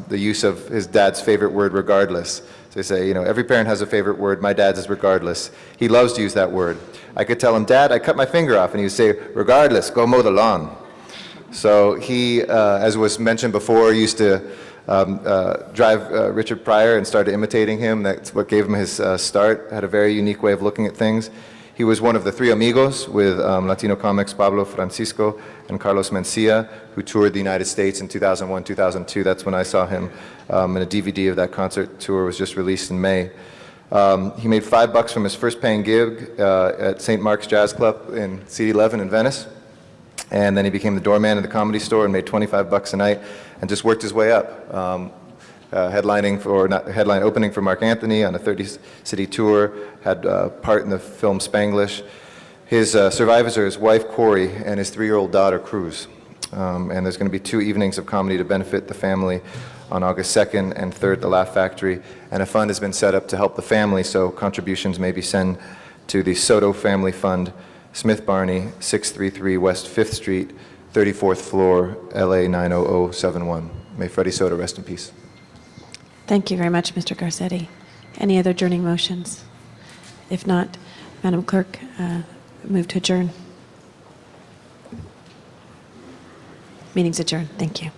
the use of his dad's favorite word, regardless. So they say, every parent has a favorite word. My dad's is regardless. He loves to use that word. I could tell him, Dad, I cut my finger off. And he would say, regardless, go mow the lawn. So he, as was mentioned before, used to drive Richard Pryor and started imitating him. That's what gave him his start. Had a very unique way of looking at things. He was one of the three amigos with Latino comics Pablo Francisco and Carlos Mencia, who toured the United States in 2001, 2002. That's when I saw him, and a DVD of that concert tour was just released in May. He made $5 from his first paying gig at St. Mark's Jazz Club in CD11 in Venice. And then he became the doorman at the Comedy Store and made $25 a night and just worked his way up. Opening for Mark Anthony on a 30-city tour, had part in the film Spanglish. His survivors are his wife, Corey, and his 3-year-old daughter, Cruz. And there's going to be 2 evenings of comedy to benefit the family on August 2nd and 3rd at the Laugh Factory. And a fund has been set up to help the family, so contributions may be sent to the Soto Family Fund, Smith Barney, 633 West 5th Street, 34th floor, LA 90071. May Freddie Soto rest in peace. Thank you very much, Mr. Garcetti. Any other adjourning motions? If not, Madam Clerk, move to adjourn. Meeting's adjourned. Thank you.